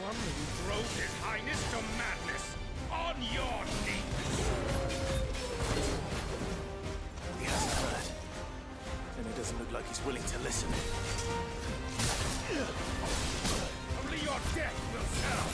He throws His Highness to madness! On your knees! He hasn't heard. And it doesn't look like he's willing to listen. Only your death will tell!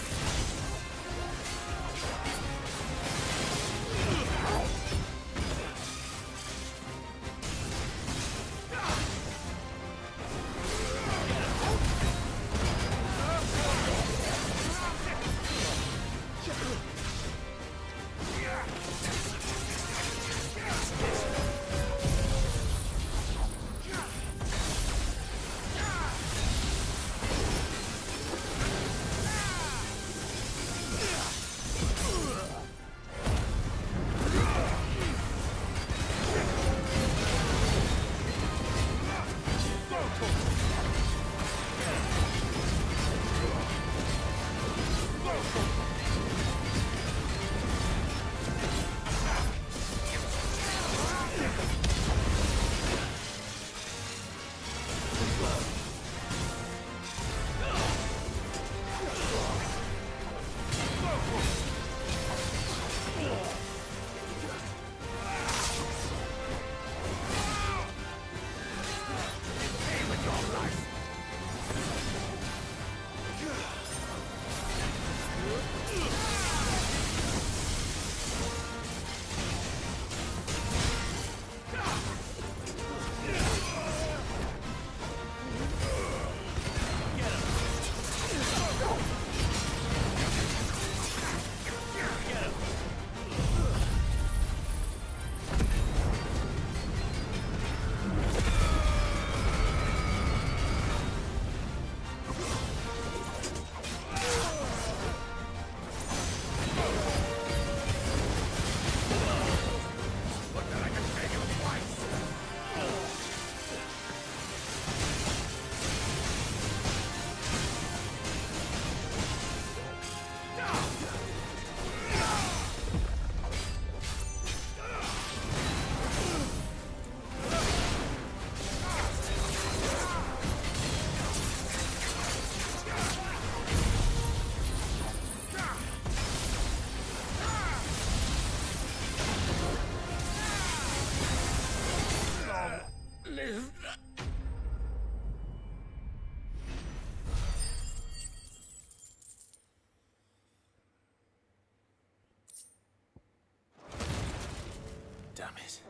Damn it.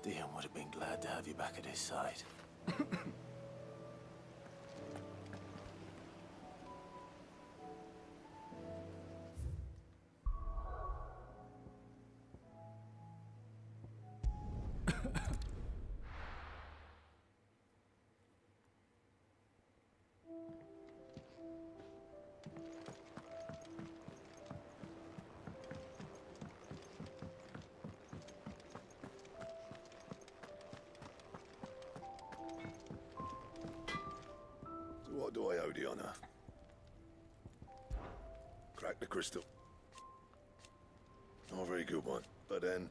Dion would have been glad to have you back at his side. What do I owe the honor? Crack the crystal. Not a very good one, but then...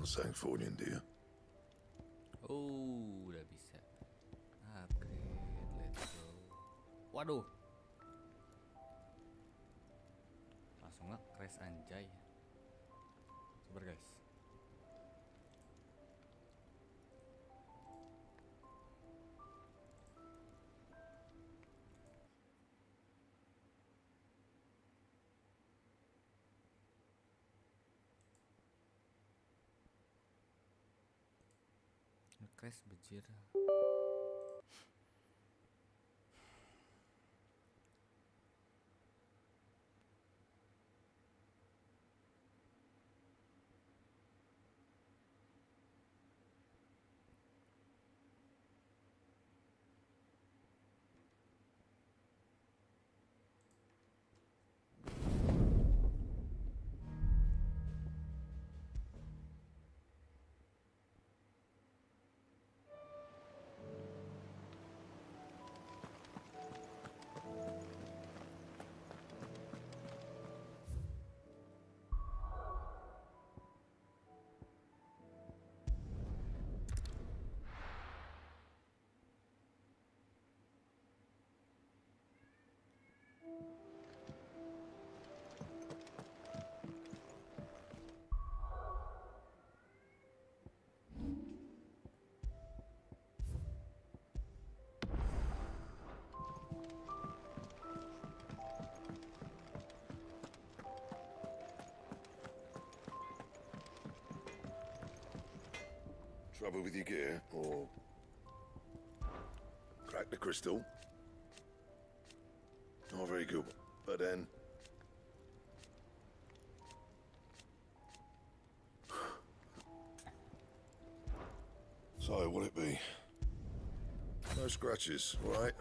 Sang Fornian, dear. Oh, udah bisa. Upgrade, let's go. Waduh. Langsung nge-crash anjay. Sabar guys. Nge-crash bejir. Trouble with your gear, or crack the crystal? Not very good, but then so what'll it be? No scratches, all right?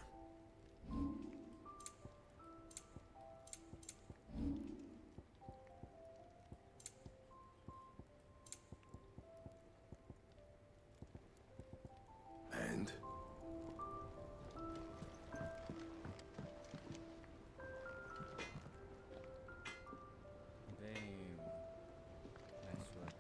And Damn. Nice work.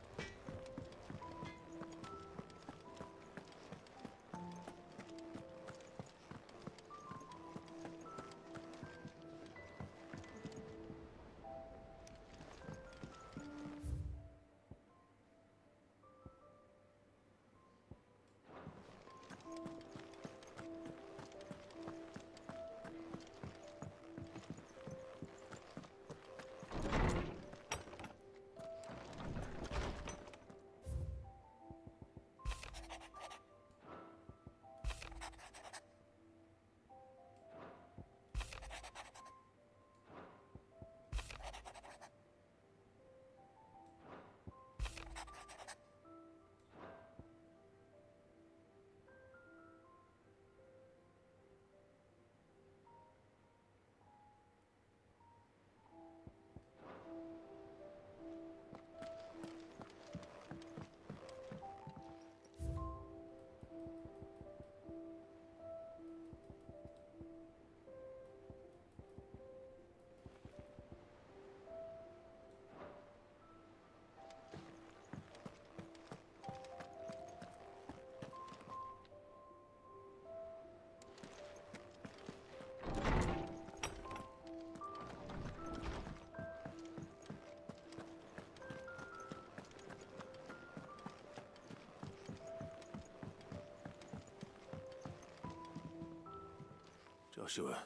Joshua,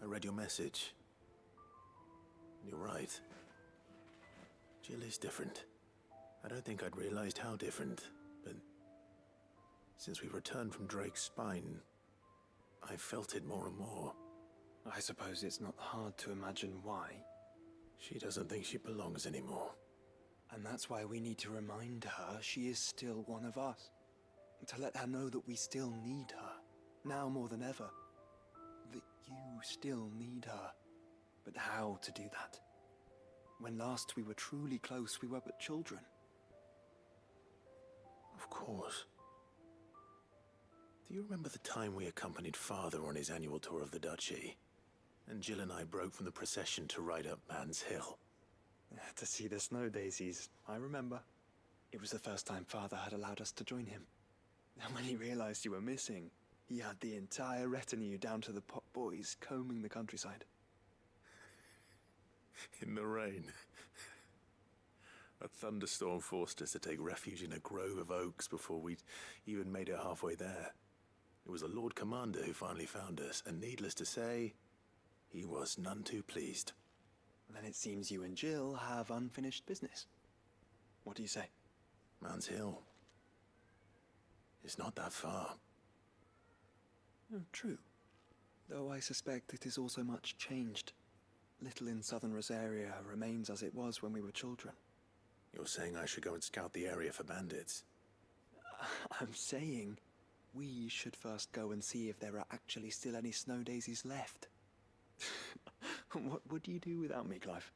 I read your message. You're right. Jill is different. I don't think I'd realized how different, but since we returned from Drake's spine, I felt it more and more. I suppose it's not hard to imagine why. She doesn't think she belongs anymore. And that's why we need to remind her she is still one of us. To let her know that we still need her, now more than ever. That you still need her. But how to do that? When last we were truly close, we were but children. Of course. Do you remember the time we accompanied Father on his annual tour of the Duchy? And Jill and I broke from the procession to ride up Man's Hill. To see the snow daisies, I remember. It was the first time Father had allowed us to join him. And when he realized you were missing, he had the entire retinue down to the pot boys combing the countryside. In the rain. A thunderstorm forced us to take refuge in a grove of oaks before we'd even made it halfway there. It was the Lord Commander who finally found us, and needless to say, he was none too pleased. Then it seems you and Jill have unfinished business. What do you say? Man's Hill. It's not that far. Oh, true. Though I suspect it is also much changed. Little in southern Rosaria remains as it was when we were children. You're saying I should go and scout the area for bandits? I'm saying we should first go and see if there are actually still any snow daisies left. What would you do without me, Clive?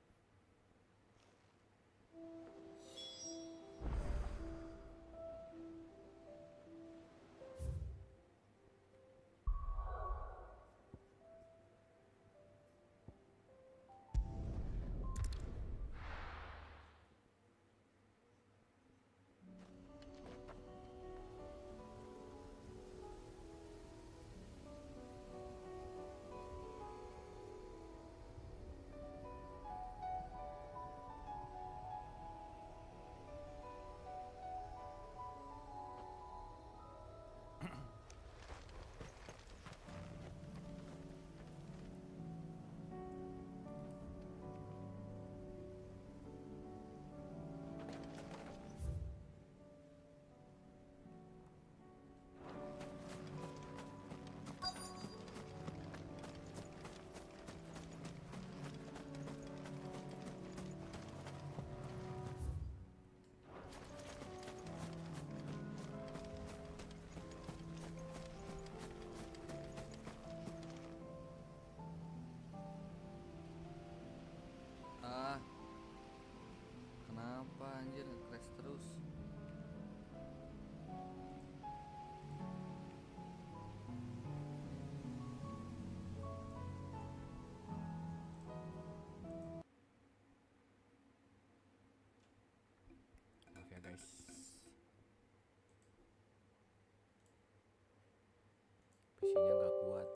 Isinya nggak kuat.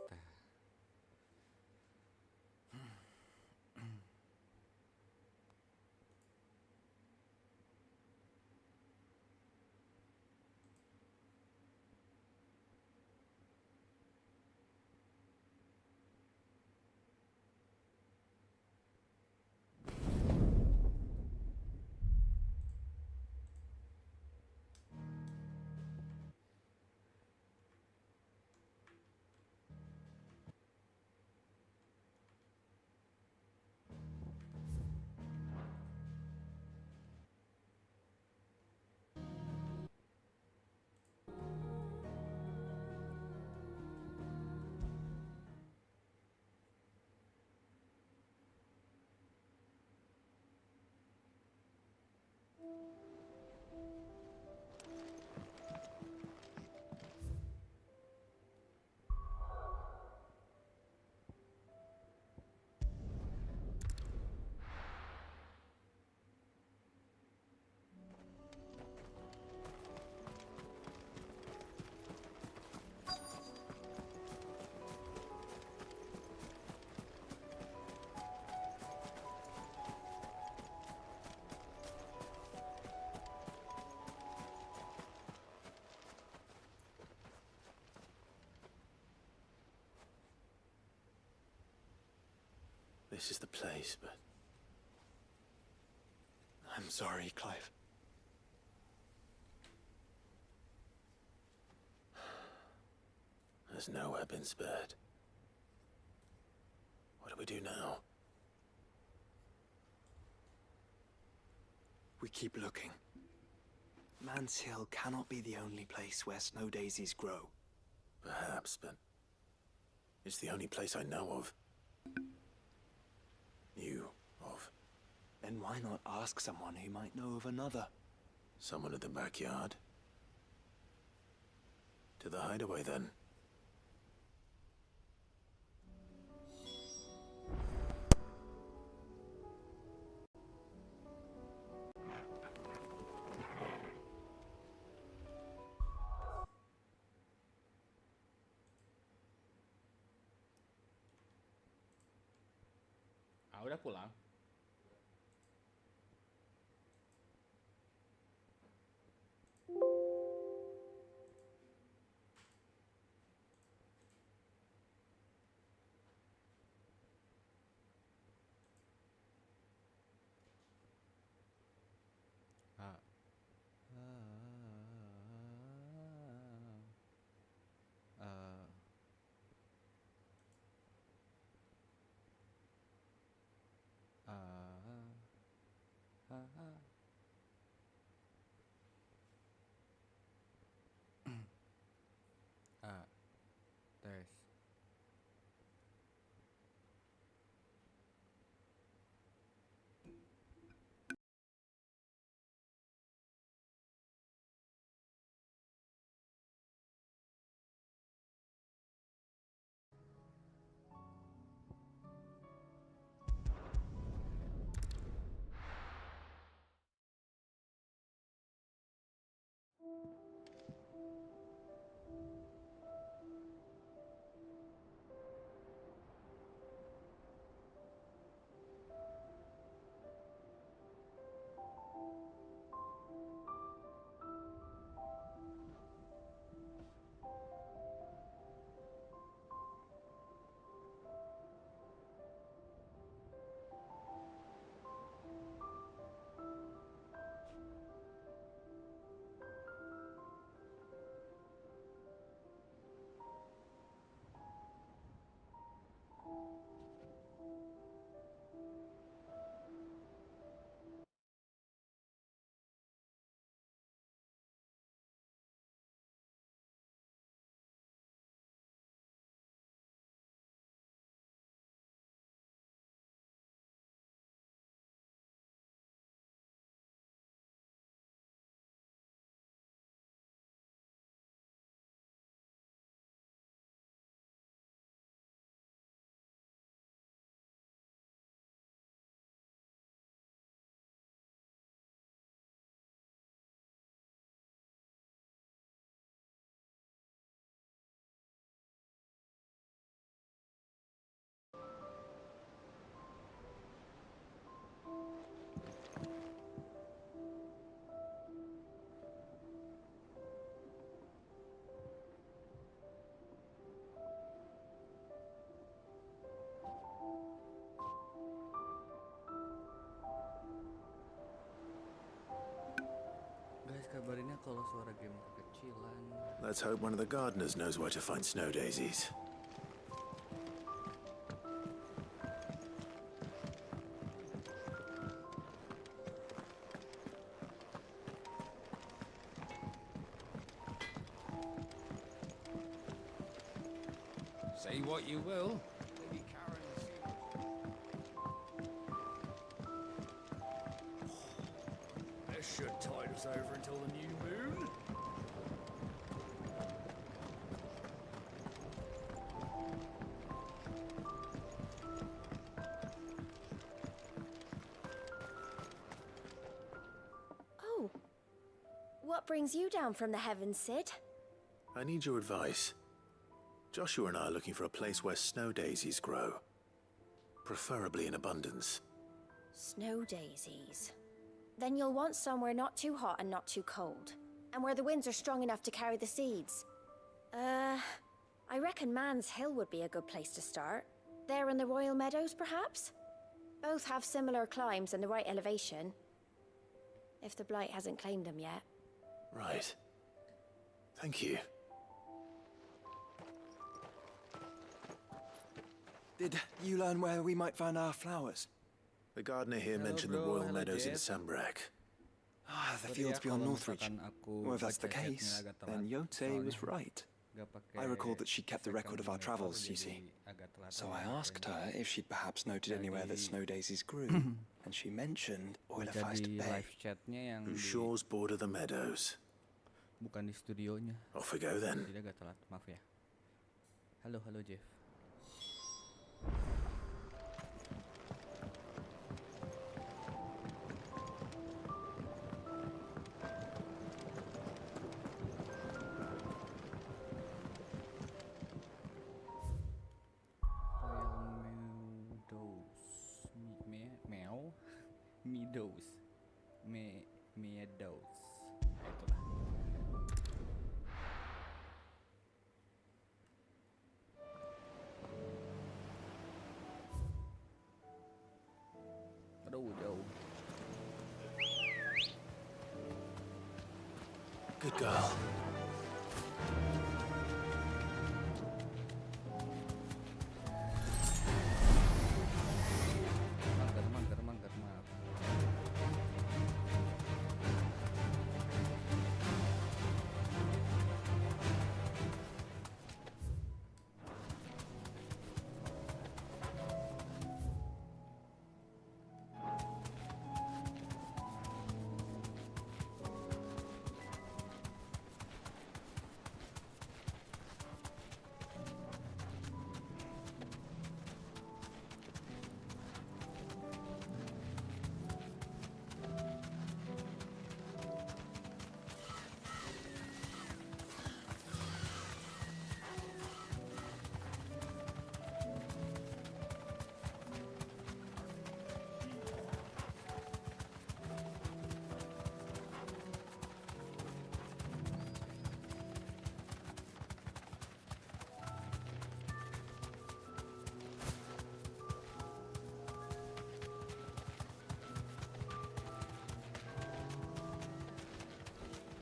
This is the place, but I'm sorry, Clive. there's nowhere been spared. What do we do now? We keep looking. Man's Hill cannot be the only place where snow daisies grow. Perhaps, but it's the only place I know of. Knew of. Then why not ask someone who might know of another? Someone at the backyard. To the hideaway, then. Ah, udah pulang. Ah. Ah. Tes. Let's hope one of the gardeners knows where to find snow daisies. Say what you will. This should tide us over until the new moon. Oh. What brings you down from the heavens, Sid? I need your advice. Joshua and I are looking for a place where snow daisies grow. Preferably in abundance. Snow daisies. Then you'll want somewhere not too hot and not too cold. And where the winds are strong enough to carry the seeds. I reckon Man's Hill would be a good place to start. There in the Royal Meadows, perhaps? Both have similar climbs and the right elevation. If the Blight hasn't claimed them yet. Right. Thank you. Did you learn where we might find our flowers? The gardener here Hello, mentioned bro. the Royal Hello, Meadows in Jeff. Sambrak. Ah, the Sorry fields ya beyond kalau Northreach. misalkan aku Well, if that's the baca chatnya case, agak telat, then Yote soalnya was right. nggak pakai I recalled that she kept a second record of our monitor, travels, you jadi see. agak telat So aja I asked kayaknya. her if she'd perhaps noted anywhere that Jadi- snow daisies grew, and she mentioned Oilefeist Jadi Bay. live chatnya yang Whose di, shores border the meadows. bukan di studionya. Off we go then. Jadi agak telat, maaf ya. Halo, halo Jeff. Meadows. Meadows. Itulah. Aduh, jauh. Good girl. Mangkat, mangkat, mangkat, maaf.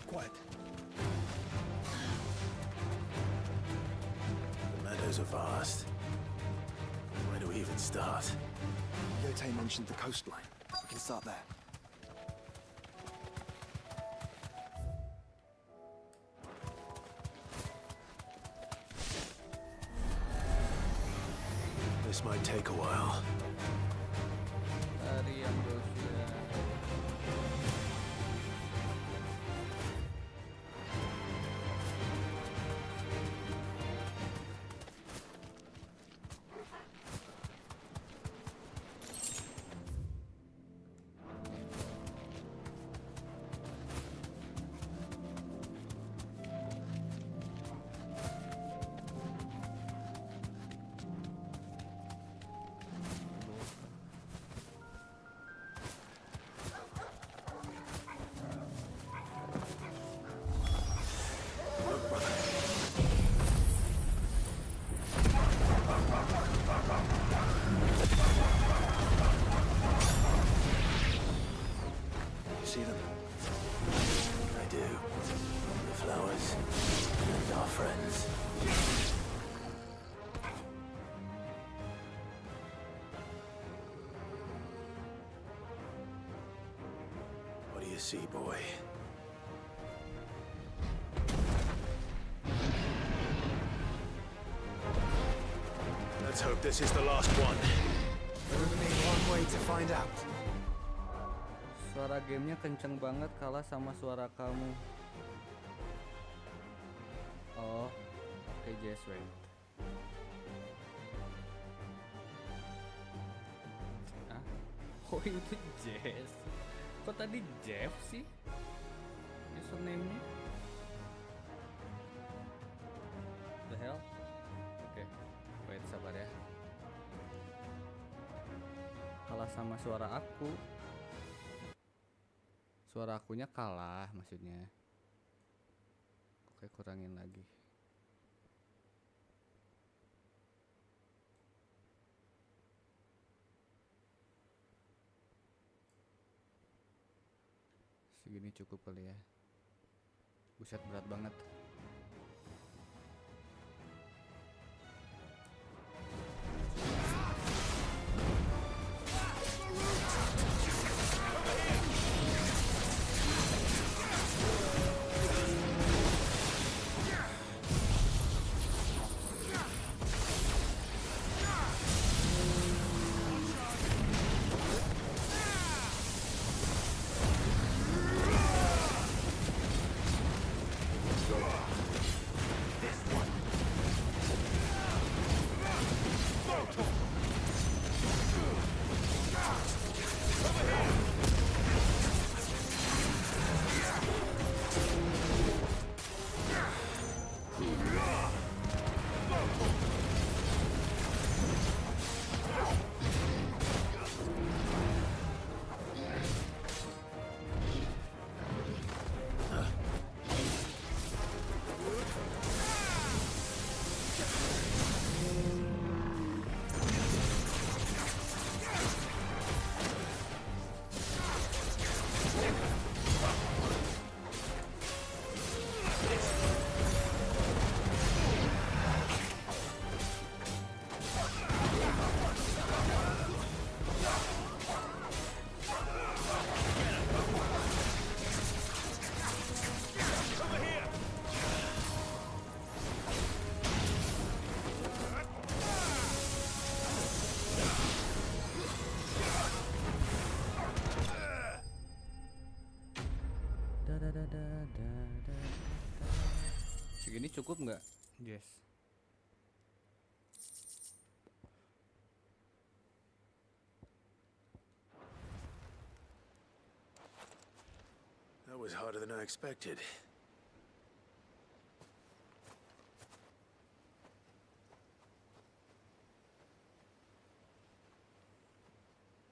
Quiet. The meadows are vast. Where do we even start? Yote mentioned the coastline. We can start there. This might take a while. Dari Ambrosia. see, boy. Let's hope this is the last one. Only one way to find out. Suara gamenya kenceng banget, kalah sama suara kamu. Oh, oke, just wait. Ah, oh itu Jess. Kok tadi Jeff sih? Username-nya? The hell? Oke, wait, sabar ya. Kalah sama suara aku. Suara akunya kalah maksudnya. Oke, kurangin lagi. Segini cukup kali ya. Buset, berat banget. Segini cukup nggak, Jess? That was harder than I expected.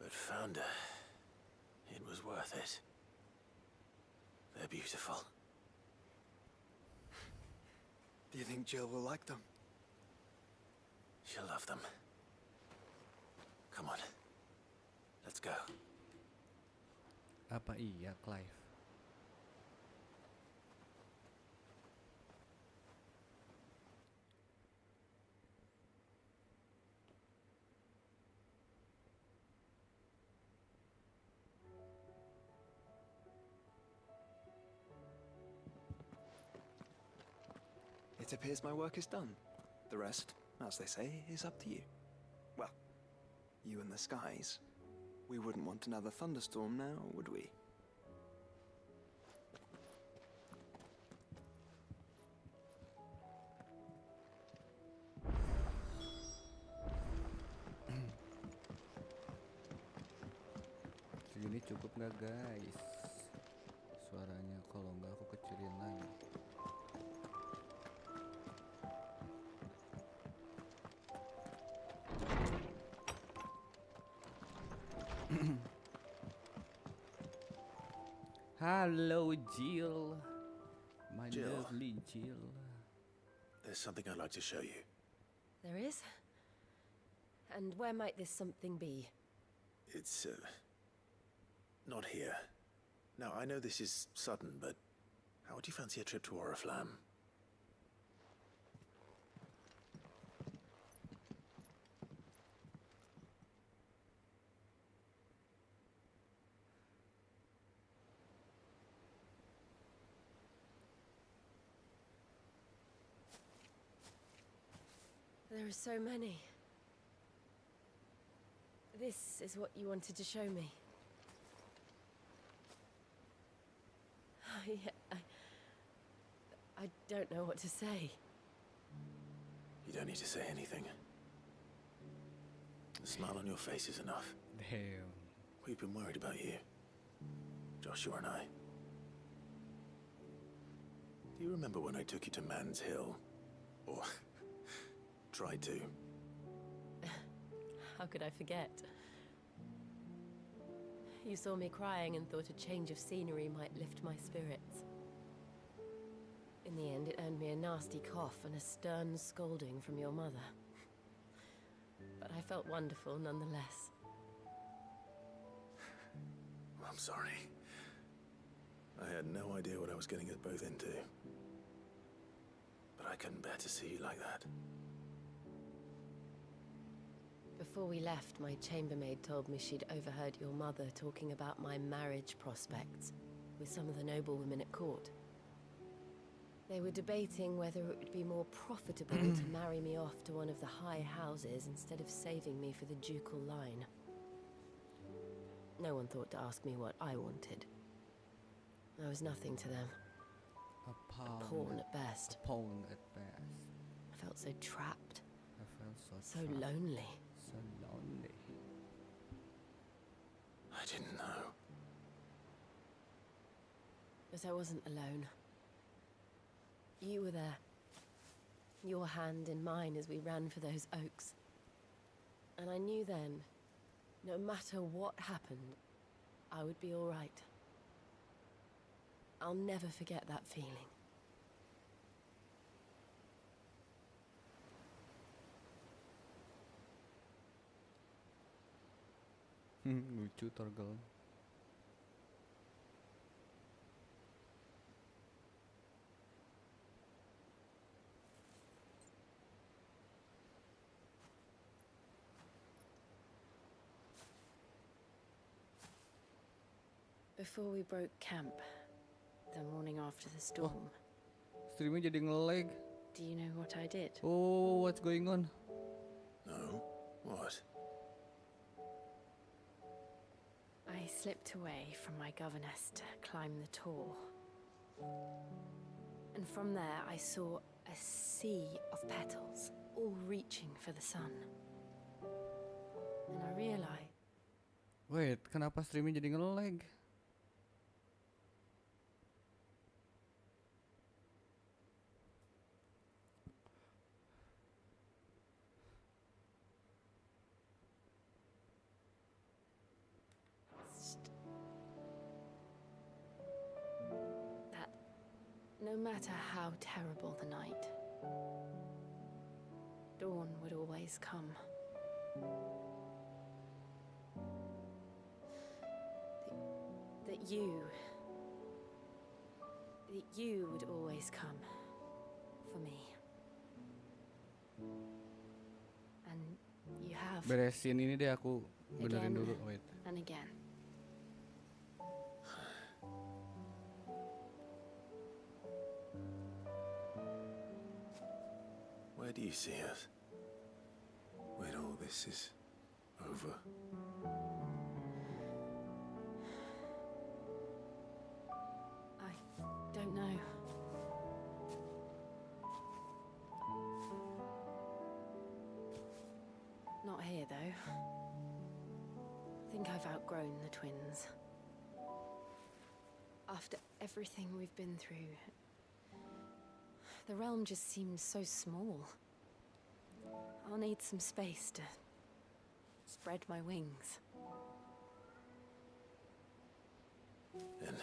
But found her. It was worth it. They're beautiful. Do you think Jill will like them? She'll love them. Come on. Let's go. Apa iya, Clive? It appears my work is done. The rest, as they say, is up to you. Well, you and the skies. We wouldn't want another thunderstorm now, would we? Segini cukup nggak, guys? Suaranya, kalau nggak aku kecilin lagi. Hello, Jill. My Jill. lovely Jill. There's something I'd like to show you. There is? And where might this something be? It's, not here. Now, I know this is sudden, but how would you fancy a trip to Oriflamme? There are so many. This is what you wanted to show me. I don't know what to say. You don't need to say anything. The smile on your face is enough. Damn. We've been worried about you, Joshua and I. Do you remember when I took you to Man's Hill? Or tried to? How could I forget? You saw me crying and thought a change of scenery might lift my spirits. In the end, it earned me a nasty cough and a stern scolding from your mother. But I felt wonderful nonetheless. I'm sorry. I had no idea what I was getting us both into. But I couldn't bear to see you like that. Before we left, my chambermaid told me she'd overheard your mother talking about my marriage prospects with some of the noblewomen at court. They were debating whether it would be more profitable to marry me off to one of the high houses instead of saving me for the ducal line. No one thought to ask me what I wanted. I was nothing to them. A pawn at best. A pawn at best. I felt so trapped. I felt So trapped. lonely. So lonely. I didn't know. But I wasn't alone. You were there. Your hand in mine as we ran for those oaks. And I knew then, no matter what happened, I would be all right. I'll never forget that feeling. Lucu Torgal. Before we broke camp, the morning after the storm, Streamnya jadi nge-lag. do you know what I did? Oh, what's going on? No? What? I slipped away from my governess to climb the tor. And from there I saw a sea of petals, all reaching for the sun. And I realized Wait, kenapa streamnya jadi nge-lag? that no matter how terrible the night, dawn would always come. That you would always come for me. And you have Beresin ini deh, aku benerin again dulu. Wait. and again. Where do you see us? When all this is over? I don't know. Not here, though. I think I've outgrown the twins. After everything we've been through, the realm just seems so small. I'll need some space to spread my wings. And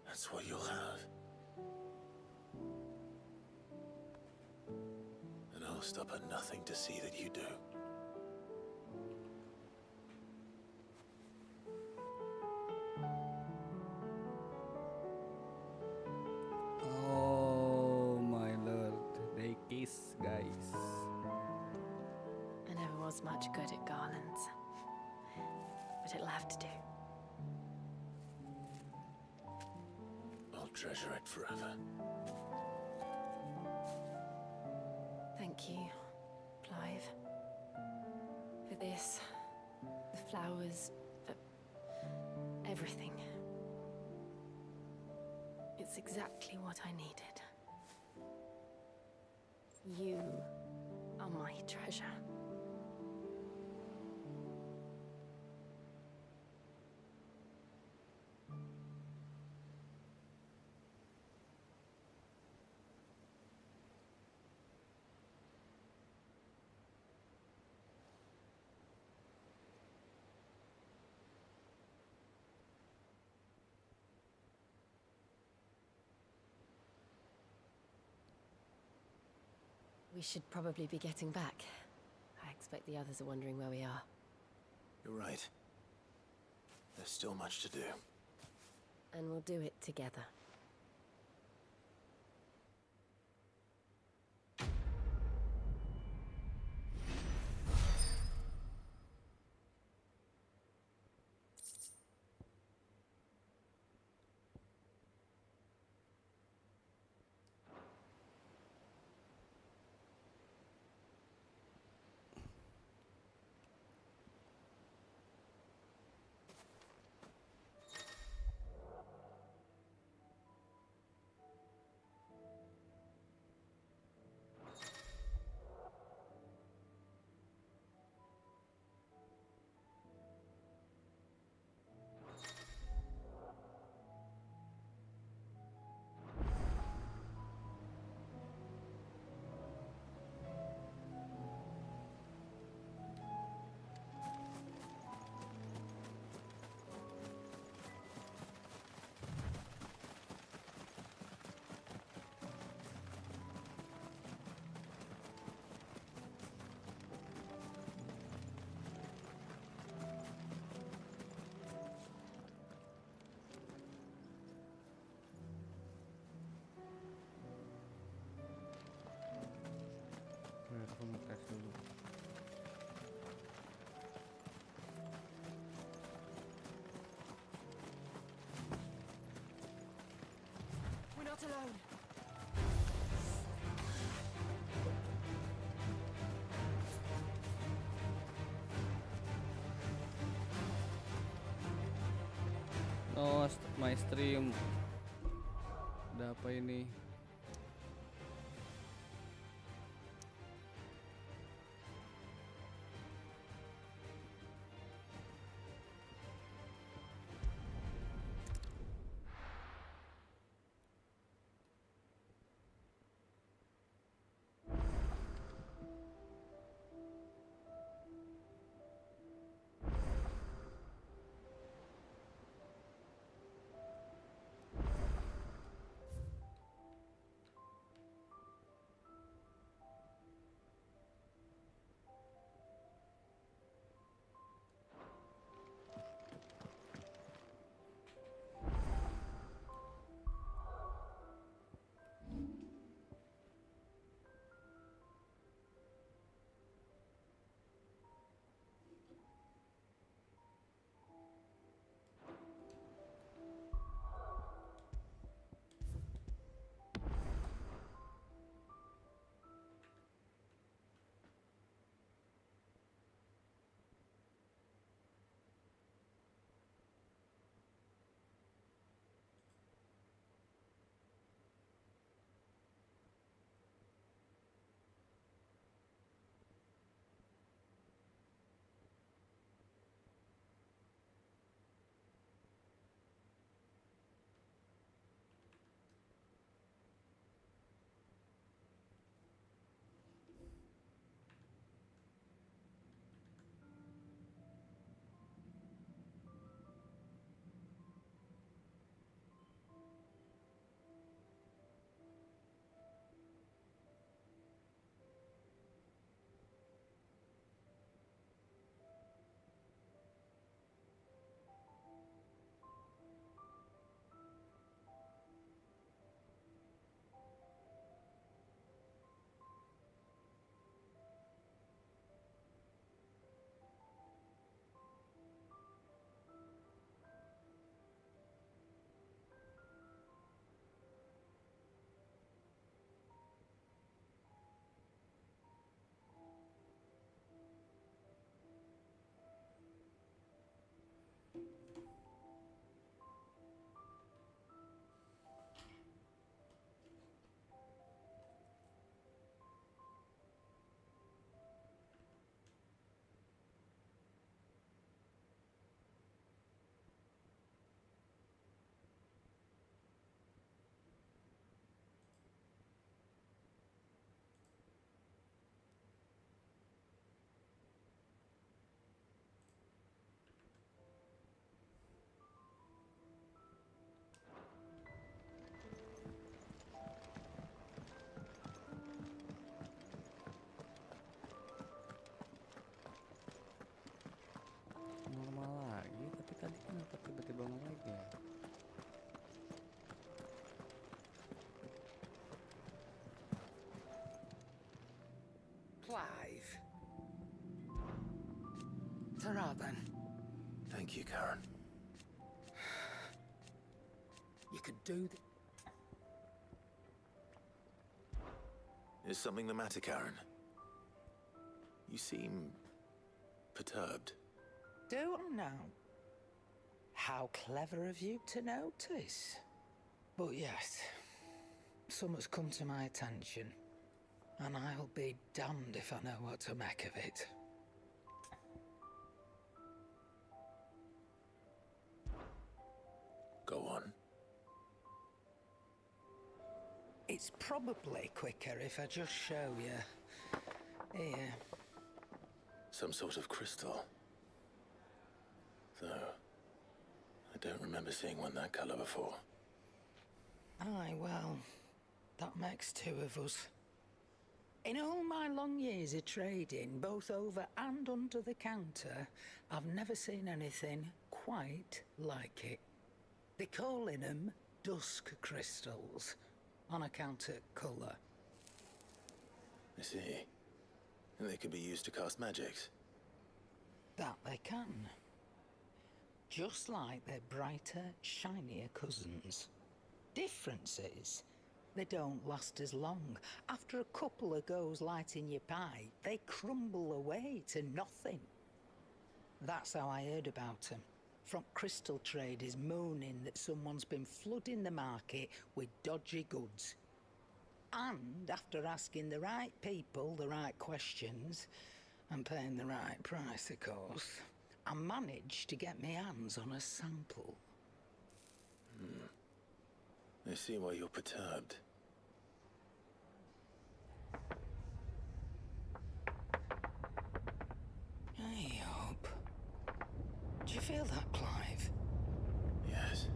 that's what you'll have. And I'll stop at nothing to see that you do. Oh my lord, they kiss, guys. I never was much good at garlands, but it'll have to do. I'll treasure it forever. alive. For this, the flowers, for everything. It's exactly what I needed. You are my treasure. We should probably be getting back. I expect the others are wondering where we are. You're right. There's still much to do. And we'll do it together. Nah, aku mau tes dulu. We're not alone. No, my stream. Ada apa ini? Clive. Ta-ra then. Thank you, Karen. You could do the... Is something the matter, Karen? You seem perturbed. Do I now? How clever of you to notice. But yes, something's come to my attention, and I'll be damned if I know what to make of it. Go on. It's probably quicker if I just show you. Here. Some sort of crystal. Though, I don't remember seeing one that color before. Aye, well, that makes two of us. In all my long years of trading, both over and under the counter, I've never seen anything quite like it. They're calling them dusk crystals, on account of colour. I see. And they can be used to cast magics. That they can. Just like their brighter, shinier cousins. Difference is, they don't last as long. After a couple of goes lighting your pipe, they crumble away to nothing. That's how I heard about them. From crystal traders moaning that someone's been flooding the market with dodgy goods. And after asking the right people the right questions, and paying the right price, of course, I managed to get my hands on a sample. I see why you're perturbed. I hope. Do you feel that, Clive? Yes.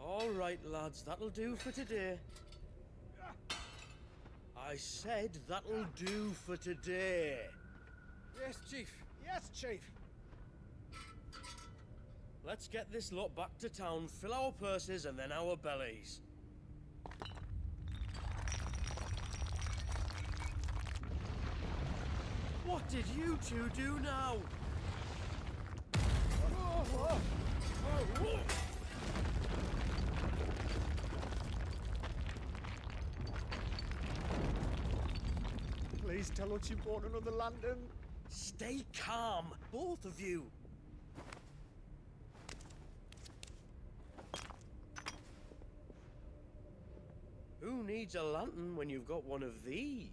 All right, lads, that'll do for today. I said that'll do for today. Yes, Chief. Yes, Chief. Let's get this lot back to town, fill our purses and then our bellies. What did you two do now? Please tell us you bought another lantern. Stay calm, both of you. Who needs a lantern when you've got one of these?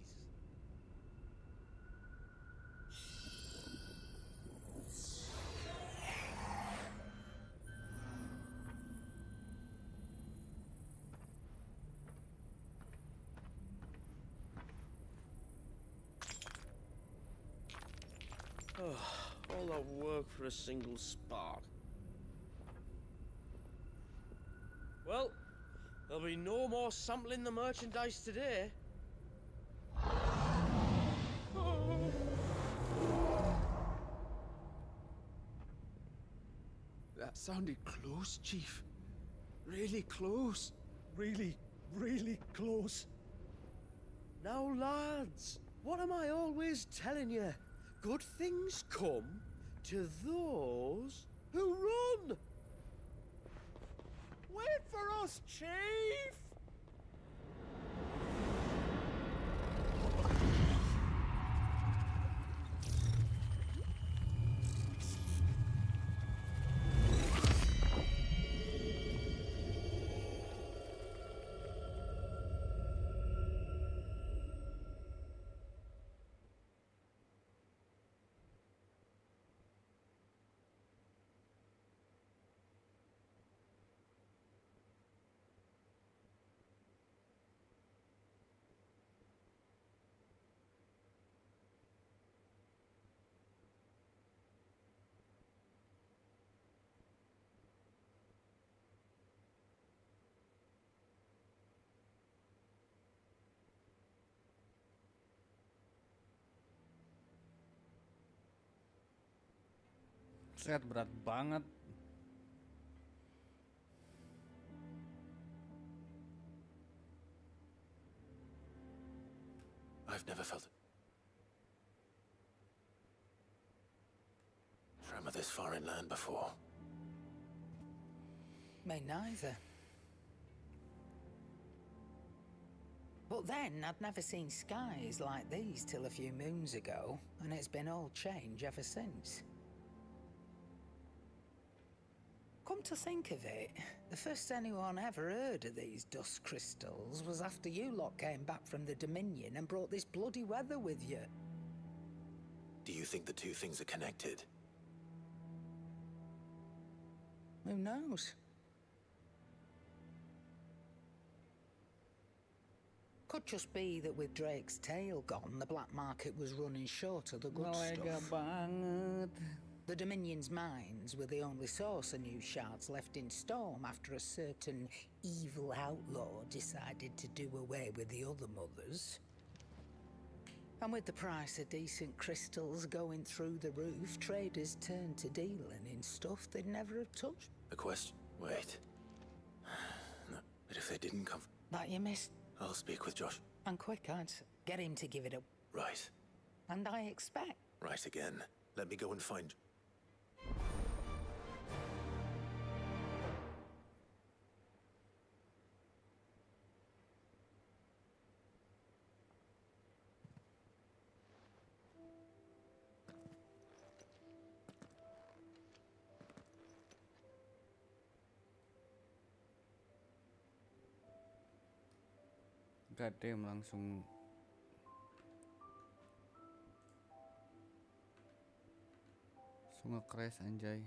All that work for a single spark. Well, there'll be no more sampling the merchandise today. That sounded close, Chief. Really close. Really, really close. Now, lads, what am I always telling you? Good things come to those who run. Wait for us, Chief! Buset, berat banget. I've never felt tremor this far inland before. Me neither. But then, I'd never seen skies like these till a few moons ago, and it's been all change ever since. Come to think of it, the first anyone ever heard of these dust crystals was after you lot came back from the Dominion and brought this bloody weather with you. Do you think the two things are connected? Who knows? Could just be that with Drake's tail gone, the black market was running short of the good Melega stuff. banget. The Dominion's mines were the only source of new shards left in Storm after a certain evil outlaw decided to do away with the other mothers. And with the price of decent crystals going through the roof, traders turned to dealing in stuff they'd never have touched. A question? Wait. No, but if they didn't come... That you missed. I'll speak with Josh. And quick, I'd get him to give it a... Right. And I expect... Right again. Let me go and find... Goddamn, langsung nge-crash anjay.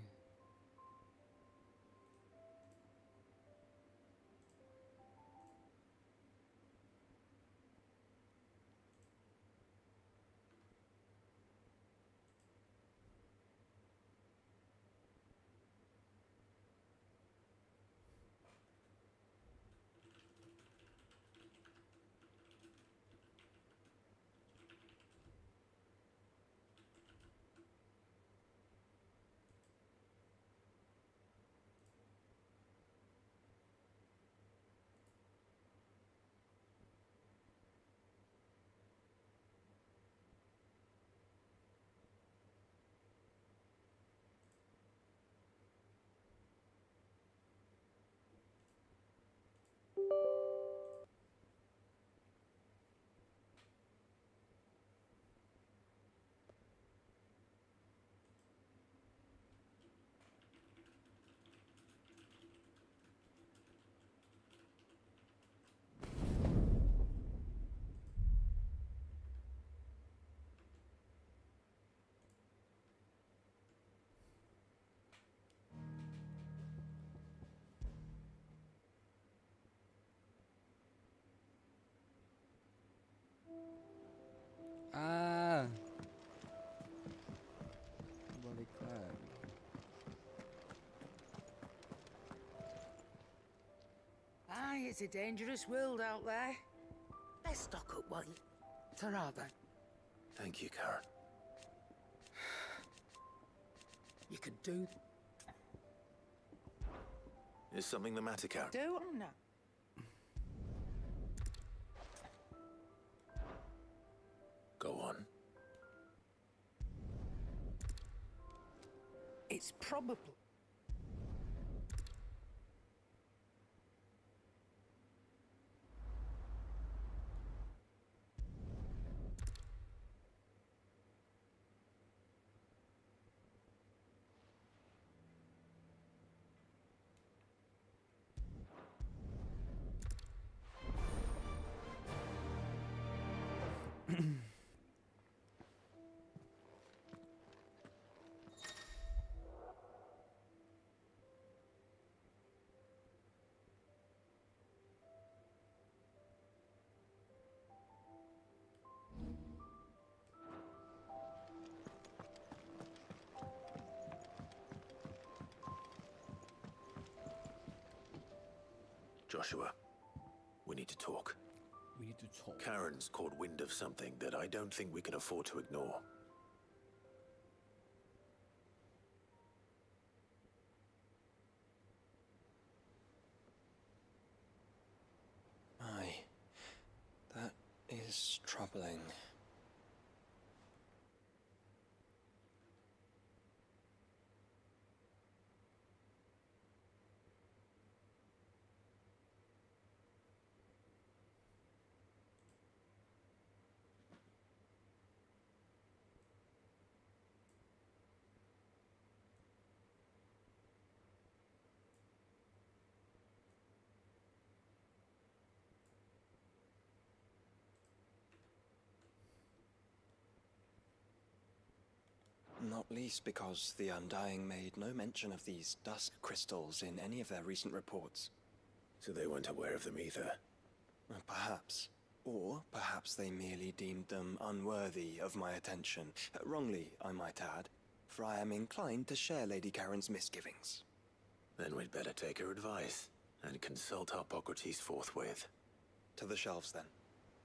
Balik lagi. Aye, it's a dangerous world out there. Let's stock up, what? Ta-ra, then. Thank you, Karen. You could do... Is something the matter, Karen? Do or not? Go on. It's probably... Joshua, we need to talk. We need to talk. Karen's caught wind of something that I don't think we can afford to ignore. is troubling. Not least because the Undying made no mention of these dusk crystals in any of their recent reports. So they weren't aware of them either. Perhaps. Or perhaps they merely deemed them unworthy of my attention. Wrongly, I might add, for I am inclined to share Lady Karen's misgivings. Then we'd better take her advice and consult Hippocrates forthwith. To the shelves, then.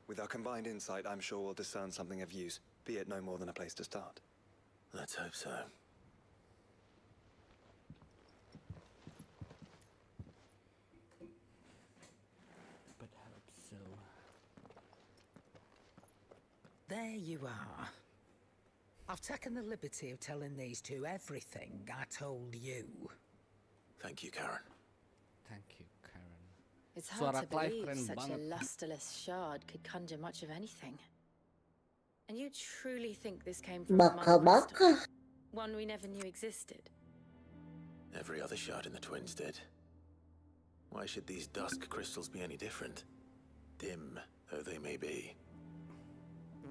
With our combined insight, I'm sure we'll discern something of use, be it no more than a place to start. Let's hope so. But hope so. There you are. I've taken the liberty of telling these two everything I told you. Thank you, Karen. Thank you, Karen. It's hard Suara to Clive believe keren such a banget. lusterless shard could conjure much of anything. And you truly think this came from a mother crystal? One we never knew existed? Every other shard in the Twins did. Why should these dusk crystals be any different? Dim though they may be.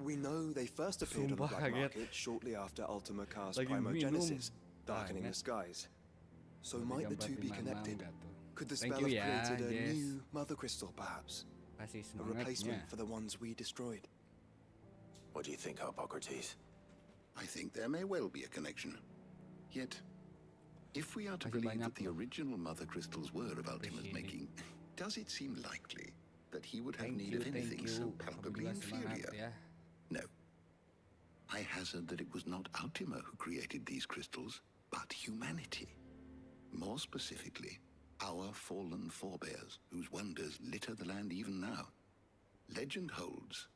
We know they first appeared on the Sumpah, black kaget. market shortly after Ultima Car's Lagi primogenesis, minum. darkening the Banyak. skies. So Udah might the jam two be 4.56 connected? nggak tuh? Could the Thank spell you have ya, created a Jess. new mother crystal, perhaps? Kasih A semangatnya. replacement for the ones we destroyed? What do you think, Hippocrates? I think there may well be a connection. Yet, if we are to Masih believe banyak that the loh. original mother crystals were of Ultima's sini. making, does it seem likely that he would have Thank need you, of thank anything so you. palpably Kamu juga semangat inferior? ya. No. I hazard that it was not Ultima who created these crystals, but humanity. More specifically, our fallen forebears, whose wonders litter the land even now. Legend holds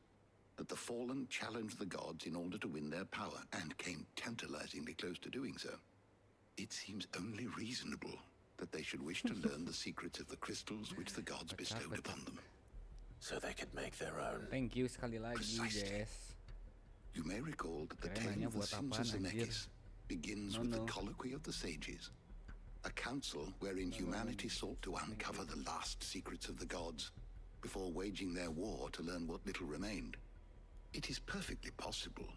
that the fallen challenged the gods in order to win their power, and came tantalizingly close to doing so. It seems only reasonable that they should wish to learn the secrets of the crystals which the gods bestowed upon them. So they could make their own. Thank you sekali lagi, Precisely. Jess. You may recall that the Kirain tale nanya of the buat sons apaan, of anjir. Zemeckis begins No, with no. the colloquy of the sages, a council wherein humanity sought to uncover the last secrets of the gods before waging their war to learn what little remained. It is perfectly possible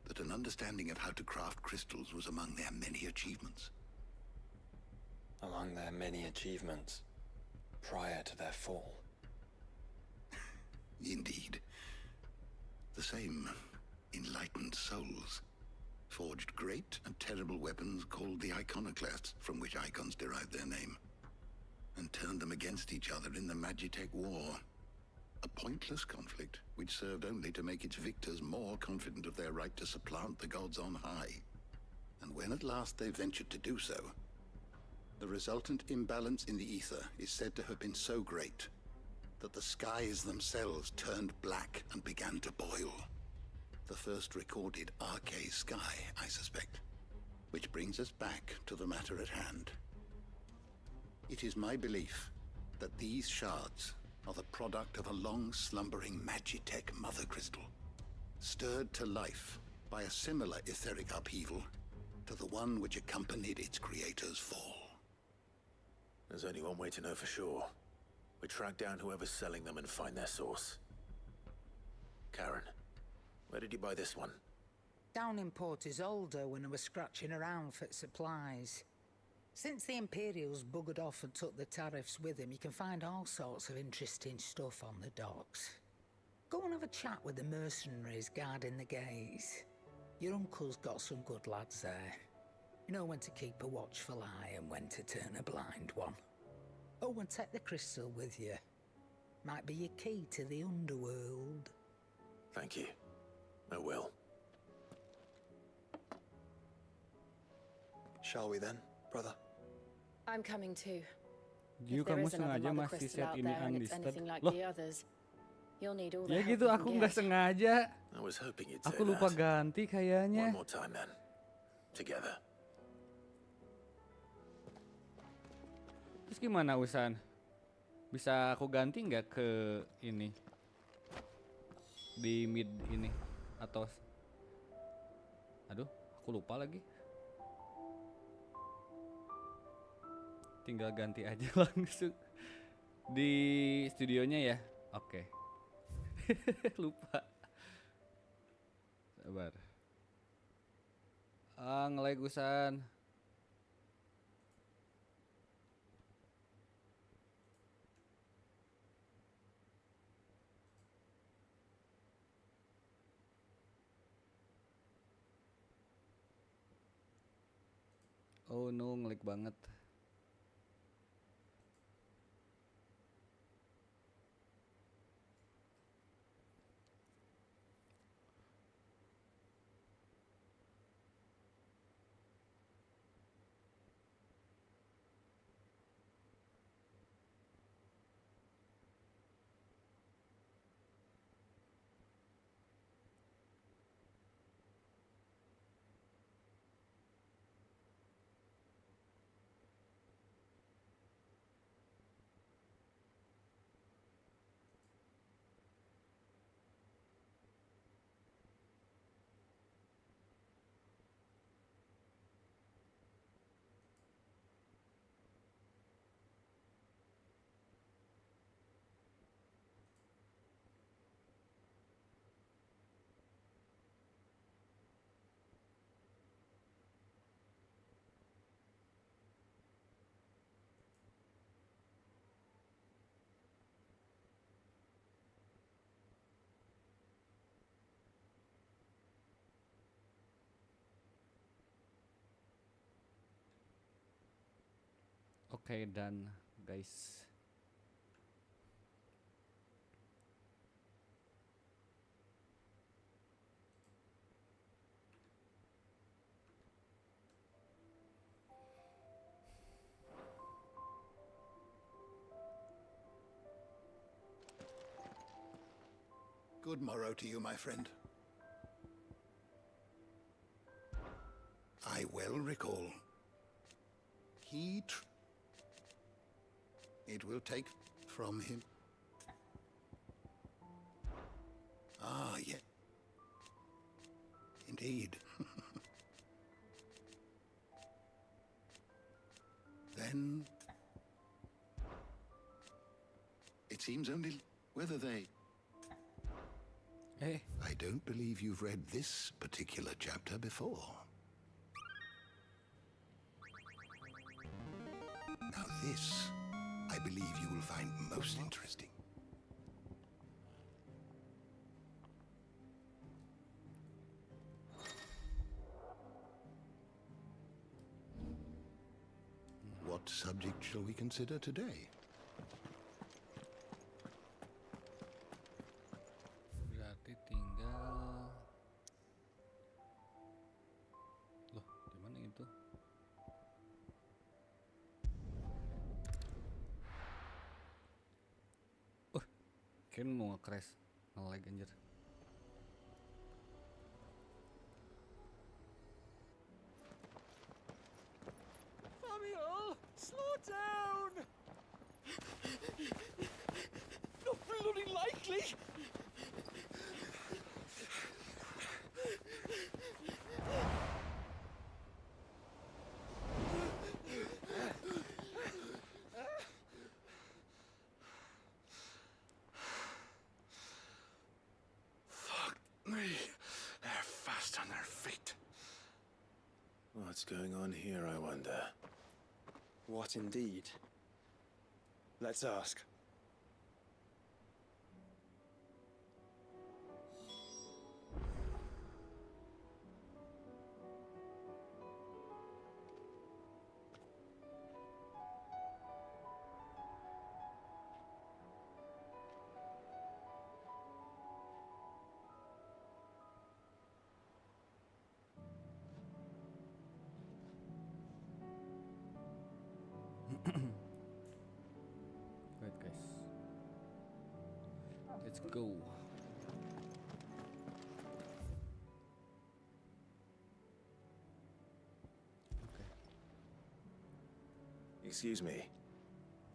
that an understanding of how to craft crystals was among their many achievements. Among their many achievements, prior to their fall. Indeed. The same enlightened souls forged great and terrible weapons called the iconoclasts, from which icons derived their name, and turned them against each other in the Magitech War. A pointless conflict which served only to make its victors more confident of their right to supplant the gods on high. And when at last they ventured to do so, the resultant imbalance in the ether is said to have been so great that the skies themselves turned black and began to boil. The first recorded arcane sky, I suspect. Which brings us back to the matter at hand. It is my belief that these shards are the product of a long slumbering Magitech mother crystal, stirred to life by a similar etheric upheaval to the one which accompanied its creator's fall. There's only one way to know for sure. We track down whoever's selling them and find their source. Karen, where did you buy this one? Down in Port Isolde when I was scratching around for supplies. Since the Imperials buggered off and took the tariffs with them, you can find all sorts of interesting stuff on the docks. Go and have a chat with the mercenaries guarding the gates. Your uncle's got some good lads there. You know when to keep a watchful eye and when to turn a blind one. Oh, and take the crystal with you. Might be your key to the underworld. Thank you. I will. Shall we then, brother? I'm coming too. You If there kamu is another sengaja mother masih crystal set out ini there and it's unlisted. anything like Loh, the others, You'll need all the Ya help gitu, you aku can nggak get. sengaja. I was hoping you'd say Aku lupa that. ganti kayaknya. One more time, then. Together. Terus gimana Usan? Bisa aku ganti nggak ke ini? Di mid ini atau aduh, aku lupa lagi. Tinggal ganti aja langsung di studionya ya. Oke. Lupa. Sabar. Nge-lag Usan. Oh no, nge-lag banget. Oke, dan guys. Good morrow to you, my friend. I well recall. It will take from him. Ah, yeah. Indeed. Then... It seems only whether they... Hey. I don't believe you've read this particular chapter before. Now this, I believe you will find most interesting. What subject shall we consider today? Berarti tinggal. Loh, di mana itu? Kayaknya mau nge-crash, nge-lag anjir. Samuel, slow down! Not bloody likely! They're fast on their feet. What's going on here, I wonder? What indeed? Let's ask. Wait guys. Let's go. Excuse me.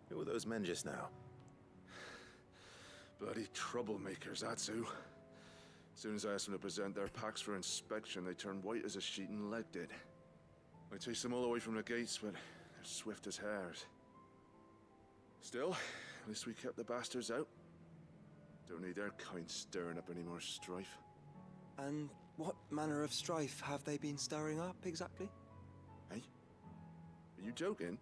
Who were those men just now? Bloody troublemakers, that's who. As soon as I asked them to present their packs for inspection, they turned white as a sheet and legged it. I chased them all away from the gates, but they're swift as hares. Still, at least we kept the bastards out. Don't need their kind stirring up any more strife. And what manner of strife have they been stirring up, exactly? Hey? Are you joking?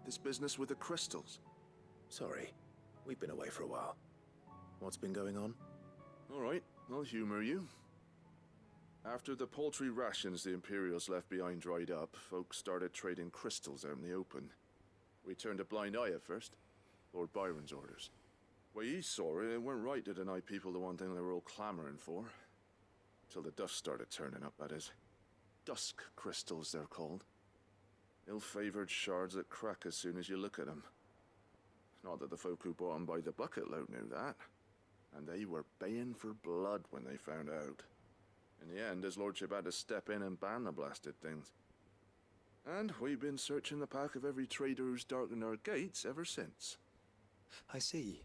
This business with the crystals? Sorry. We've been away for a while. What's been going on? All right, I'll humor you. After the paltry rations the Imperials left behind dried up, folks started trading crystals out in the open. We turned a blind eye at first. Lord Byron's orders. Way he saw it, it weren't right to deny people the one thing they were all clamoring for. Till the dust started turning up, that is. Dusk crystals, they're called. Ill-favored shards that crack as soon as you look at them. Not that the folk who bought them by the bucket-load knew that. And they were baying for blood when they found out. In the end, his lordship had to step in and ban the blasted things. And we've been searching the pack of every trader who's darkened our gates ever since. I see.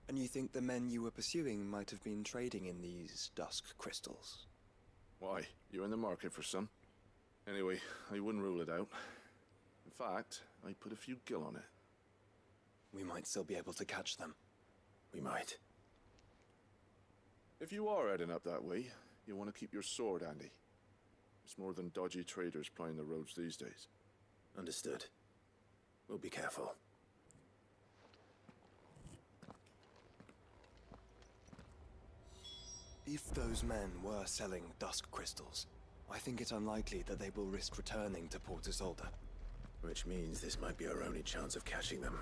And you think the men you were pursuing might have been trading in these dusk crystals? Why? You in the market for some? Anyway, I wouldn't rule it out. In fact, I put a few gil on it. We might still be able to catch them. We might. If you are heading up that way, you want to keep your sword handy. It's more than dodgy traders plying the roads these days. Understood. We'll be careful. If those men were selling dusk crystals, I think it unlikely that they will risk returning to Port Isolde. Which means this might be our only chance of catching them.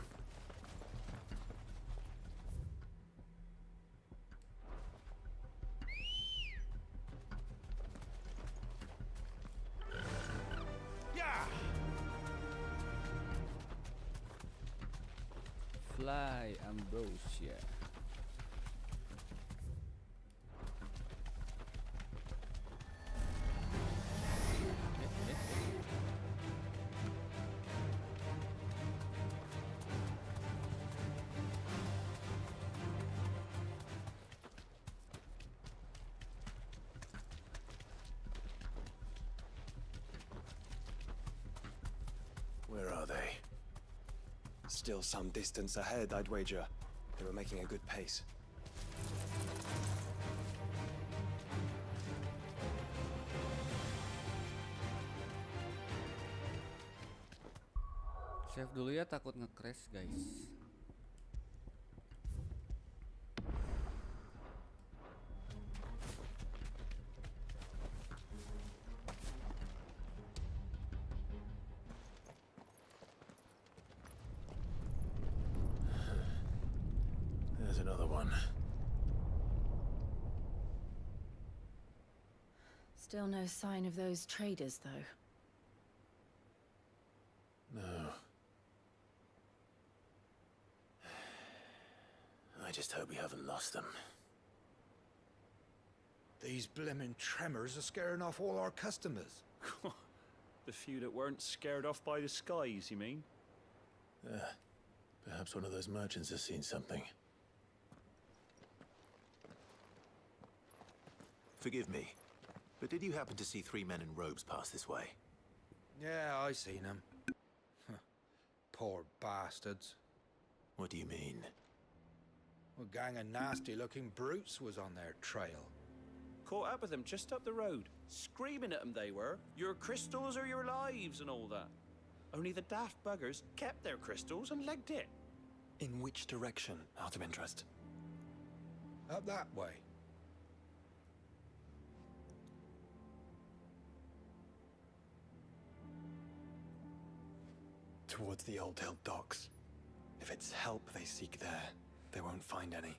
Fly, Ambrosia. Where are they? Still some distance ahead, I'd wager. They were making a good pace. Save dulu ya, takut nge-crash guys. There's another one. Still no sign of those traders, though. No. I just hope we haven't lost them. These blimmin' tremors are scaring off all our customers. The few that weren't scared off by the skies, you mean? Perhaps one of those merchants has seen something. Forgive me, but did you happen to see 3 men in robes pass this way? Yeah, I seen them. Poor bastards. What do you mean? A gang of nasty-looking brutes was on their trail. Caught up with them just up the road. Screaming at them they were. Your crystals or your lives and all that. Only the daft buggers kept their crystals and legged it. In which direction, out of interest? Up that way. Towards the Old Hill docks. If it's help they seek there, they won't find any.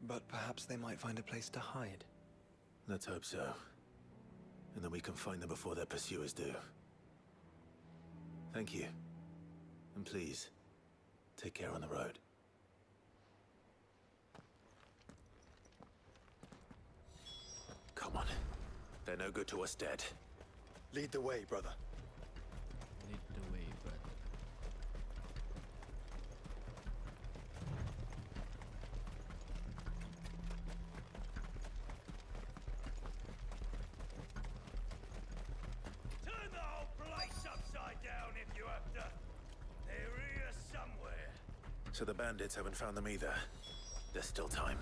But perhaps they might find a place to hide. Let's hope so. And then we can find them before their pursuers do. Thank you. And please, take care on the road. They're no good to us dead. Lead the way, brother. Lead the way, brother. Turn the whole place upside down if you have to. They're here somewhere. So the bandits haven't found them either. There's still time.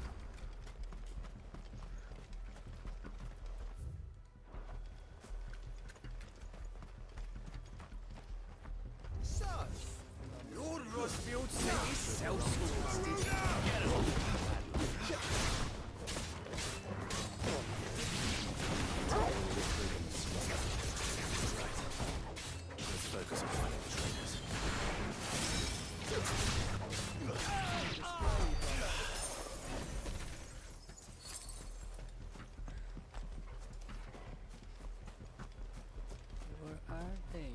So, Lord Rosfield sent his self-swords, did he? Let's focus on finding the traitors. Where are they?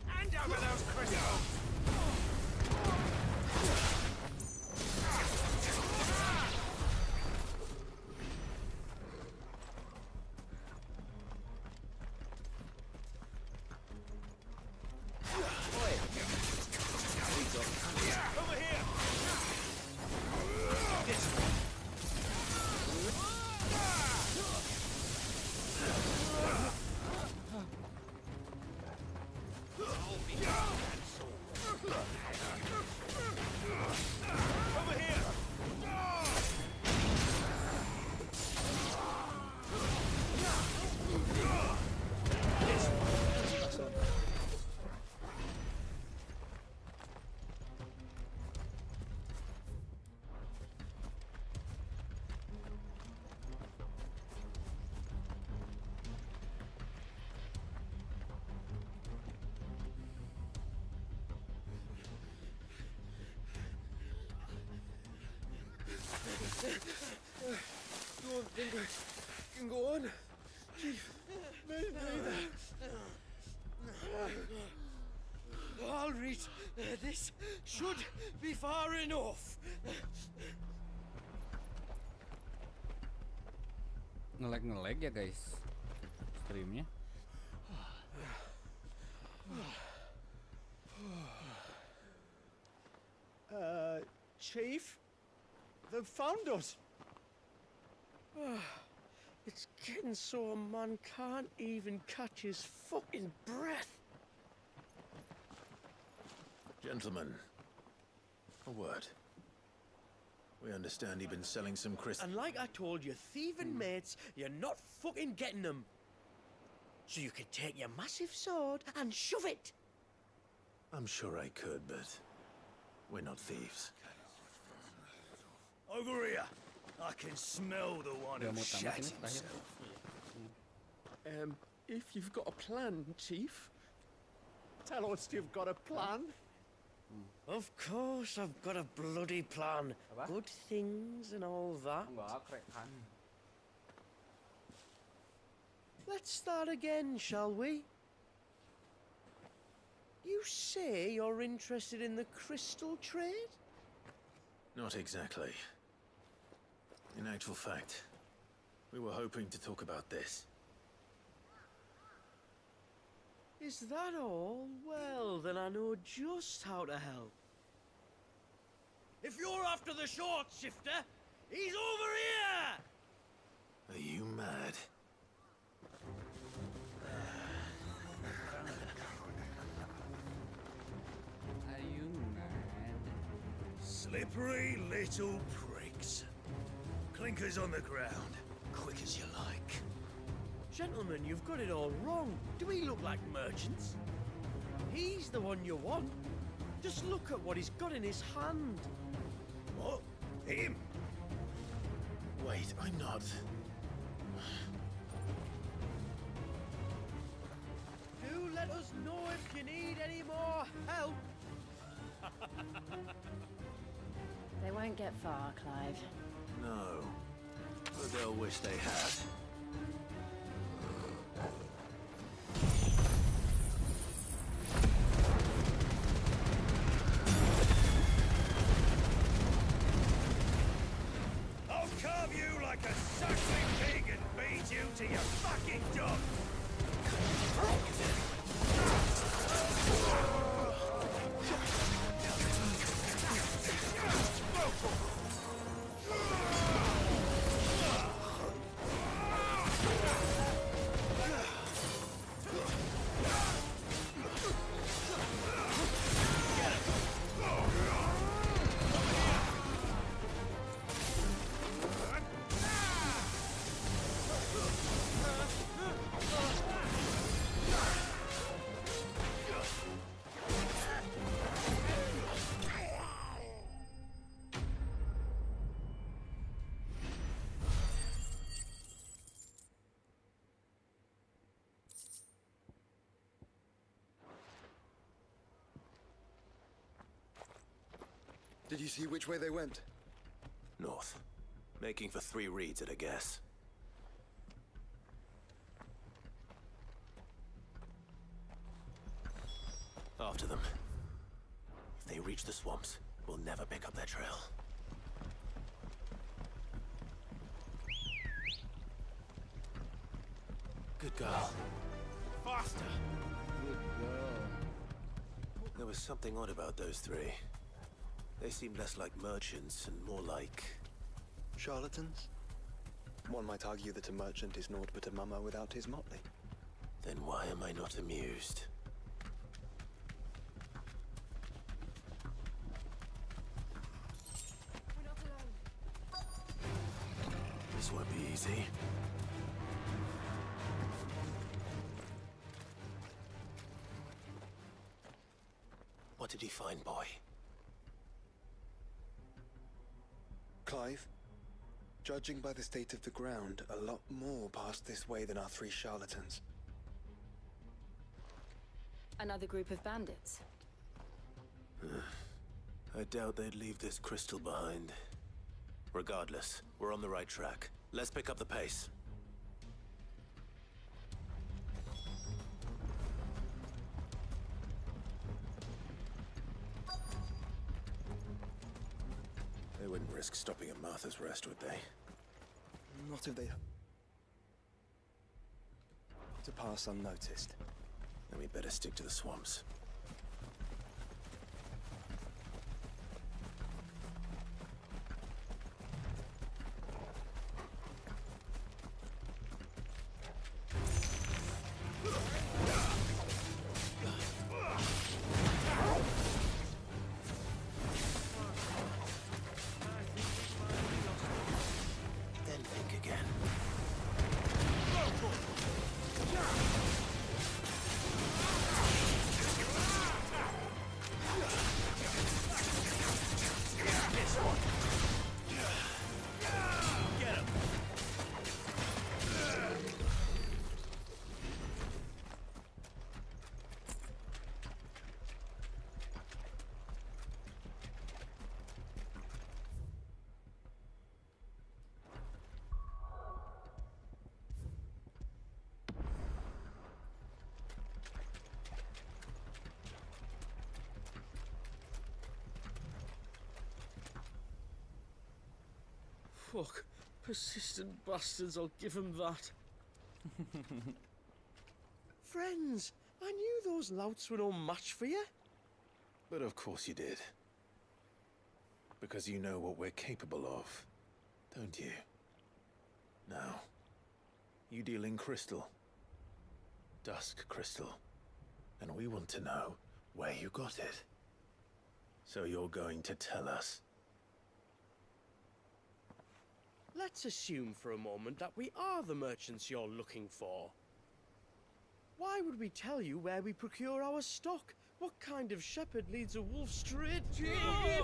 Hand over those crystals! Over here! Over here! Don't think I can go on. Chief, me neither. All right, this should be far enough. Nge-lag ya guys streamnya. Chief, they've found us. It's getting so a man can't even catch his fucking breath. Gentlemen, a word. We understand you've been selling some crystals. And like I told your thieving mates, you're not fucking getting them. So you could take your massive sword and shove it. I'm sure I could, but we're not thieves. Over here! I can smell the one Udah who mau tamat shat ini terakhir. himself. If you've got a plan, Chief, tell us you've got a plan. Of course I've got a bloody plan. Apa? Good things and all that. Enggak, keren kan. Let's start again, shall we? You say you're interested in the crystal trade? Not exactly. In actual fact, we were hoping to talk about this. Is that all? Well, then I know just how to help. If you're after the short shifter, he's over here! Are you mad? Are you mad? Slippery little pricks. Clinkers on the ground, quick as you like. Gentlemen, you've got it all wrong. Do we look like merchants? He's the one you want. Just look at what he's got in his hand. What? Him? Wait, I'm not. Do let us know if you need any more help. They won't get far, Clive. No. But they'll wish they had. talk to your fucking dog! Did you see which way they went? North. Making for 3 reads at a guess. After them. If they reach the swamps, we'll never pick up their trail. Good girl. Faster! Good girl. There was something odd about those 3. They seemed less like merchants and more like... Charlatans? One might argue that a merchant is naught but a mummer without his motley. Then why am I not amused? We're not alone. This won't be easy. What did he find, boy? Clive, judging by the state of the ground, a lot more passed this way than our 3 charlatans. Another group of bandits. I doubt they'd leave this crystal behind. Regardless, we're on the right track. Let's pick up the pace. They wouldn't risk stopping at Martha's Rest, would they? Not if they... to pass unnoticed. Then we'd better stick to the swamps. Then think again. Fuck. Persistent bastards, I'll give them that. Friends, I knew those louts were no match for you. But of course you did. Because you know what we're capable of, don't you? Now, you deal in crystal. Dusk crystal. And we want to know where you got it. So you're going to tell us? Let's assume for a moment that we are the merchants you're looking for. Why would we tell you where we procure our stock? What kind of shepherd leads a wolf straight?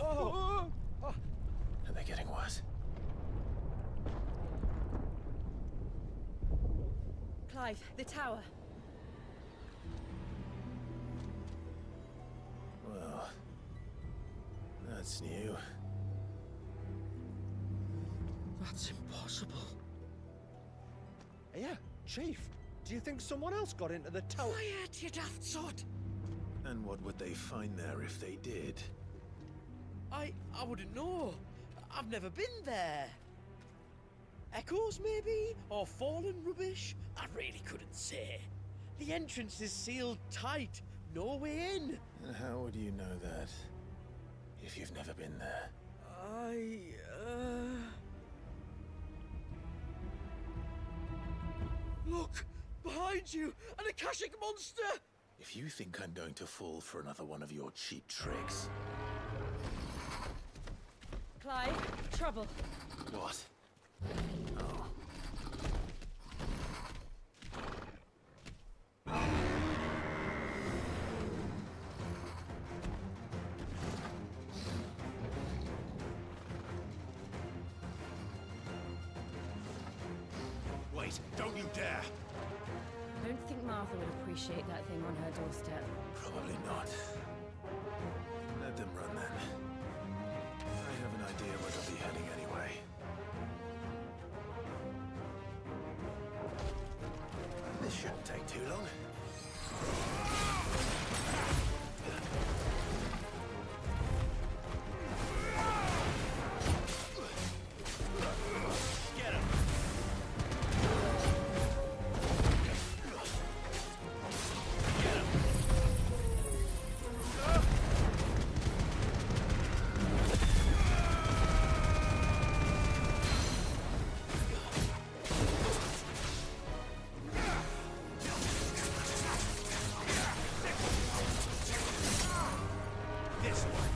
Are they getting worse? Clive, the tower. Well, that's new. That's impossible. Yeah, Chief. Do you think someone else got into the tower? Quiet, you daft sot! And what would they find there if they did? I wouldn't know. I've never been there. Echoes, maybe? Or fallen rubbish? I really couldn't say. The entrance is sealed tight. No way in. And how would you know that? If you've never been there. Look! Behind you! An Akashic monster! If you think I'm going to fall for another one of your cheap tricks... Clive, trouble. What? Oh. Wait, don't you dare! I don't think Martha would appreciate that thing on her doorstep. Probably not. Let them run then. I have an idea where they'll be heading anyway. This shouldn't take too long. Get him! This one.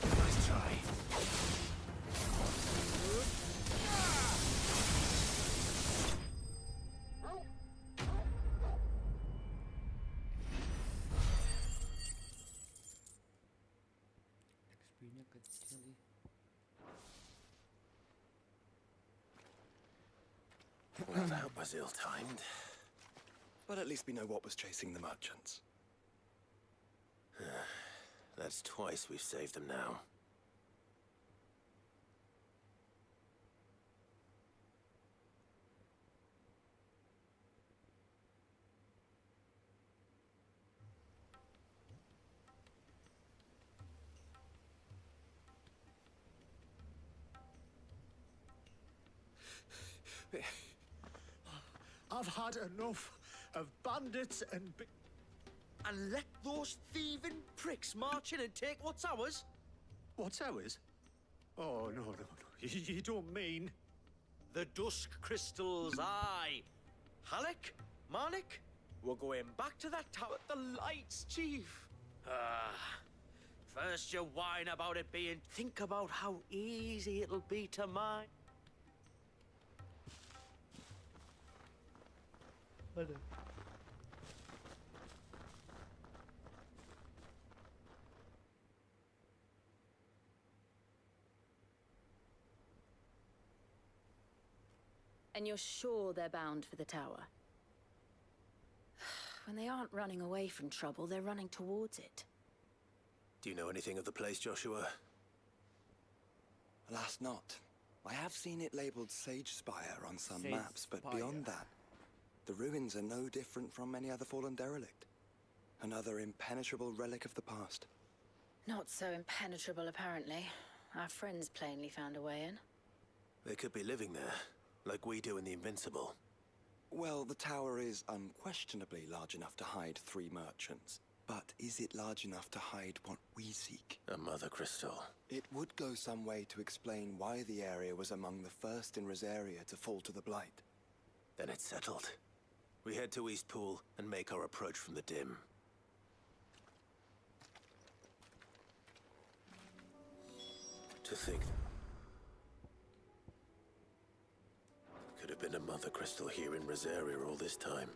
Nice try. XP-nya kecil ih. Well, that was ill-timed. But at least we know what was chasing the merchants. That's twice we've saved them now. I've had enough of bandits and And let those thieving pricks march in and take what's ours? What's ours? Oh, no. You don't mean... The dusk crystals, aye. Halleck, Marnik, we're going back to that tower. The lights, Chief. First you whine about it being... Think about how easy it'll be to mine. And you're sure they're bound for the tower? When they aren't running away from trouble, they're running towards it. Do you know anything of the place, Joshua? Alas not. I have seen it labeled Sage Spire on some Sage maps, but Spire. beyond that, the ruins are no different from any other fallen derelict. Another impenetrable relic of the past. Not so impenetrable, apparently. Our friends plainly found a way in. They could be living there, like we do in the Invincible. Well, the tower is unquestionably large enough to hide 3 merchants. But is it large enough to hide what we seek? A Mother Crystal. It would go some way to explain why the area was among the first in Rosaria to fall to the Blight. Then it's settled. We head to East Pool and make our approach from the dim. To think could have been a mother crystal here in Rosaria all this time.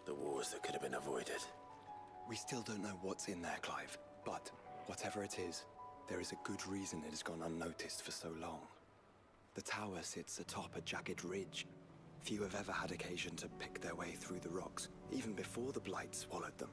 The wars that could have been avoided. We still don't know what's in there, Clive, but whatever it is, there is a good reason it has gone unnoticed for so long. The tower sits atop a jagged ridge. Few have ever had occasion to pick their way through the rocks, even before the blight swallowed them.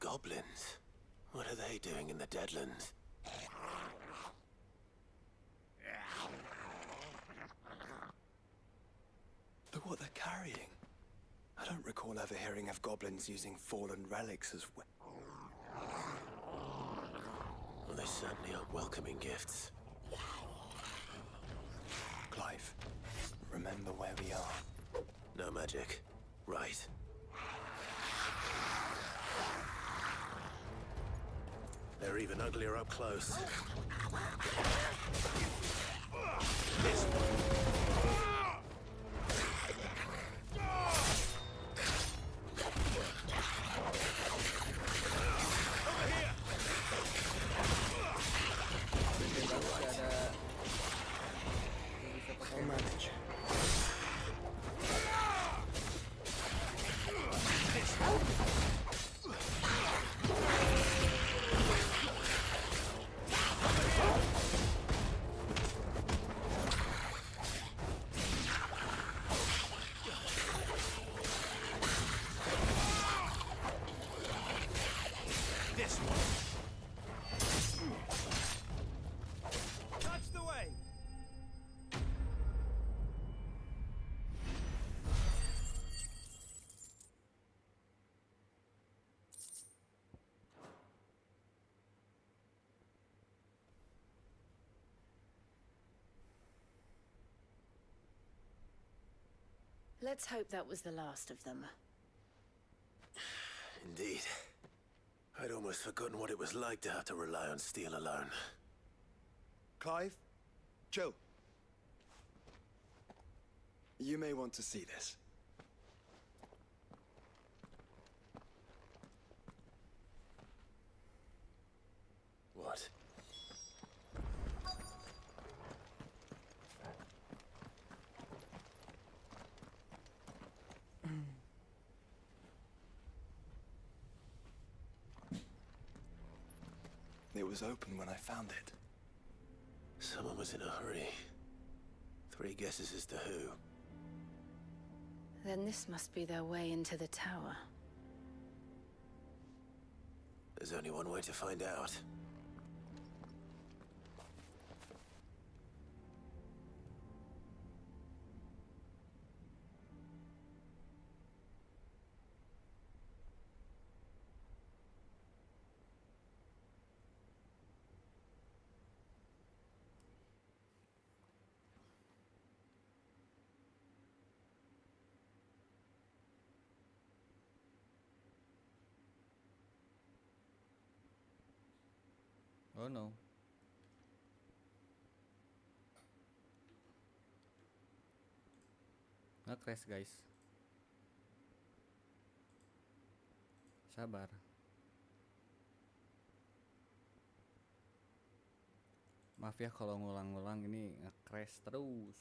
Goblins? What are they doing in the Deadlands? Look what they're carrying. I don't recall ever hearing of goblins using fallen relics as well. Well, they certainly aren't welcoming gifts. Clive, remember where we are. No magic. Right. They're even uglier up close. This I'll manage. Let's hope that was the last of them. Indeed. I'd almost forgotten what it was like to have to rely on steel alone. Clive? Joe? You may want to see this. What? It was open when I found it. Someone was in a hurry. 3 guesses as to who. Then this must be their way into the tower. There's only one way to find out. Oh no. Nge-crash guys. Sabar. Maaf ya kalau ngulang-ngulang, ini nge-crash terus.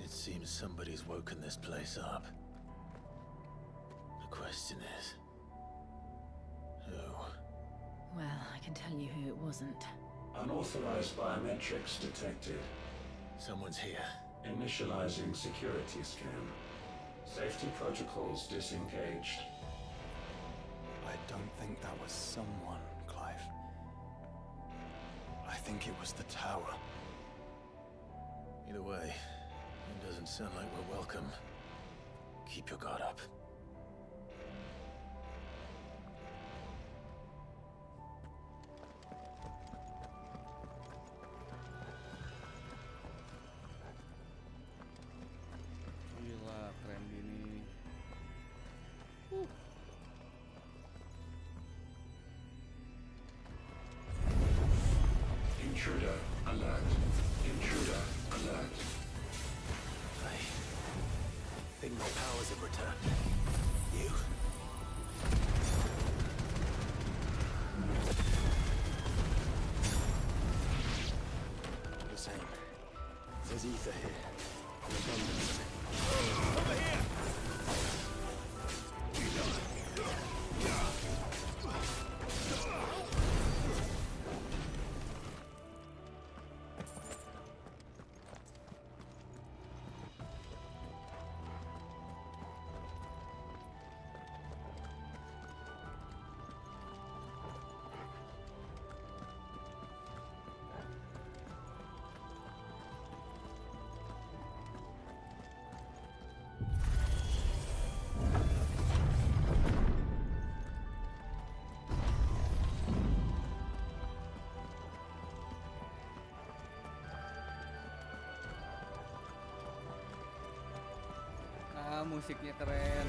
It seems somebody's woken this place up. The question is... who? Well, I can tell you who it wasn't. Unauthorized biometrics detected. Someone's here. Initializing security scan. Safety protocols disengaged. I don't think that was someone, Clive. I think it was the tower. Either way, it doesn't sound like we're welcome. Keep your guard up. Gila, keren gini. Intruder alert. Intruder alert. I think my powers have returned. You? The same. There's ether here. In abundance. Over here! Ah, musiknya keren.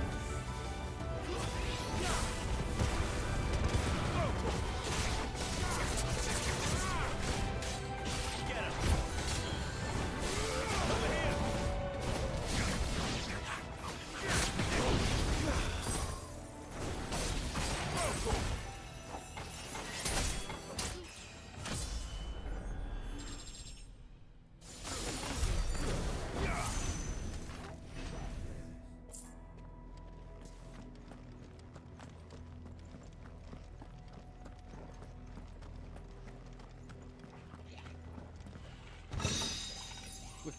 Wih,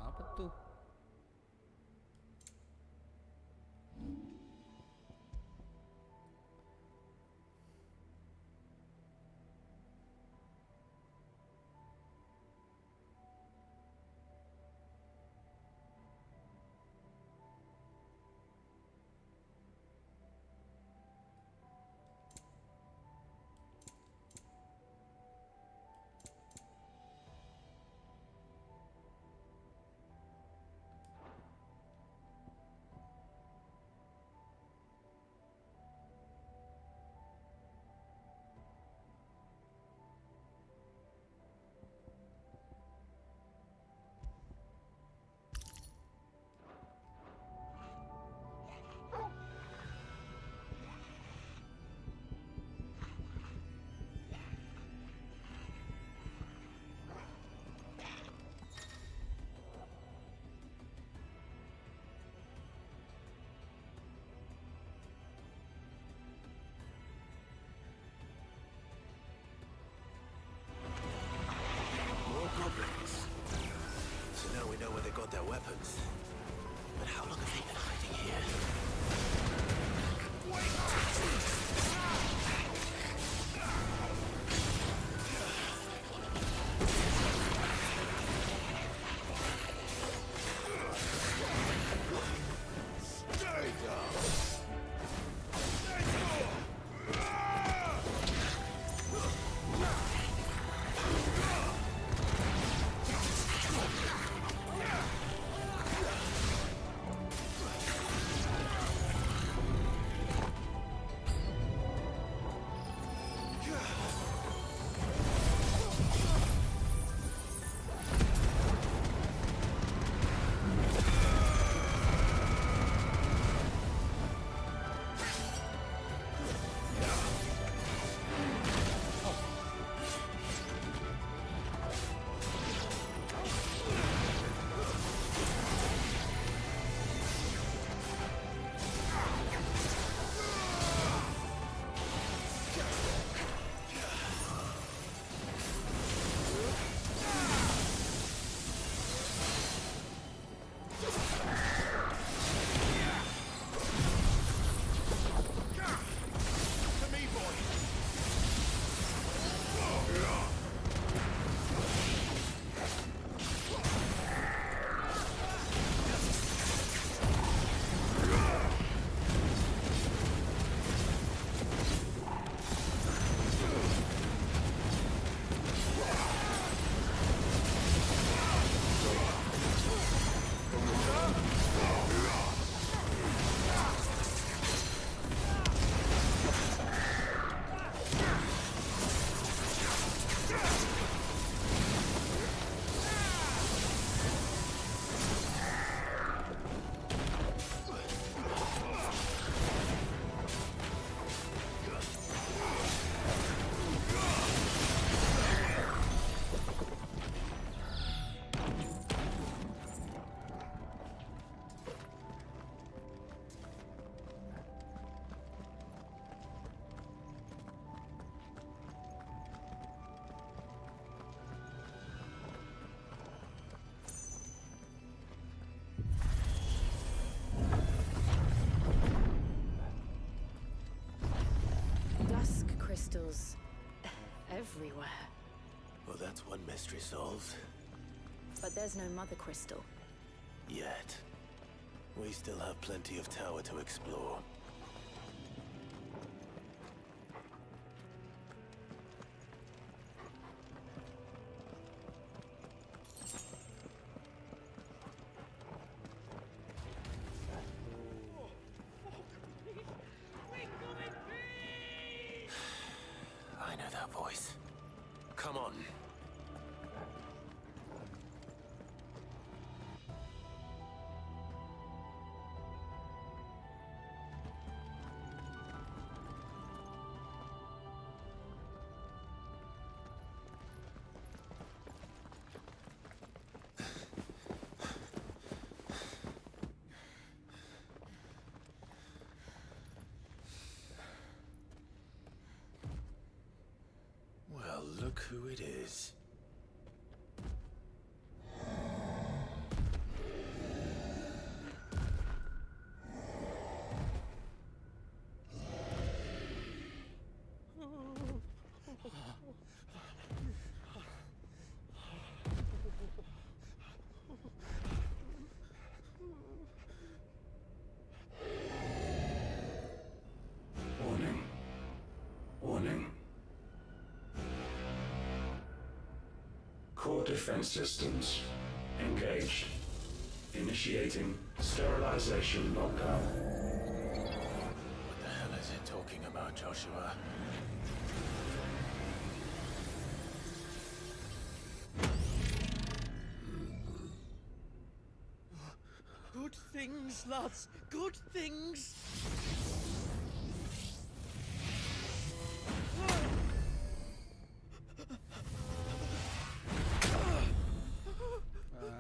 apa tuh? More goblins. So now we know where they got their weapons. But how long have they been hiding here? Stay down. that's one mystery solved. But there's no Mother Crystal. Yet. We still have plenty of tower to explore. I know that voice. Come on. Well, look who it is. Warning. Warning. Core defense systems engaged. Initiating sterilization lockdown. What the hell is it talking about, Joshua? Good things, lads. Good things.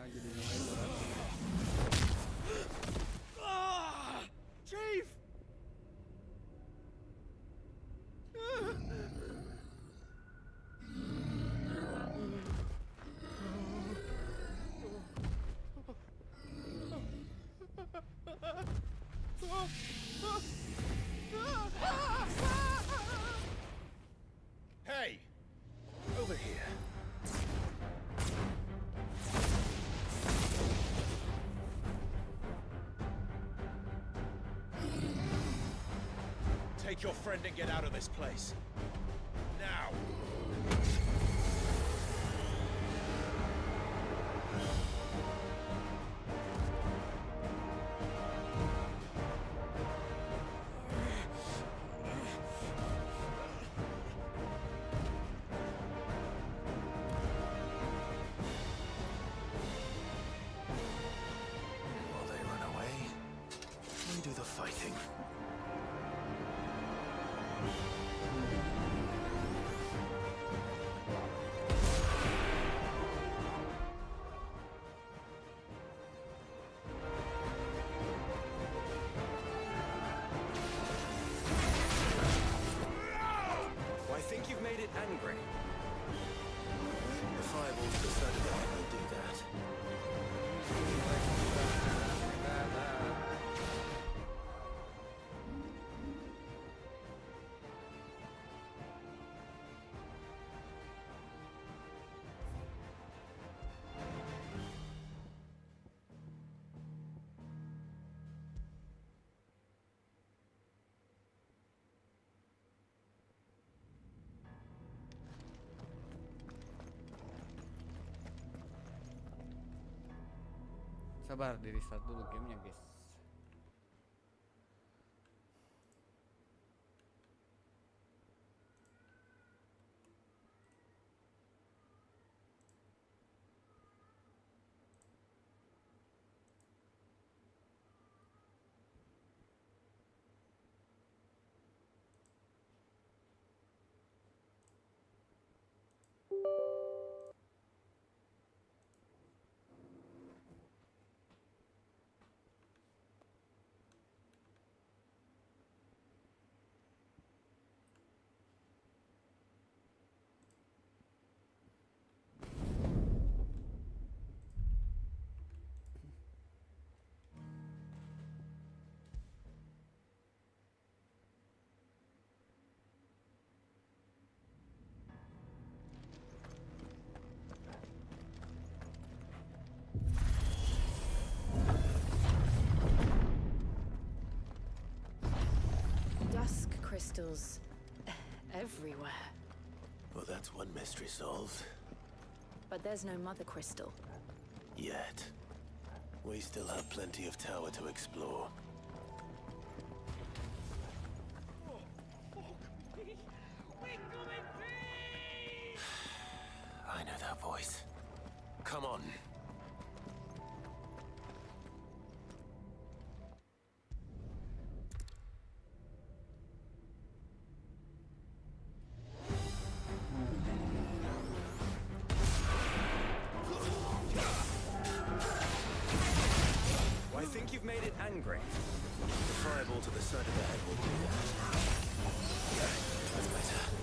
Jadi berat. Chief! Hey! Over here. Take your friend and get out of this place. Now! While they run away, we do the fighting. I think you've made it angry. The fireballs decided that I will do that. Sabar, di restart dulu gamenya guys. crystals everywhere. Well, that's one mystery solved. But there's no mother crystal. Yet. We still have plenty of tower to explore. I know that voice. Come on. I think you've made it angry. The fireball to the side of the head will do that. That's better.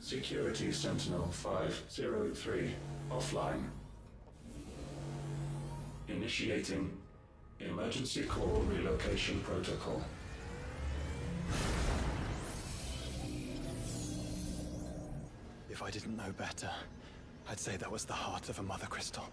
Security Sentinel 503 offline. Initiating emergency core relocation protocol. If I didn't know better, I'd say that was the heart of a mother crystal.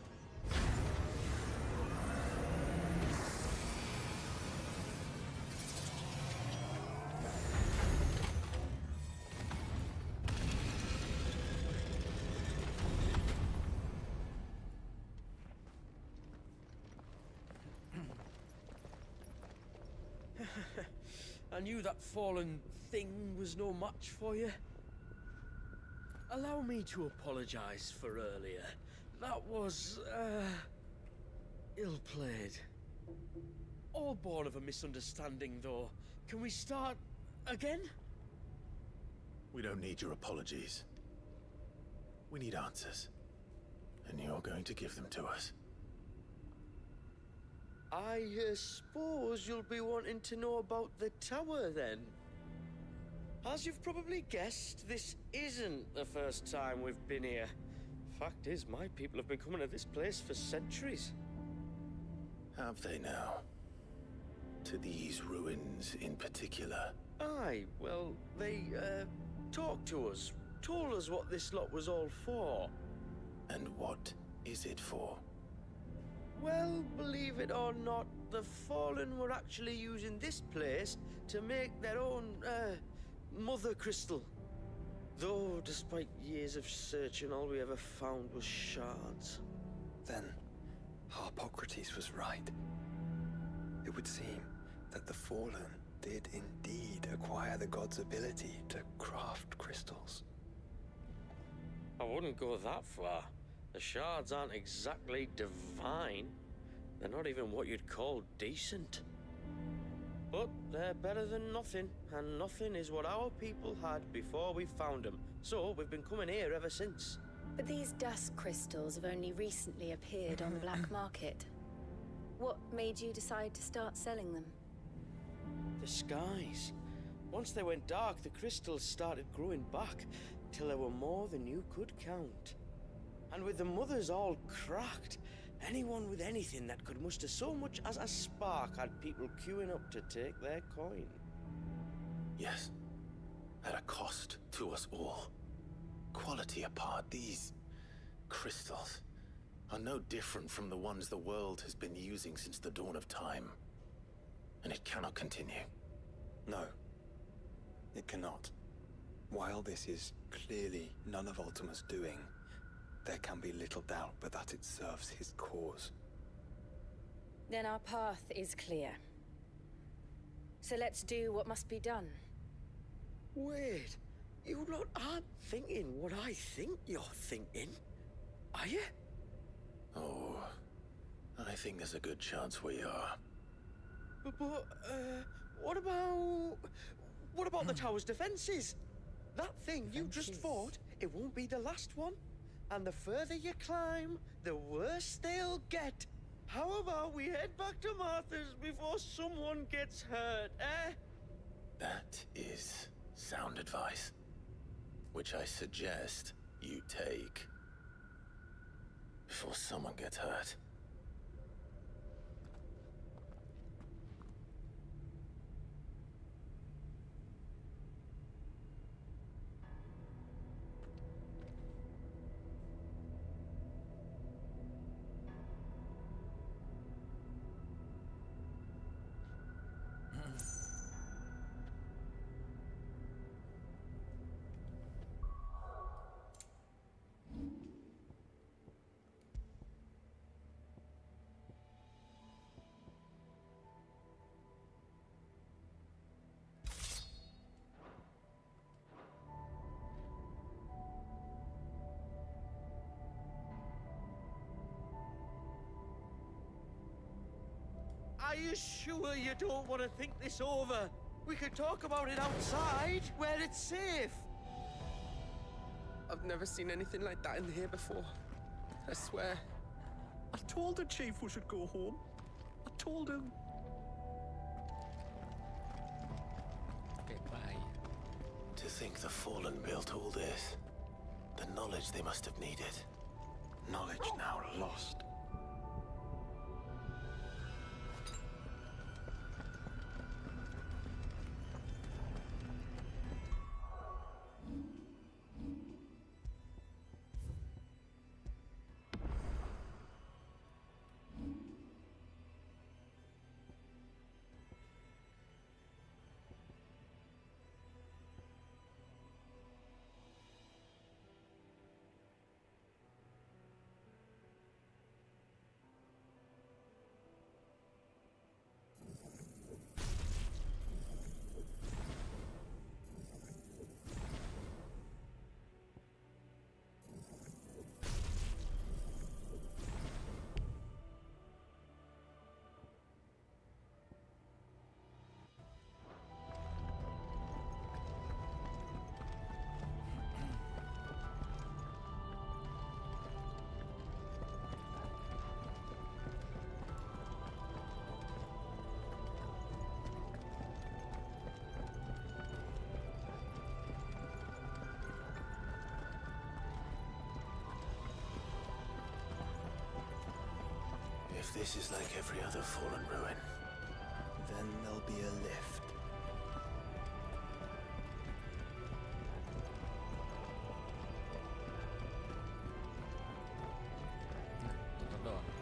I knew that fallen thing was no match for you. Allow me to apologize for earlier. That was, ill-played. All born of a misunderstanding, though. Can we start again? We don't need your apologies. We need answers. And you're going to give them to us. I suppose you'll be wanting to know about the tower, then? As you've probably guessed, this isn't the first time we've been here. Fact is, my people have been coming to this place for centuries. Have they now? To these ruins in particular? Aye, well, they, talked to us, told us what this lot was all for. And what is it for? Well, believe it or not, the Fallen were actually using this place to make their own, mother crystal. Though, despite years of searching, all we ever found was shards. Then, Harpocrates was right. It would seem that the Fallen did indeed acquire the god's ability to craft crystals. I wouldn't go that far. The shards aren't exactly divine. They're not even what you'd call decent. But they're better than nothing, and nothing is what our people had before we found them. So we've been coming here ever since. But these dust crystals have only recently appeared on the black market. What made you decide to start selling them? The skies. Once they went dark, the crystals started growing back, till there were more than you could count. And with the mothers all cracked, anyone with anything that could muster so much as a spark had people queuing up to take their coin. Yes. At a cost to us all. Quality apart, these crystals are no different from the ones the world has been using since the dawn of time. And it cannot continue. No, it cannot. While this is clearly none of Ultima's doing, there can be little doubt but that it serves his cause. Then our path is clear. So let's do what must be done. Wait, you lot aren't thinking what I think you're thinking, are you? Oh, I think there's a good chance we are. But what about the tower's defenses? That thing you just fought, it won't be the last one. And the further you climb, the worse they'll get. How about we head back to Martha's before someone gets hurt, eh? That is sound advice, which I suggest you take before someone gets hurt. Are you sure you don't want to think this over? We could talk about it outside, where it's safe. I've never seen anything like that in here before. I swear. I told the chief we should go home. I told him. Okay, bye. To think the Fallen built all this. The knowledge they must have needed. Knowledge now lost. If this is like every other fallen ruin, then there'll be a lift. Tutup doang.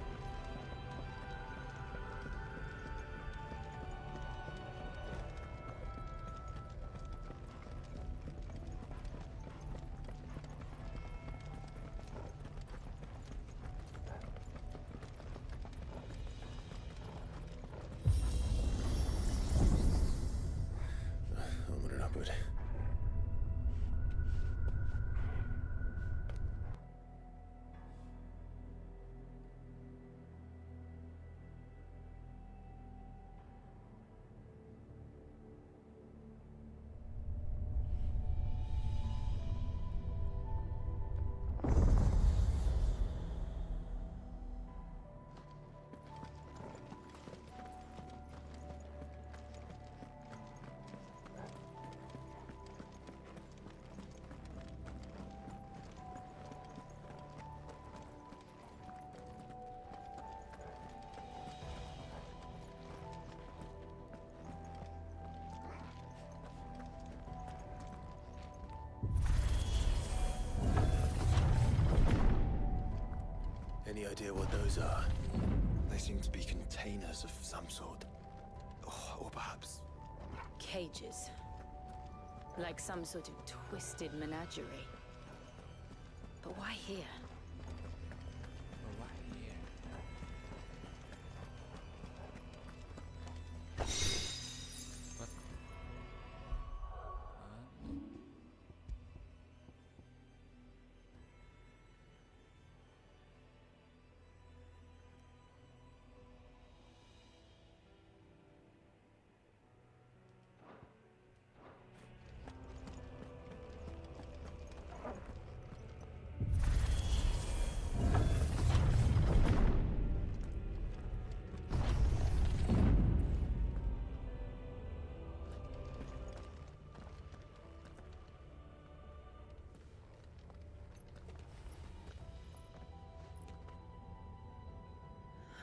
open it up, but any idea what those are? They seem to be containers of some sort. Or perhaps... Cages. Like some sort of twisted menagerie. But why here?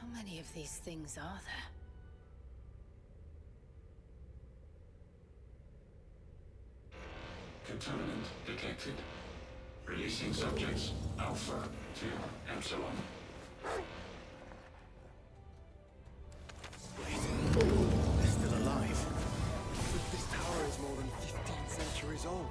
How many of these things are there? Contaminant detected. Releasing subjects Alpha to Epsilon. They're still alive. But this tower is more than 15 centuries old.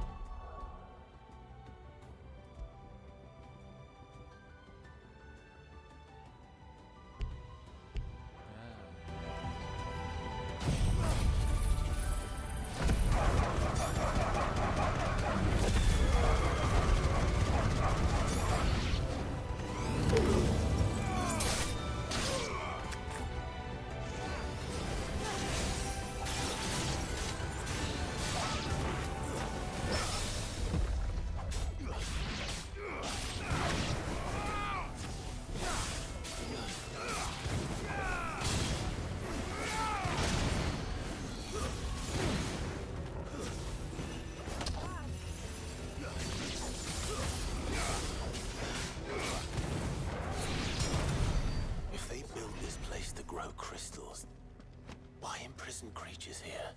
innocent creatures here.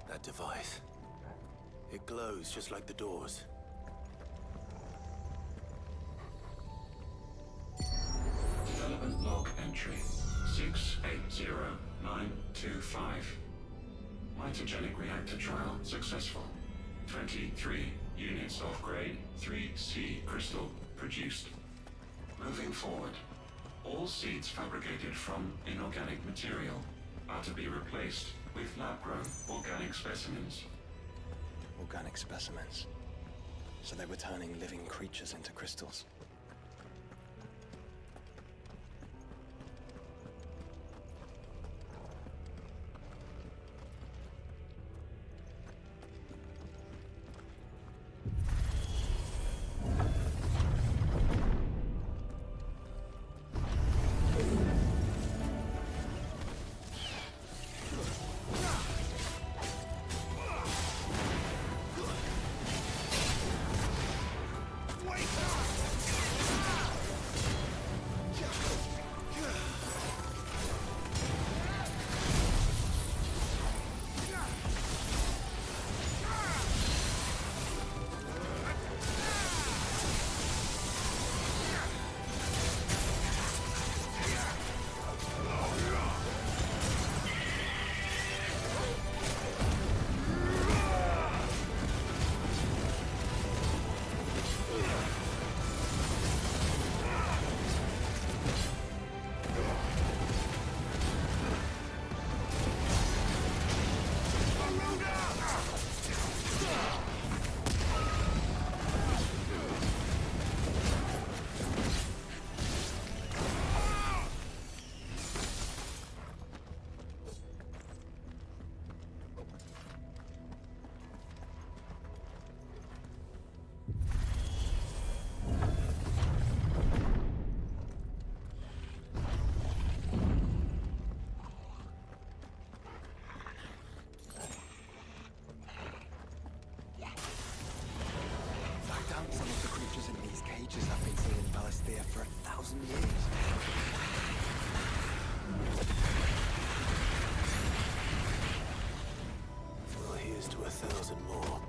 That device. It glows just like the doors. Development log entry 680925. Mitogenic reactor trial successful. 23 units of grade 3C crystal produced. Moving forward, all seeds fabricated from inorganic material are to be replaced with lab-grown organic specimens. Organic specimens. So they were turning living creatures into crystals. Some of the creatures in these cages have been seeing Valisthea for 1,000 years. Well, here's to 1,000 more.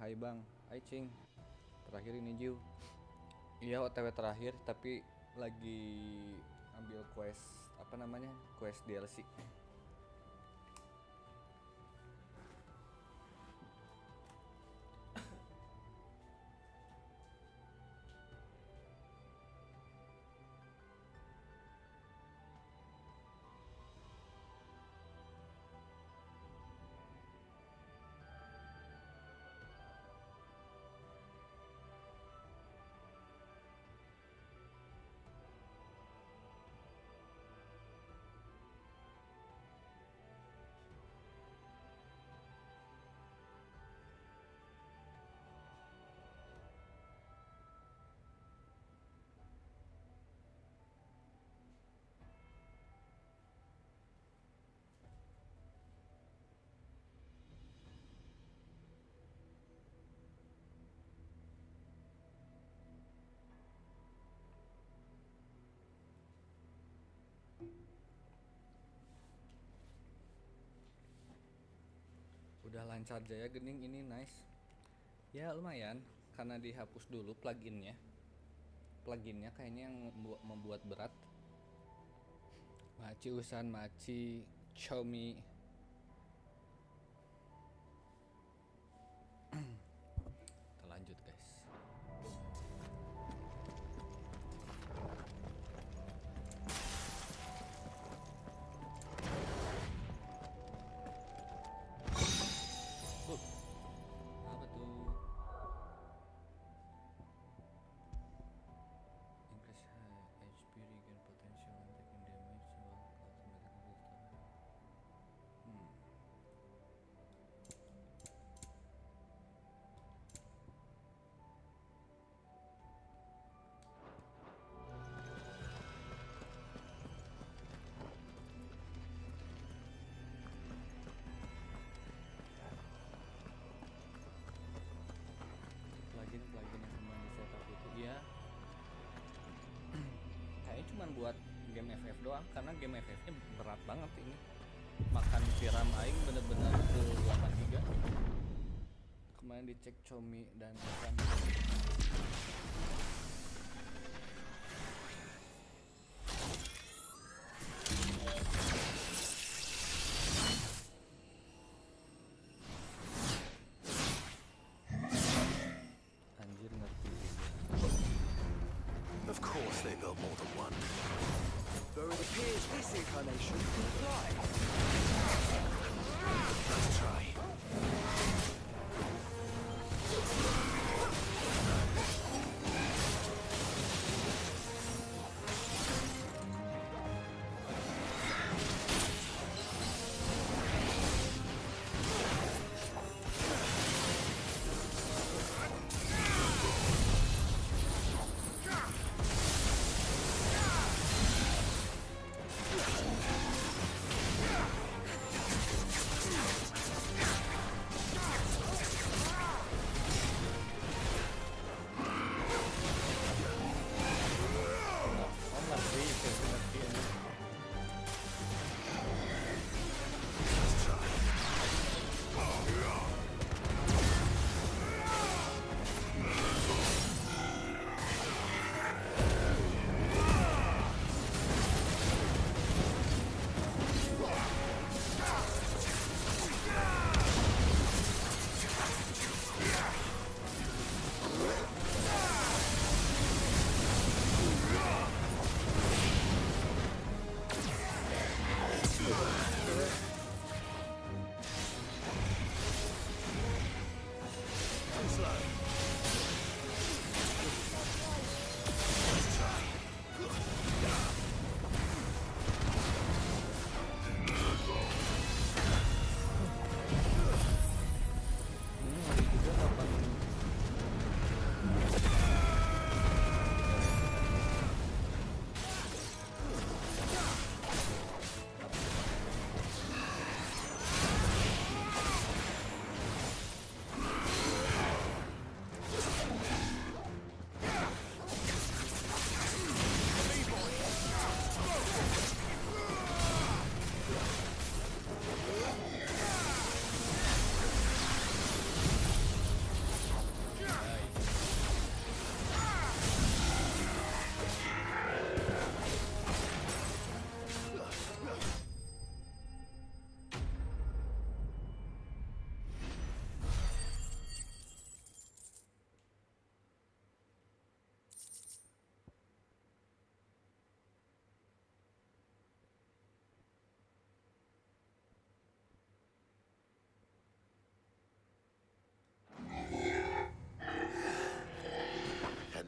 Hai bang, hai cing. Terakhir ini Ju. Iya OTW terakhir tapi lagi ambil quest apa namanya? Quest DLC. Udah lancar jaya gening ini, nice. Ya lumayan karena dihapus dulu pluginnya. Pluginnya kayaknya yang membuat berat. Maci usan, maci chomi. Kita lanjut guys. Apa tuh? Increase HP, regain potential, and taking damage while automatically restore. Plugin yang kemarin di setup itu ya kayaknya cuma buat game FF doang karena game FF nya berat banget ini, makan VRAM aing bener-bener full 8 GB. Kemarin dicek Chomi dan RAM. Anjir ngerti. Of course they built more than one. Though it appears this incarnation can fly. Let's try.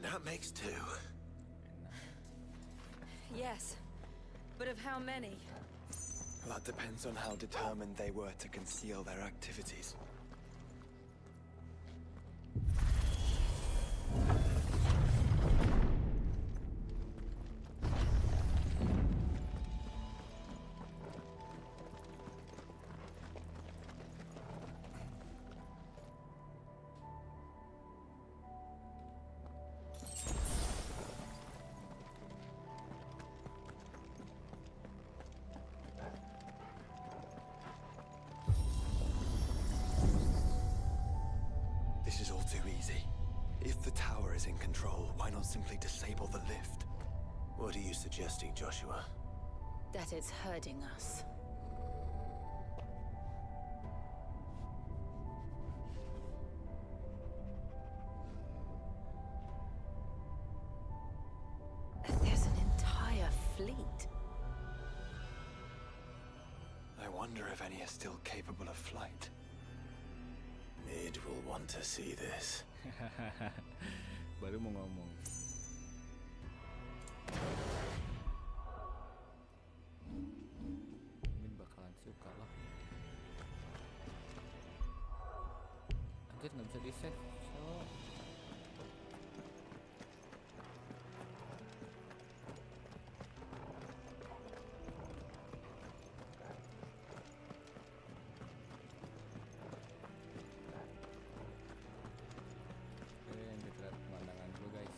That makes two. Yes, but of how many? That depends on how determined they were to conceal their activities. If the tower is in control, why not simply disable the lift? What are you suggesting, Joshua? That it's hurting us. There's an entire fleet. I wonder if any are still capable of flight. Mid will want to see this. Baru mau ngomong. Mungkin bakalan suka lah. Anjir nggak bisa di save. So kita lihat pemandangan dulu guys.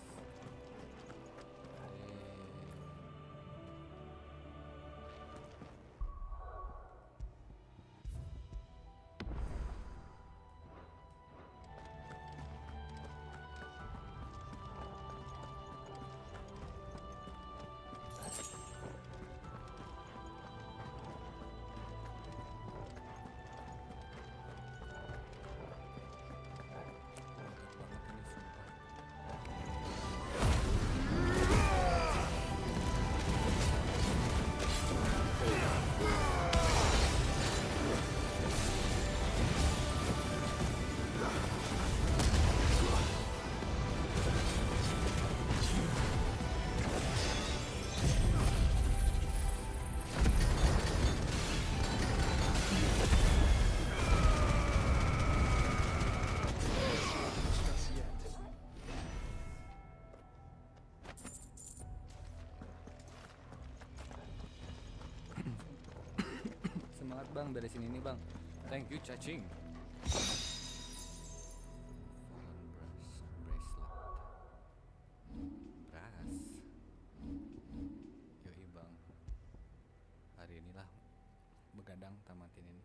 Semangat bang, beresin ini bang. Thank you cacing. Brass. Yoi bang. Hari inilah begadang tamatin ini.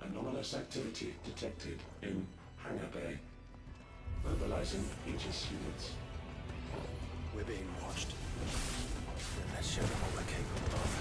Anomalous activity detected in Hangar Bay. Mobilizing Aegis units. We're being watched. And let's show them what we're capable of.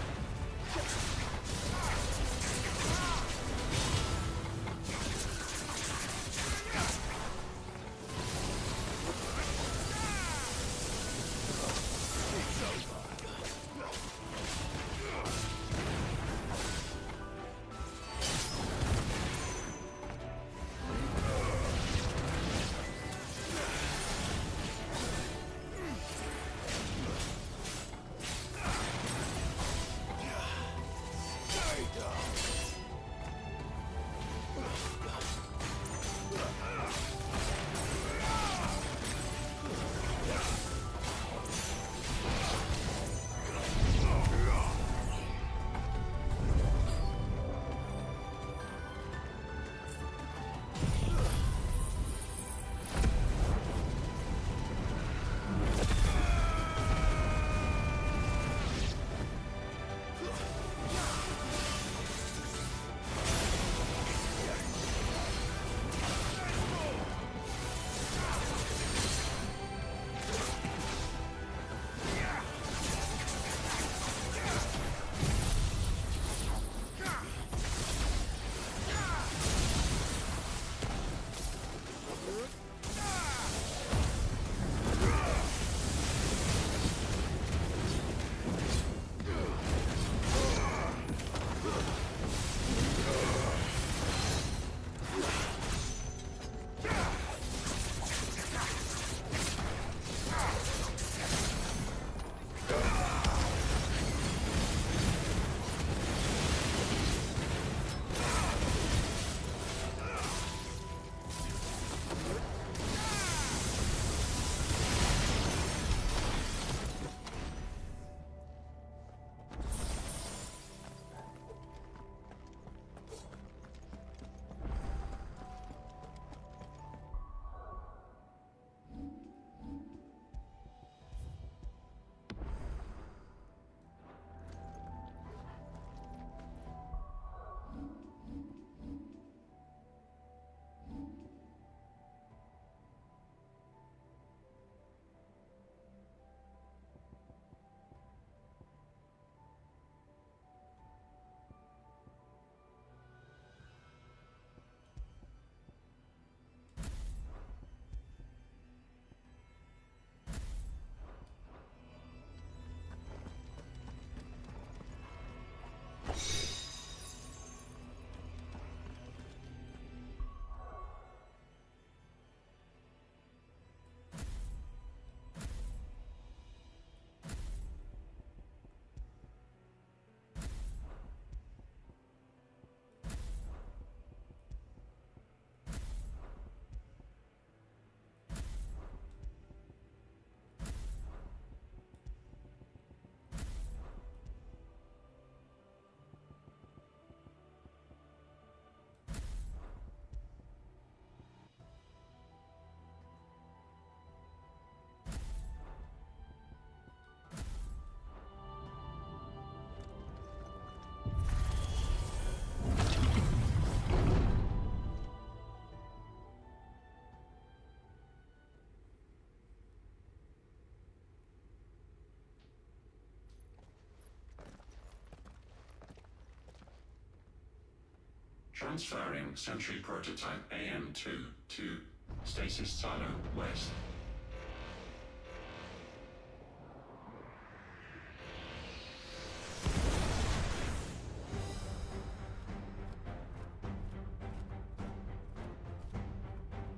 Transferring Sentry Prototype AM2 to Stasis Silo West.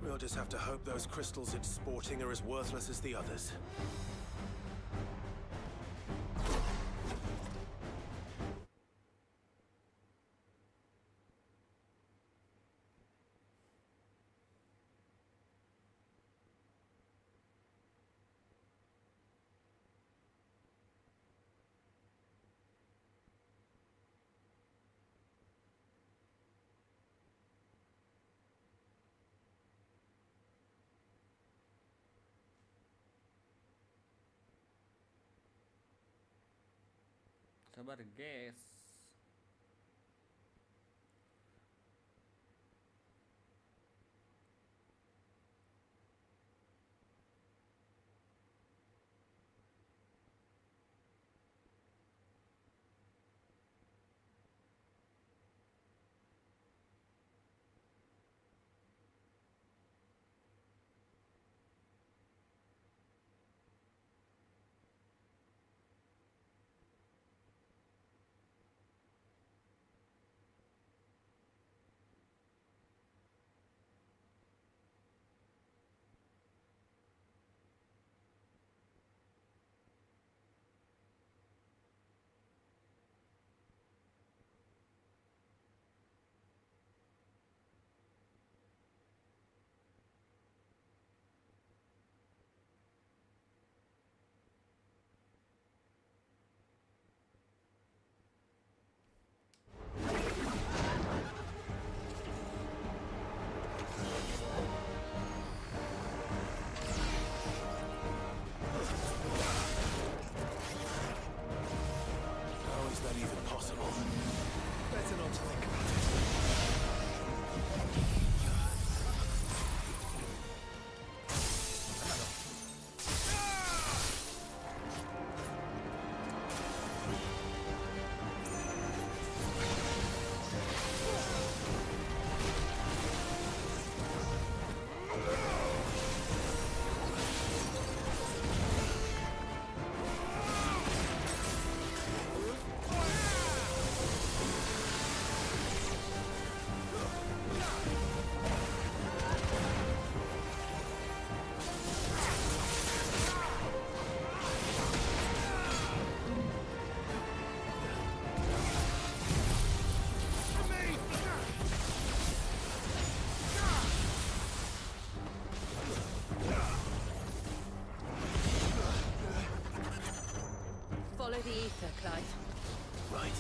We'll just have to hope those crystals it's sporting are as worthless as the others. Sabar guys. Follow the ether, Clive. Right.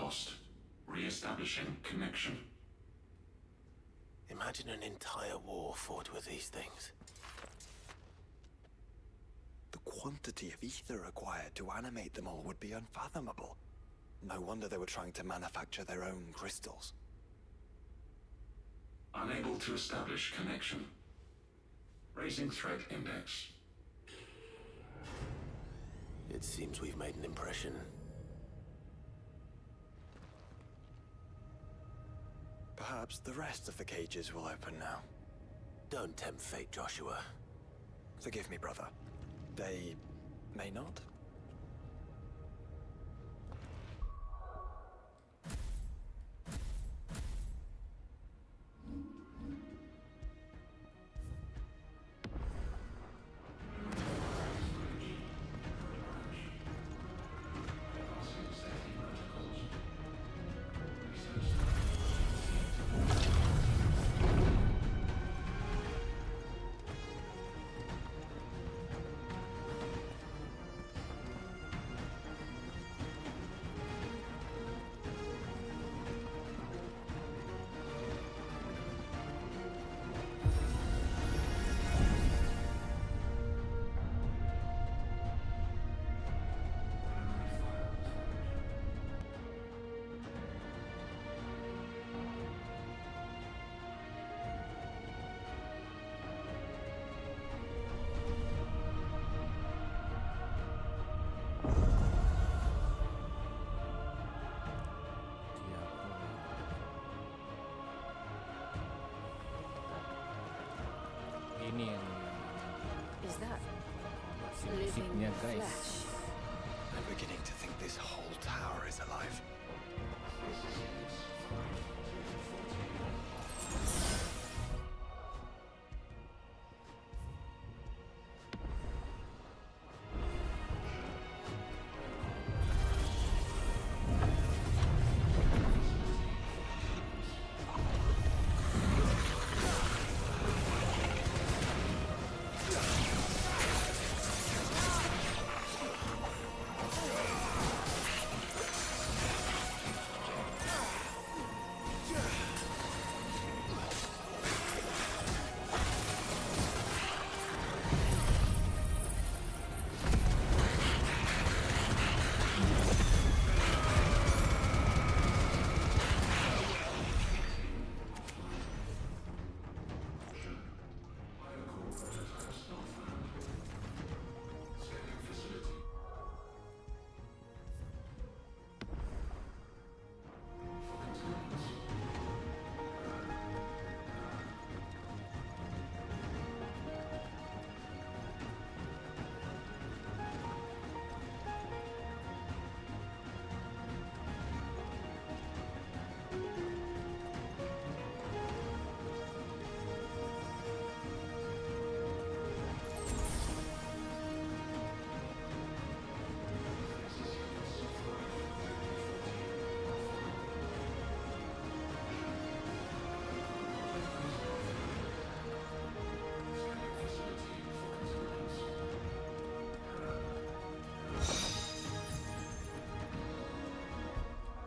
lost. Re-establishing connection. Imagine an entire war fought with these things. The quantity of ether required to animate them all would be unfathomable. No wonder they were trying to manufacture their own crystals. Unable to establish connection. Raising threat index. It seems we've made an impression. Perhaps the rest of the cages will open now. Don't tempt fate, Joshua. Forgive me, brother. They may not. Ini yang Is that nasibnya, living guys. flesh? I'm beginning to think this whole tower is alive.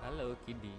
Halo, Kidi.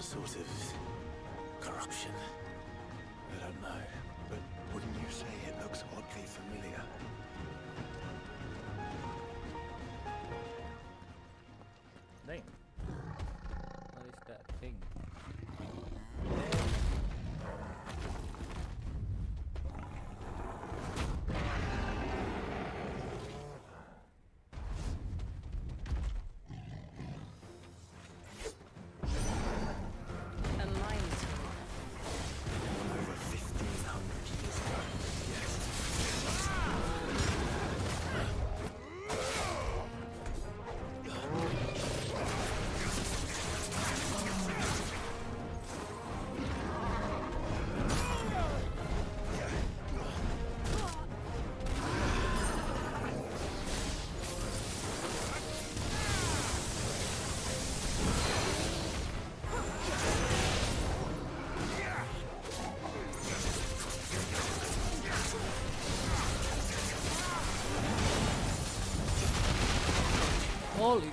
sort of corruption. I don't know, but wouldn't you say it looks oddly familiar? Dang. What is that thing? A mine tool. Over 1,500 years ago. Holy.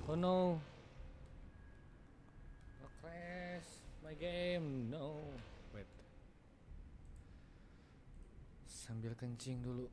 Oh no. Crash my game. No. Wait. Sambil kencing dulu.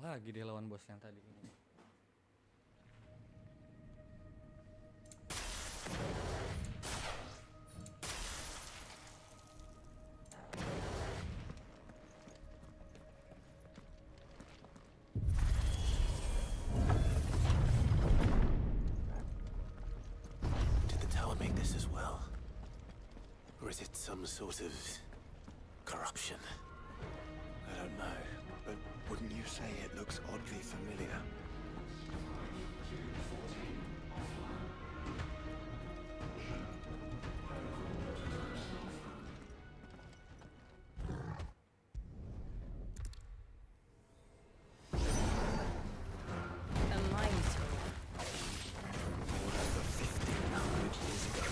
lagi dia lawan bos yang tadi. Did the tower make this as well? Or is it some sort of corruption? I don't know, but wouldn't you say it looks oddly familiar? A mine tool. More over 1,500 years ago.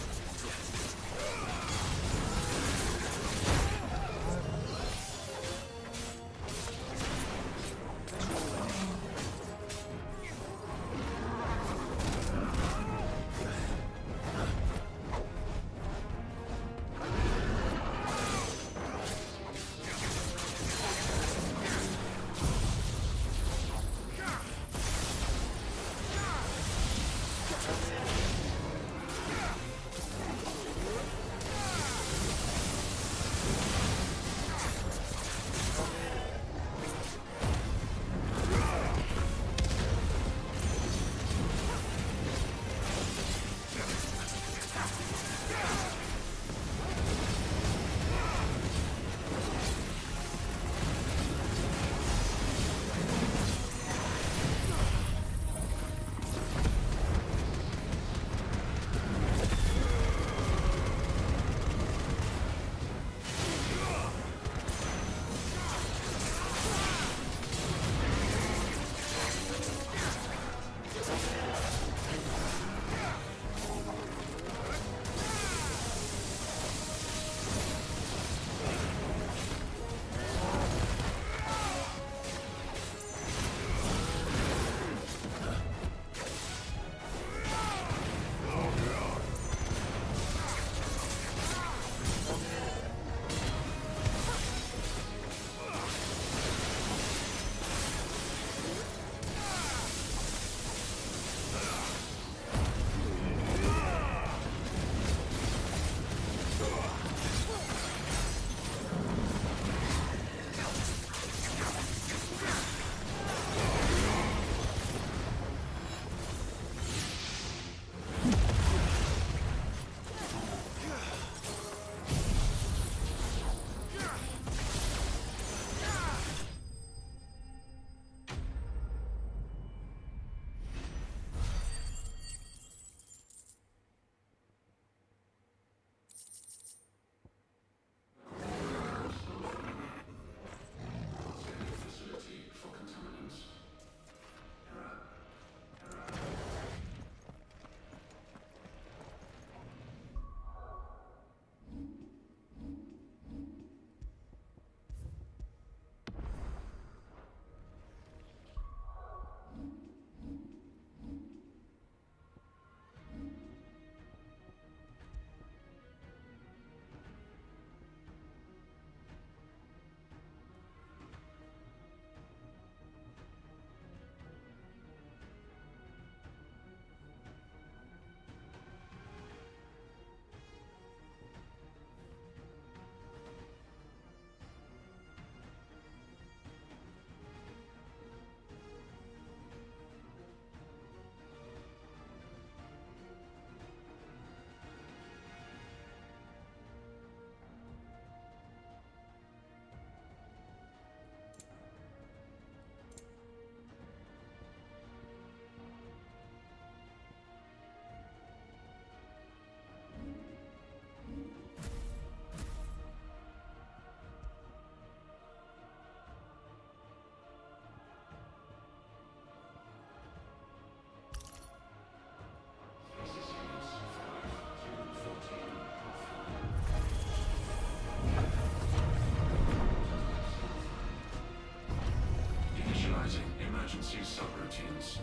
emergency subroutines.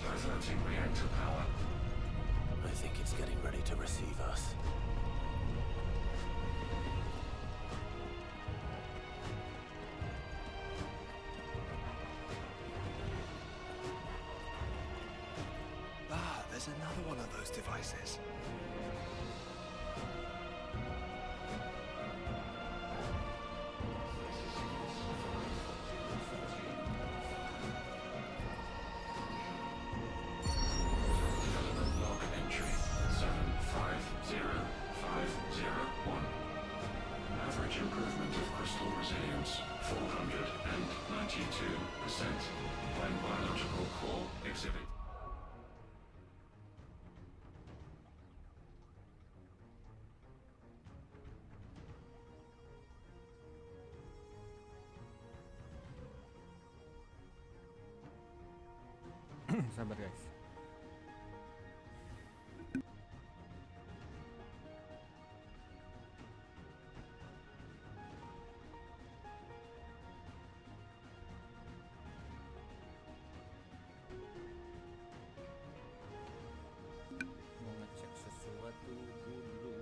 Diverting reactor power. I think it's getting ready to receive us. There's another one of those devices. Development log entry 750501. Average improvement of crystal resilience 492% when biological core exhibit. Sabar guys. Mau ngecek sesuatu dulu.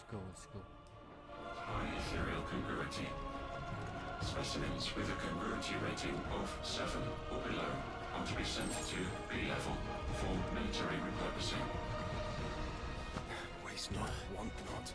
Let's go. High ethereal congruity. Specimens with a congruity rating of 7 or below are to be sent to B level for military repurposing. Waste not, want not.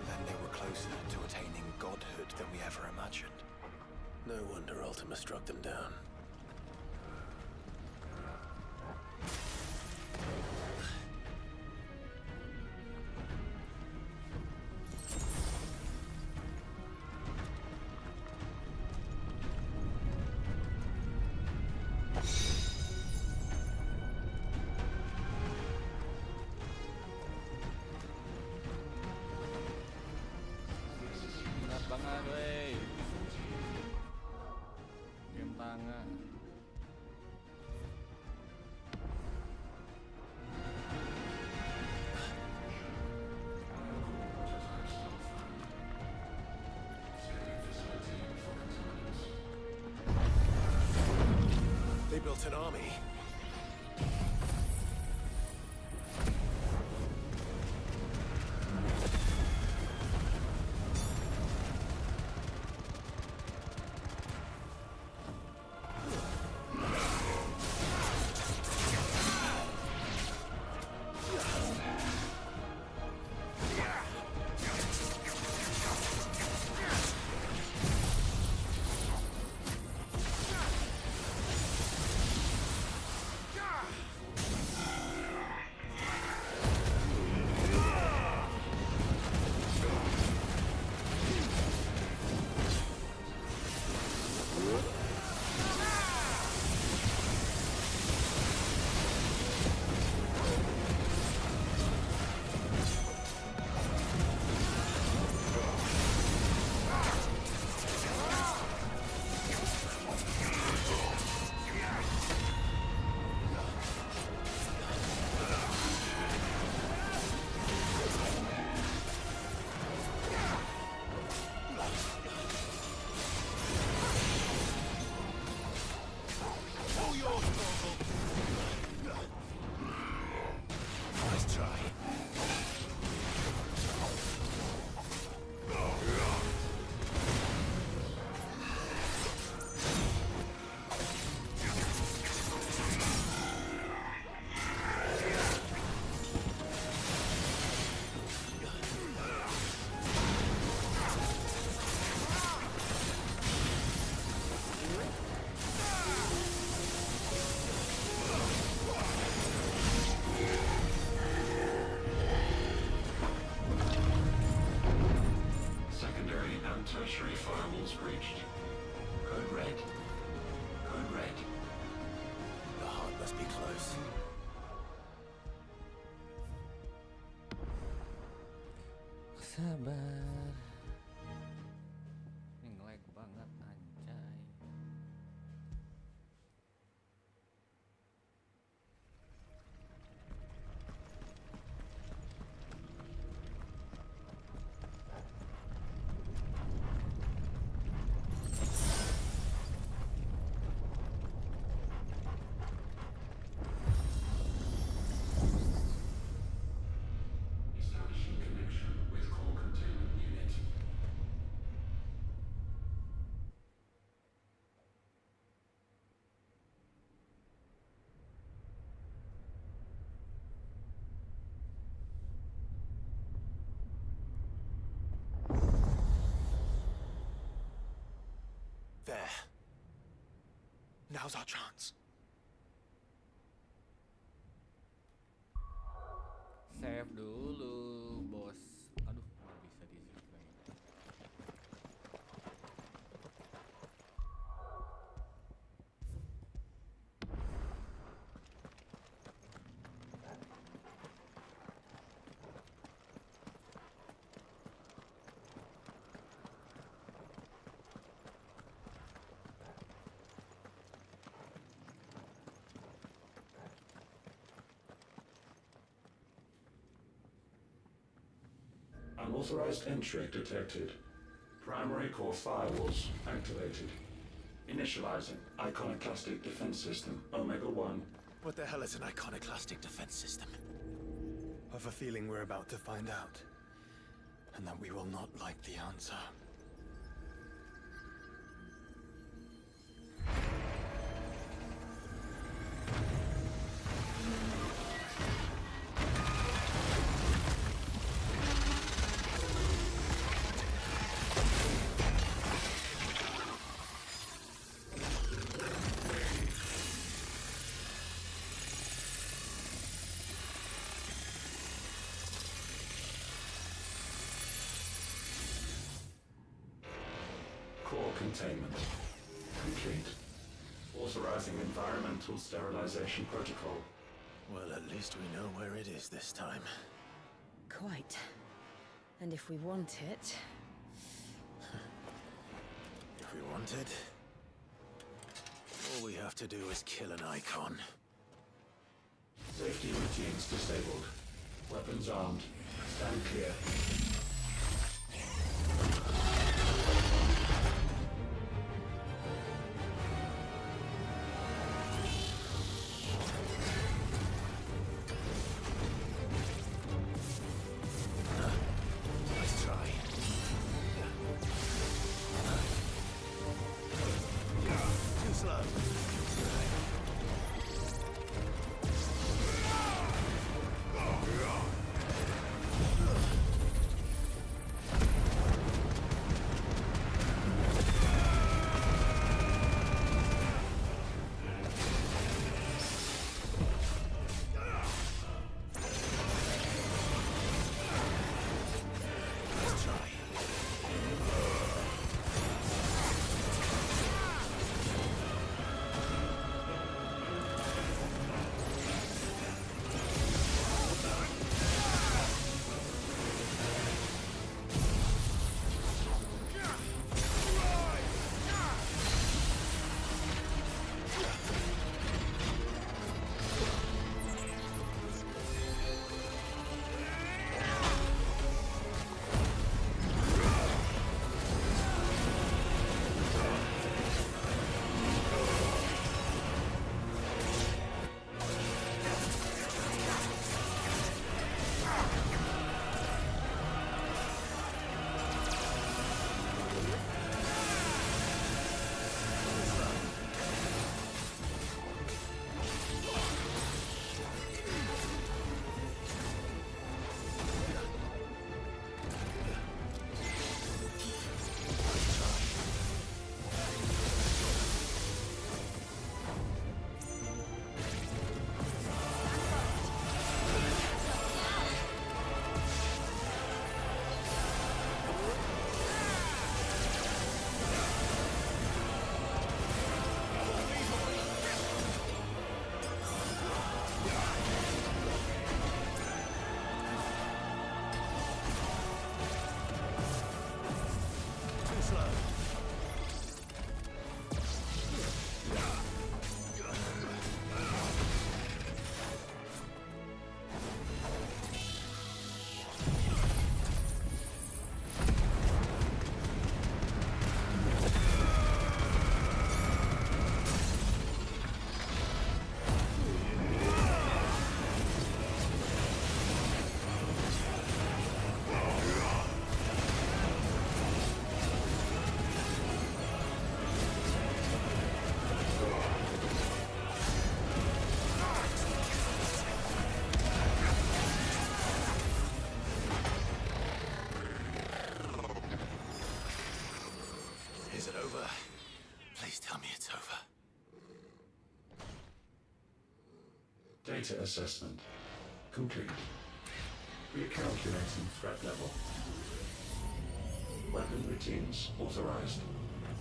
Then they were closer to attaining godhood than we ever imagined. No wonder Ultima struck them down. army. Tertiary firewalls breached. Code red. Code red. The heart must be close. Sabar. Ini nge-lag banget anjay. Establishing connection with core containment unit. There. Now's our chance. Save dulu, bos. Aduh, nggak bisa di save lagi. Unauthorized entry detected. Primary core firewalls activated. Initializing iconoclastic defense system Omega-1. What the hell is an iconoclastic defense system? I've a feeling we're about to find out. And that we will not like the answer. Core containment complete. Authorizing environmental sterilization protocol. Well, at least we know where it is this time. Quite. And if we want it... If we want it, all we have to do is kill an icon. Safety routines disabled. Weapons armed. Stand clear. Is it over? Please tell me it's over. Data assessment complete. Recalculating threat level. Weapon routines authorized.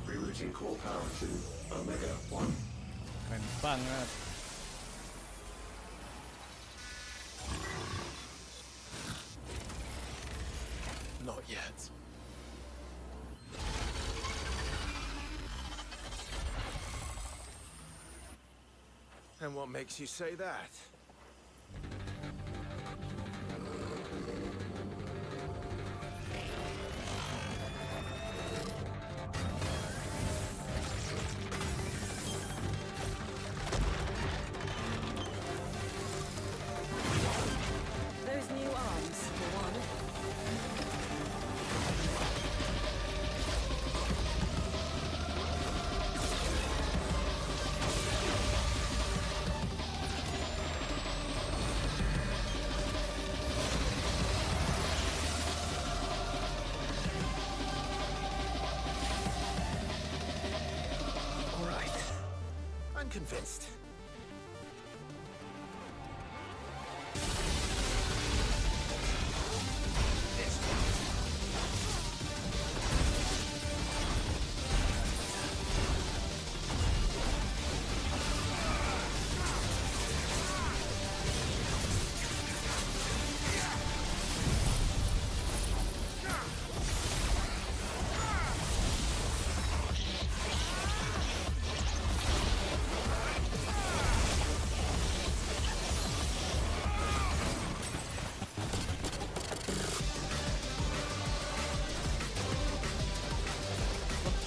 Rerouting core power to Omega 1. Keren banget. Not yet. And what makes you say that? Those new arms, for one. All right. I'm convinced.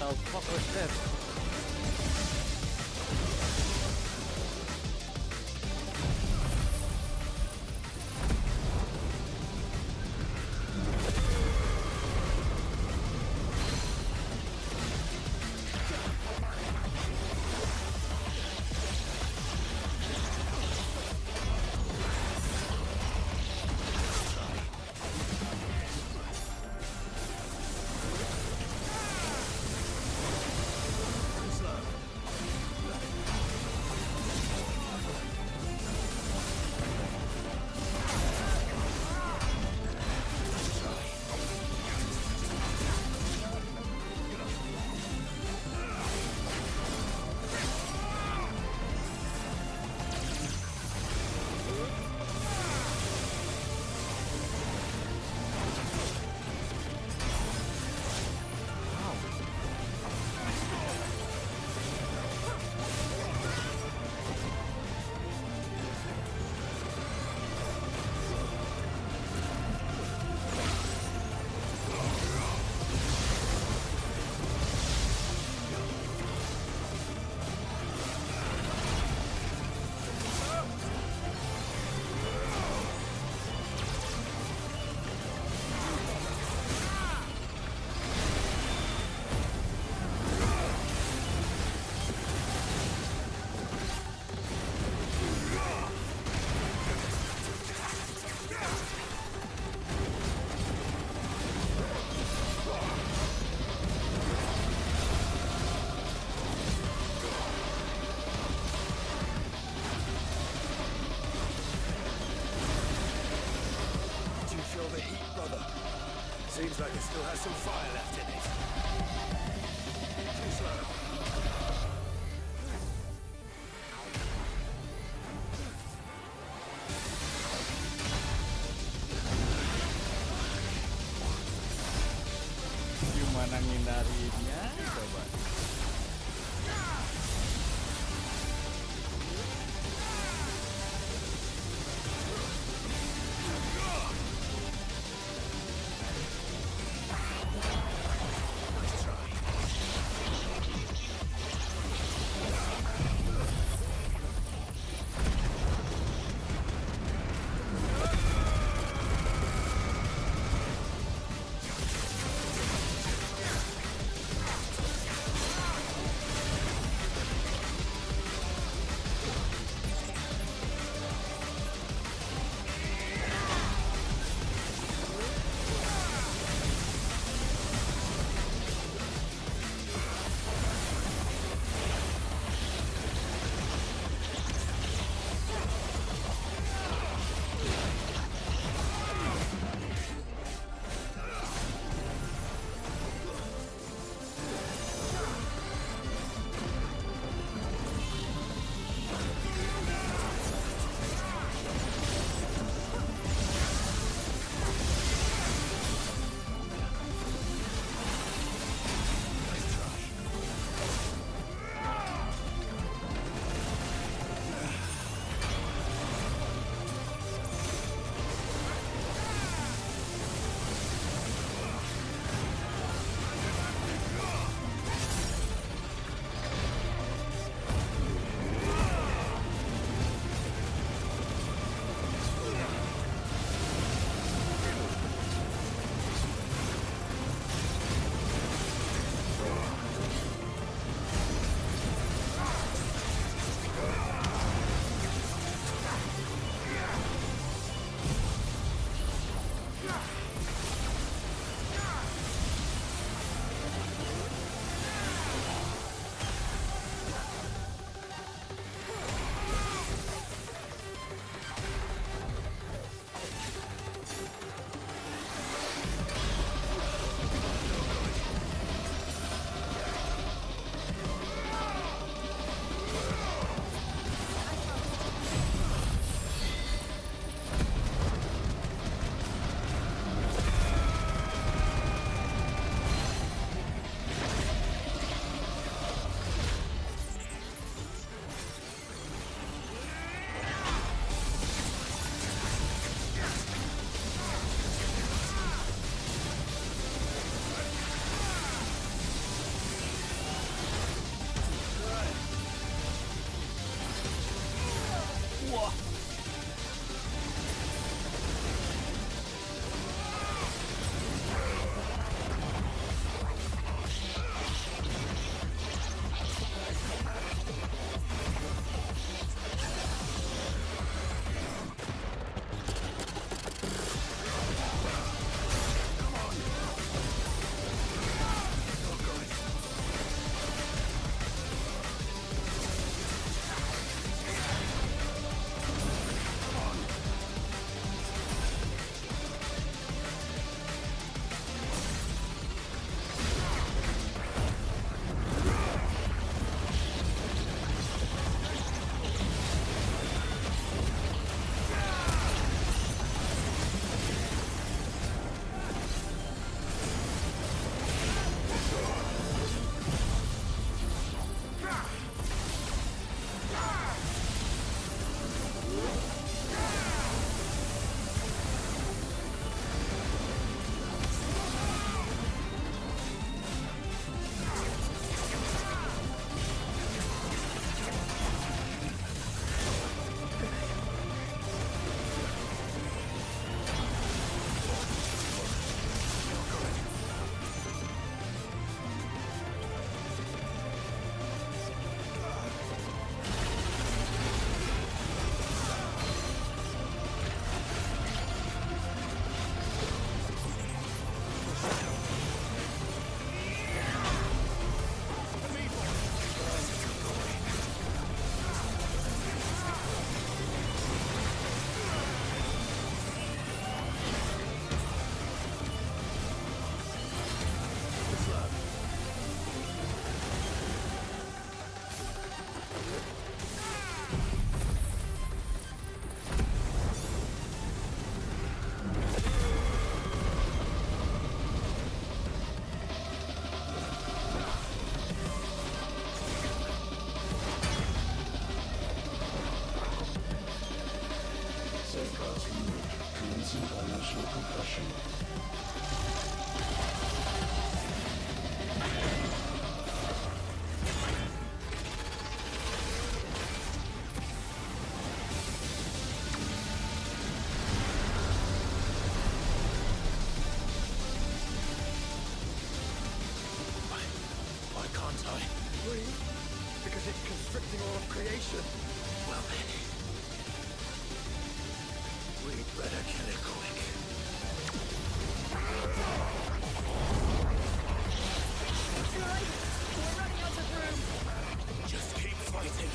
What the fuck was that? Do you feel the heat, brother? Seems like it still has some fire left in it. Too slow. Gimana ngindarinya? Coba. can't I? Breathe, because it's constricting all of creation. Well then. We'd better kill it quick. We're running out of room. Just keep fighting.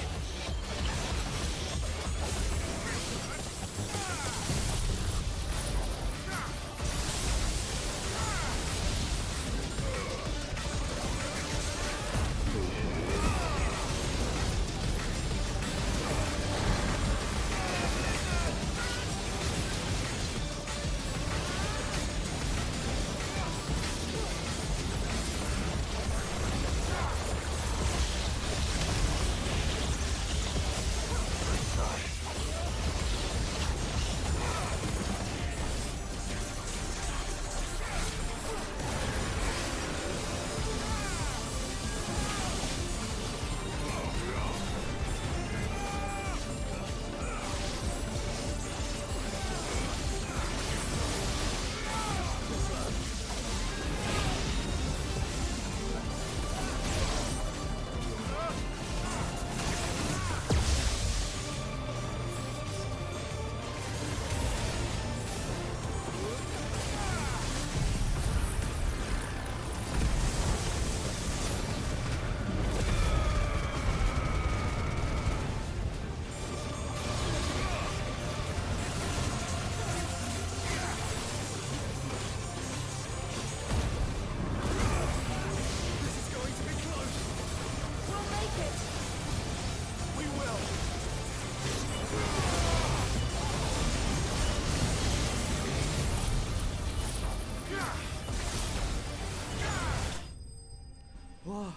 Wah,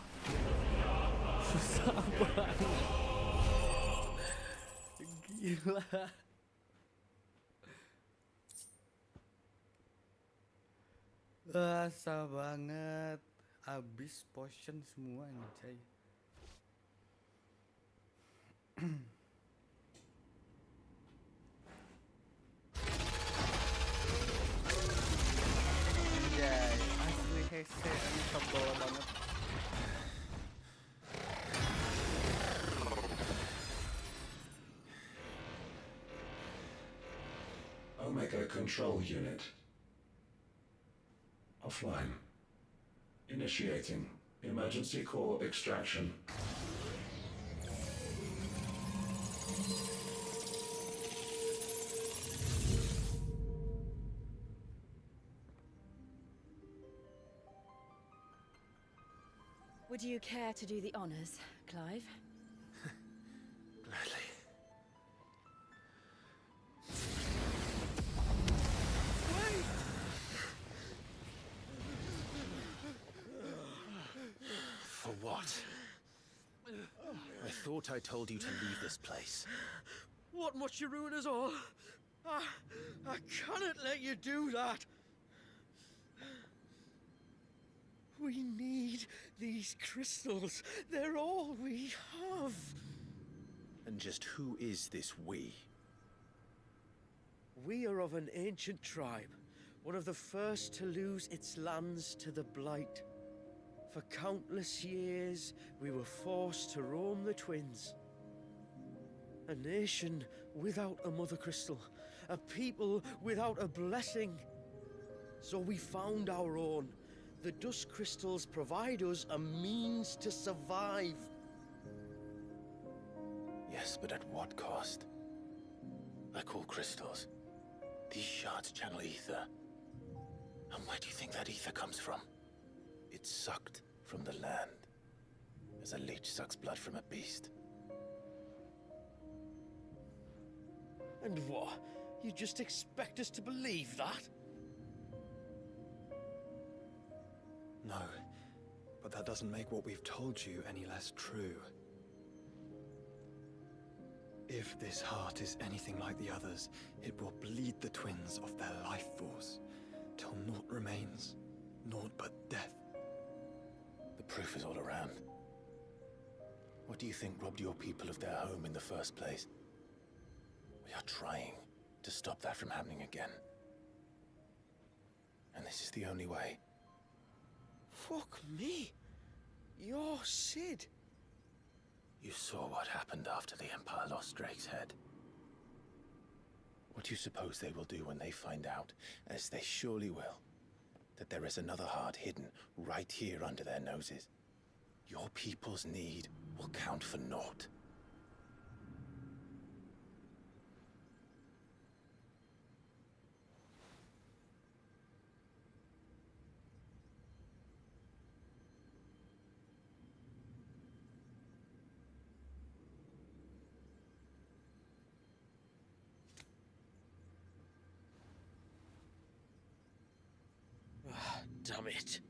susah banget. Gila. Susah banget. Habis potion semua anjay. Anjay, asli hese ini tebal banget. Omega Control Unit. Offline. Initiating emergency core extraction. Would you care to do the honors, Clive? Gladly. For what? I thought I told you to leave this place. What must you ruin us all? I cannot let you do that. We need these crystals. They're all we have. And just who is this we? We are of an ancient tribe, one of the first to lose its lands to the Blight. For countless years, we were forced to roam the Twins. A nation without a mother crystal, a people without a blessing. So we found our own. The dust crystals provide us a means to survive. Yes, but at what cost? Like all crystals, these shards channel ether. And where do you think that ether comes from? It's sucked from the land, as a leech sucks blood from a beast. And what? You just expect us to believe that? No, but that doesn't make what we've told you any less true. If this heart is anything like the others, it will bleed the twins of their life force, till naught remains, naught but death. The proof is all around. What do you think robbed your people of their home in the first place? We are trying to stop that from happening again. And this is the only way. Fuck me. You're Sid! You saw what happened after the Empire lost Drake's head. What do you suppose they will do when they find out, as they surely will, that there is another heart hidden right here under their noses? Your people's need will count for naught. Damn it.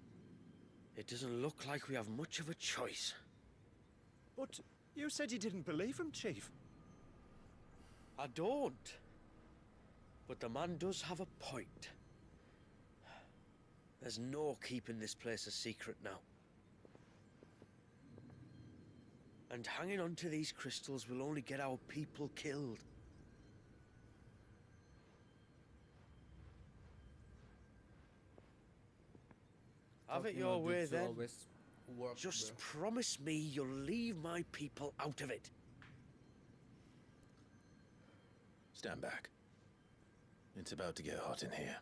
It doesn't look like we have much of a choice. But you said you didn't believe him, Chief. I don't. But the man does have a point. There's no keeping this place a secret now. And hanging on to these crystals will only get our people killed. Have it your way then. Just promise me you'll leave my people out of it. Stand back. It's about to get hot in here.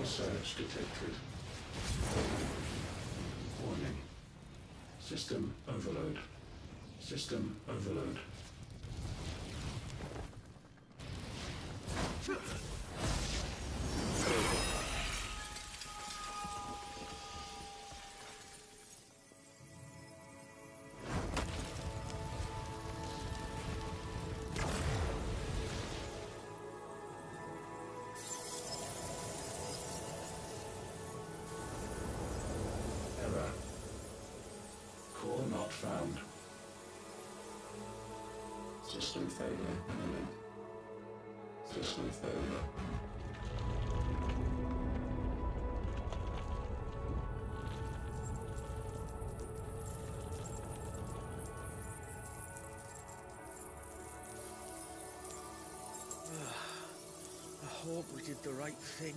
Surge detected. Warning. System overload. System overload. Error. Core not found. System failure imminent. System failure. I hope we did the right thing.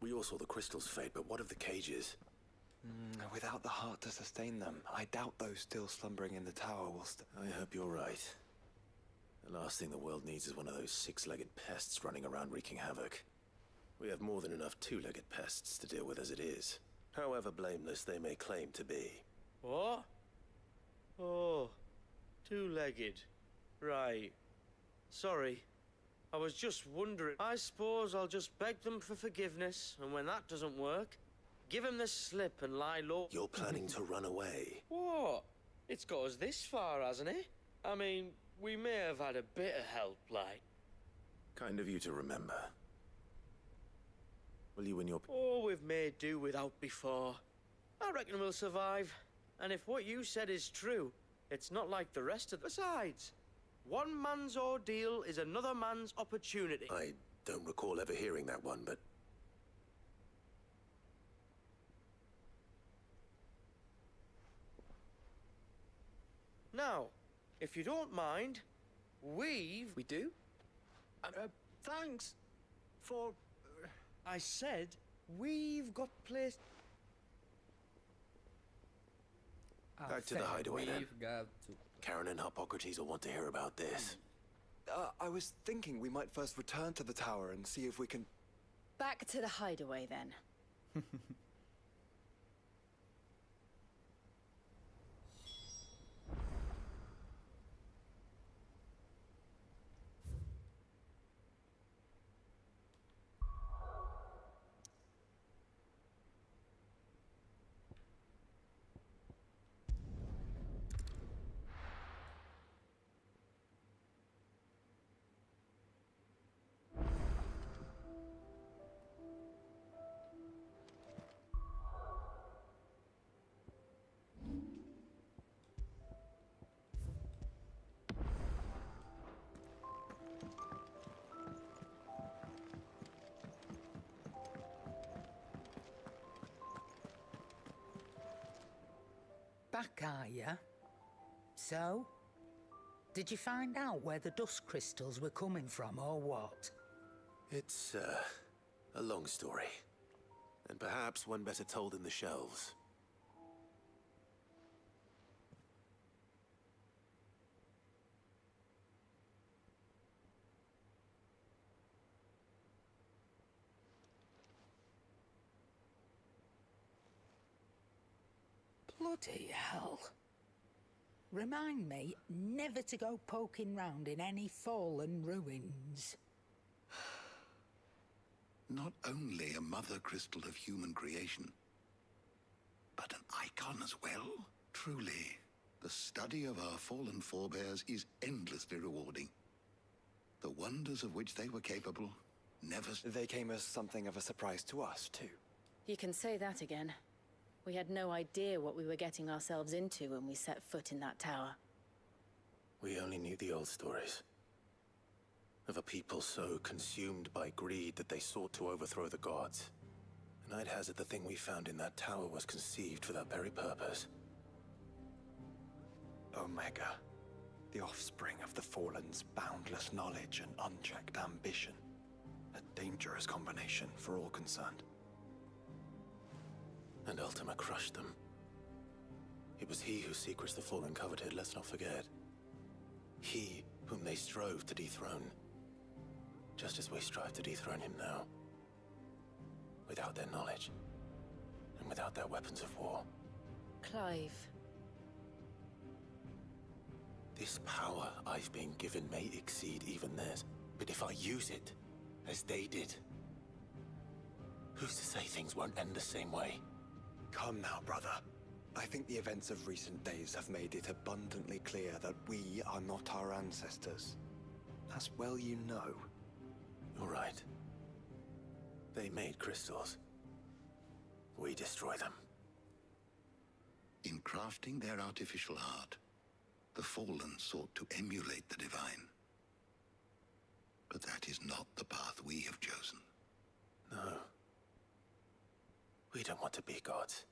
We all saw the crystals fade, but what of the cages? Without the heart to sustain them, I doubt those still slumbering in the tower will I hope you're right. The last thing the world needs is one of those six-legged pests running around wreaking havoc. We have more than enough two-legged pests to deal with as it is, however blameless they may claim to be. What? Oh, two-legged. Right. Sorry. I was just wondering. I suppose I'll just beg them for forgiveness, and when that doesn't work, give them the slip and lie low. You're planning to run away? What? It's got us this far, hasn't it? I mean, we may have had a bit of help, like. Kind of you to remember. Will you and your... Oh, we've made do without before. I reckon we'll survive. And if what you said is true, it's not like the rest of the sides. One man's ordeal is another man's opportunity. I don't recall ever hearing that one, but... Now, if you don't mind, We do? Thanks for... I said, we've got place... Back to the hideaway then. We've got to... Karen and Hippocrates will want to hear about this. I was thinking we might first return to the tower and see if we can... Back to the hideaway, then. Back, are ya? So? Did you find out where the dust crystals were coming from, or what? It's, a long story. And perhaps one better told in the shelves. Bloody hell. Remind me never to go poking round in any fallen ruins. Not only a mother crystal of human creation, but an icon as well. Truly, the study of our fallen forebears is endlessly rewarding. The wonders of which they were capable never... They came as something of a surprise to us, too. You can say that again. We had no idea what we were getting ourselves into when we set foot in that tower. We only knew the old stories. Of a people so consumed by greed that they sought to overthrow the gods. And I'd hazard the thing we found in that tower was conceived for that very purpose. Omega. The offspring of the Fallen's boundless knowledge and unchecked ambition. A dangerous combination for all concerned. And Ultima crushed them. It was he whose secrets the Fallen coveted, let's not forget. He whom they strove to dethrone. Just as we strive to dethrone him now. Without their knowledge. And without their weapons of war. Clive. This power I've been given may exceed even theirs. But if I use it, as they did, who's to say things won't end the same way? Come now, brother. I think the events of recent days have made it abundantly clear that we are not our ancestors. As well you know. You're right. They made crystals. We destroy them. In crafting their artificial art, the Fallen sought to emulate the divine. But that is not the path we have chosen. No. We don't want to be gods.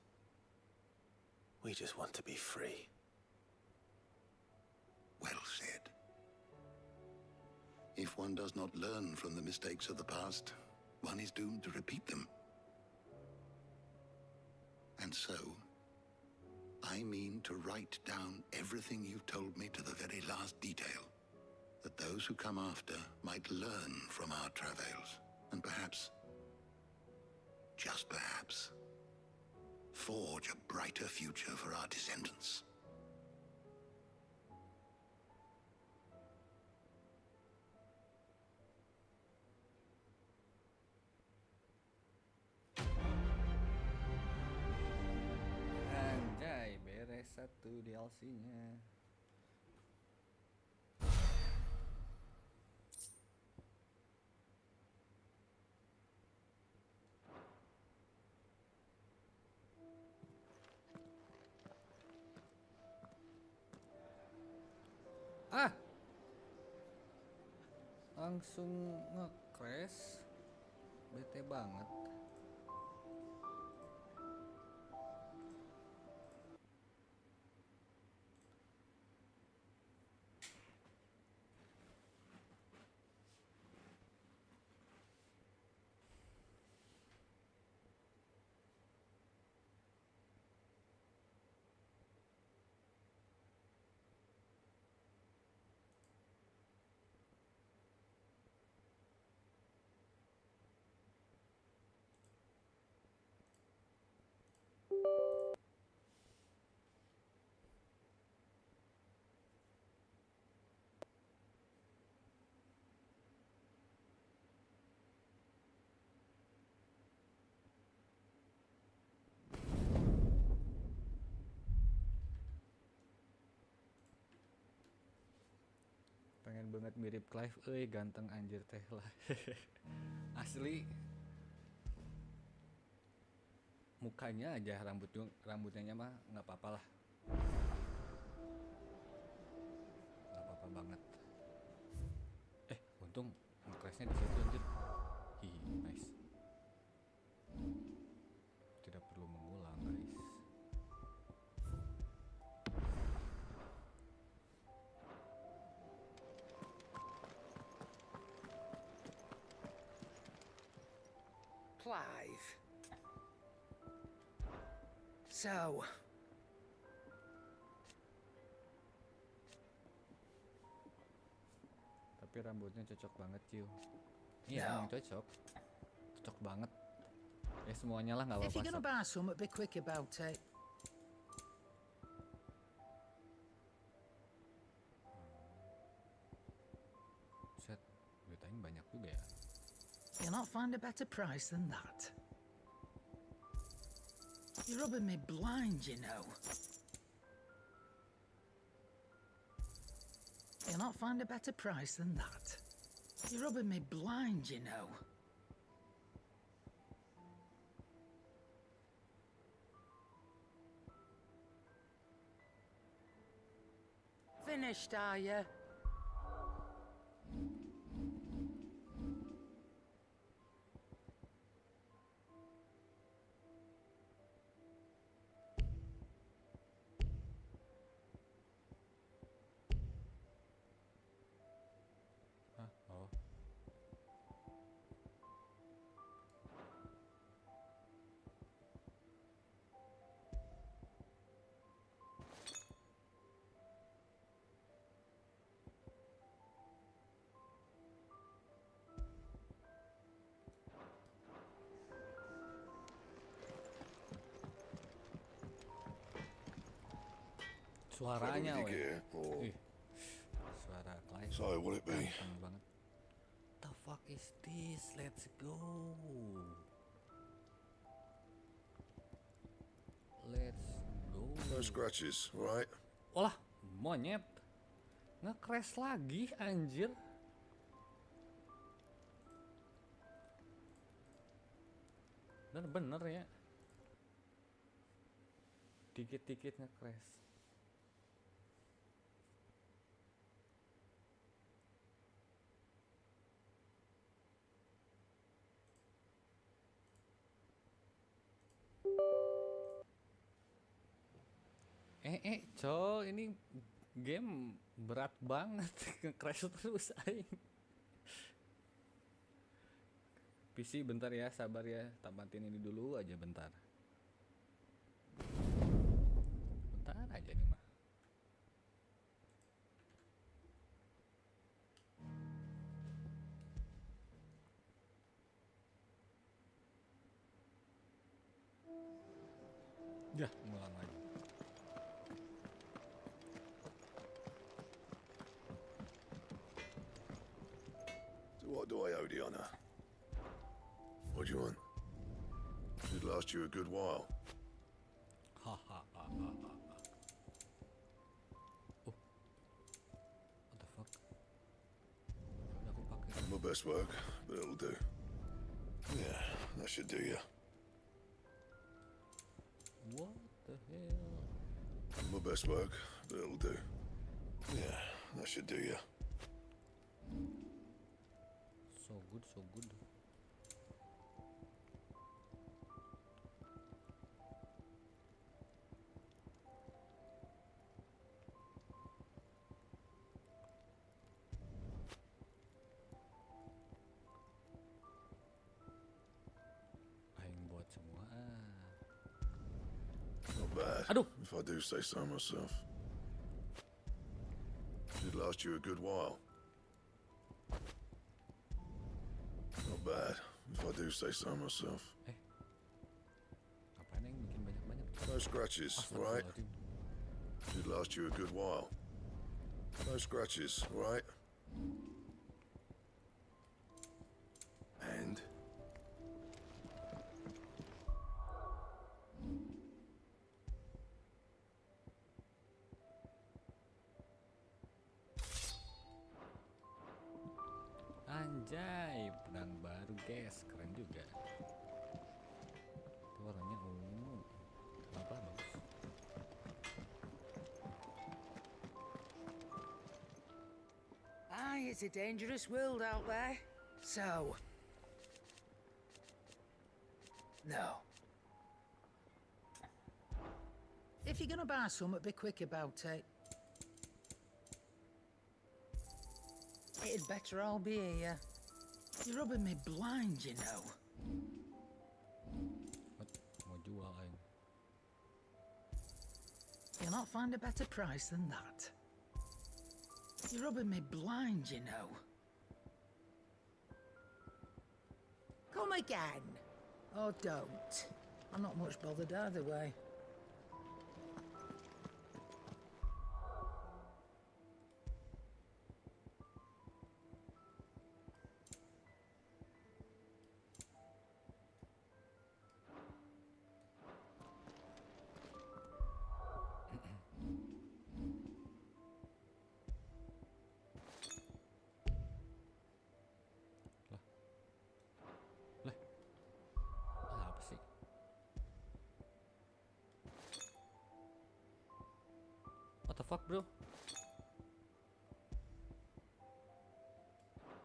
We just want to be free. Well said. If one does not learn from the mistakes of the past, one is doomed to repeat them. And so, I mean to write down everything you've told me to the very last detail, that those who come after might learn from our travails, and perhaps, just perhaps, forge a brighter future for our descendants. Anjay, beres tuh DLC-nya. Ah, langsung nge-crash. Bete banget. Pengen banget mirip Clive, ganteng anjir teh lah. Asli. Mukanya aja rambutnya mah nggak apa-apa lah. Nggak apa-apa banget. Untung nge-crashnya di situ anjir. Hihi, nice. Tidak perlu mengulang, guys. Clive. So, Tapi rambutnya cocok banget, Ciu. Iya, emang cocok. Cocok banget. Semuanya lah nggak if you're apa-apa. gonna buy something, be quick about it. Set, duitnya banyak juga ya. You'll not find a better price than that. You're rubbing me blind, you know. You'll not find a better price than that. You're rubbing me blind, you know. Finished, are you? Hah? Oh. Suaranya, Trouble with weh. your gear, or- Ih, suara Clive. So, will it be? Ganteng banget. The fuck is this? Let's go. Let's go. No scratches, right? Olah, monyet. Nge-crash lagi, anjir. Bener-bener ya. Dikit-dikit nge-crash. Ini game berat banget. Nge-crash terus aing. PC bentar ya, sabar ya. Tamatin ini dulu aja bentar. Bentar aja nih mah. Ya, ngulang lagi. So what do I owe the honor? What do you want? Should last you a good while. Ha ha ha ha ha. best work, but it'll do. Yeah, that should do you. What the hell? My best work, but it'll do. Yeah, that should do you. So good, so good. Aing buat semua. Not bad. Aduh. If I do say so myself. Should last you a good while. Not bad. If I do say so myself. Ngapain yang bikin banyak-banyak? No scratches, right? Should last you a good while. No scratches, right? And? Anjay, pedang baru guys, keren juga. Itu warnanya ungu. Kenapa bagus? Aye, it's a dangerous world out there. So... no. If you're gonna buy something, be quick about it. It'd better all be here. You're rubbing me blind, you know. What? Mau jual aing. You'll not find a better price than that. You're rubbing me blind, you know. Come again. Or don't. I'm not much bothered either way. Apa sih? What the fuck, bro?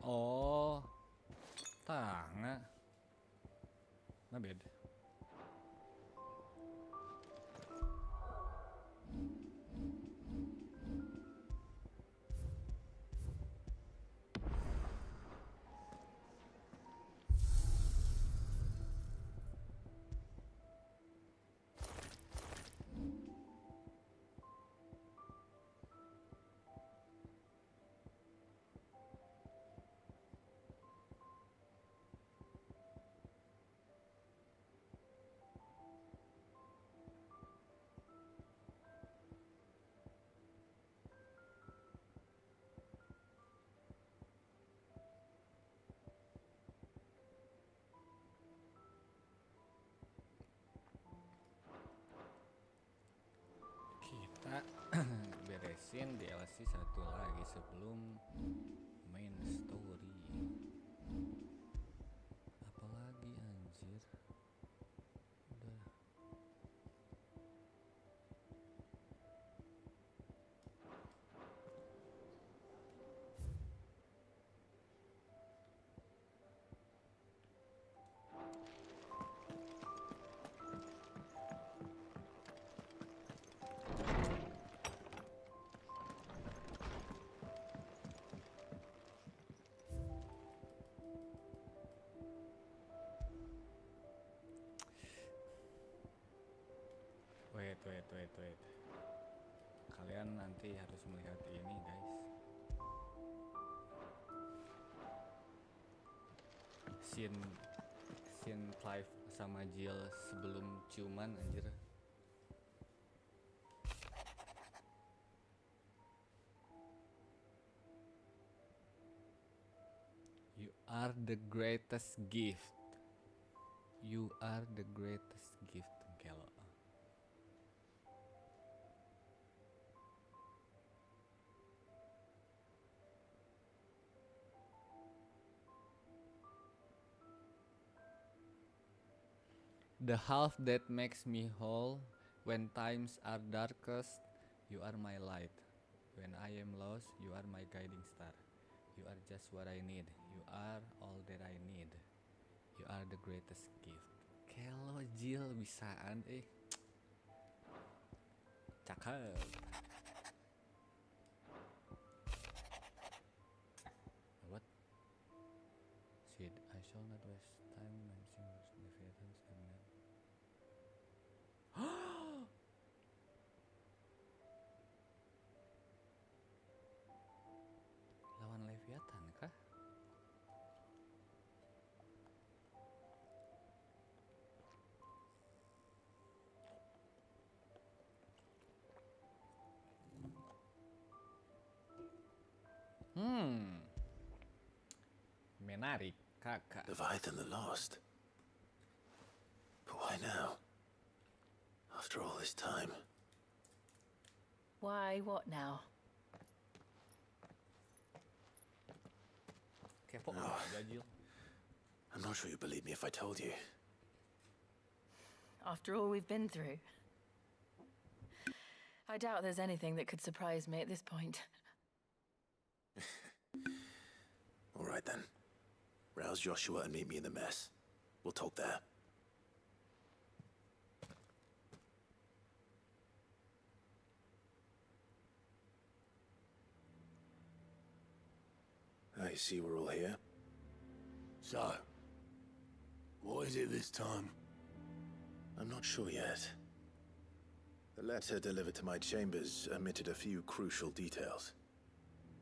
Oh, tanga. My bad. Kita beresin DLC satu lagi sebelum main story. Apalagi anjir. Udah. Wait. Kalian nanti harus melihat ini, guys. Scene Clive sama Jill sebelum ciuman, anjir. You are the greatest gift. You are the greatest gift, Gelo. The half that makes me whole. When times are darkest, you are my light. When I am lost, you are my guiding star. You are just what I need. You are all that I need. You are the greatest gift. Kelo Jill bisaan Cakep. What? Sid, I shall not waste time mentioning Leviathan's dominant. Lawan Leviathan kah? Menarik, kakak. Leviathan the Lost. But why now? After all this time. Why, what now? Kepo Oh. aja, Jill. I'm not sure you'd believe me if I told you. After all we've been through. I doubt there's anything that could surprise me at this point. All right then. Rouse Joshua and meet me in the mess. We'll talk there. I see we're all here. So, what is it this time? I'm not sure yet. The letter delivered to my chambers omitted a few crucial details.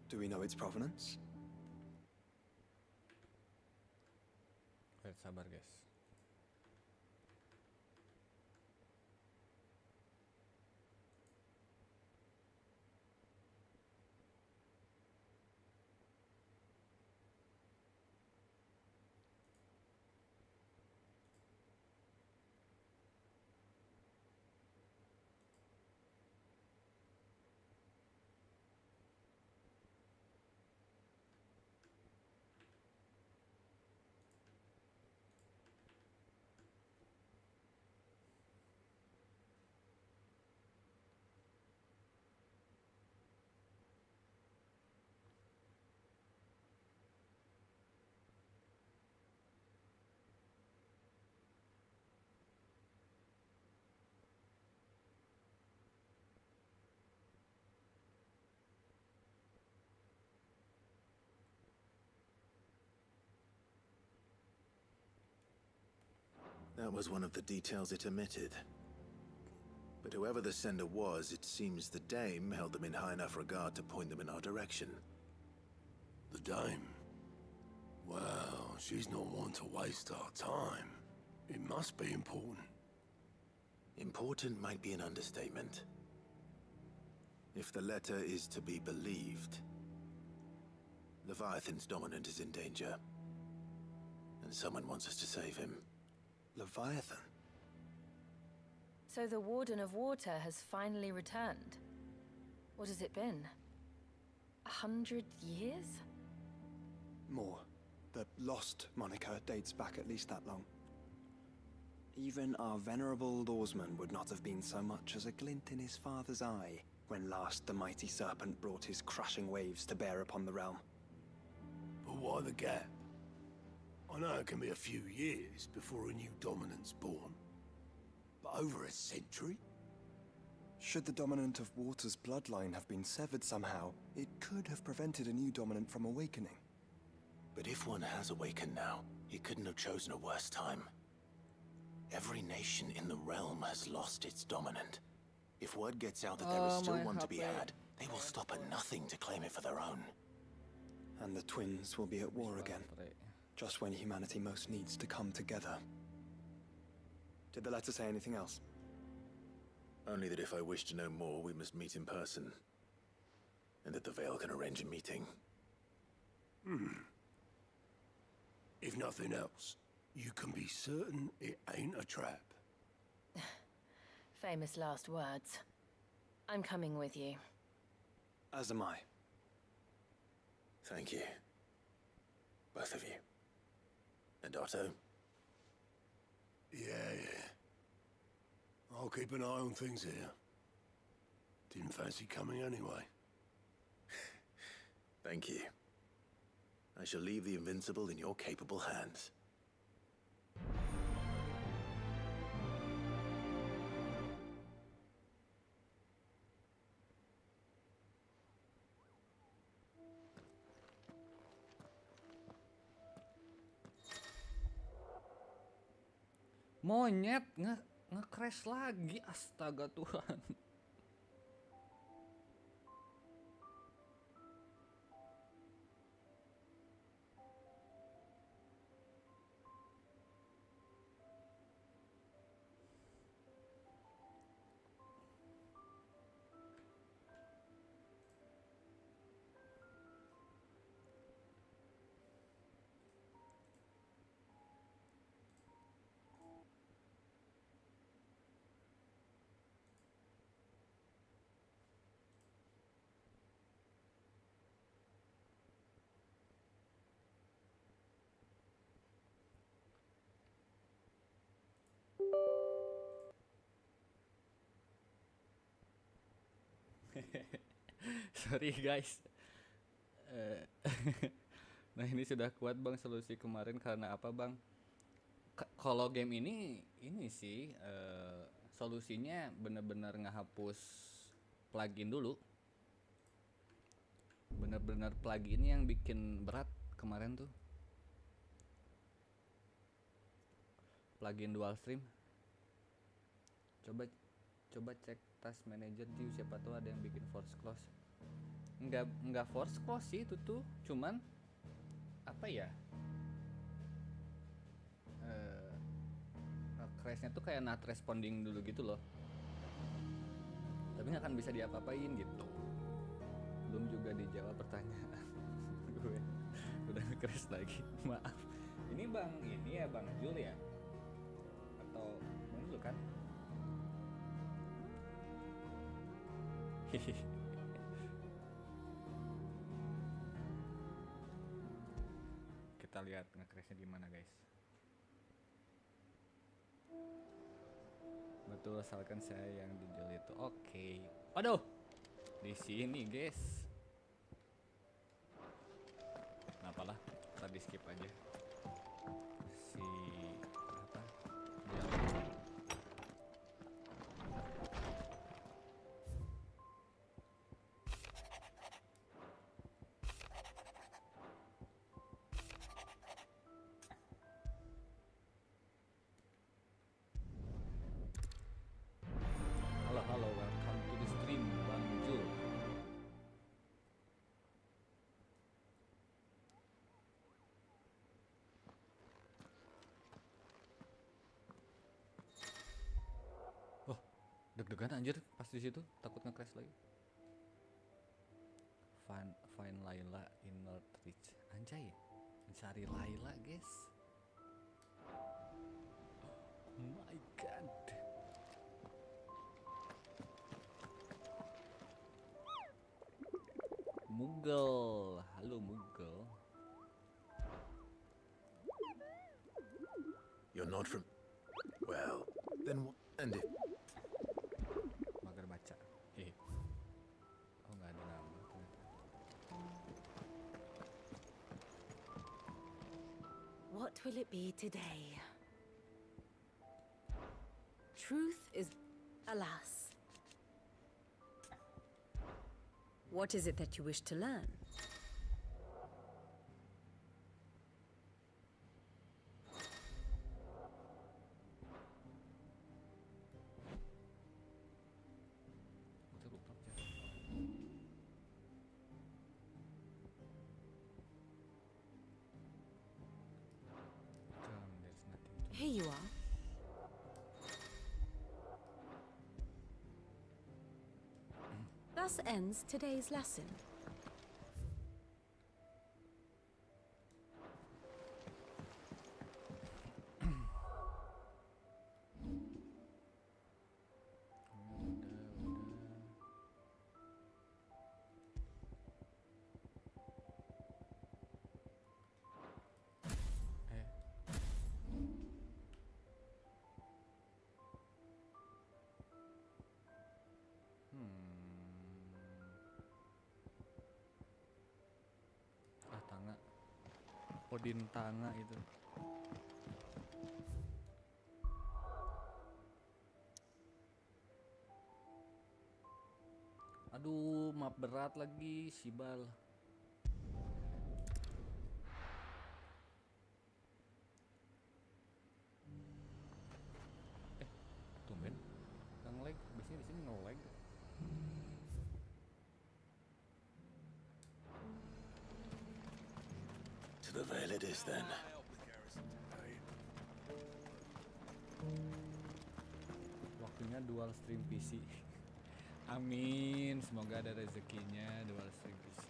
Do we know its provenance? Sabar guys. That was one of the details it omitted. But whoever the sender was, it seems the dame held them in high enough regard to point them in our direction. The dame? Well, she's not one to waste our time. It must be important. Important might be an understatement. If the letter is to be believed, Leviathan's dominant is in danger. And someone wants us to save him. Leviathan? So the Warden of Water has finally returned. What has it been? 100 years? More. The Lost moniker dates back at least that long. Even our venerable lawsman would not have been so much as a glint in his father's eye when last the mighty serpent brought his crashing waves to bear upon the realm. But why the gap? I know it can be a few years before a new dominant's born. But over a century? Should the dominant of Water's bloodline have been severed somehow, it could have prevented a new dominant from awakening. But if one has awakened now, he couldn't have chosen a worse time. Every nation in the realm has lost its dominant. If word gets out that there is still one to be had, they will stop at nothing to claim it for their own. And the twins will be at war again, just when humanity most needs to come together. Did the letter say anything else? Only that if I wish to know more, we must meet in person. And that the Veil can arrange a meeting. If nothing else, you can be certain it ain't a trap. Famous last words. I'm coming with you. As am I. Thank you. Both of you. And Otto? Yeah. I'll keep an eye on things here. Didn't fancy coming anyway. Thank you. I shall leave the Invincible in your capable hands. Monyet nge-crash lagi, astaga Tuhan. Sorry guys. Nah ini sudah kuat bang solusi kemarin karena apa bang? Kalau game ini sih solusinya bener-bener ngehapus plugin dulu. Bener-bener plugin yang bikin berat kemarin tuh. Plugin dual stream. Coba cek task manager Jiu, siapa tahu ada yang bikin force close. Enggak force close sih itu tuh, cuman apa ya? Crashnya tuh kayak not responding dulu gitu loh. Tapi nggak akan bisa diapa-apain gitu. Belum juga dijawab pertanyaan. Gue udah crash lagi. Maaf. Ini bang, ini ya bang Jul ya? Atau bang Jul kan? Kita lihat nge-crashnya di mana guys. Betul, asalkan saya yang dijual itu. Oke. Aduh, di sini guys. Kenapa lah? Tadi skip aja. Si apa? Dia halo, welcome to the stream, Bang Jul. Oh, deg-degan anjir pas di situ, takut nge-crash lagi. Find Layla in Northridge. Anjay, mencari Layla, guys. Oh my god. Mugel, halo Mugel. You're not from... Well, then what... And if... Mager baca. Hehe. Oh nggak ada nama ternyata. What will it be today? Truth is, alas. What is it that you wish to learn? Here you are. Thus ends today's lesson. Odin Tanga itu. Aduh, map berat lagi, Sibal. Tumben. Nggak nge-lag, biasanya di sini nge-lag. To the Vale it is then. Waktunya dual stream PC. Amin, semoga ada rezekinya dual stream PC.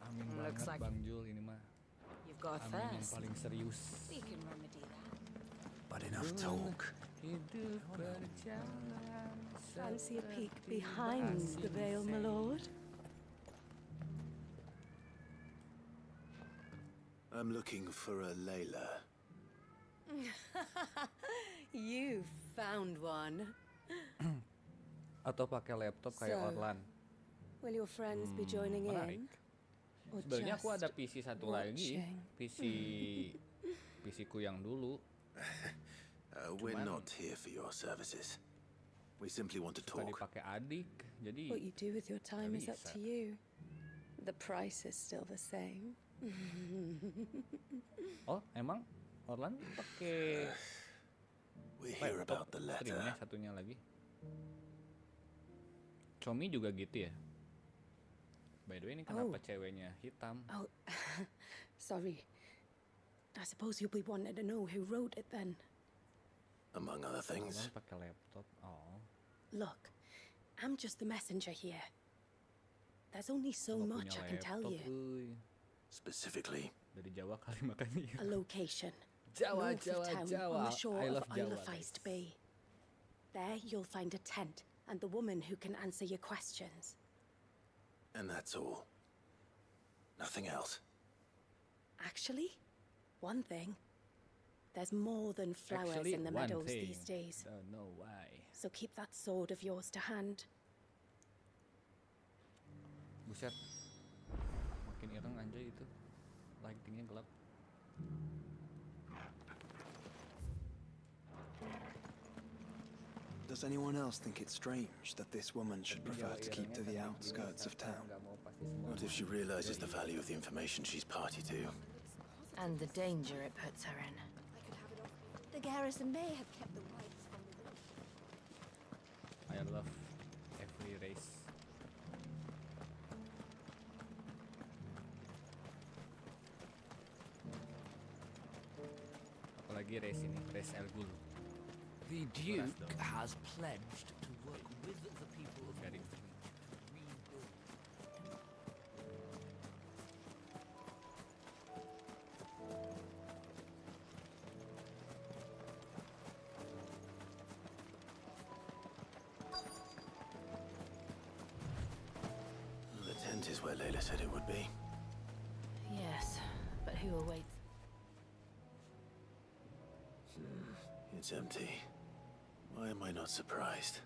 Amin Looks banget like Bang Jul, ini mah You've got a amin yang thirst. paling serius. We can remedy that. But enough talk. Hidup berjalan. Fancy a peek behind the veil, my lord? I'm looking for a Layla. You found one. Atau pakai laptop kayak So, Orlan. Will your friends be joining menarik. in? Or Sebenarnya aku ada just PC satu lagi, watching? PC ku yang dulu. We're Cuman not here for your services. We simply want to suka talk. dipakai adik, jadi What you do with your time is up bisa. to you. The price is still the same. Oh, emang Orlan pakai We hear about the streamnya letter. satunya lagi. Chomi juga gitu ya? By the way, ini kenapa ceweknya hitam? Oh, sorry. I suppose you'll be wanting to know who wrote it then. Among other things. Orlan pakai laptop. Oh, Look, I'm just the messenger here. There's only so nggak much punya I can tell laptop, you. uy. Specifically, Dari Jawa kali makanya. A location. Jawa, north of town, Jawa. on the shore I of love Isle Jawa, of Feist Bay. There you'll find a tent and the woman who can answer your questions. and that's all. Nothing else. Actually, one thing. There's more than flowers Actually, in the one meadows thing. these days. Don't know why. So keep that sword of yours to hand. Buset. Makin ireng anjay itu. Lightingnya gelap. Does anyone else think it strange that this woman should prefer to keep to the outskirts of town? What if she realizes the value of the information she's party to? And the danger it puts her in. The garrison may have kept the whites from the I love every race. Apalagi race ini, race El Ghul. The Duke has pledged to work with the people of Very The tent is where Layla said it would be. Yes, but who awaits? It's empty. Why am I not surprised?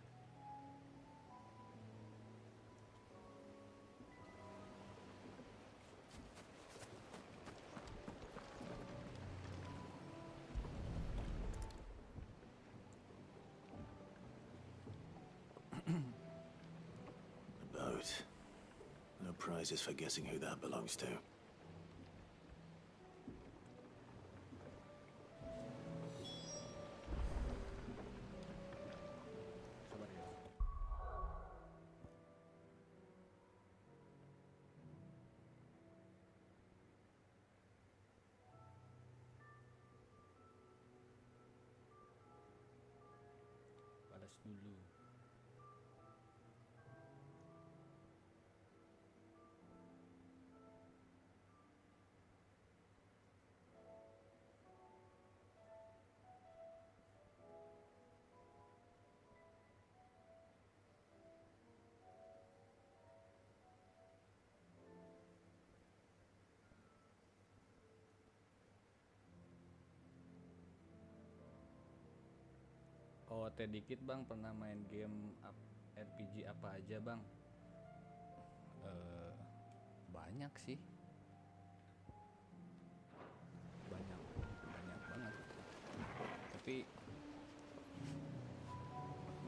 A boat. No prizes for guessing who that belongs to. Balas dulu. OOT dikit bang, pernah main game RPG apa aja bang? Banyak sih.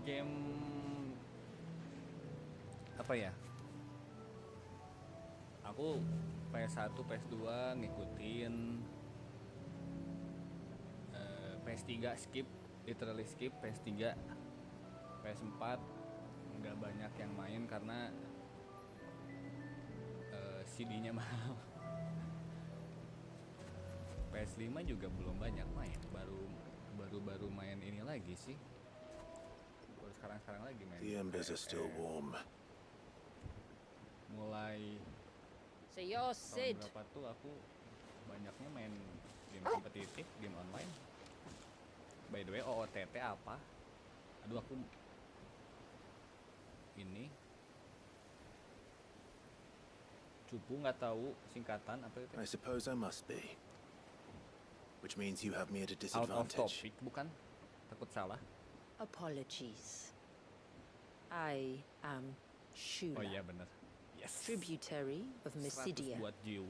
game apa ya? Aku PS1, PS2 ngikutin, PS3 skip, literally skip. PS3, PS4 nggak banyak yang main karena CD-nya mahal. PS5 juga belum banyak main, baru main ini lagi sih. Baru sekarang lagi main. The embers are still warm. Mulai So you're tahun Sid. berapa tuh aku banyaknya main game kompetitif, game online. By the way, OOTT apa? Aduh, aku ini cupu nggak tahu singkatan apa itu. I suppose I must be. Which means you have me at a Out of disadvantage. topic, bukan? Takut salah. Apologies. I am Shula. Oh iya bener. Yes. Tributary of 100 Mysidia. buat Jiu.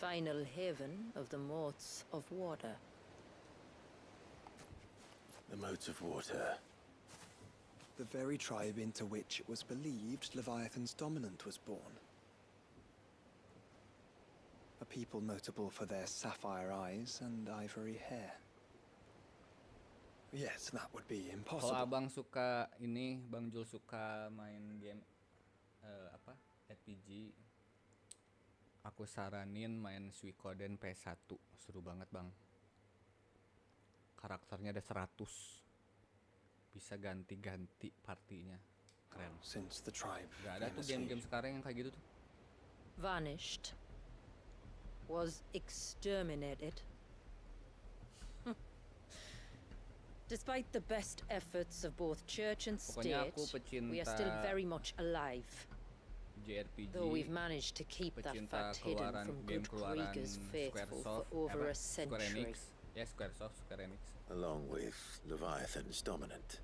Final haven of the moats of water. The moats of water. The very tribe into which it was believed Leviathan's dominant was born. A people notable for their sapphire eyes and ivory hair. Yes, that would be Kalau impossible. abang suka ini, Bang Jul suka main game RPG, aku saranin main Suikoden PS1. Seru banget bang. Karakternya ada 100. Bisa ganti-ganti partinya. Keren. Since the tribe Gak ada tuh game-game sekarang yang kayak gitu tuh. Vanished. Was exterminated. Despite the best efforts of both church and Pokoknya state, aku we are still pecinta very much alive. JRPG, Though we've managed to keep that pecinta fact hidden keluaran from game good keluaran Kriegers faithful for Squaresoft, over a Square century. Enix. Ya, Squaresoft, Square Enix. Along with Leviathan's dominant.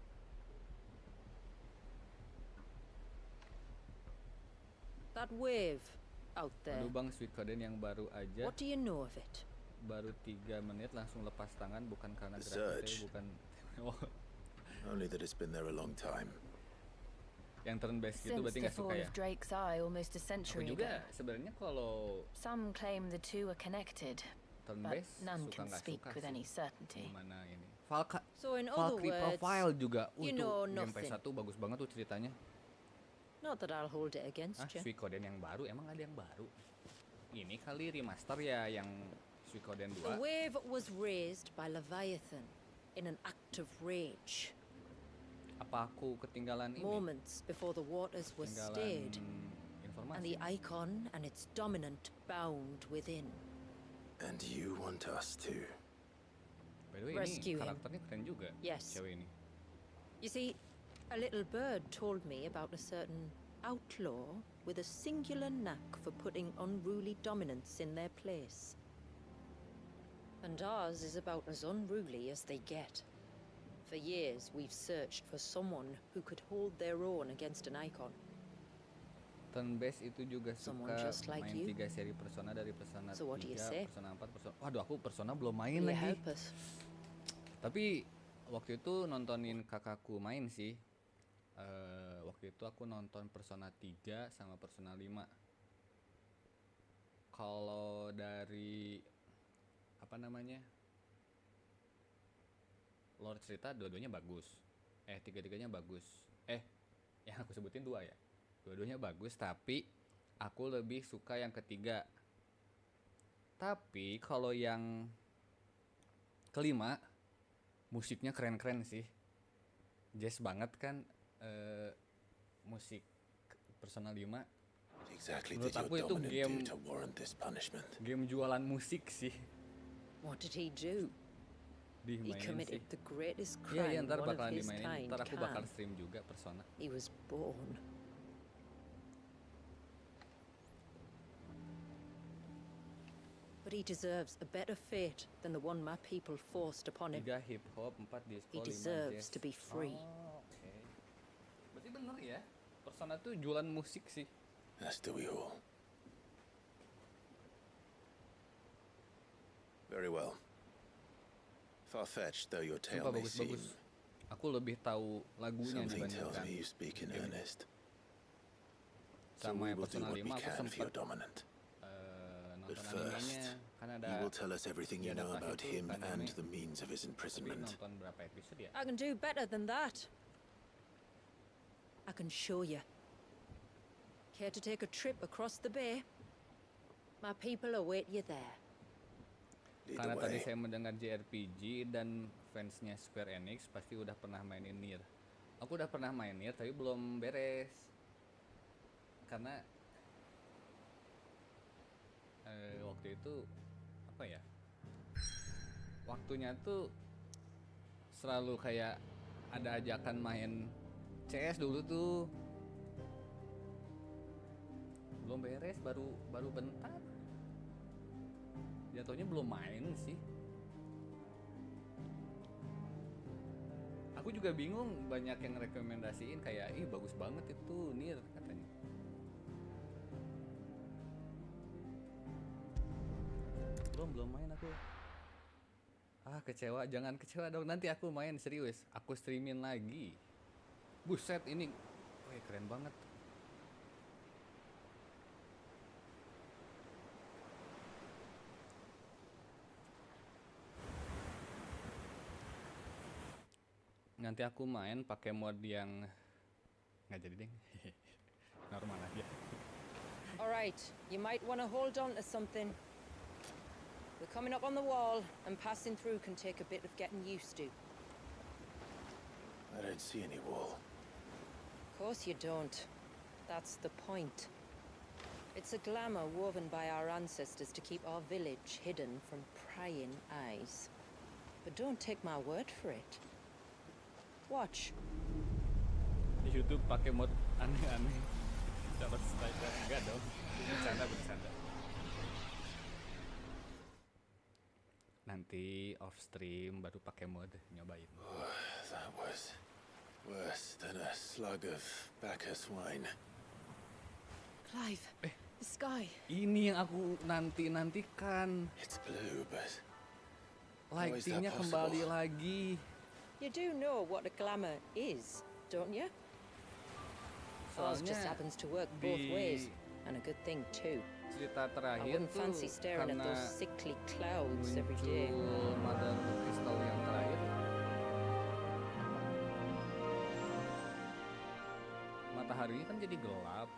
That wave out there, Aduh bang, Suikoden yang baru aja. what do you know of it? Baru 3 menit langsung lepas tangan, bukan karena The grafiknya, Surge. bukan. Oh, Only that it's been there a long time. yang turn based gitu Since berarti the nggak suka fall ya? of Drake's Eye almost a Aku century juga ago. sebenarnya kalau Some claim the two are connected, turn but based none suka can nggak speak suka with sih. any certainty. Gimana ini? So in other Valkyrie words, Profile juga. you Itu know game nothing. PS1 bagus banget tuh ceritanya. Not that I'll hold it against you. Suikoden yang baru, emang ada yang baru? Ini kali remaster ya yang Suikoden 2. The wave was raised by Leviathan in an act of rage. Apa aku ketinggalan ini? Moments before the waters were Ketinggalan stayed, informasi. and the icon and its dominant bound within. And you want us to? By the way, Rescue ini him. karakternya keren juga. Yes. Cewek ini. You see, a little bird told me about a certain outlaw with a singular knack for putting unruly dominants in their place. And ours is about as unruly as they get. For years, we've searched for someone who could hold their own against an icon. Turn based itu juga Someone suka just like main you. 3 seri Persona dari Persona So what do you 3, say? Persona 4, Persona... Waduh, aku Persona belum main Will you lagi. help us? Tapi waktu itu nontonin kakakku main sih. Waktu itu aku nonton Persona 3 sama Persona 5. Kalau dari apa namanya, lore cerita dua-duanya bagus. Tiga-tiganya bagus. Yang aku sebutin 2 ya. Dua-duanya bagus, tapi aku lebih suka yang ketiga. Tapi kalau yang kelima, musiknya keren-keren sih. Jazz banget kan, musik Persona 5. Exactly Menurut did aku your itu dominant game do to warrant this punishment? game jualan musik sih. What did he do? He Dimainin committed sih. the greatest Iya, crime ntar one of bakalan his dimainin. kind Ntar aku bakal can. stream juga Persona. He was born. But he deserves a better fate than the one my people forced upon him. 3 hip hop, 4 disco, He 5 deserves jazz. to be free. Oh, oke. Berarti bener ya, Persona tuh jualan musik sih. As do we all. Very well. Far-fetched though your tale Sumpah may seem, bagus-bagus. Aku lebih tahu lagunya Something tells dibandingkan me you speak in game. earnest. So Sama we yang will do Persona what we 5 aku can for sempet your dominant. But nonton animenya first, kan ada you will tell us everything you know diadaptasi about tuh him ke and anime. the means of his Tapi imprisonment. nonton berapa episode ya? I can do better than that. I can show you. Care to take a trip across the bay? My people await you there. Karena tadi saya mendengar JRPG dan fansnya Square Enix pasti udah pernah mainin Nier. Aku udah pernah main Nier tapi belum beres. Karena waktu itu apa ya? Waktunya tuh selalu kayak ada ajakan main CS dulu tuh. Belum beres, baru bentar. Jatuhnya belum main sih. Aku juga bingung, banyak yang rekomendasiin kayak ih bagus banget itu Nier katanya. Belum main aku. Kecewa, jangan kecewa dong, nanti aku main serius. Aku streamin lagi. Buset ini, keren banget. Nanti aku main pakai mod yang nggak jadi deng. Normal aja. All right, you might want to hold on to something. We're coming up on the wall, and passing through can take a bit of getting used to. I don't see any wall. Of course you don't. That's the point. It's a glamour woven by our ancestors to keep our village hidden from prying eyes. But don't take my word for it. Watch. Di YouTube pakai mod aneh-aneh. Dapat sniper enggak dong. Bercanda. Nanti off stream baru pakai mod nyobain. That was worse than a slug of Bacchus wine. Clive, the sky. Ini yang aku nantikan. It's blue, but lightingnya kembali lagi. You do know what a glamour is, don't you? Ours just happens to work both ways, and a good thing too. Cerita I terakhir wouldn't tuh fancy staring at those sickly clouds every muncul day. Mother Crystal yang terakhir. Mataharinya kan jadi gelap,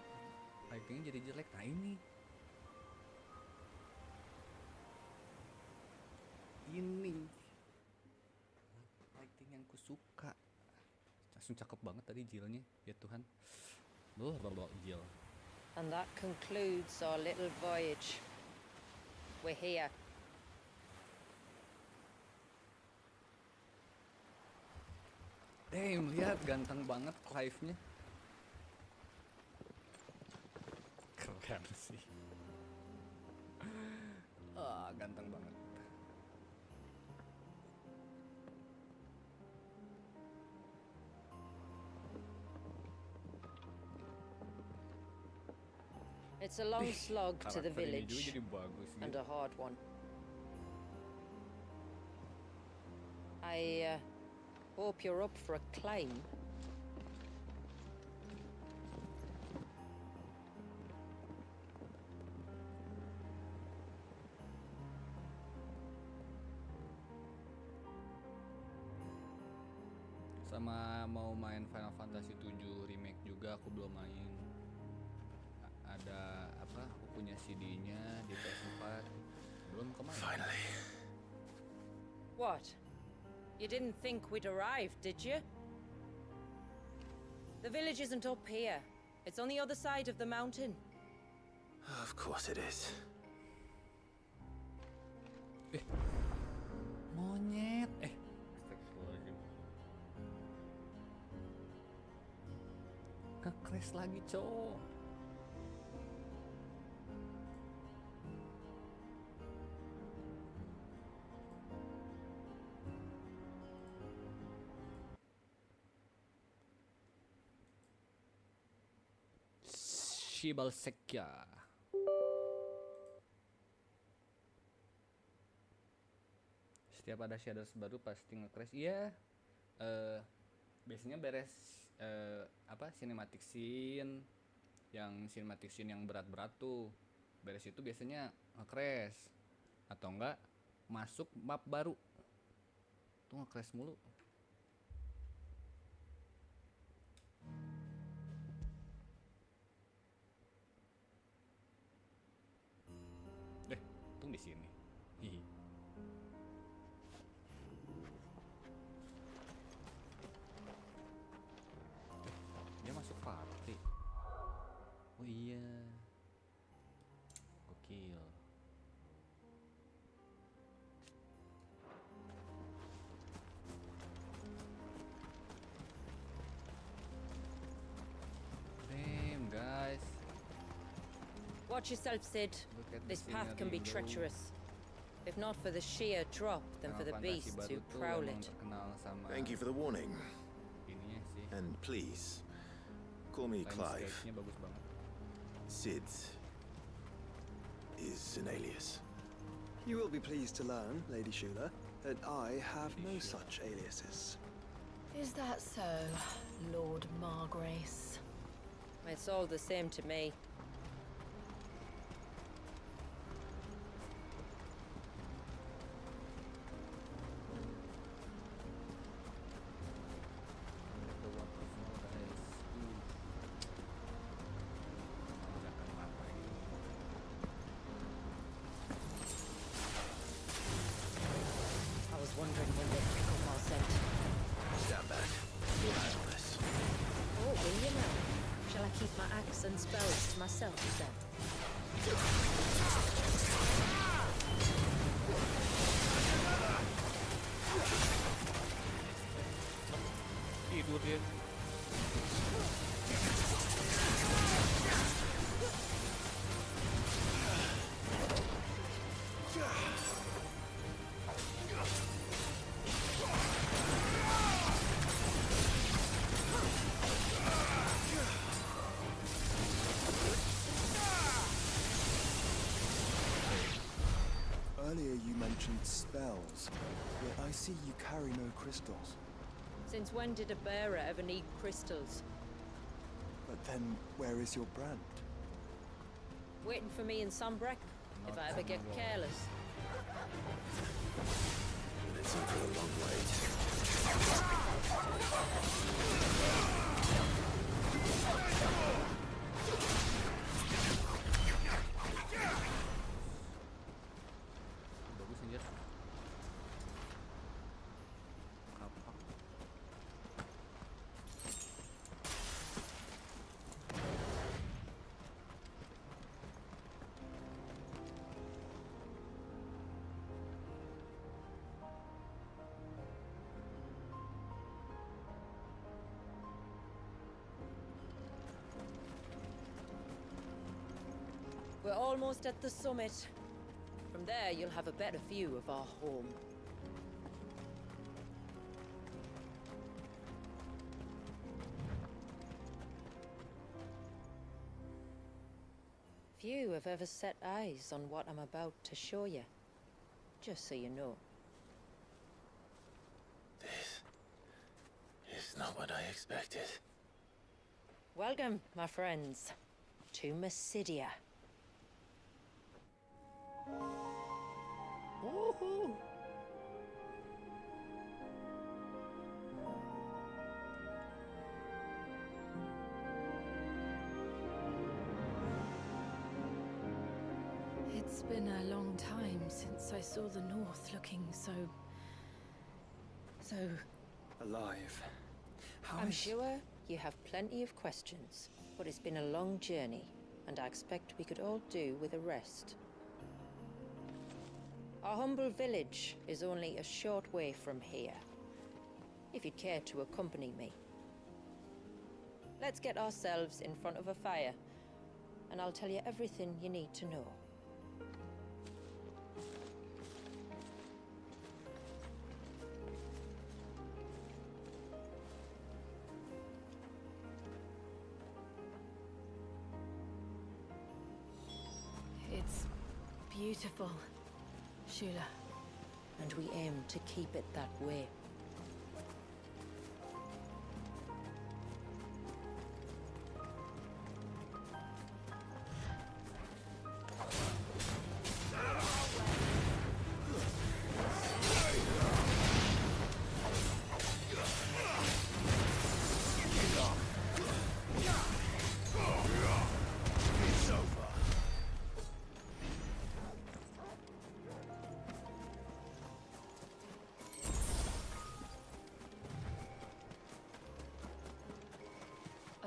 lightingnya jadi jelek. Nah ini lighting yang ku suka. Langsung cakep banget tadi Jillnya, ya Tuhan. Jill. And that concludes our little voyage. We're here. Damn, lihat ganteng banget Clive-nya. Keren sih. Ganteng banget. It's a long slog to the Karakter ini juga village, jadi bagus and gitu. a hard one. I hope you're up for a climb. Sama mau main Final Fantasy 7 remake juga aku belum main. Ada apa? Aku punya CD-nya di PS4. Belum kemarin. Finally. What? You didn't think we'd arrived, did you? The village isn't up here. It's on the other side of the mountain. Of course it is. Monyet. Astagfirullahaladzim. Nge-crash lagi, cowok. Shibalsekya. Setiap ada shadows baru pasti nge-crash. Iya. biasanya beres apa cinematic scene yang berat-berat tuh, beres itu biasanya nge-crash atau enggak masuk map baru tuh, nge-crash mulu. Tung di sini. Hihi. Dia masuk party. Oh iya. Gokil. Damn, guys. Watch yourself, Sid. This path can be treacherous. If not for the sheer drop, then for the beasts who prowl it. Thank you for the warning. And please, call me Clive. Sid is an alias. You will be pleased to learn, Lady Shula, that I have no such aliases. Is that so, Lord Margrace? It's all the same to me. I was wondering when they'd pick up our scent. Stand back. Your eyes on this. Oh, will you now? Shall I keep my axe and spells to myself then? Tidur dia. Earlier you mentioned spells, yet I see you carry no crystals. Since when did a bearer ever need crystals? But then, where is your brand? Waiting for me in Sunbreck, if I ever get careless. It's in for a long wait. Bagus anjir. Kapak. We're almost at the summit. From there, you'll have a better view of our home. Few have ever set eyes on what I'm about to show you. Just so you know. This is not what I expected. Welcome, my friends, to Mysidia. Woohoo! It's been a long time since I saw the North looking so Alive. I'm sure you have plenty of questions, but it's been a long journey, and I expect we could all do with a rest. Our humble village is only a short way from here, if you'd care to accompany me. Let's get ourselves in front of a fire, and I'll tell you everything you need to know. It's beautiful, Shula. And we aim to keep it that way.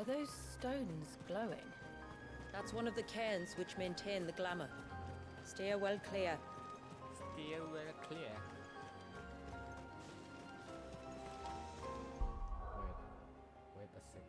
those stones glowing? That's one of the cairns which maintain the glamour. Steer well clear. Steer well clear. Wait a second.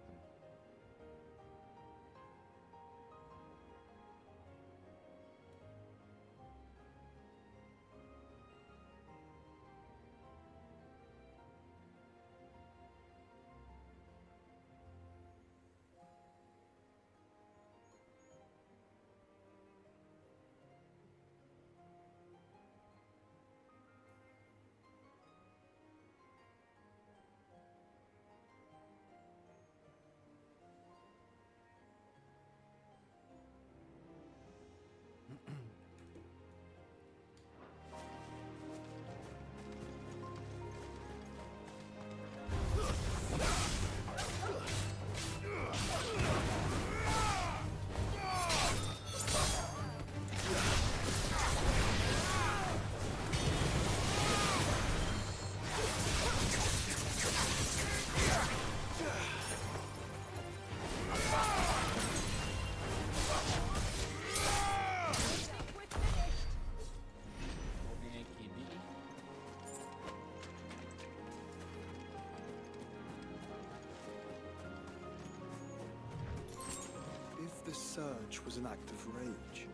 If the surge was an act of rage,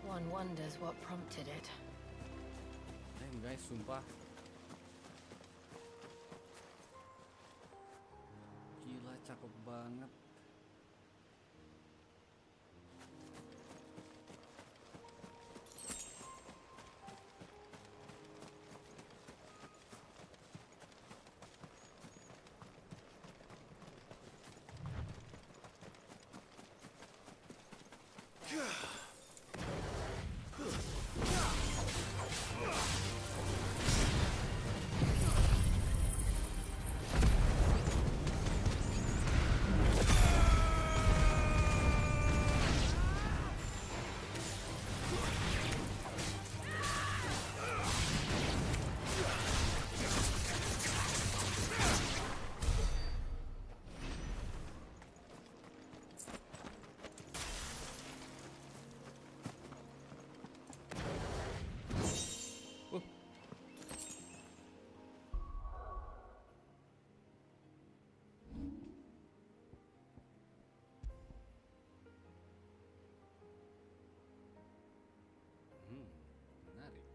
One wonders what prompted it. Damn guys, sumpah. Gila, cakep banget. Menarik.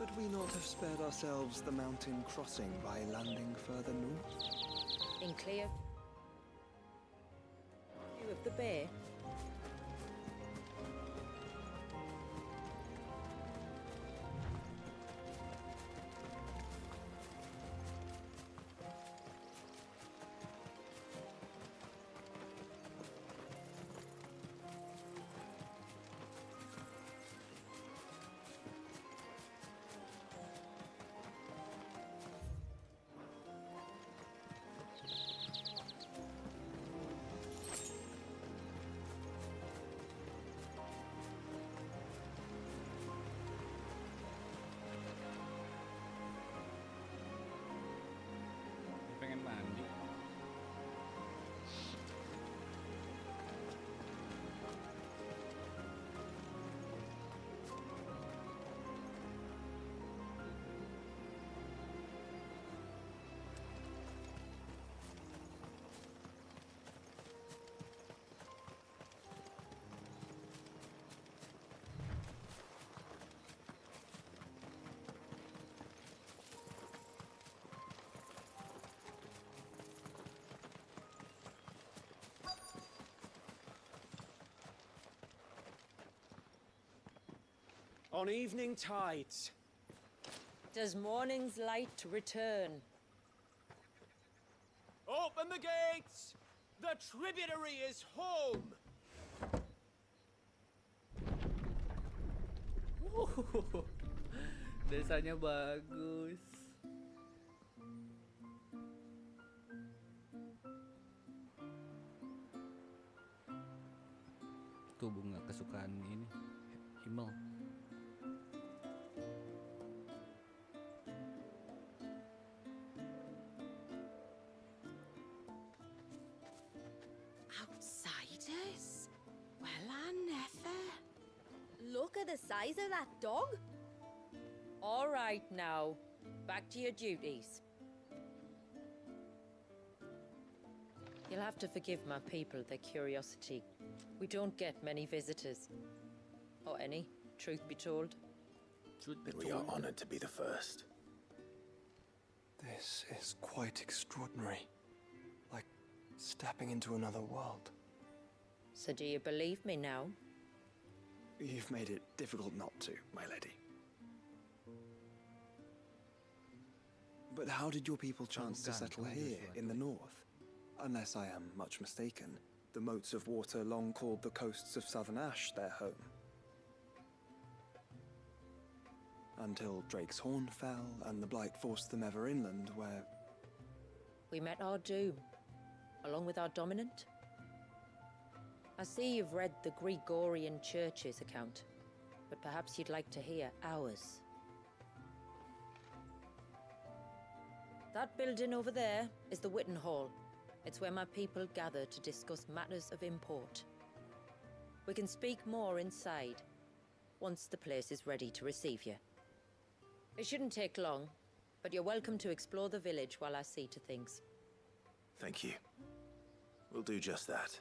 could we not have spared ourselves the mountain crossing by landing further north? In clear view of the bay. On evening tides. Does morning's light return? Open the gates! The tributary is home! Desanya bagus. Tuh bunga kesukaan ini, Himmel. Outsiders? Well, I never. Look at the size of that dog. All right now, back to your duties. You'll have to forgive my people their curiosity. We don't get many visitors. Or any, truth be told. Then we are honored to be the first. This is quite extraordinary. Like stepping into another world. So do you believe me now? You've made it difficult not to, my lady. But how did your people chance to settle here, in the north? Unless I am much mistaken, the moats of water long called the coasts of Southern Ash their home. Until Drake's Horn fell, and the Blight forced them ever inland, where... We met our doom, along with our dominant. I see you've read the Gregorian Church's account, but perhaps you'd like to hear ours. That building over there is the Witten Hall. It's where my people gather to discuss matters of import. We can speak more inside, once the place is ready to receive you. It shouldn't take long, but you're welcome to explore the village while I see to things. Thank you. We'll do just that.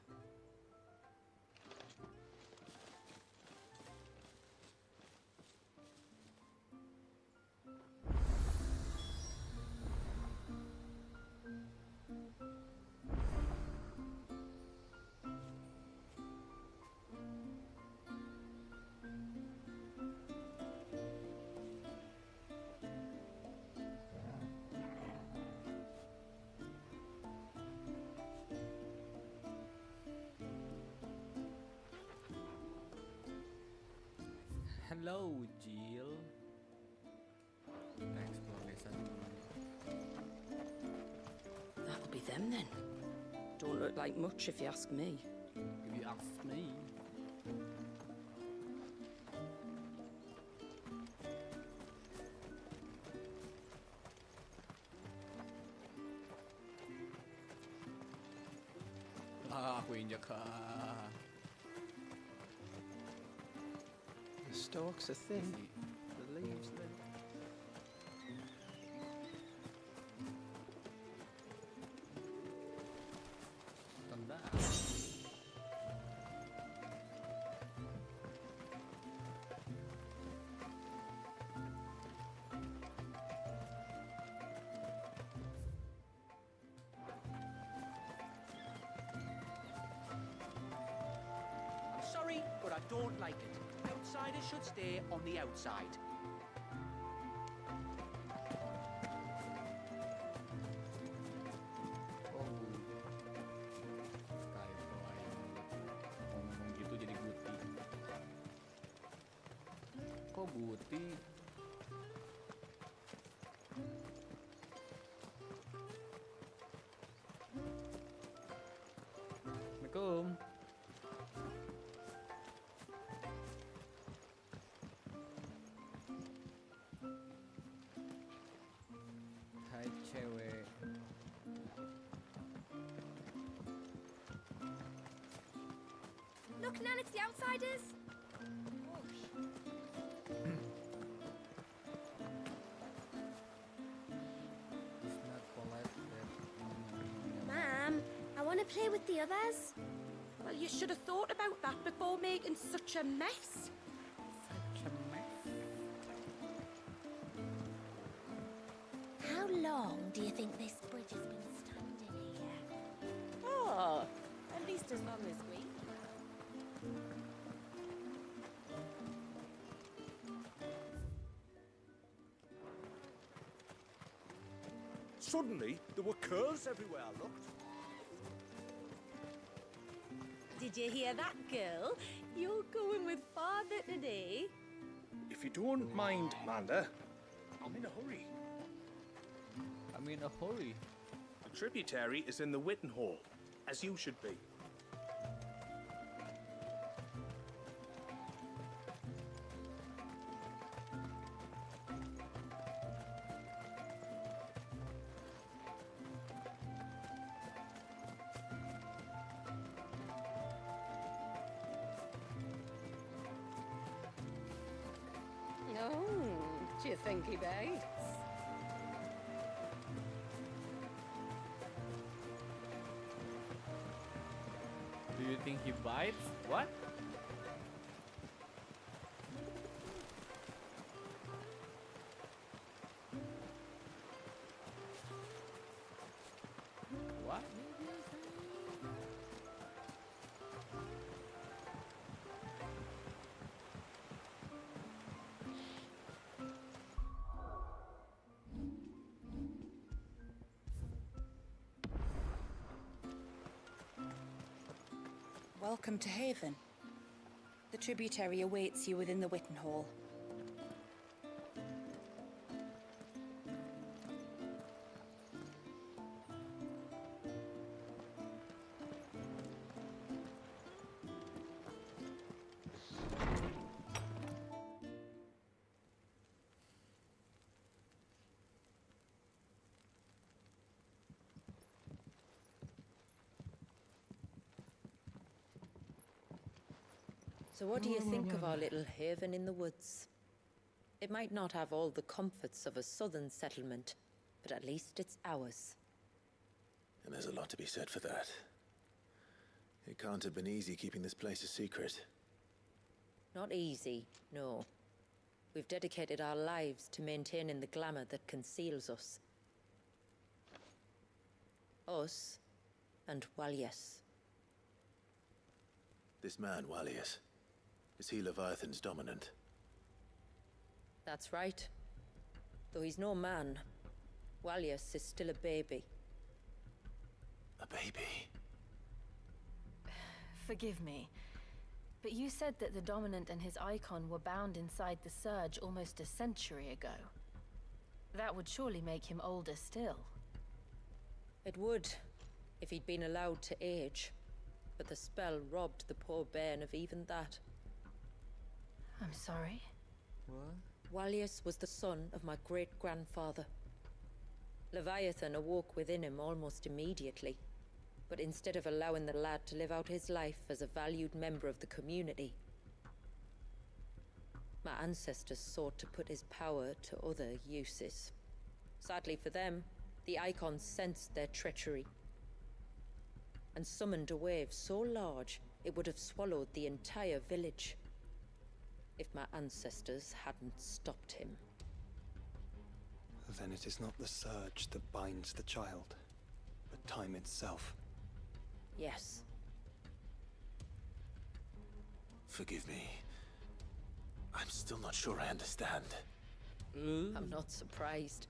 Hello, Jill. Kita explore desa dulu. That'll be them then. Don't look like much if you ask me. If you ask me. Aku injak ka. The stalks are thin. The leaves then. Tanda. I'm sorry, but I don't like it. Outsiders should stay on the outside. Ngomong gitu jadi guti. Kok guti? Assalamualaikum. Hai cewek. Look, Nan, it's the outsiders. It's not polite that Ma'am, I want to play with the others. Well, you should have thought about that before making such a mess. such a mess. How long do you think this bridge has been standing here? Oh, at least as long as we. Suddenly, there were curves everywhere I looked. Did you hear that, girl? You're going with father today. If you don't mind, Amanda, I'm in a hurry. I'm in a hurry. The tributary is in the Witten Hall, as you should be. Oh, do you think he bites? Do you think he bites? What? What? Welcome to Haven. The tributary awaits you within the Witten Hall. So what do you think of our little haven in the woods? It might not have all the comforts of a southern settlement, but at least it's ours. And there's a lot to be said for that. It can't have been easy keeping this place a secret. Not easy, no. We've dedicated our lives to maintaining the glamour that conceals us. Us and Walyas. This man, Walyas, is he Leviathan's dominant? That's right. Though he's no man, Walyas is still a baby. A baby? Forgive me, but you said that the Dominant and his icon were bound inside the Surge almost a century ago. That would surely make him older still. It would, if he'd been allowed to age. But the spell robbed the poor bairn of even that. I'm sorry? What? Walyas was the son of my great-grandfather. Leviathan awoke within him almost immediately. But instead of allowing the lad to live out his life as a valued member of the community, my ancestors sought to put his power to other uses. Sadly for them, the icons sensed their treachery and summoned a wave so large it would have swallowed the entire village if my ancestors hadn't stopped him. Then it is not the surge that binds the child, but time itself. Yes. Forgive me. I'm still not sure I understand. I'm not surprised.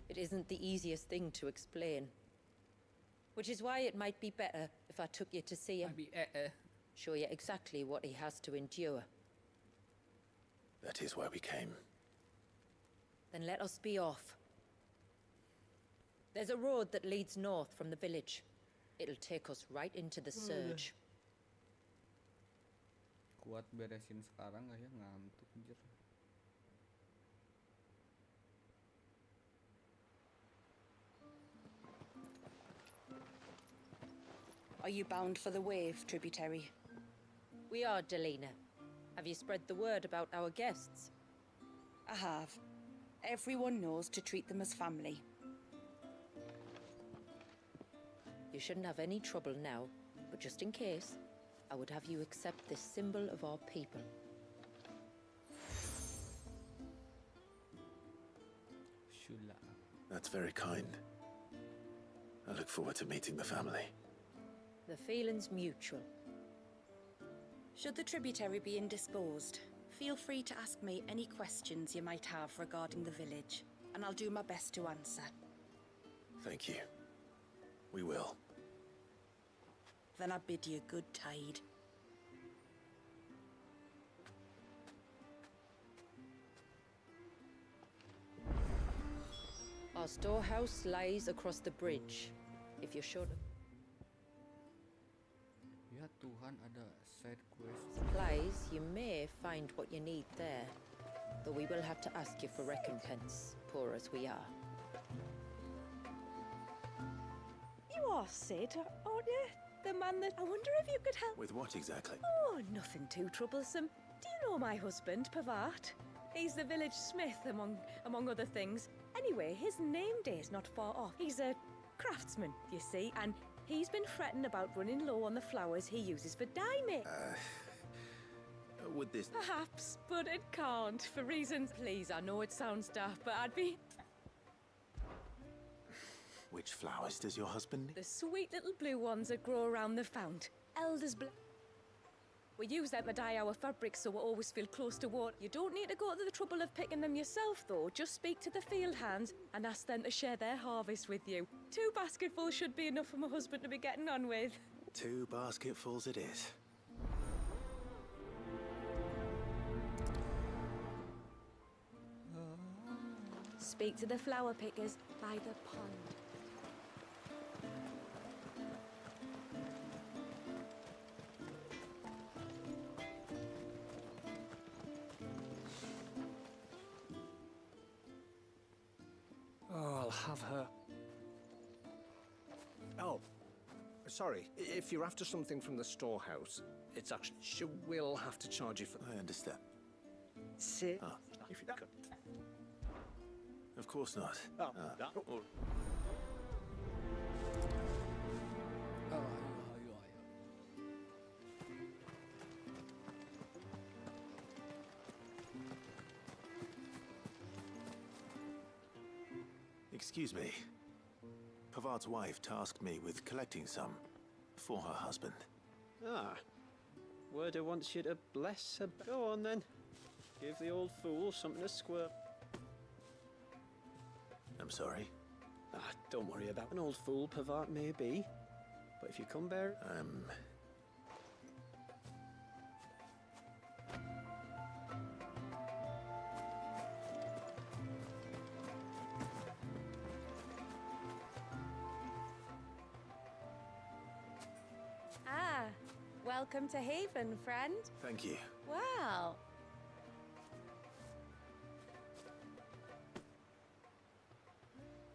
It isn't the easiest thing to explain. Which is why it might be better if I took you to see him. Show you exactly what he has to endure. That is why we came. Then let us be off. There's a road that leads north from the village. It'll take us right into the surge. Kuat beresin sekarang nggak ya, ngantuk anjir. Are you bound for the Wave tributary? We are, Delina. Have you spread the word about our guests? I have. Everyone knows to treat them as family. You shouldn't have any trouble now, but just in case, I would have you accept this symbol of our people. Shula. That's very kind. I look forward to meeting the family. The feeling's mutual. Should the tributary be indisposed, feel free to ask me any questions you might have regarding the village, and I'll do my best to answer. Thank you. We will. Then I bid you good tide. Our storehouse lies across the bridge. If you're short of Ya Tuhan, ada side quest. supplies, you may find what you need there. Though we will have to ask you for recompense, poor as we are. You are Sid, aren't you? The man that... I wonder if you could help... With what exactly? Oh, nothing too troublesome. Do you know my husband, Pavat? He's the village smith, among other things. Anyway, his name day's not far off. He's a craftsman, you see, and he's been fretting about running low on the flowers he uses for dye make. Would this... Perhaps, but it can't, for reasons... Please, I know it sounds daft, but I'd be... Which flowers does your husband need? The sweet little blue ones that grow around the fount. Elder's blue. We use them to dye our fabrics so we always feel close to water. You don't need to go to the trouble of picking them yourself, though. Just speak to the field hands and ask them to share their harvest with you. 2 basketfuls should be enough for my husband to be getting on with. 2 basketfuls it is. Speak to the flower pickers by the pond. Oh, I'll have her. Oh, sorry. If you're after something from the storehouse, it's actually... She will have to charge you for... I understand. Sit. Ah. If you could. Of course not. Oh, Excuse me. Pavart's wife tasked me with collecting some for her husband. Ah. Werder wants you to bless her. Go on then. Give the old fool something to squirt. I'm sorry. Ah, don't worry about an old fool Pavart may be. But if you come bear... Ah, welcome to Haven, friend. Thank you. Wow.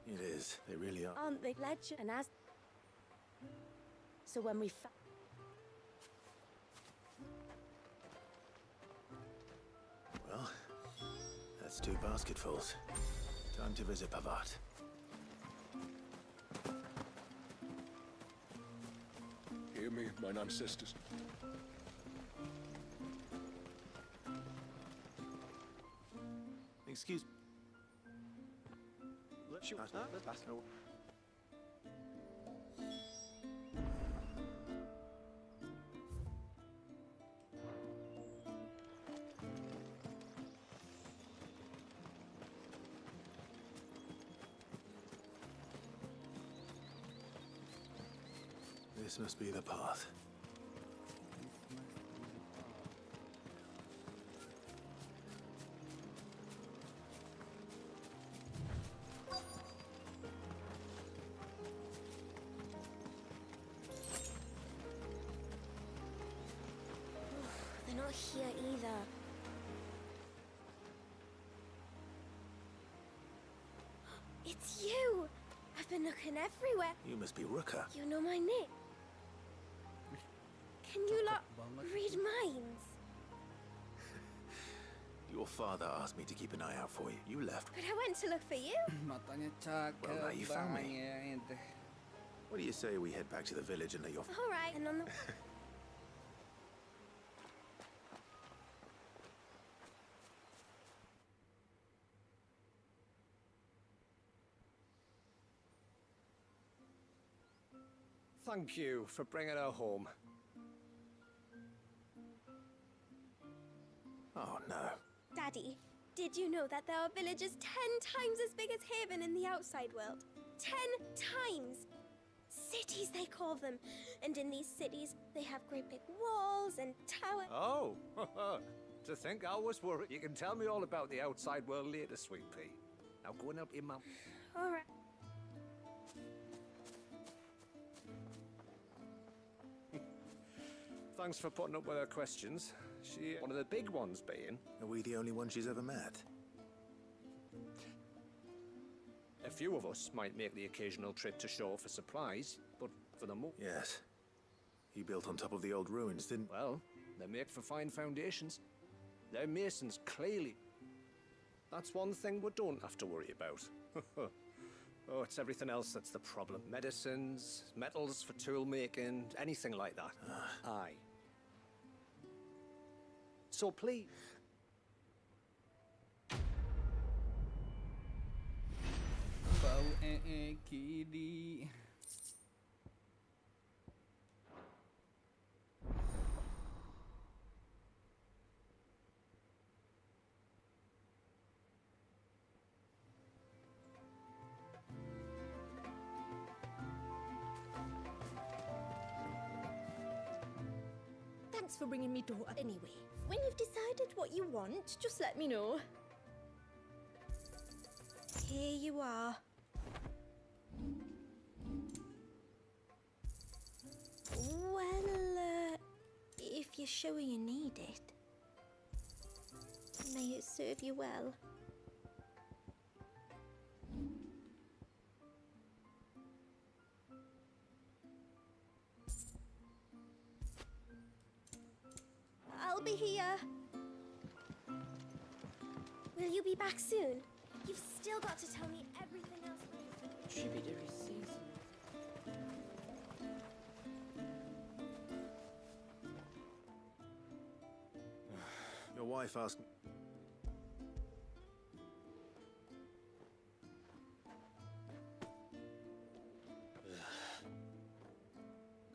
It is. They really are. Aren't they legend? And as... So when we Well, that's 2 basketfuls. Time to visit Pavart. Hear me, my ancestors. Excuse... Let's shoot. Let's go. This must be the path. They're not here either. It's you! I've been looking everywhere. You must be Rooker. You know my name. Can you lot read minds? Your father asked me to keep an eye out for you. You left. But I went to look for you. Matanya cakep Well, now you found me. banget. What do you say we head back to the village and let your... All right, and on the... Thank you for bringing her home. Oh, no. Daddy, did you know that there are villages 10 times as big as Haven in the outside world? 10 times. Cities, they call them. And in these cities, they have great big walls and towers. Oh, to think I was worried. You can tell me all about the outside world later, sweet pea. Now go and help your mum. All right. Thanks for putting up with her questions. She one of the big ones being... Are we the only one she's ever met? A few of us might make the occasional trip to shore for supplies, but for the most... Yes. He built on top of the old ruins, didn't... Well, they make for fine foundations. They're masons, clearly. That's one thing we don't have to worry about. Oh, it's everything else that's the problem. Medicines, metals for tool making, anything like that. Aye. So please... Bau kidi. Thanks for bringing me daughter. Anyway, when you've decided what you want, just let me know. Here you are. Well, if you're sure you need it, may it serve you well. I'll be here. Will you be back soon? You've still got to tell me everything else. Tributary season. Your wife asked...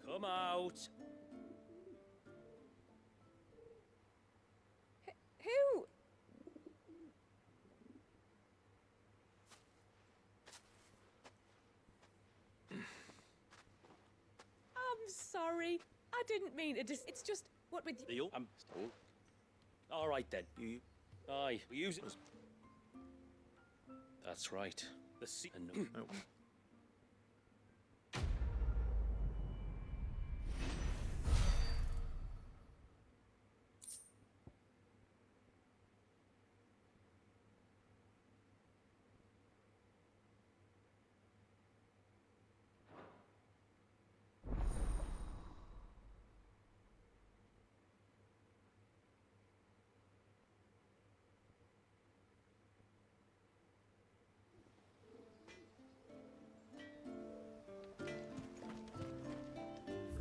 Come out. Who? I'm sorry. I didn't mean to it's just what with you. Deal. I'm still. All right then. You. Aye. We use it. That's right. The sea. No.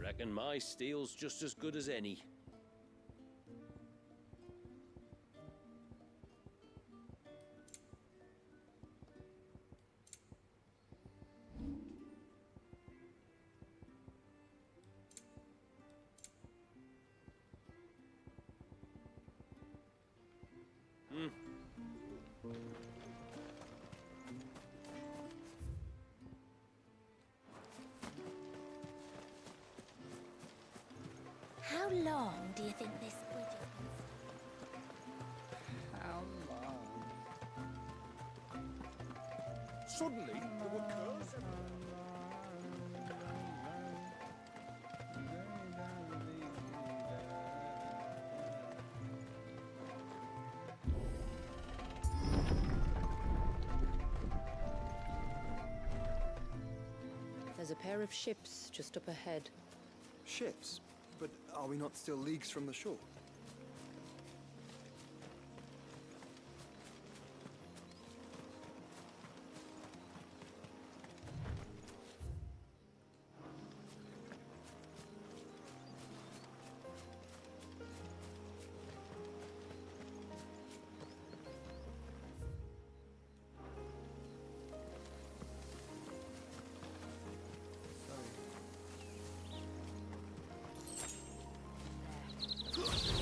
Reckon my steel's just as good as any. How long do you think this bridge is? How long? Suddenly, there were curls There's a pair of ships just up ahead. Ships? But are we not still leagues from the shore? Sorry.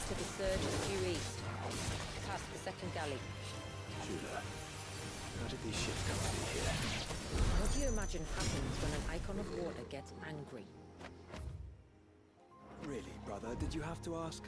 leads to the surge due east, past the second galley. Judah, how did these ships come to be here? What do you imagine happens when an icon of water gets angry? Really, brother, did you have to ask?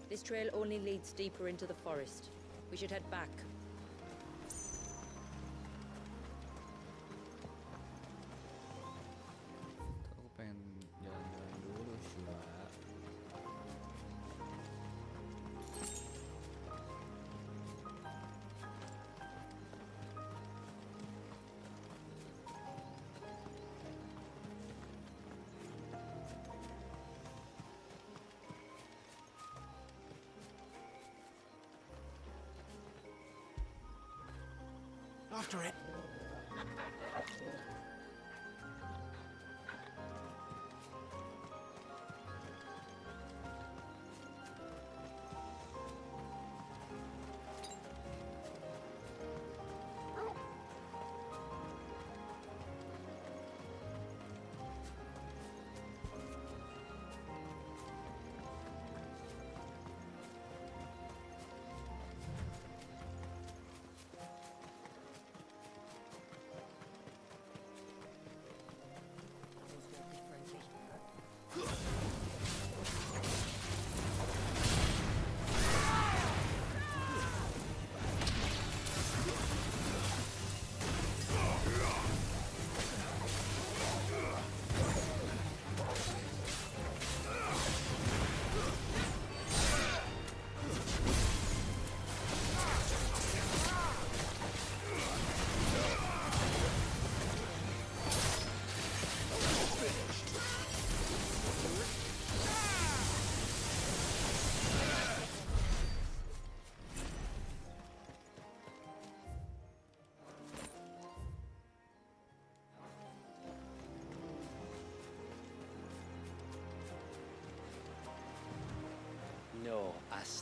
This trail only leads deeper into the forest. We should head back. Aku pengen jalan-jalan dulu, Shua. After it.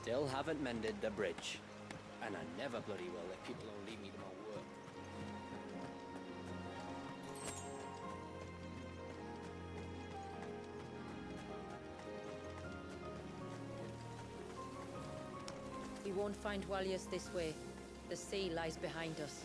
Still haven't mended the bridge. And I never bloody will if people don't leave me to my work. We won't find Walius this way. The sea lies behind us.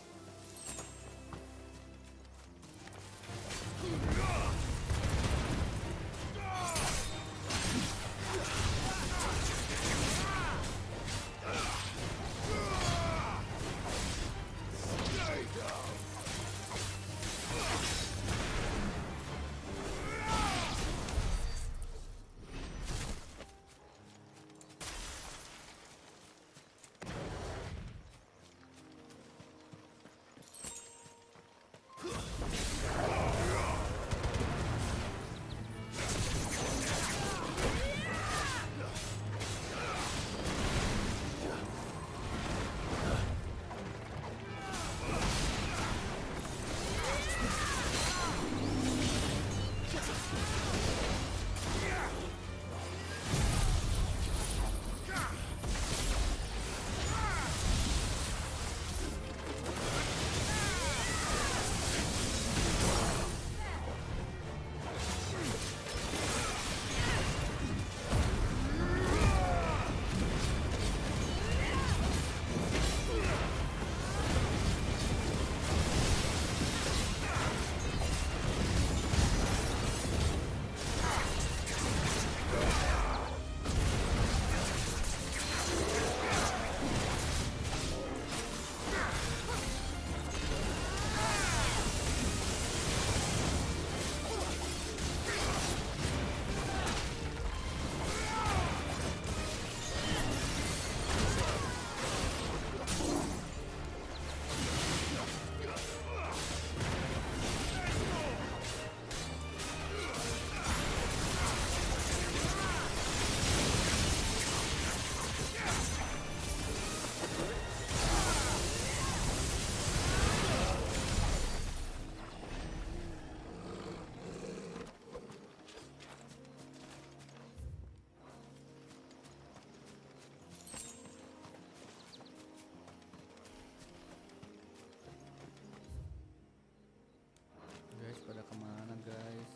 Guys, pada kemana guys?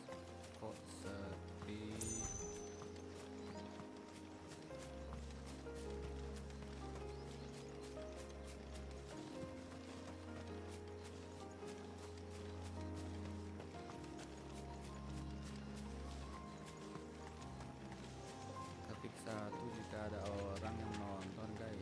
Kok sepi? Ketik 1 jika ada orang yang nonton guys.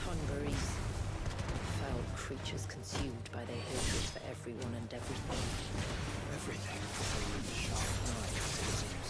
Tongarees. Foul creatures consumed by their hatred for everyone and everything. Everything with a sharp knife, it seems.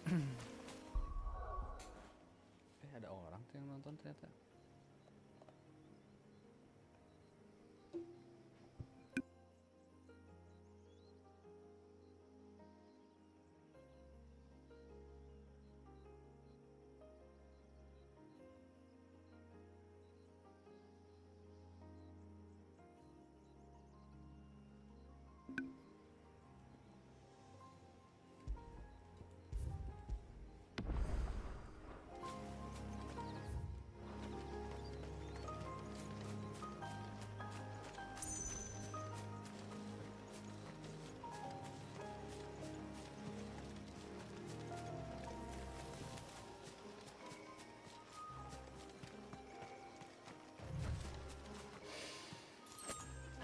Ada orang tuh yang nonton ternyata.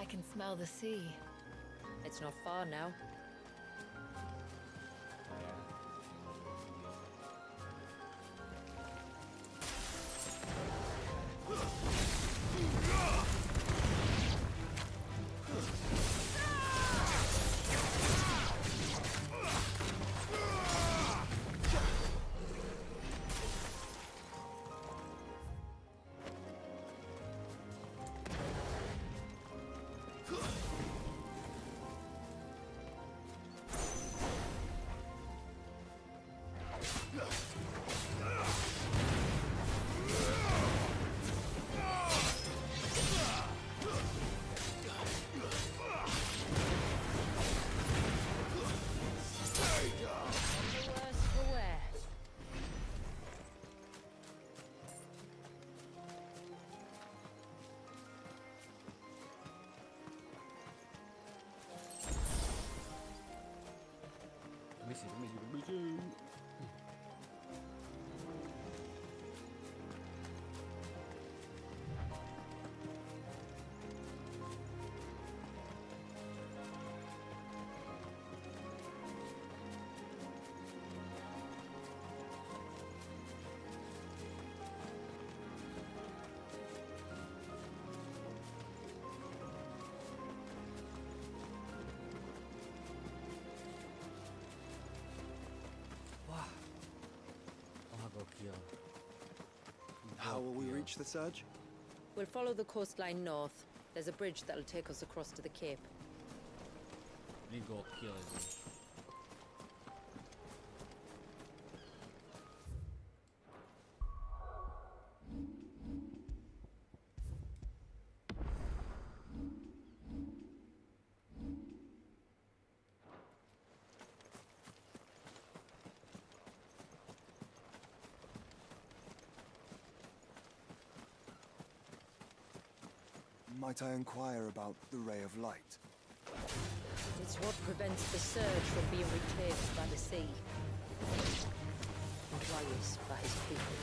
I can smell the sea. It's not far now. How will we reach the surge? We'll follow the coastline north. There's a bridge that'll take us across to the cape. Ini gokil ini. Might I inquire about the ray of light? It's what prevents the surge from being reclaimed by the sea. And Darius by his people.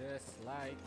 Just like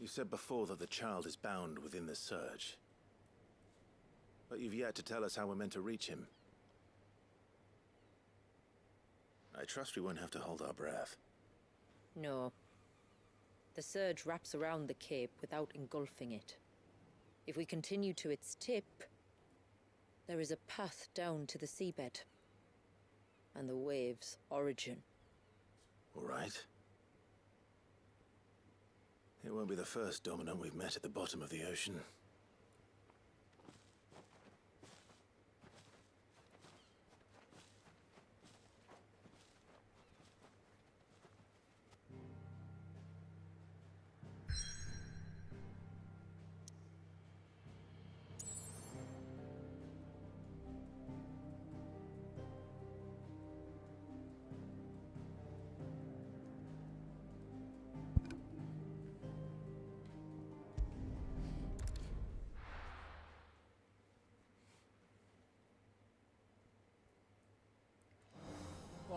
You said before that the child is bound within the surge. But you've yet to tell us how we're meant to reach him. I trust we won't have to hold our breath. No. The surge wraps around the cape without engulfing it. If we continue to its tip, there is a path down to the seabed. And the wave's origin. All right. It won't be the first dominant we've met at the bottom of the ocean.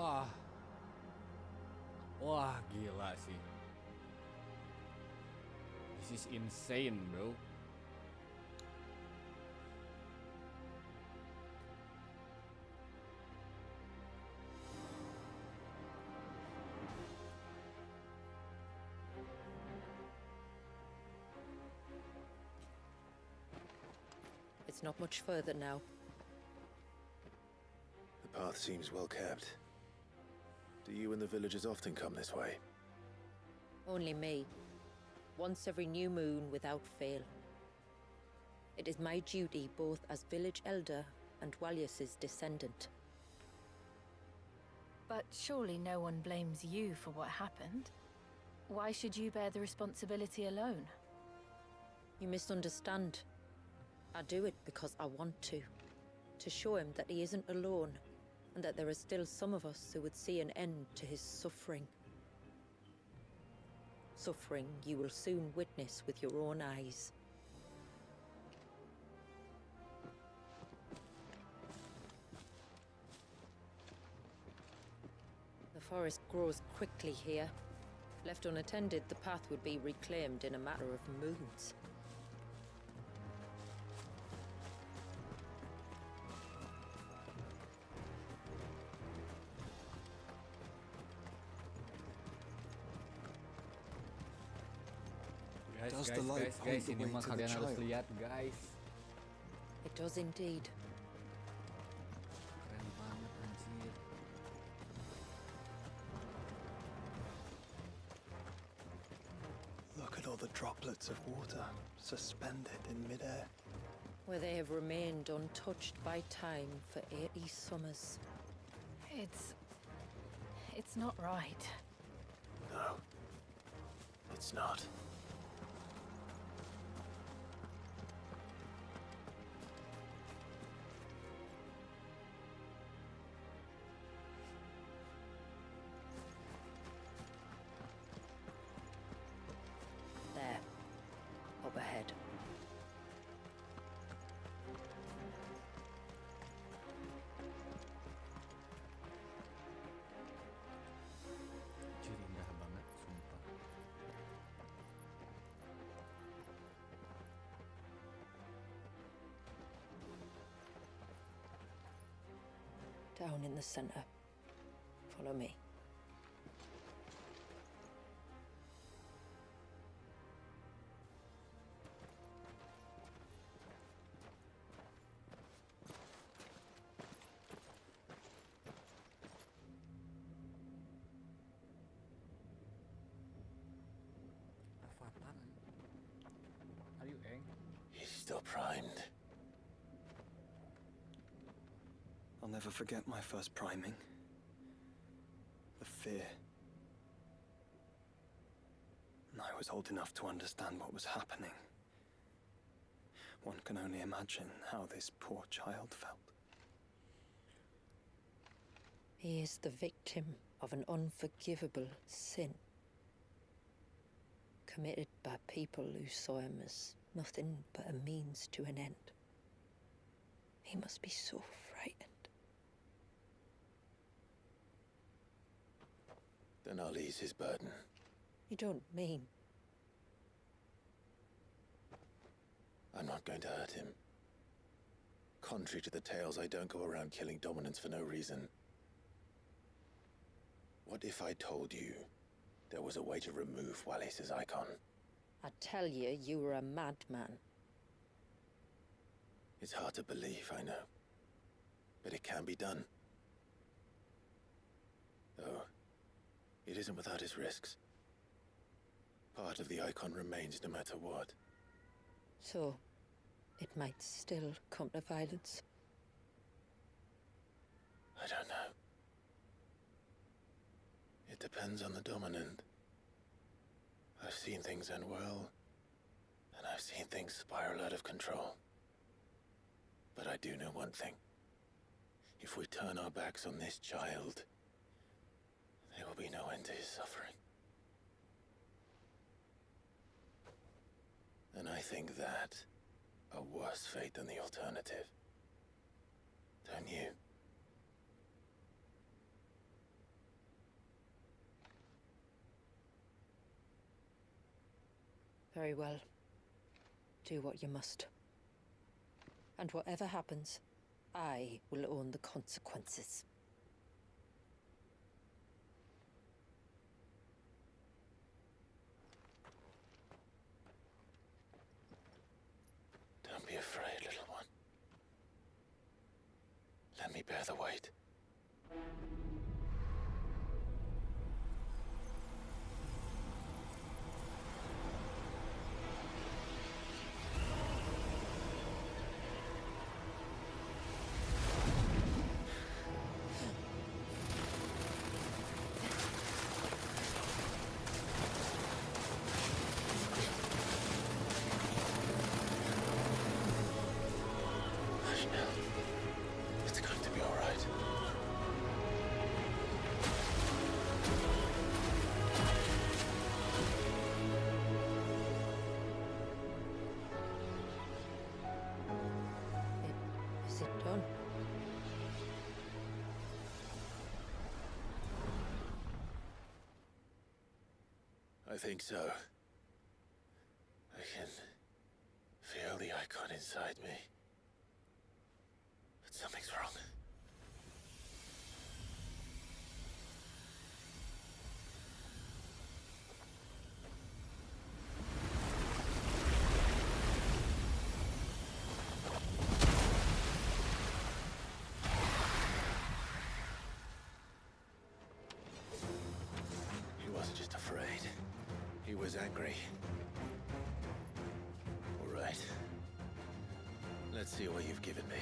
wah. Wah, gila sih. This is insane, bro. It's not much further now. The path seems well kept. Do you and the villagers often come this way? Only me. Once every new moon without fail. It is my duty both as village elder and Walyus's descendant. But surely no one blames you for what happened. Why should you bear the responsibility alone? You misunderstand. I do it because I want to. To show him that he isn't alone, and that there are still some of us who would see an end to his suffering. Suffering you will soon witness with your own eyes. The forest grows quickly here. Left unattended, the path would be reclaimed in a matter of moons. Guys, Does the light point the ini way mah to the kalian harus child? lihat, guys. It does indeed. Keren banget anjir. Look at all the droplets of water suspended in midair. Where they have remained untouched by time for 80 summers. It's not right. No. It's not. There. Up ahead. Anjir, indah banget, sumpah. Down in the center. Follow me. Apa apaan? Are you Aang? He's still primed. I'll never forget my first priming. The fear. And I was old enough to understand what was happening. One can only imagine how this poor child felt. He is the victim of an unforgivable sin. Committed by people who saw him as nothing but a means to an end. He must be so frightened. Then I'll ease his burden. You don't mean? I'm not going to hurt him. Contrary to the tales, I don't go around killing dominants for no reason. What if I told you there was a way to remove Wallace's icon? I tell you, you were a madman. It's hard to believe, I know. But it can be done. Though, it isn't without its risks. Part of the icon remains no matter what. So, it might still come to violence. I don't know. It depends on the dominant. I've seen things end well, and I've seen things spiral out of control. But I do know one thing. If we turn our backs on this child, there will be no end to his suffering. And I think that a worse fate than the alternative. Don't you? Very well. Do what you must. And whatever happens, I will own the consequences. Don't be afraid, little one. Let me bear the weight. Hush now. It's going to be all right. I think so. I can feel the icon inside me. But something's wrong. He wasn't just afraid. He was angry. All right. Let's see what you've given me.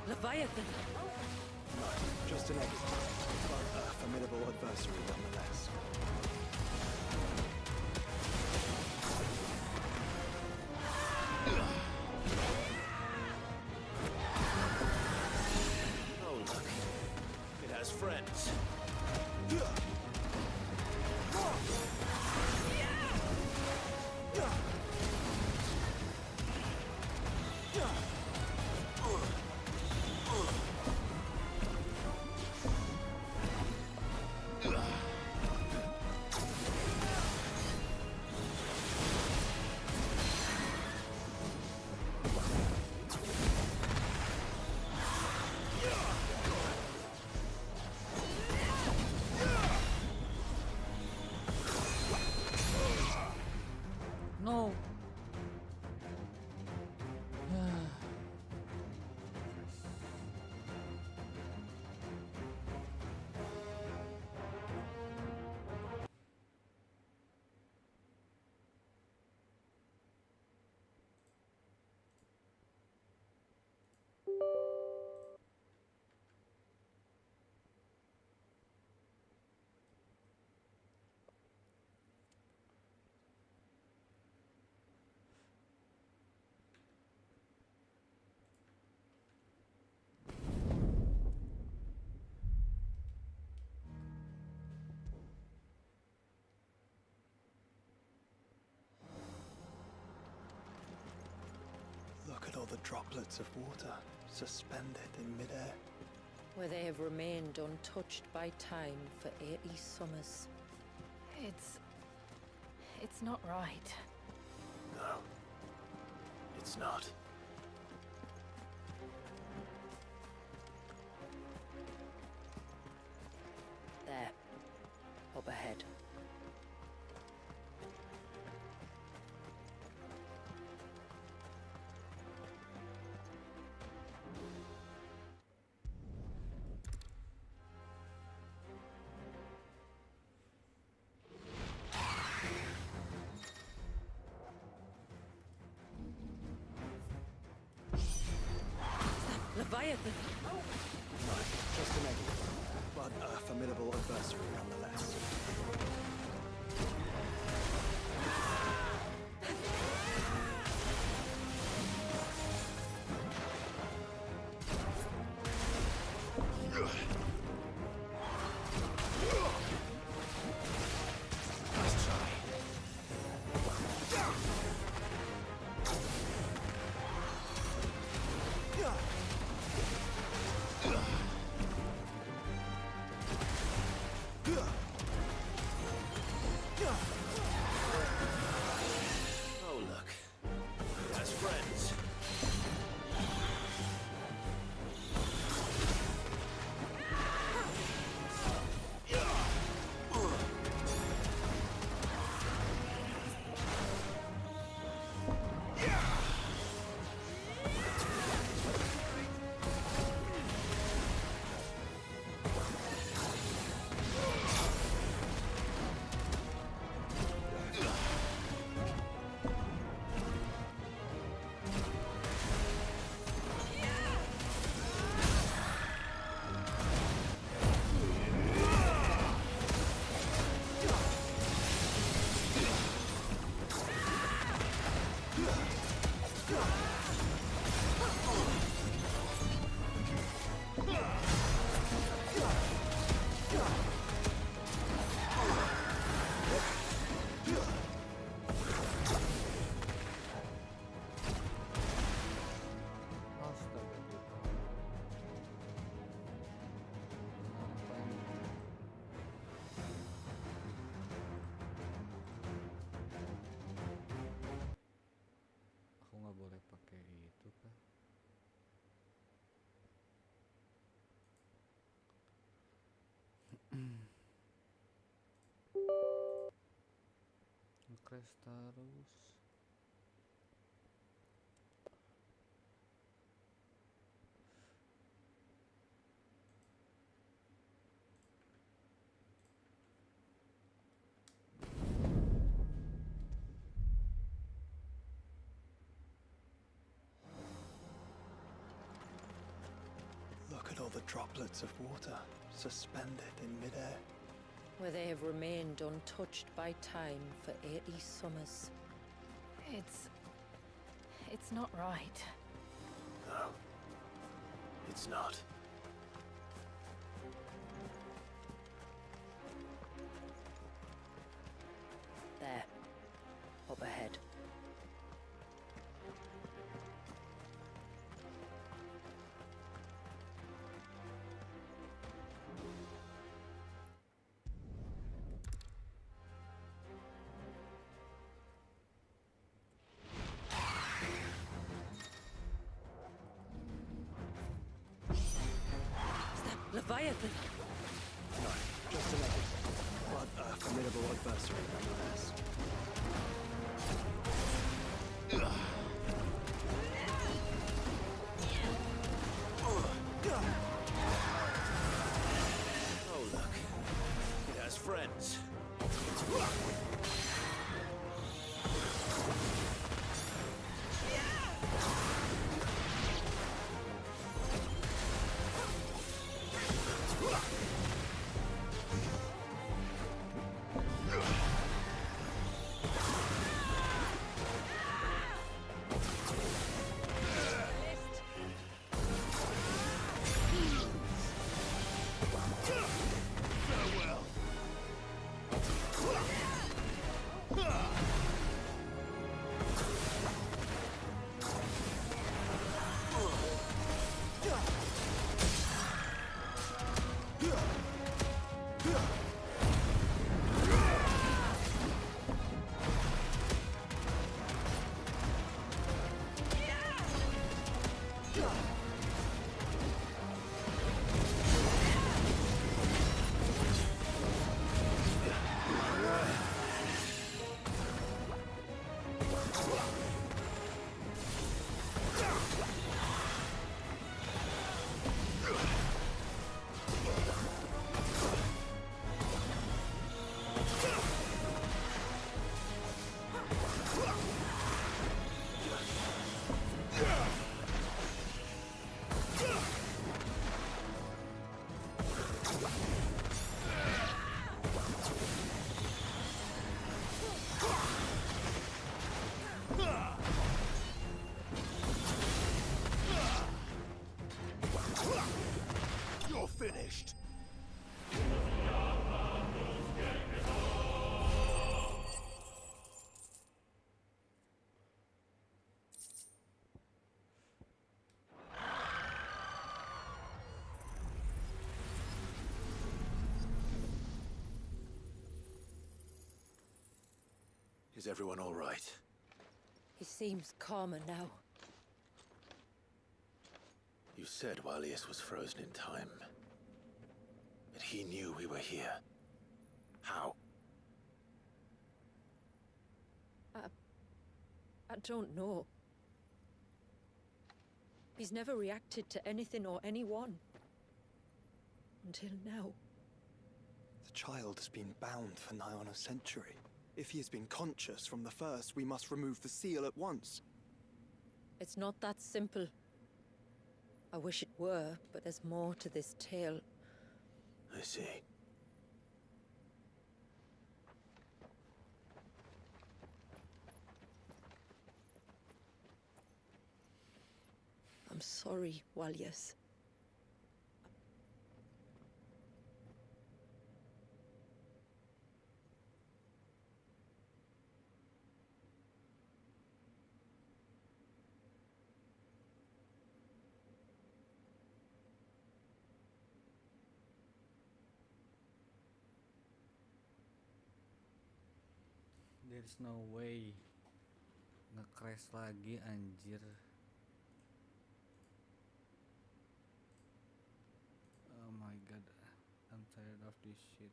Leviathan! Not just an exit, but a formidable adversary nonetheless. Oh, look. It has friends. No. Look at all the droplets of water suspended in midair. Where they have remained untouched by time for 80 summers. It's not right. No. It's not. There. Up ahead. Leviathan! Not just an exit, but a formidable adversary nonetheless. Nice try. Refresh terus. Look at all the droplets of water suspended in midair. Where they have remained untouched by time for 80 summers. It's not right. No, it's not. There. Up ahead. Leviathan! No, just another, but a formidable adversary nonetheless. Oh, look. It has friends. You're finished. Is everyone all right? He seems calmer now. You said Walius was frozen in time. But he knew we were here. How? I don't know. He's never reacted to anything or anyone. Until now. The child has been bound for nigh on a century. If he has been conscious from the first, we must remove the seal at once. It's not that simple. I wish it were, but there's more to this tale. I see. I'm sorry, Walius. There's no way. Nge-crash lagi anjir. Oh my god. I'm tired of this shit.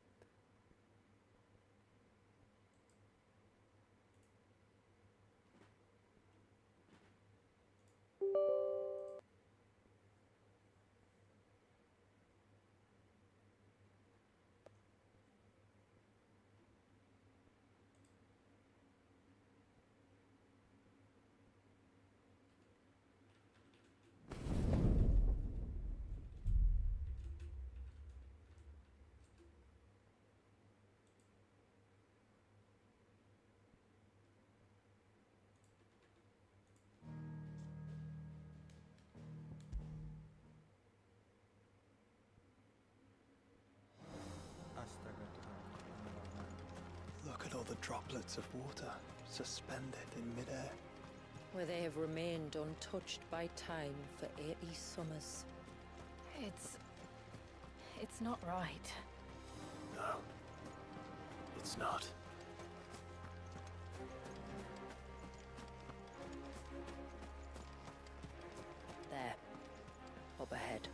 droplets of water suspended in midair. Where they have remained untouched by time for 80 summers. It's not right. No, it's not. There. Up ahead.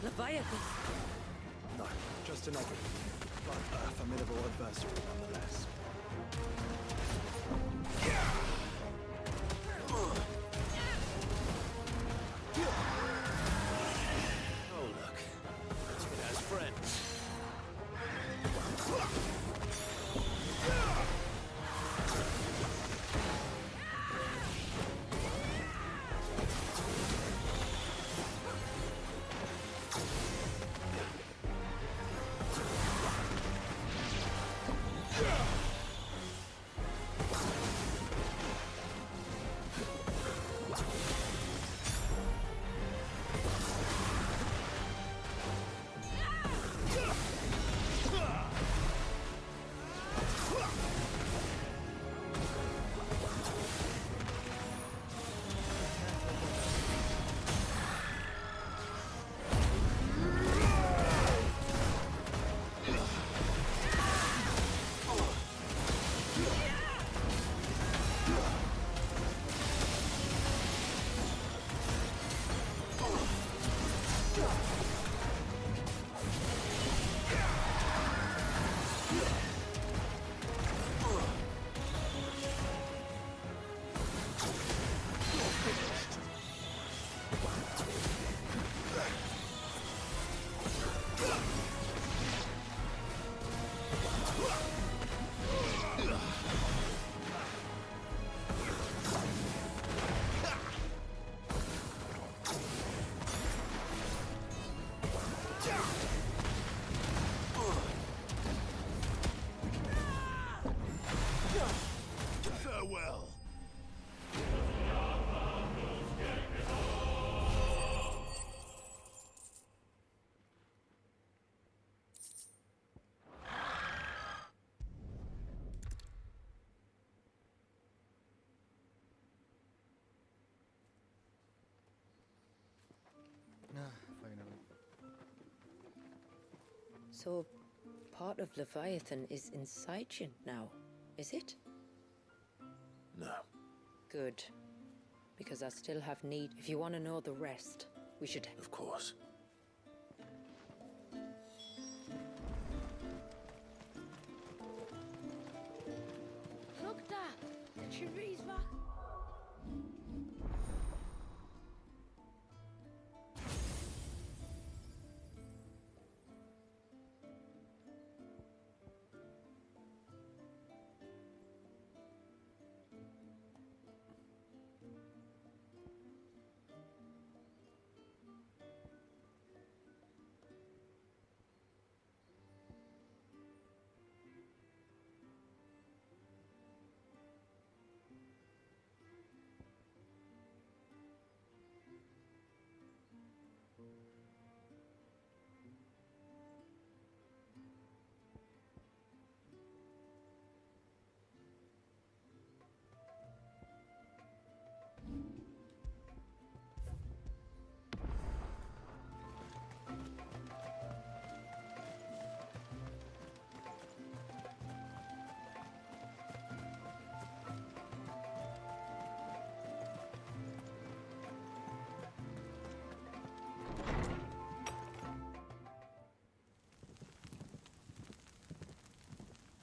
Leviathan! No, just an ogre. But a formidable adversary nonetheless. Oh, look. It has friends. Farewell. Finally. So, part of Leviathan is inside you now, is it? No. Good. Because I still have need. If you want to know the rest, we should... Of course. Look, Dad! The tree's back!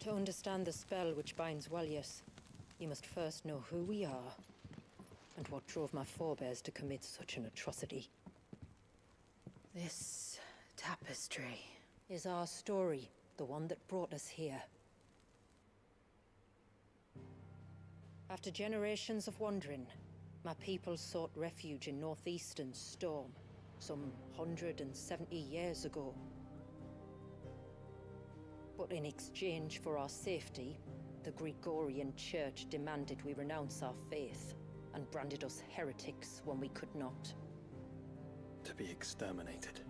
To understand the spell which binds Walyas, you must first know who we are, and what drove my forebears to commit such an atrocity. This tapestry is our story, the one that brought us here. After generations of wandering, my people sought refuge in northeastern Storm. some 170 years ago. But in exchange for our safety, the Gregorian Church demanded we renounce our faith and branded us heretics when we could not. To be exterminated,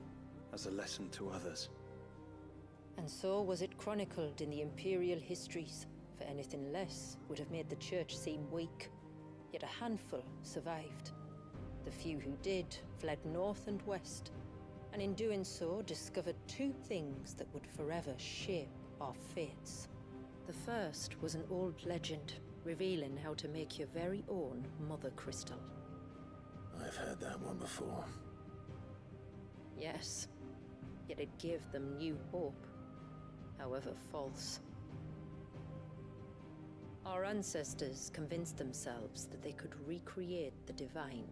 as a lesson to others. And so was it chronicled in the imperial histories, for anything less would have made the Church seem weak. Yet a handful survived. The few who did fled north and west, and in doing so discovered two things that would forever shape our fates. The first was an old legend, revealing how to make your very own mother crystal. I've heard that one before. Yes, yet it gave them new hope, however false. Our ancestors convinced themselves that they could recreate the divine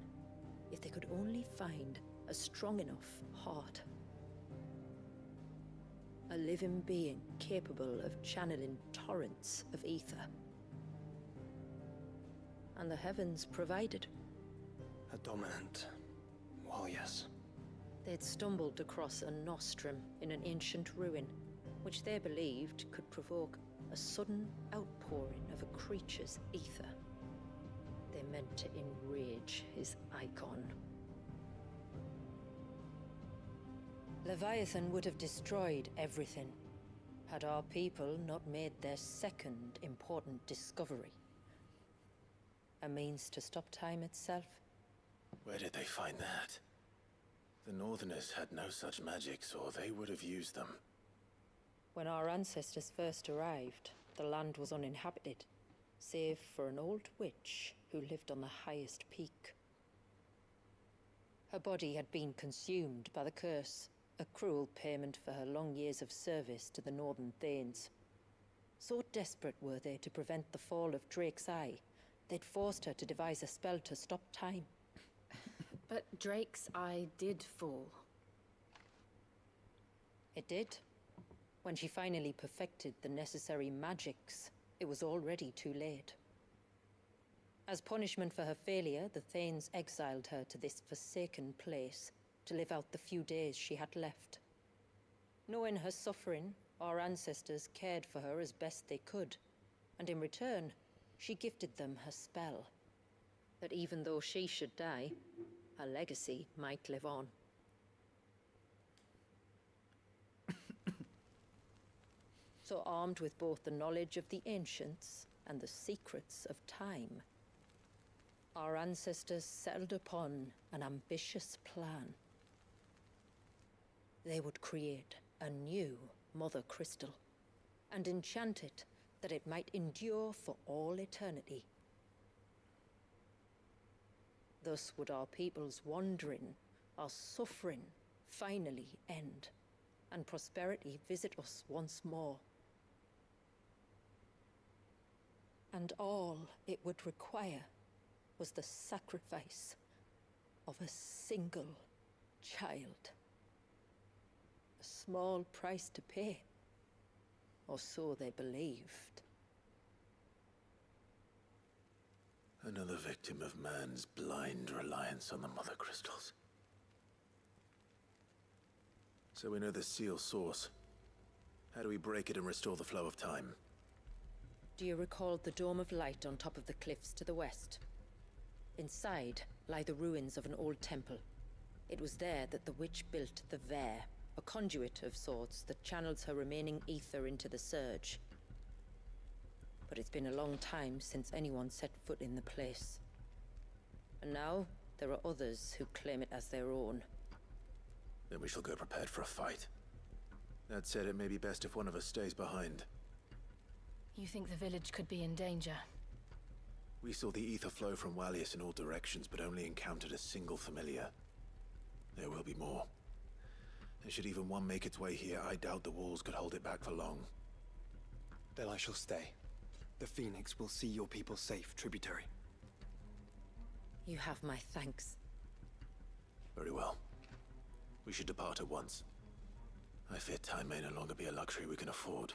if they could only find a strong enough heart. A living being capable of channeling torrents of ether. And the heavens provided. A dominant. Well, yes. They'd stumbled across a nostrum in an ancient ruin, which they believed could provoke a sudden outpouring of a creature's ether. They meant to enrage his icon. Leviathan would have destroyed everything, had our people not made their second important discovery. A means to stop time itself. Where did they find that? The Northerners had no such magics, or they would have used them. When our ancestors first arrived, the land was uninhabited, save for an old witch who lived on the highest peak. Her body had been consumed by the curse, a cruel payment for her long years of service to the Northern Thanes. So desperate were they to prevent the fall of Drake's Eye, they'd forced her to devise a spell to stop time. But Drake's Eye did fall. It did. When she finally perfected the necessary magics, it was already too late. As punishment for her failure, the Thanes exiled her to this forsaken place to live out the few days she had left. Knowing her suffering, our ancestors cared for her as best they could, and in return, she gifted them her spell. That even though she should die, her legacy might live on. So armed with both the knowledge of the ancients and the secrets of time, our ancestors settled upon an ambitious plan. They would create a new Mother Crystal and enchant it that it might endure for all eternity. Thus would our people's wandering, our suffering, finally end, and prosperity visit us once more. And all it would require was the sacrifice of a single child. A small price to pay, or so they believed. Another victim of man's blind reliance on the Mother Crystals. So we know the seal source. How do we break it and restore the flow of time? Do you recall the dome of light on top of the cliffs to the west? Inside lie the ruins of an old temple. It was there that the witch built the Vare, a conduit of sorts that channels her remaining ether into the surge. But it's been a long time since anyone set foot in the place. And now, there are others who claim it as their own. Then we shall go prepared for a fight. That said, it may be best if one of us stays behind. You think the village could be in danger? We saw the ether flow from Wallius in all directions, but only encountered a single familiar. There will be more. And should even one make its way here, I doubt the walls could hold it back for long. Then I shall stay. The Phoenix will see your people safe, tributary. You have my thanks. Very well. We should depart at once. I fear time may no longer be a luxury we can afford.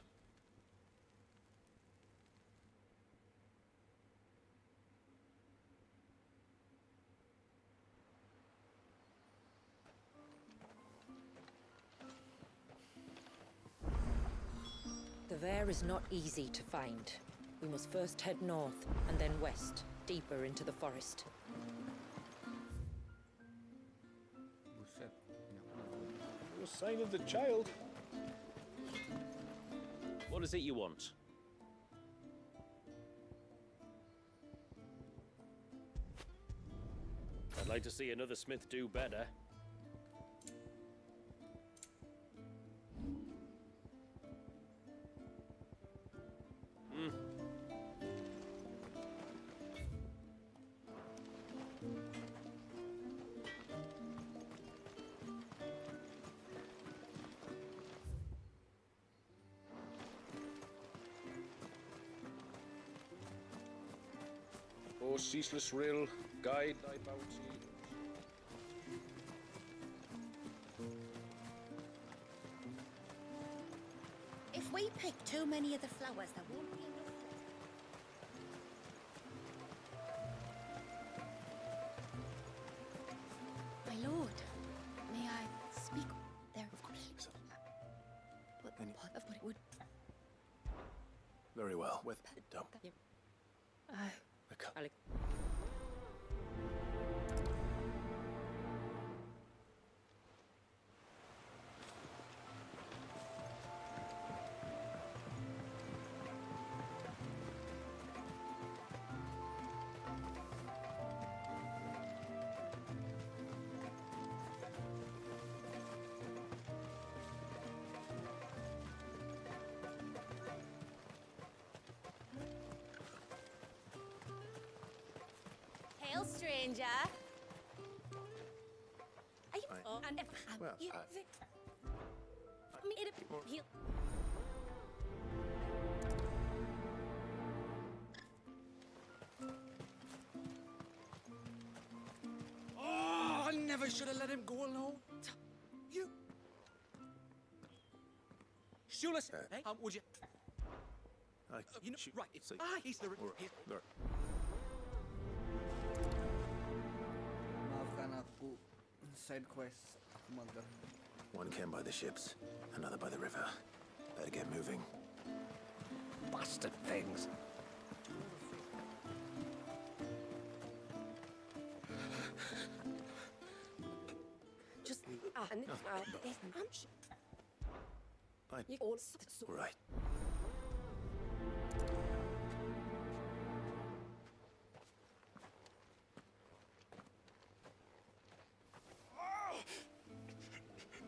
there is not easy to find. We must first head north, and then west, deeper into the forest. Buset. No sign of the child. What is it you want? I'd like to see another smith do better. O ceaseless rill, guide thy bounty. If we pick too many of the flowers, there won't be enough. My lord, may I speak? There, of course. But it would. Very well. With don't. Alex. Hail, stranger. Are you? And well, you. He'll. Oh, I never should have let him go alone. You. Shoeless. Hey, would you? You know, right? It's he's the. Maafkan aku. Side quest aku mager. One came by the ships, another by the river. Better get moving. Bastard things. Just. Fine. All right.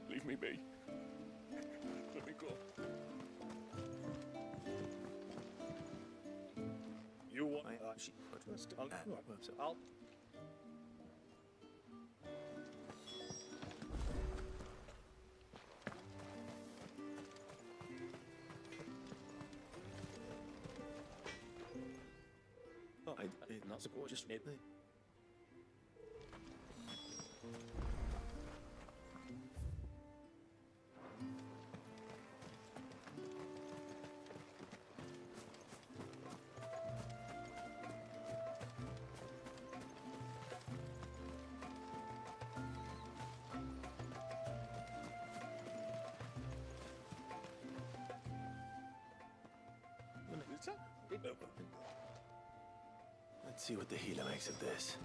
Leave me be. Let me go. You want I'll Not so just me. Let's see what the healer makes of this.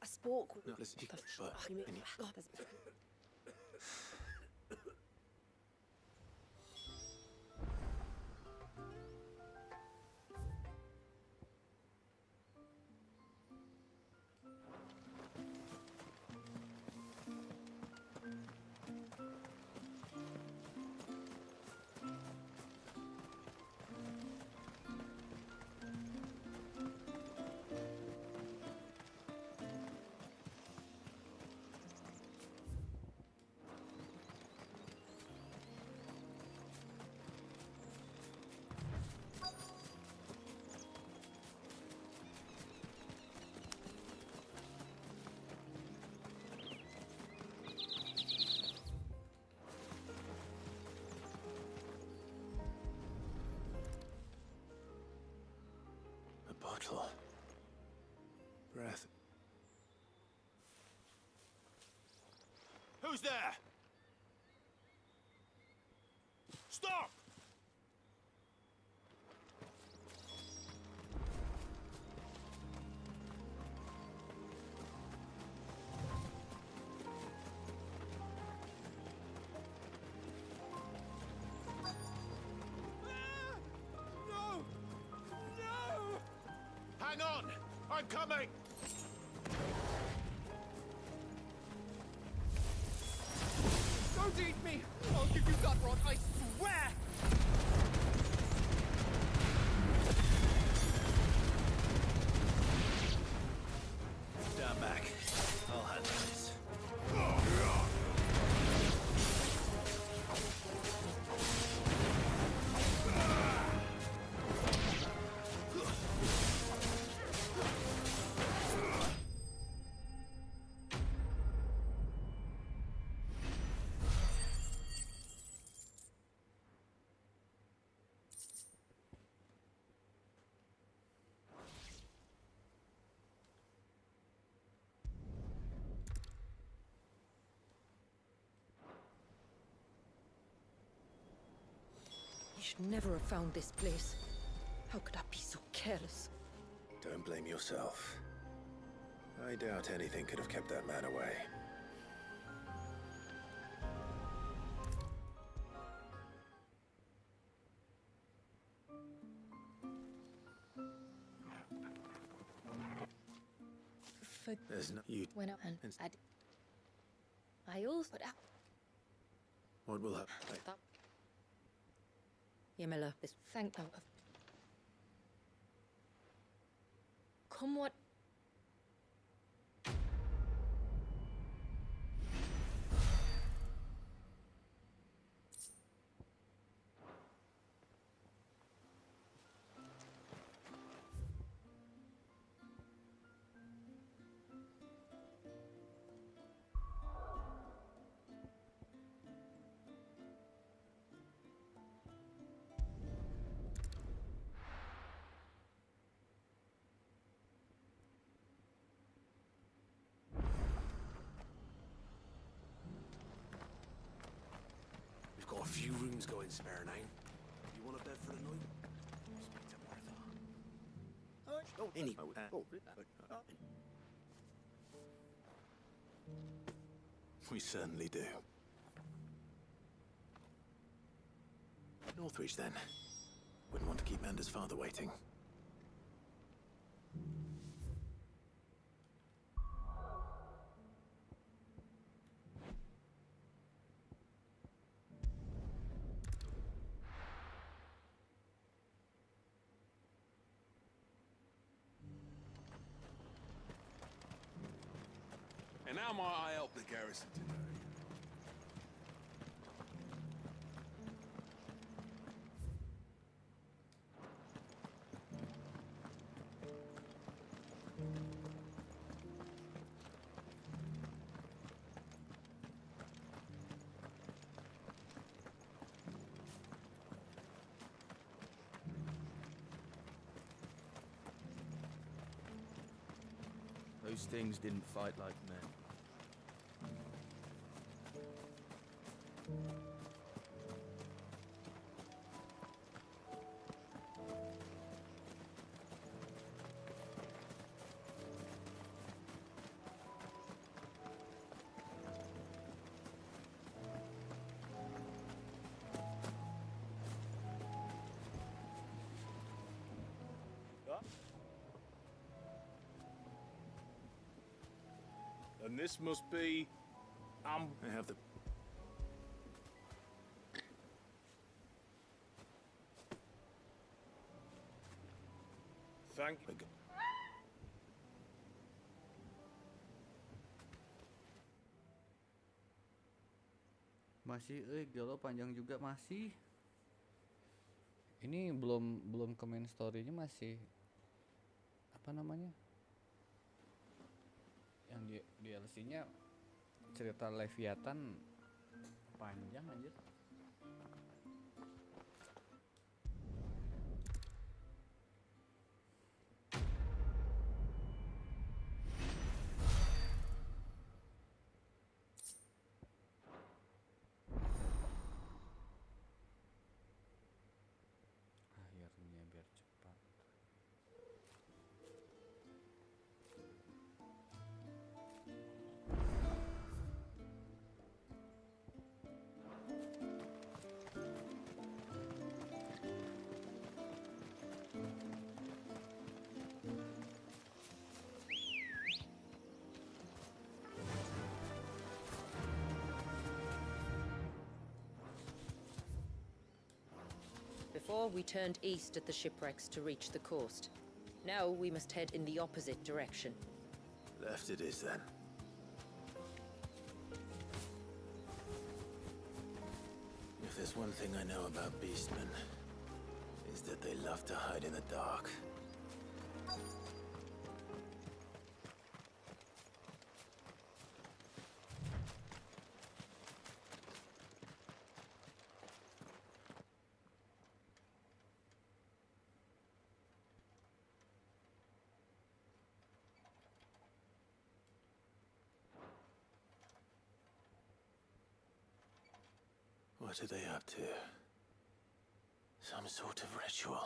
I spoke. No, listen, but Immortal. Breath. Who's there? Stop! No! No! Hang on! I'm coming! Don't eat me! I'll give you gut rot, I swear! Stand back. I'll handle this. You should never have found this place. How could I be so careless? Don't blame yourself. I doubt anything could have kept that man away. For There's no... You... when I also put out What will happen? that Yamila, this thank you. Come what We've got a few rooms going spare now. You want a bed for the night? Speak to Martha. Any. We certainly do. Northridge, then. Wouldn't want to keep Mander's father waiting. And how might I help the garrison today? Those things didn't fight like men. And this must be... I have the... Thank you. Masih, galau panjang juga masih. Ini belum ke main story-nya masih apa namanya? Yang di DLC-nya cerita Leviathan panjang anjir. Before, we turned east at the shipwrecks to reach the coast. Now we must head in the opposite direction. Left it is, then. If there's one thing I know about beastmen, is that they love to hide in the dark. What are they up to? Some sort of ritual.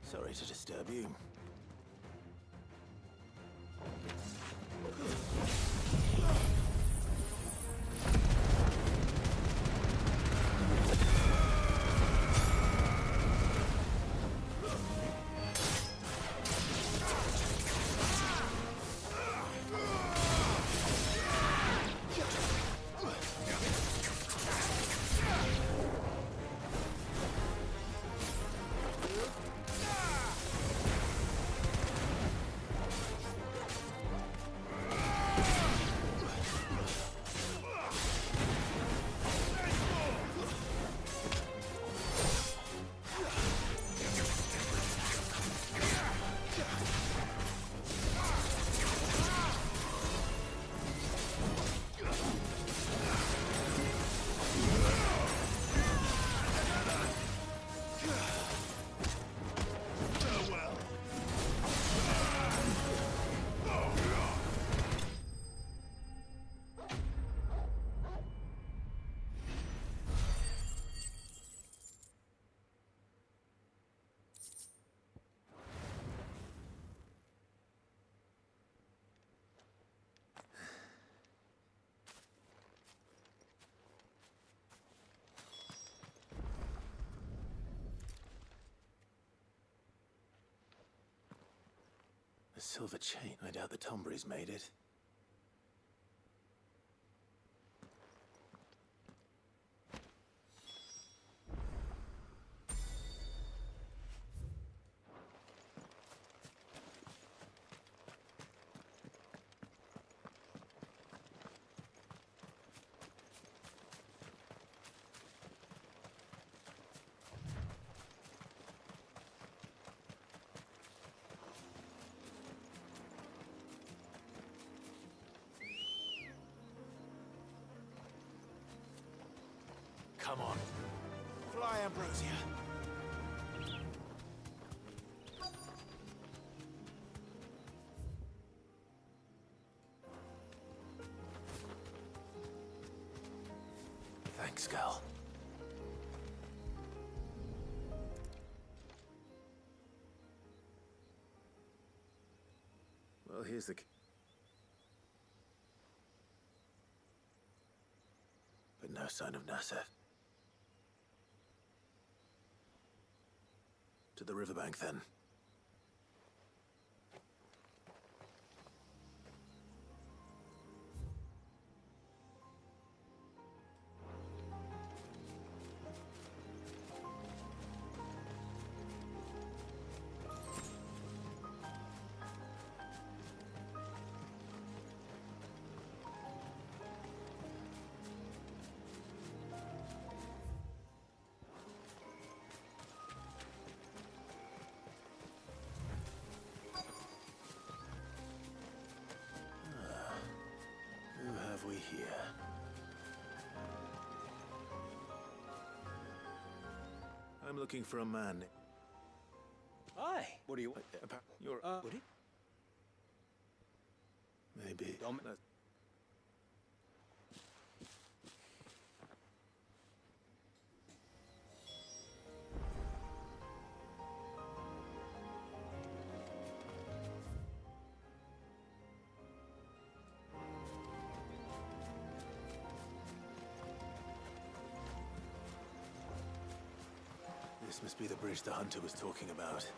Sorry to disturb you. A silver chain. I doubt the Tombrys made it. Come on. Fly, Ambrosia. Thanks, Gal. Well, here's the... But no sign of Nasser. To the riverbank, then. We here. I'm looking for a man. Aye. What do you... You're... Woody? Maybe. This must be the bridge the hunter was talking about.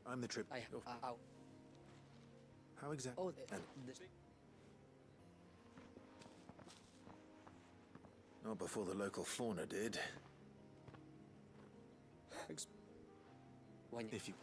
I'm the trip. How exactly? Oh, Not before the local fauna did. If you...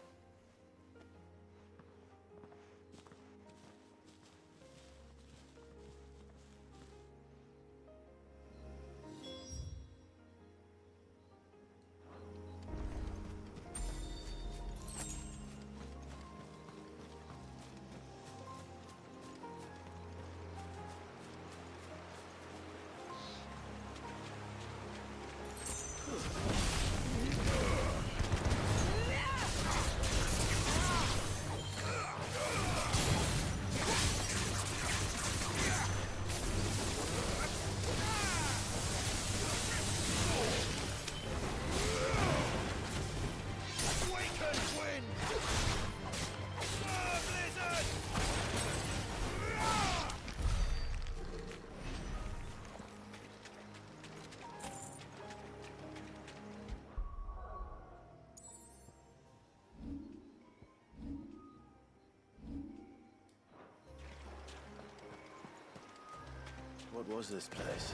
What was this place?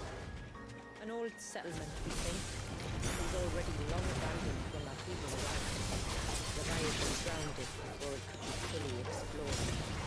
An old settlement, we think. It was already long abandoned when our people arrived. The rioters drowned it before it could be fully explored.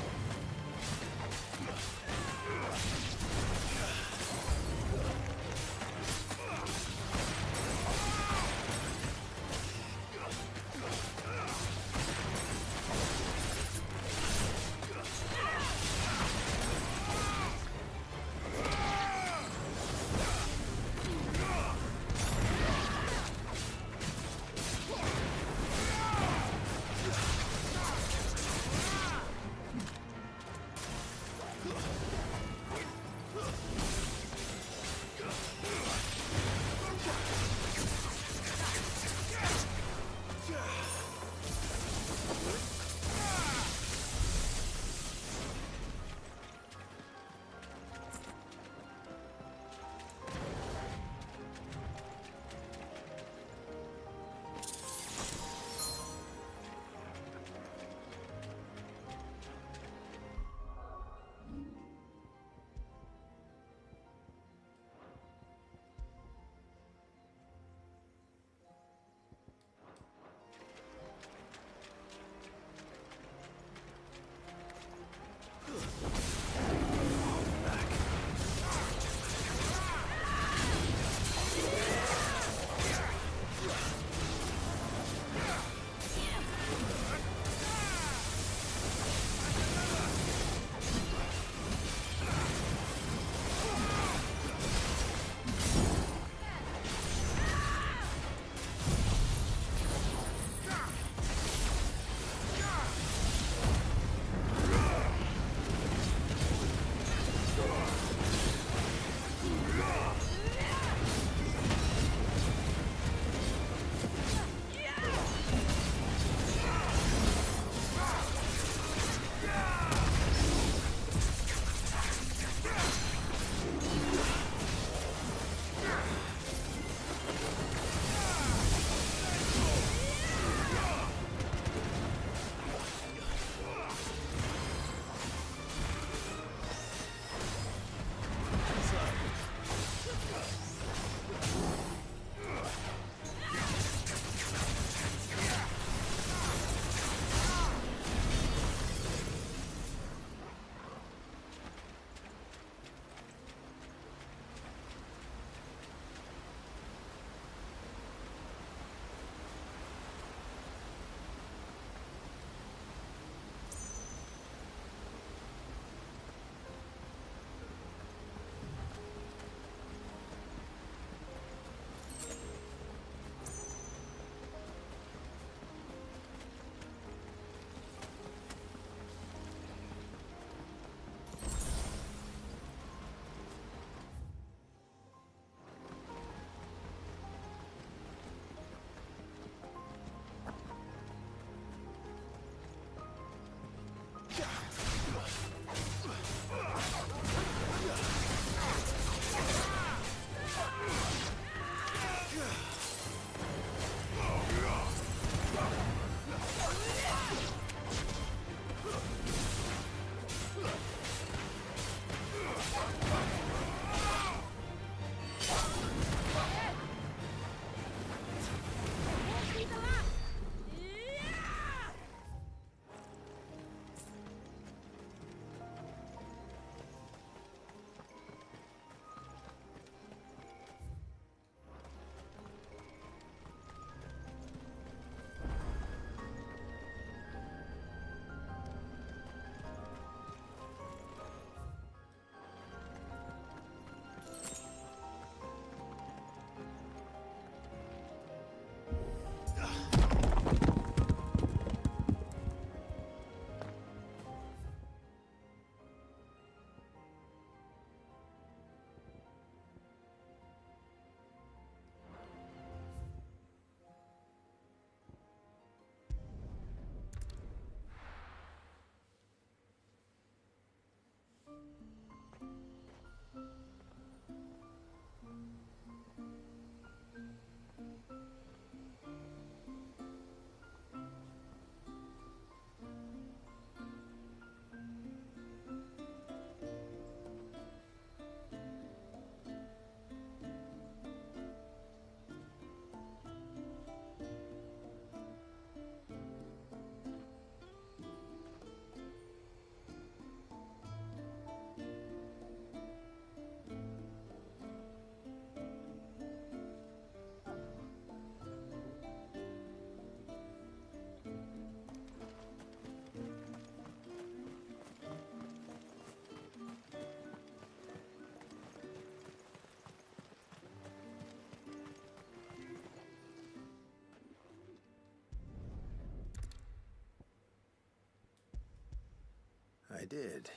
I did.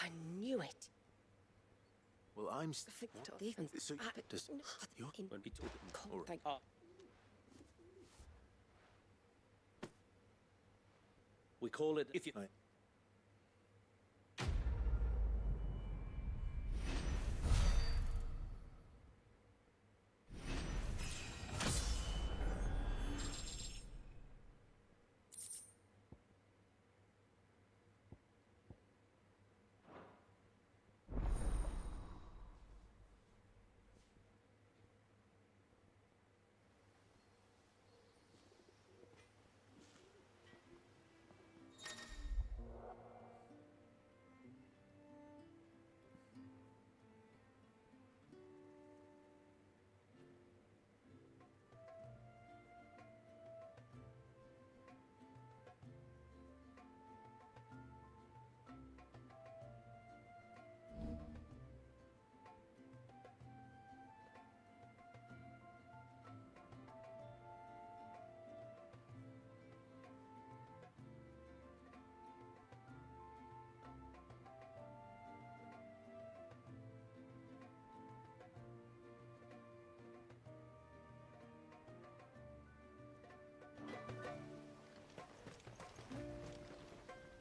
I knew it. Well, I'm... Victor. So, does... You're... Won't be talking. All right. We call it if you.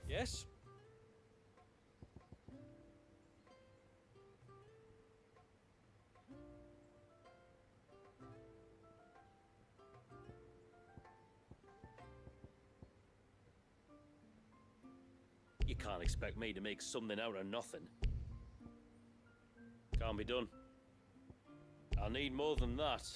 Yes? You can't expect me to make something out of nothing. Can't be done. I'll need more than that.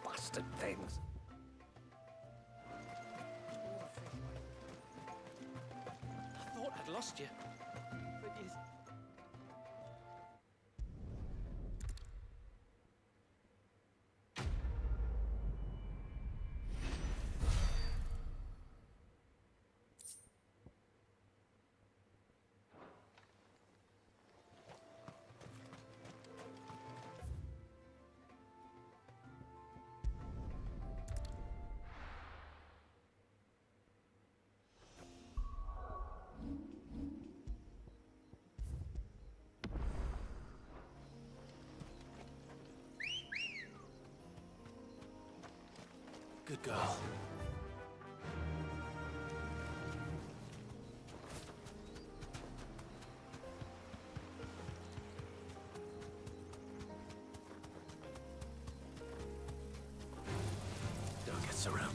Bastard things. I thought I'd lost you. But you... Good girl. Don't get surrounded.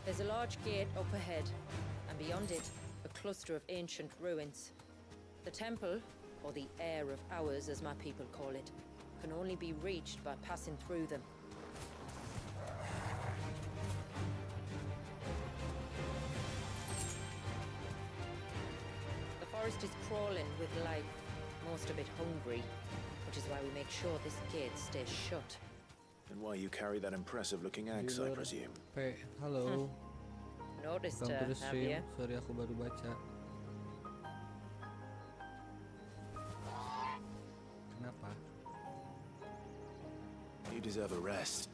There's a large gate up ahead, and beyond it, a cluster of ancient ruins. The temple, or the Heir of Hours as my people call it, can only be reached by passing through them. The forest is crawling with life, most of it hungry, which is why we make sure this gate stays shut. And why you carry that impressive-looking axe, I presume. P, halo. Noticed Welcome to the have stream. you? Sorry aku baru baca. Kenapa? You deserve a rest.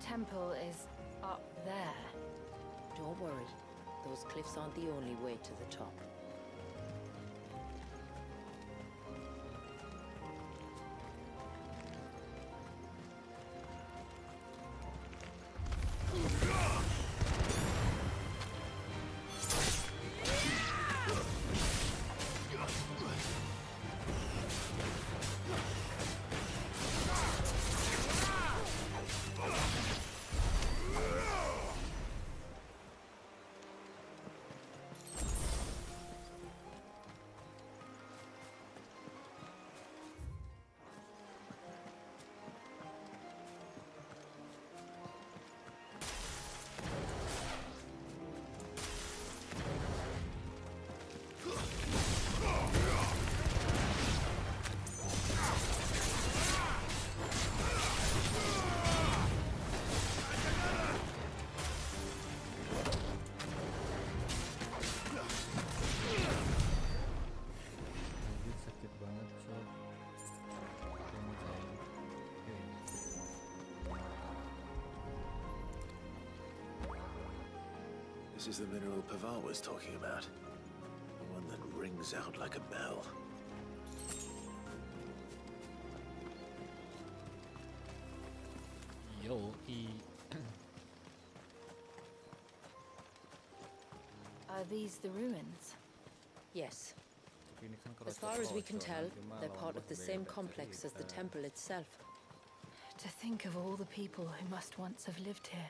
temple is up there. Don't worry. Those cliffs aren't the only way to the top. Anjir, sakit banget coy. This is the mineral Pavar was talking about. The one that rings out like a bell. Are these the ruins? Yes. As far as we can tell, they're part of the same complex as the temple itself. To think of all the people who must once have lived here.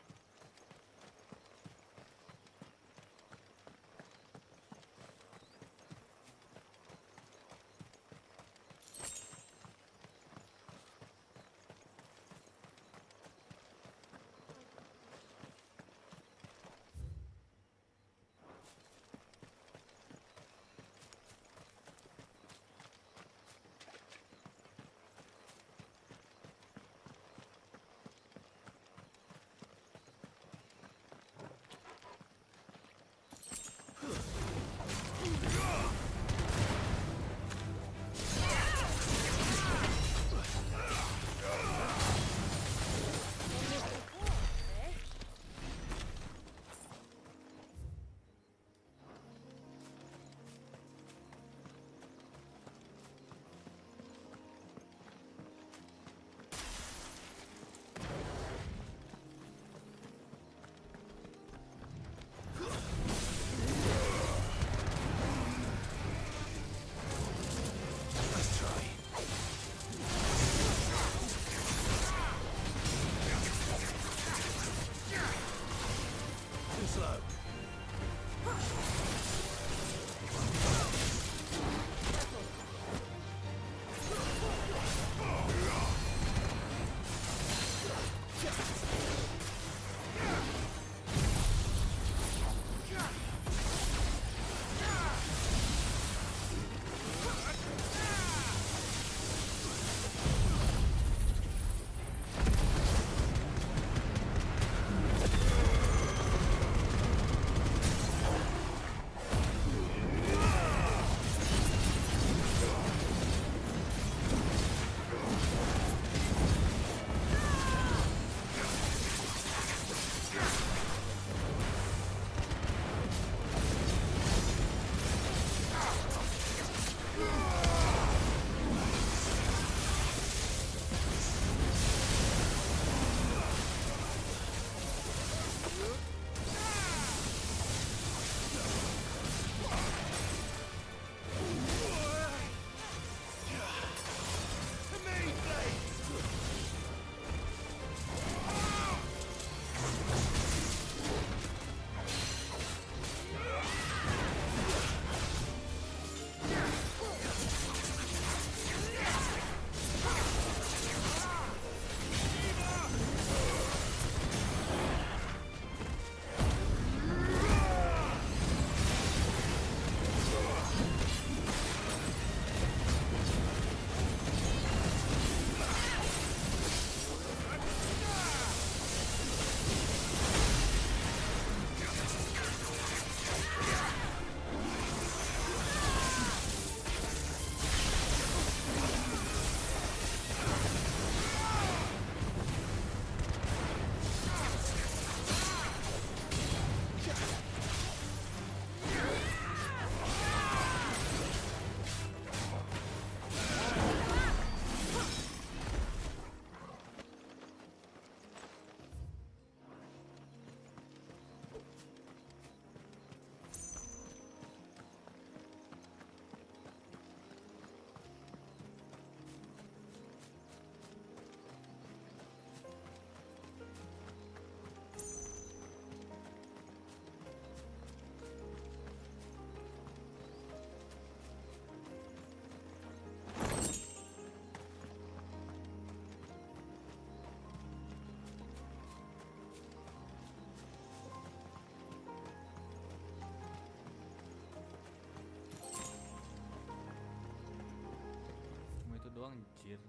anjir.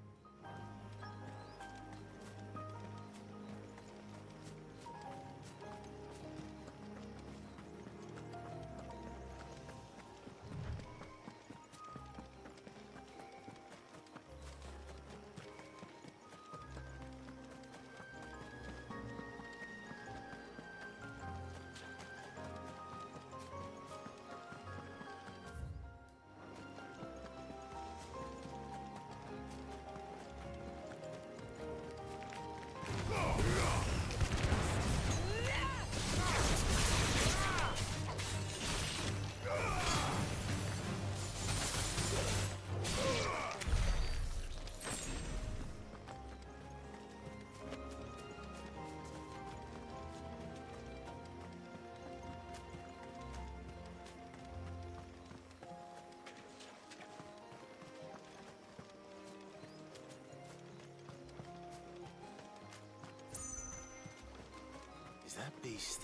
Is that beast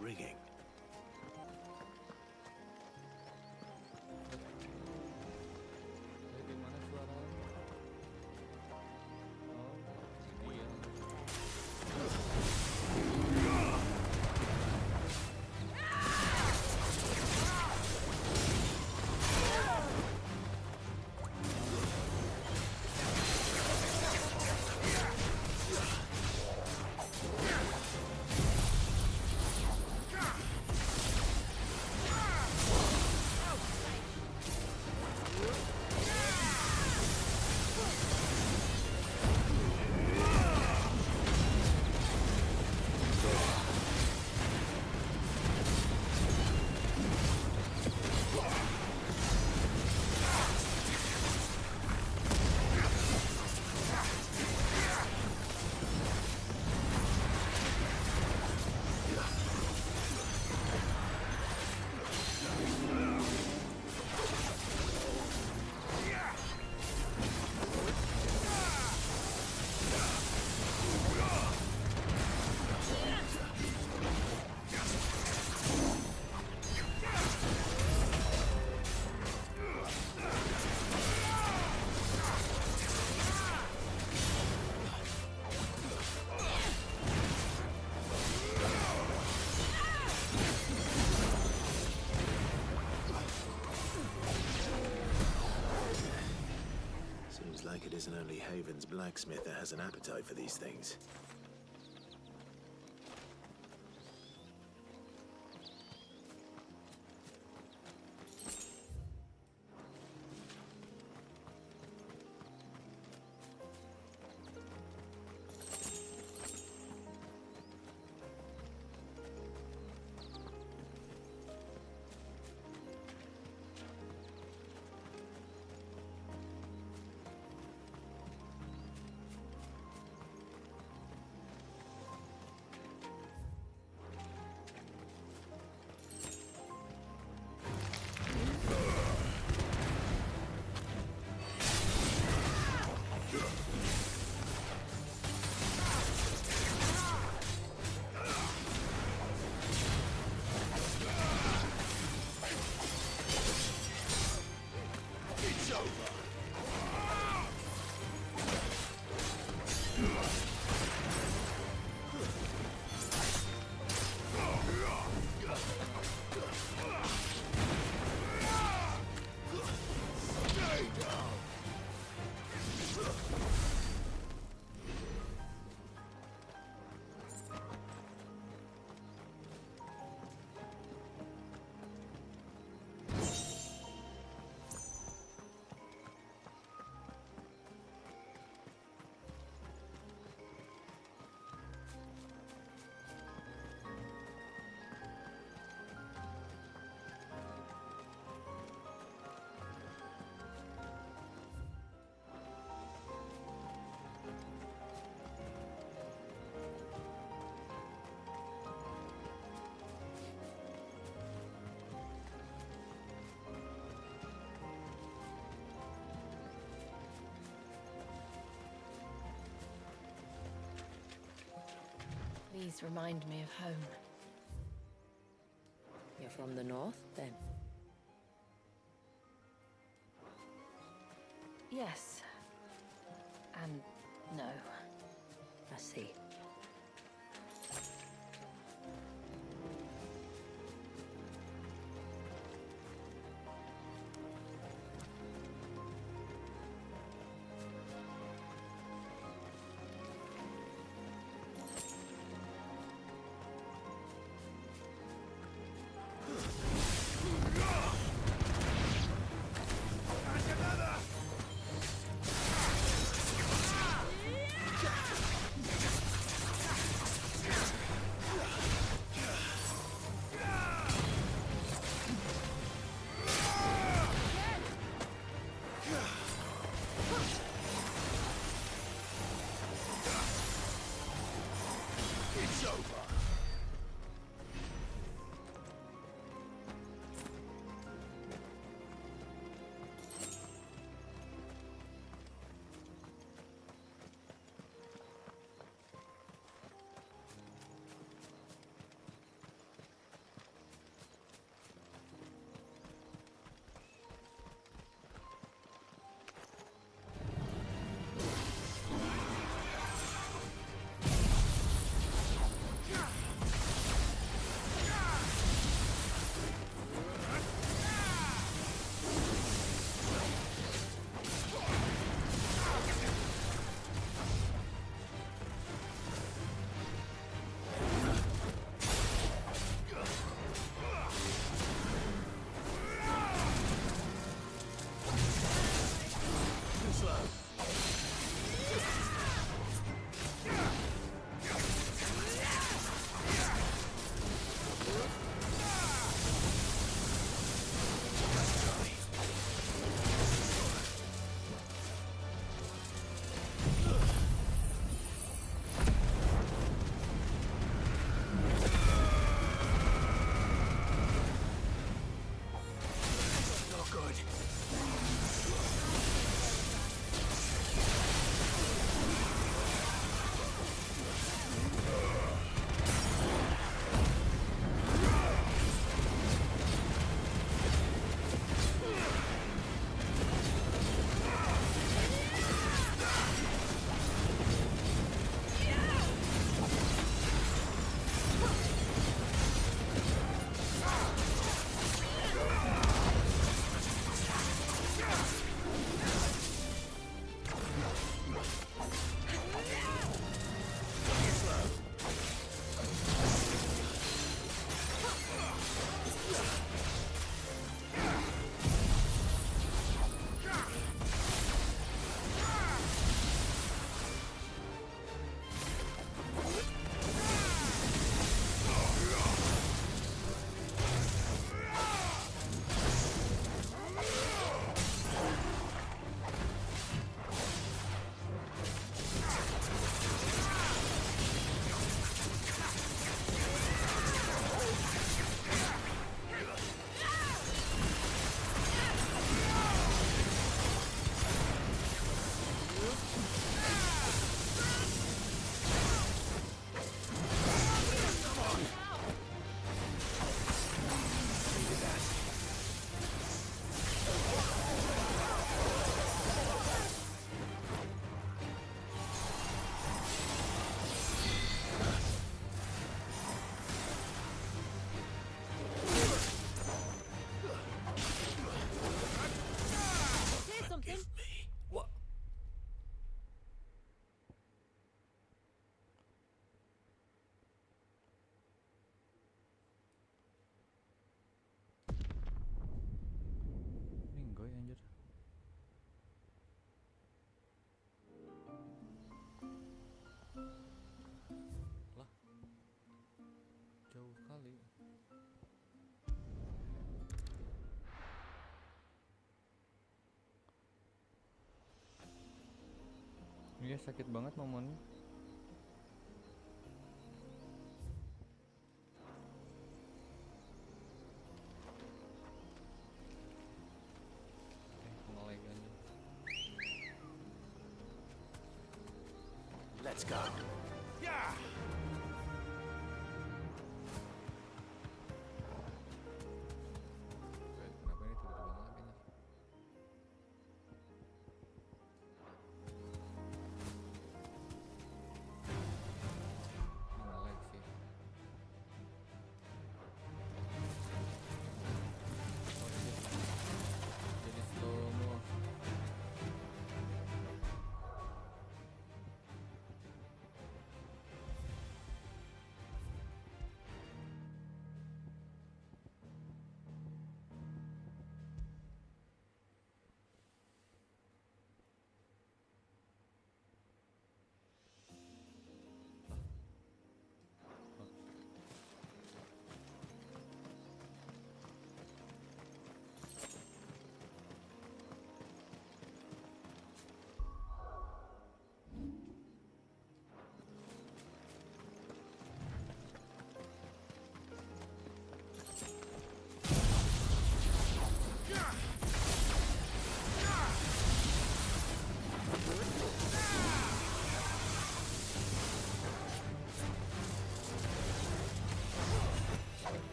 rigging? Dari mana suaranya? Oh, dia. Seems like it isn't only Haven's blacksmith that has an appetite for these things. Please remind me of home. You're from the north, then? Yes, No. I see. It's over. Ninggoy anjir. Lah. Jauh kali. Iya sakit banget momennya. Let's go. Yeah. Kenapa ini tiba-tiba mati nih?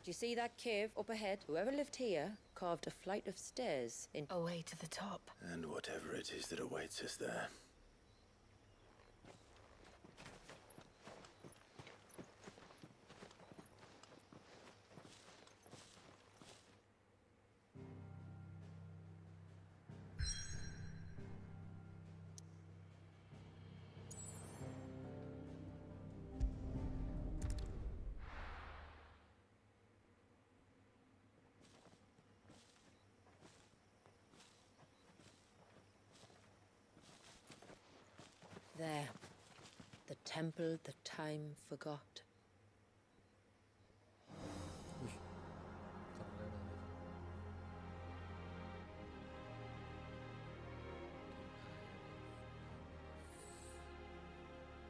Do you see that cave up ahead? Whoever lived here carved a flight of stairs in... Away to the top. And whatever it is that awaits us there. There. The temple the time forgot.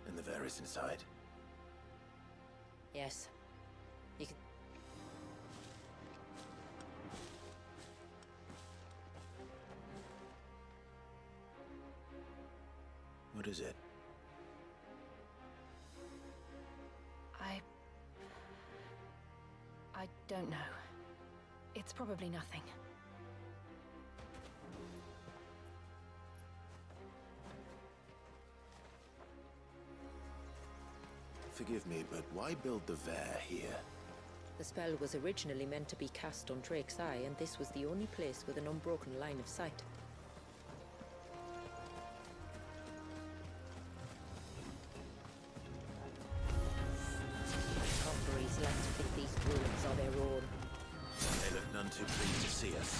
And the Varys inside. Yes. You can... What is it? I don't know. It's probably nothing. Forgive me, but why build the Vare here? The spell was originally meant to be cast on Drake's Eye, and this was the only place with an unbroken line of sight. Conquerors like to think these ruins are their own. They look none too pleased to see us.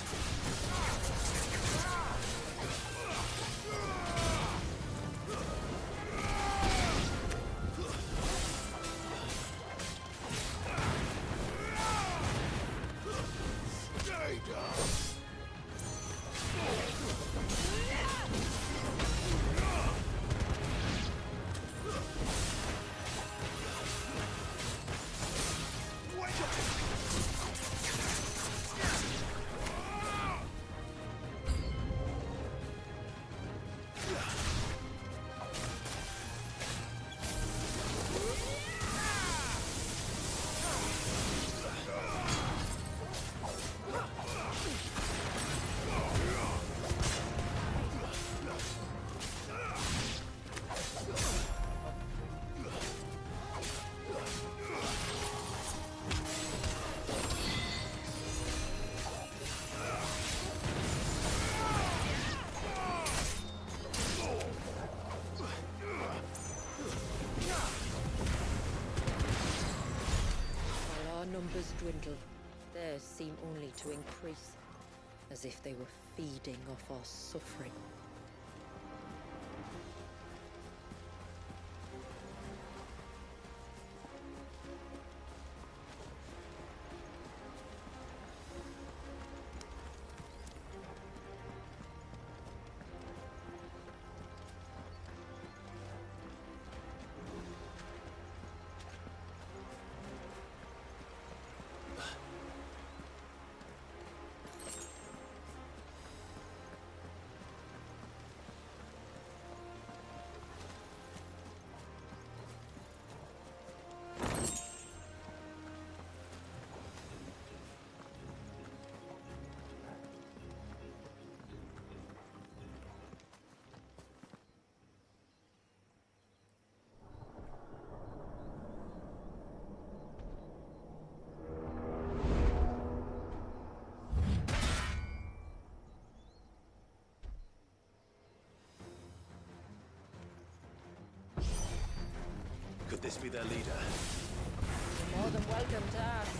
Numbers dwindle, theirs seem only to increase, as if they were feeding off our suffering. Could this be their leader? You're more than welcome to ask.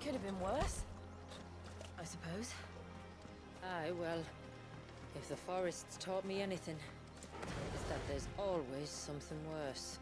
Could have been worse, I suppose. Aye, well, if the forest's taught me anything, it's that there's always something worse.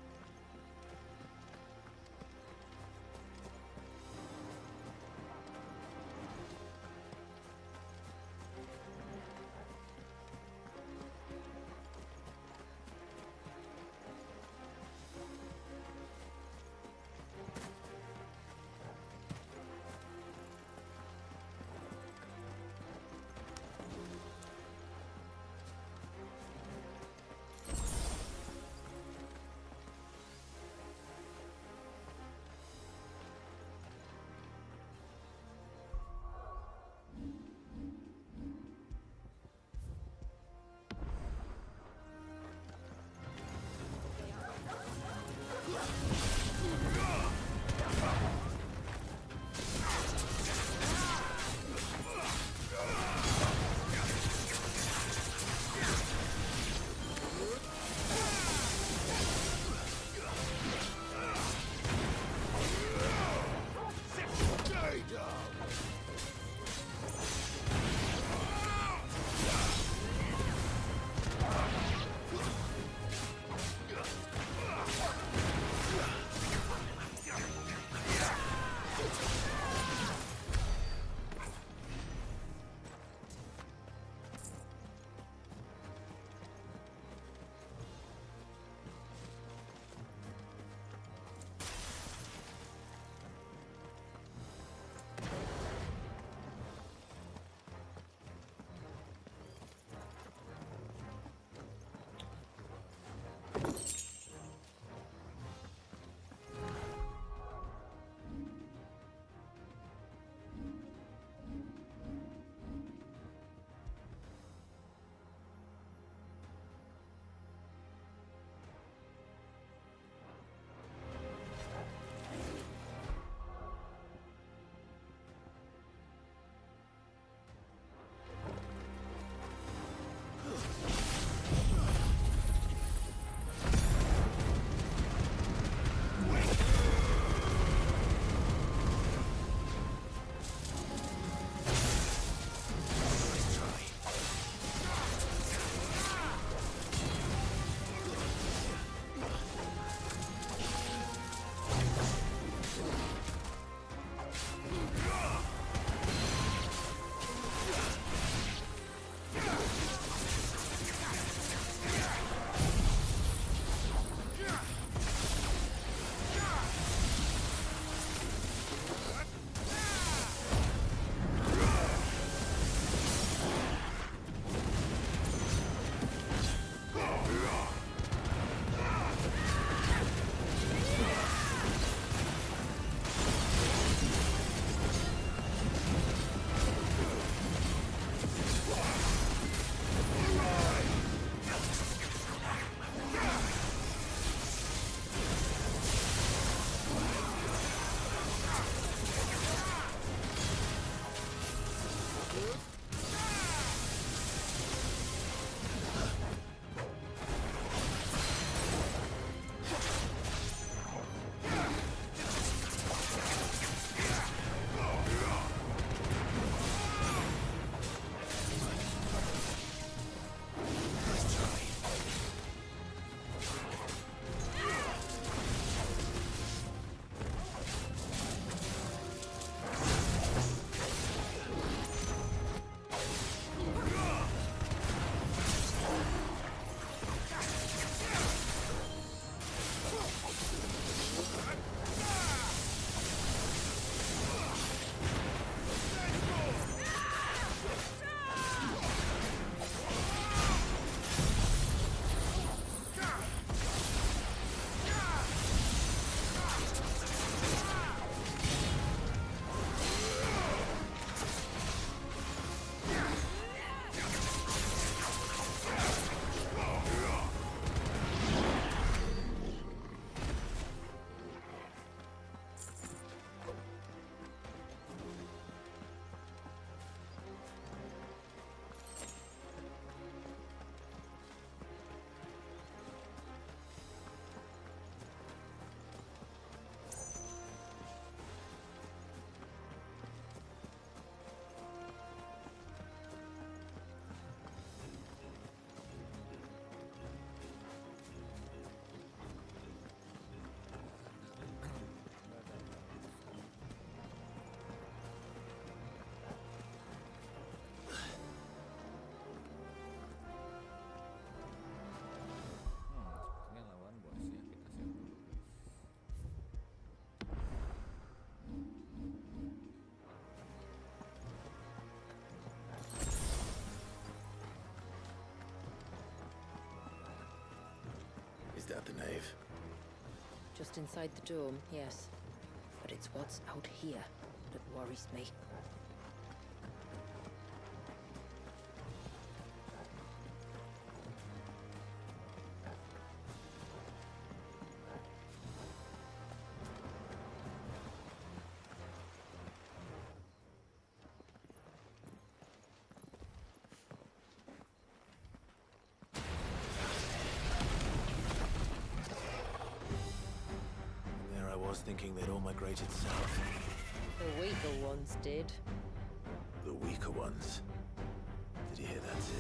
out the nave? Just inside the dome, yes. But it's what's out here that worries me. And there I was thinking they'd all migrated south. The weaker ones did. The weaker ones. Did you hear that, Sid?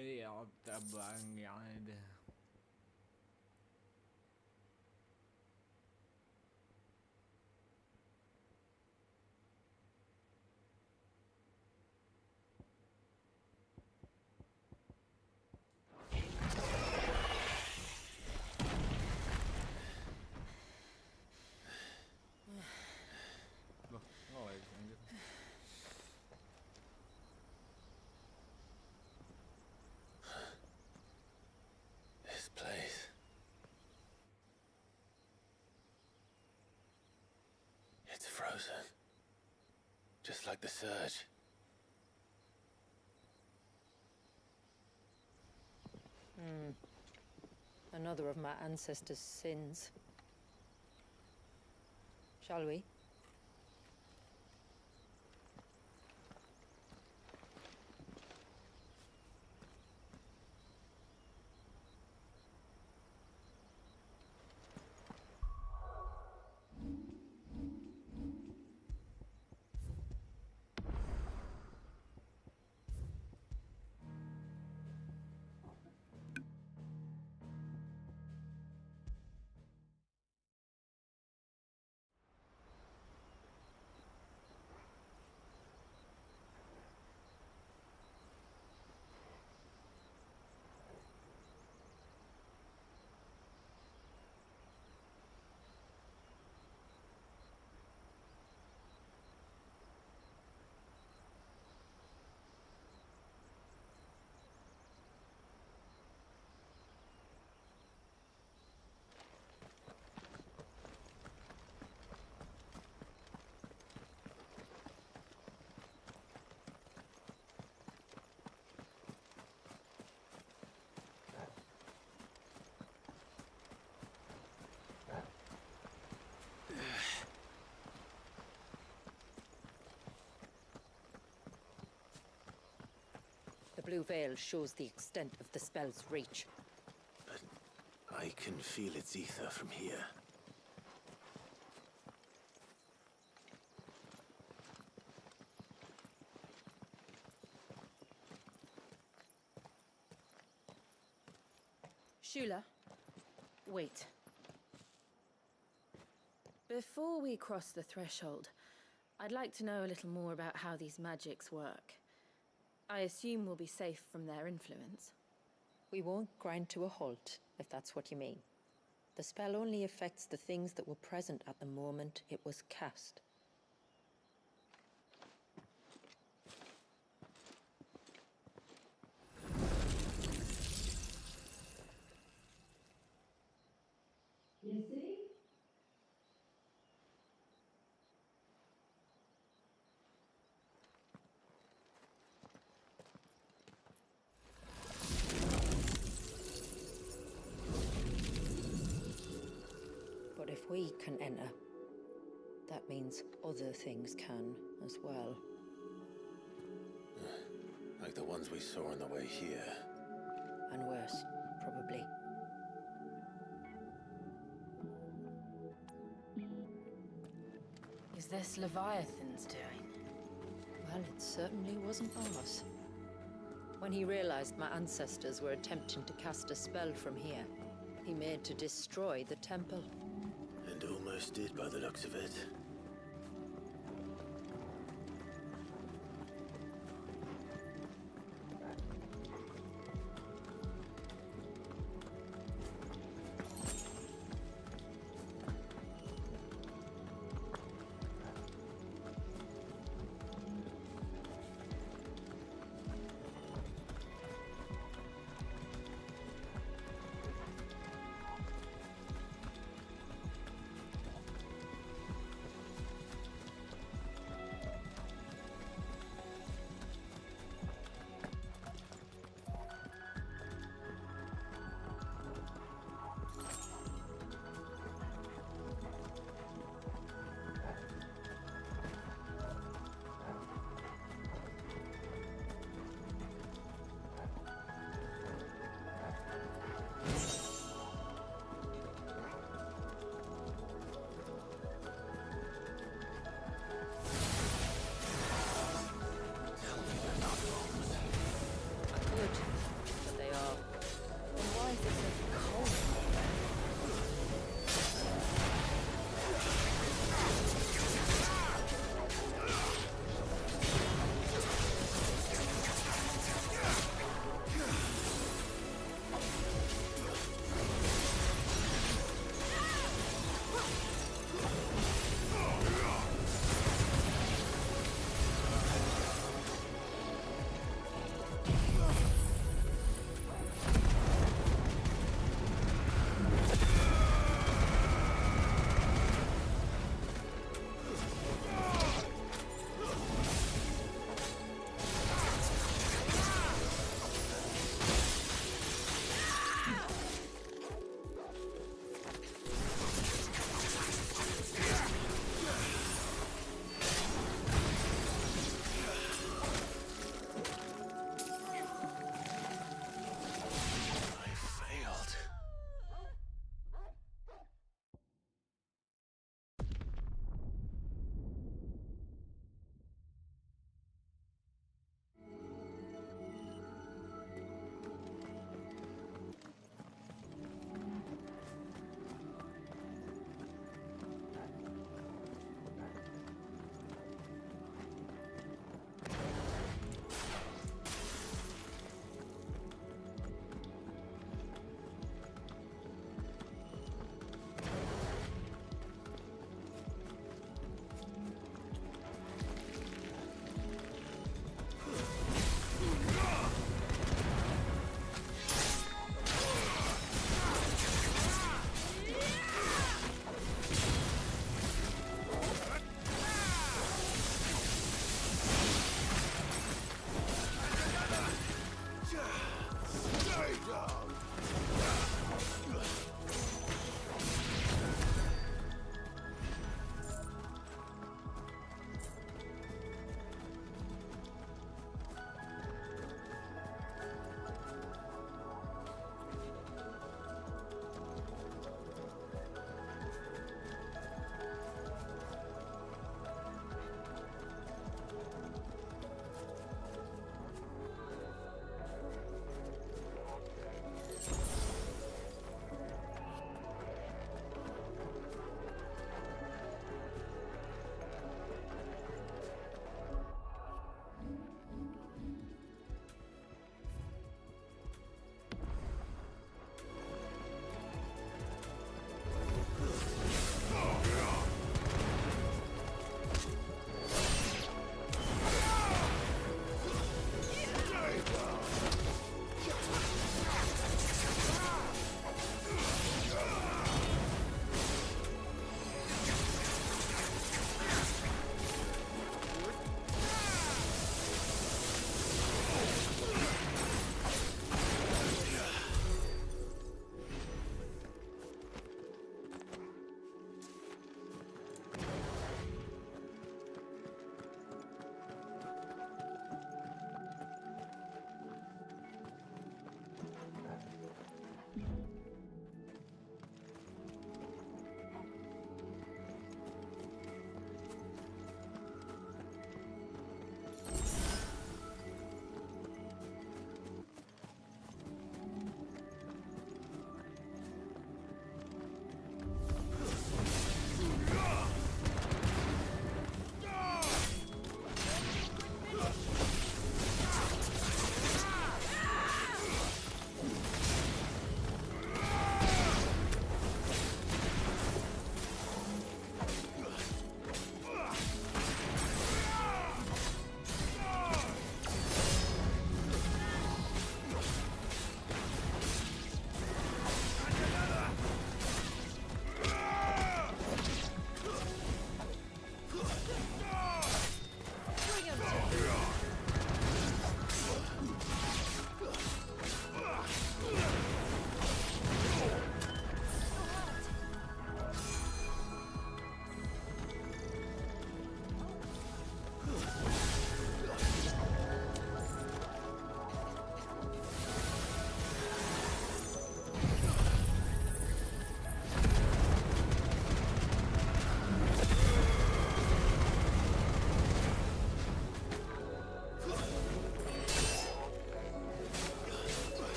Iya, banget. Loh, ngelag anjir. This place. It's frozen. Just like the surge. Another of my ancestors' sins. Shall we? The blue veil shows the extent of the spell's reach. But I can feel its ether from here. Shula, wait. Before we cross the threshold, I'd like to know a little more about how these magics work. I assume we'll be safe from their influence. We won't grind to a halt, if that's what you mean. The spell only affects the things that were present at the moment it was cast. You see? But if we can enter, that means other things can as well. Like the ones we saw on the way here. And worse, probably. Is this Leviathan's doing? Well, it certainly wasn't ours. When he realized my ancestors were attempting to cast a spell from here, he made to destroy the temple. And almost did by the looks of it.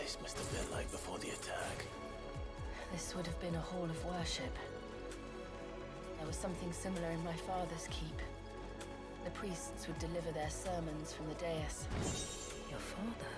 place must have been like before the attack. This would have been a hall of worship. There was something similar in my father's keep. The priests would deliver their sermons from the dais. Your father?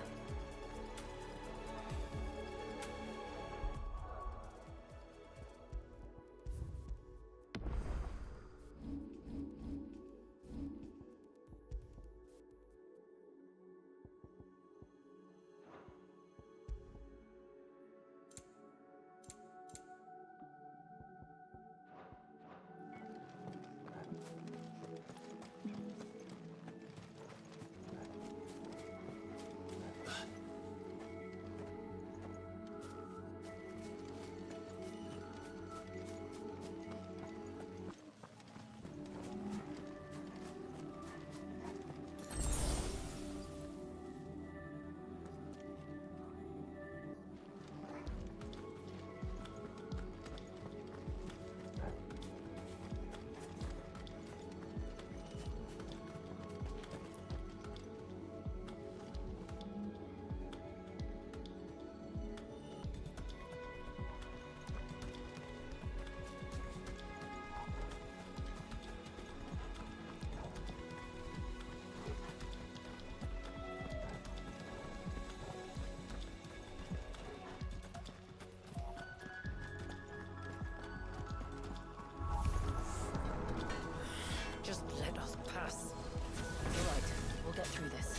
Just let us pass. You're right. We'll get through this.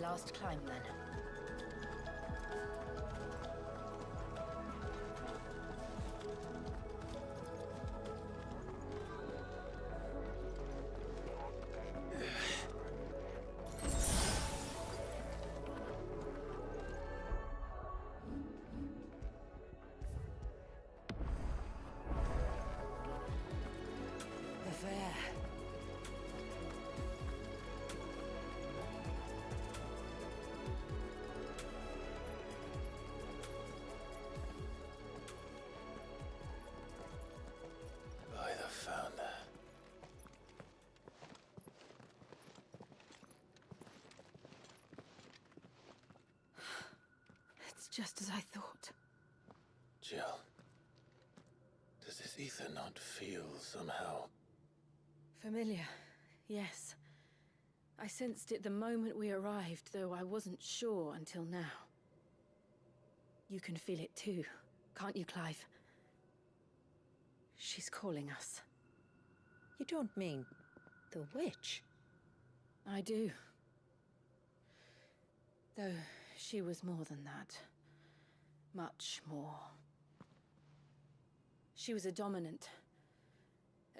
Last climb, then. The fair. just as I thought. Jill, does this ether not feel somehow? Familiar, yes. I sensed it the moment we arrived, though I wasn't sure until now. You can feel it too, can't you, Clive? She's calling us. You don't mean the witch? I do. Though she was more than that. Much more. She was a dominant.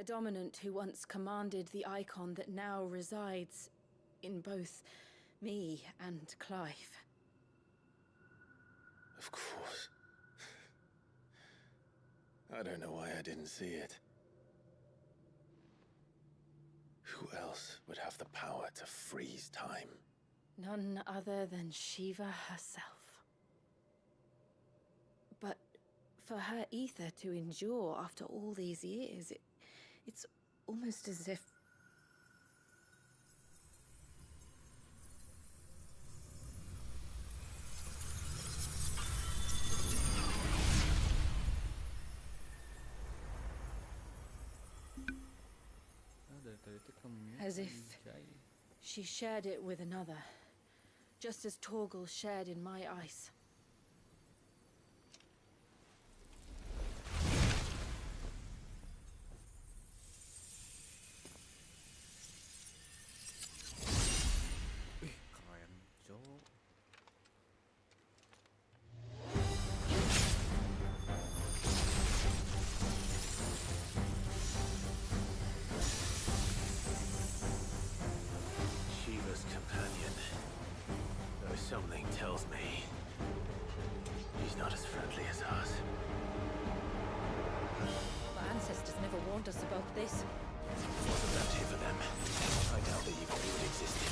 A dominant who once commanded the icon that now resides in both me and Clive. Of course. I don't know why I didn't see it. Who else would have the power to freeze time? None other than Shiva herself. But for her ether to endure after all these years, it's almost as if... As if she shared it with another, just as Torgal shared in my ice. Keren, Cok. Shiva's companion. Though something tells me he's not as friendly as us. Our ancestors never warned us about this. Wasn't left here for them. I doubt they even knew it existed.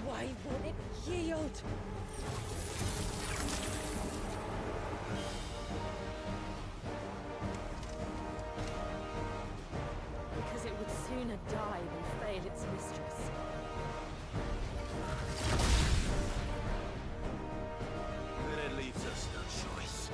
Why won't it yield? Because it would sooner die than fail its mistress. Then it leaves us no choice.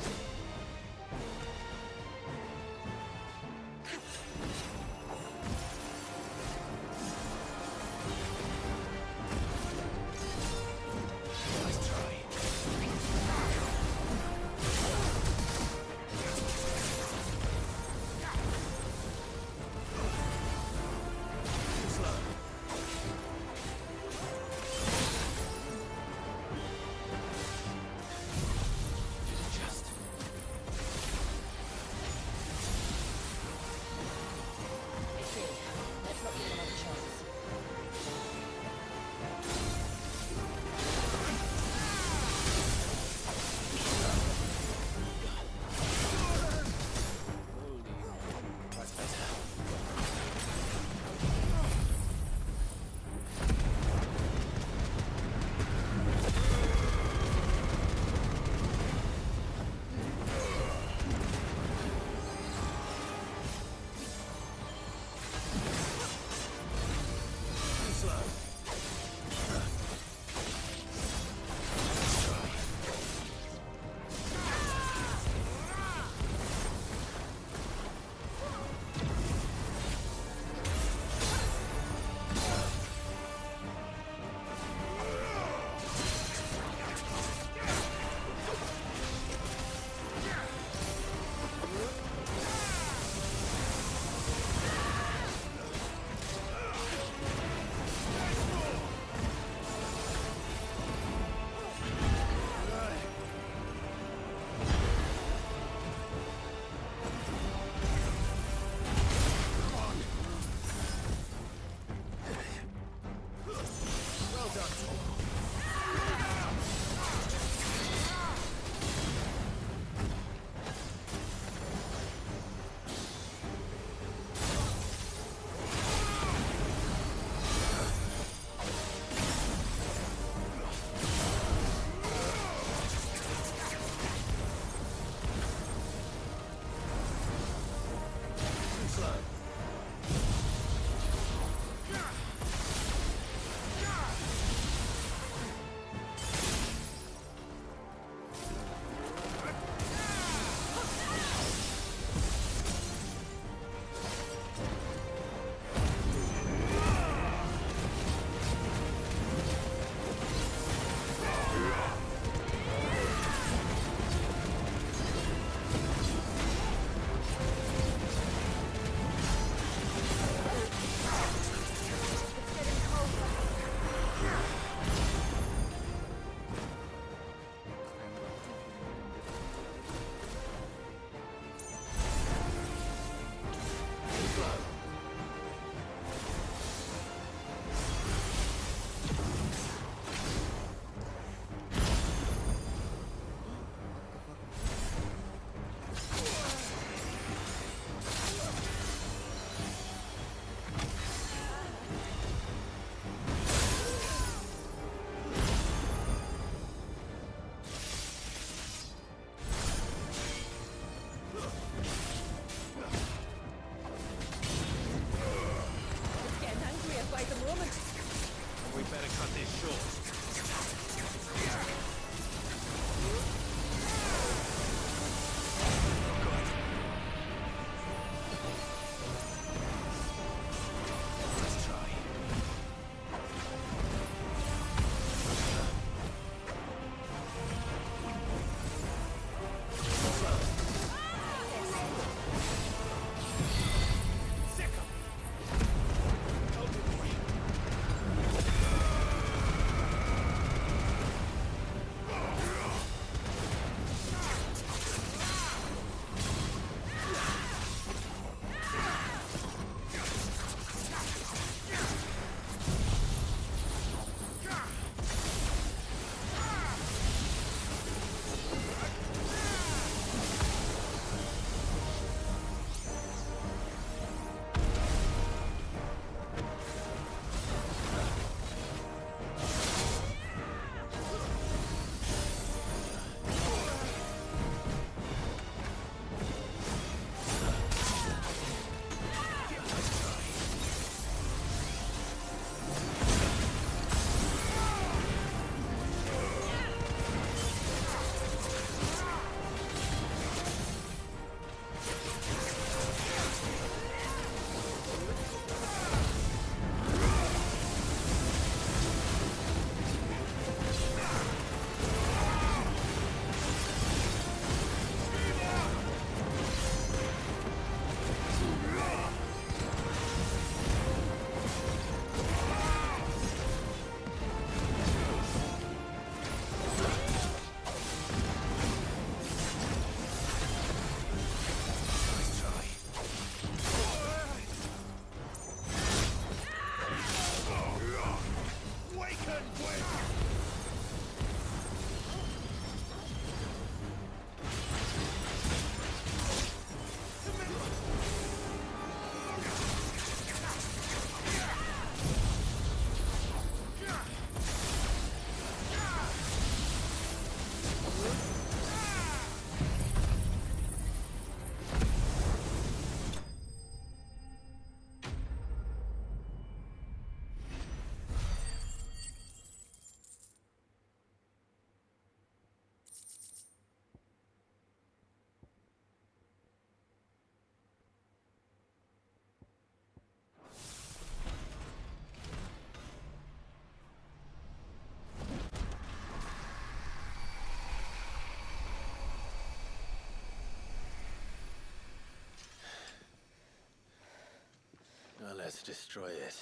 Let's destroy it.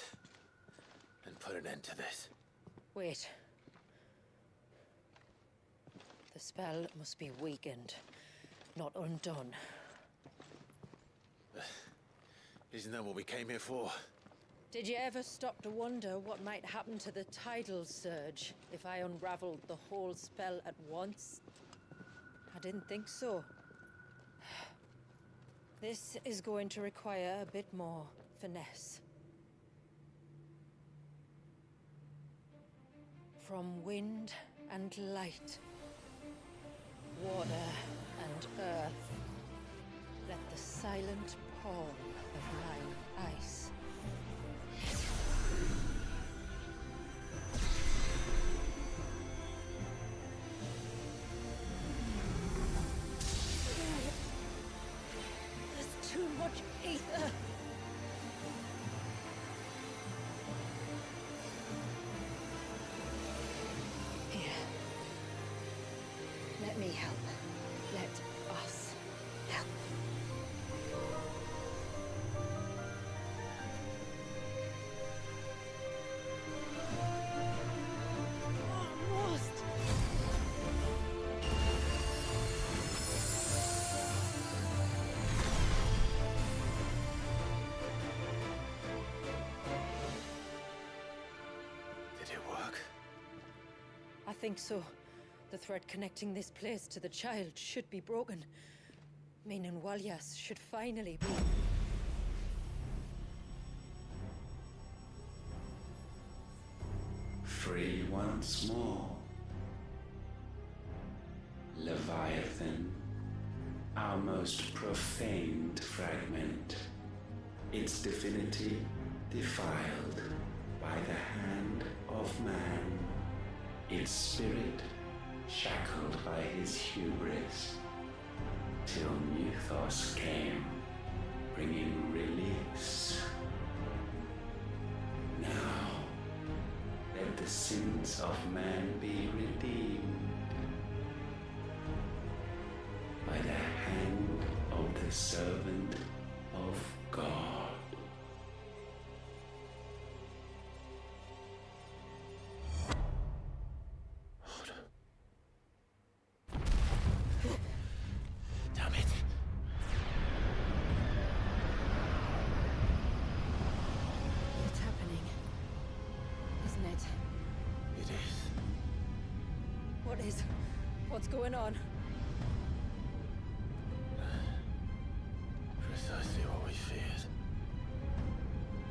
And put an end to this. Wait. The spell must be weakened, not undone. Isn't that what we came here for? Did you ever stop to wonder what might happen to the tidal surge if I unraveled the whole spell at once? I didn't think so. This is going to require a bit more finesse. From wind and light, water and earth, let the silent palm of mine ice there's too much ether. Here. Let me help. Let us help. Almost. Did it work? I think so. The thread connecting this place to the child should be broken. Meaning Walyas should finally be... Free once more. Leviathan, our most profaned fragment, its divinity defiled by the hand of man, its spirit shackled by his hubris, till Mythos came, bringing release. Now, let the sins of man be redeemed by the hand of the servant of God. Damn it. It's happening, isn't it? It is. What is... what's going on? Precisely what we feared.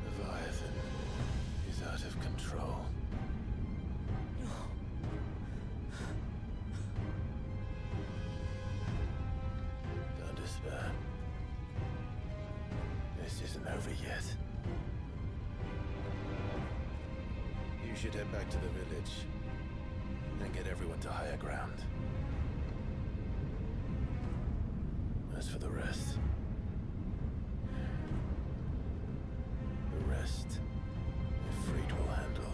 Leviathan is out of control. Don't despair. This isn't over yet. You should head back to the village and get everyone to higher ground. As for the rest, Ifrit will handle.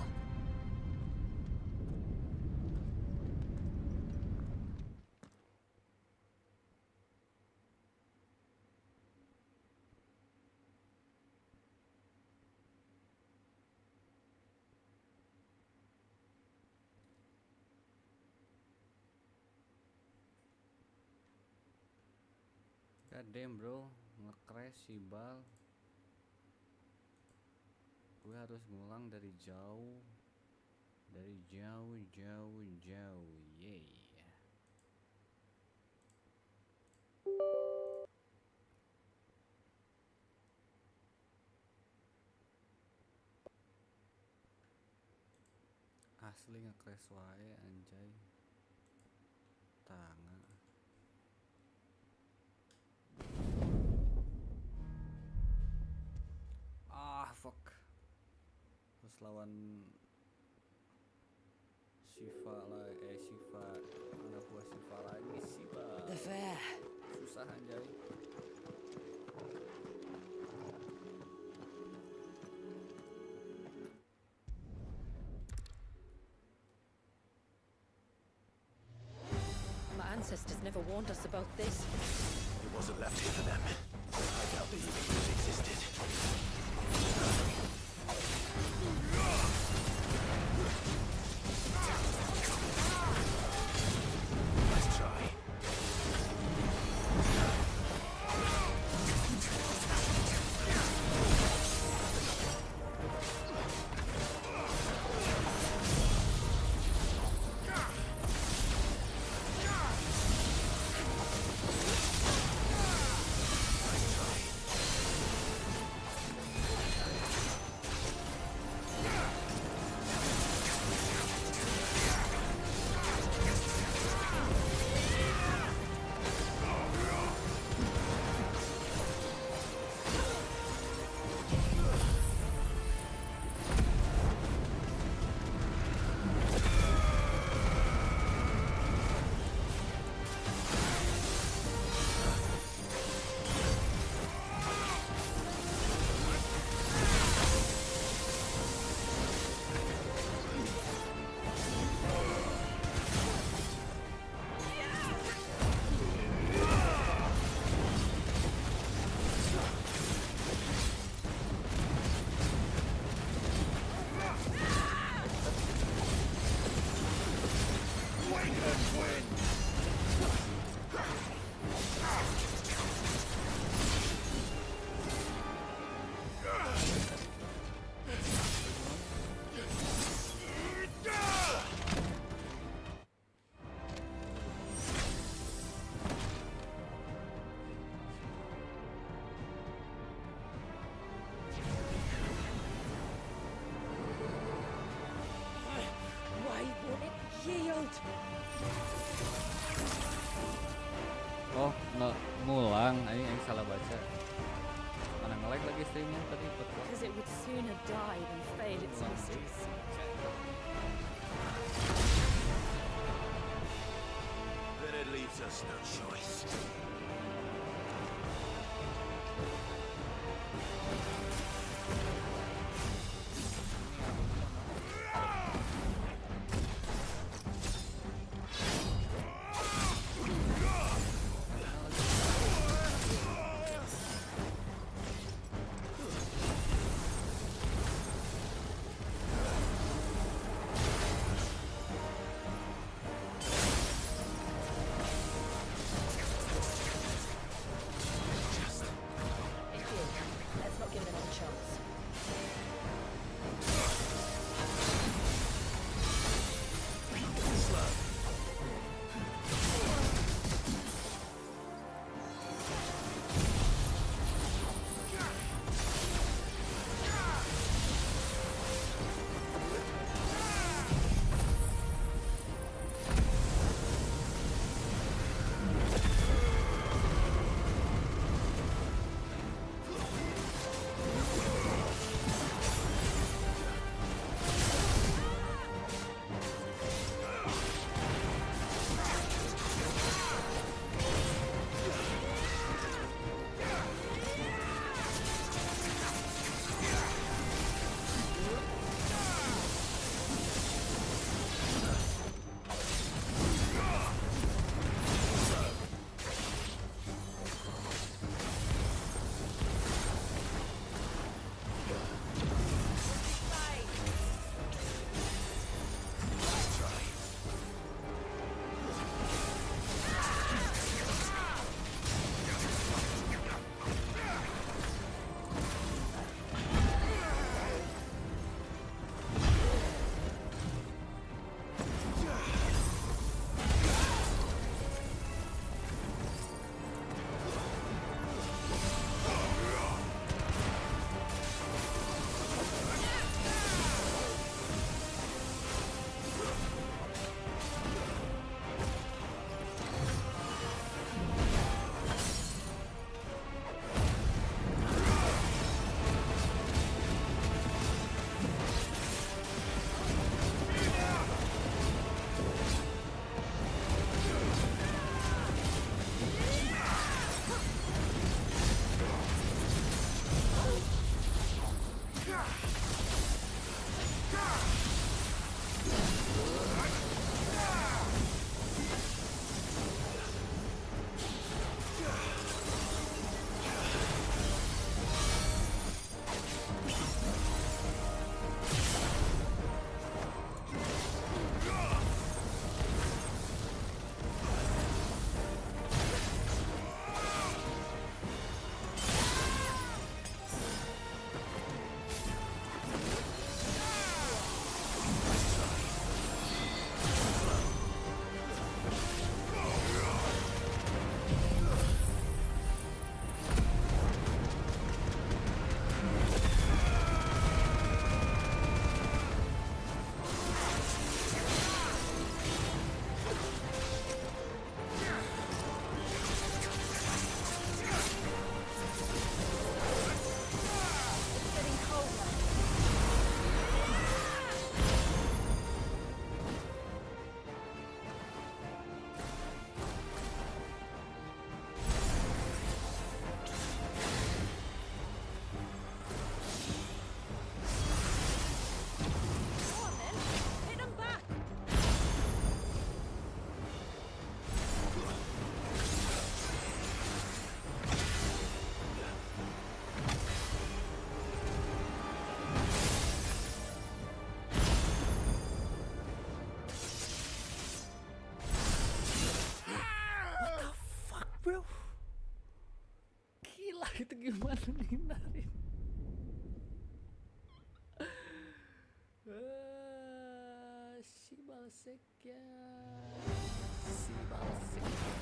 God damn bro, nge-crash si bal. Gue harus ngulang dari jauh. Dari jauh. Yeay. Asli nge-crash wae anjay. Tanga. Fuck. Terus lawan Shiva anak buah Shiva lagi Shiva. The fair. Susah anjay. My ancestors never warned us about this. It wasn't left here for them. I doubt they even knew it existed. Oh, ngulang. Aing salah baca. Mana nge-lag lagi streamnya tadi betul. Because it would sooner die than fail its mistress. Then it leaves us no choice. Let's not give it another chance. Bro, gila itu gimana dihindarin. Si balseknya, si balseknya.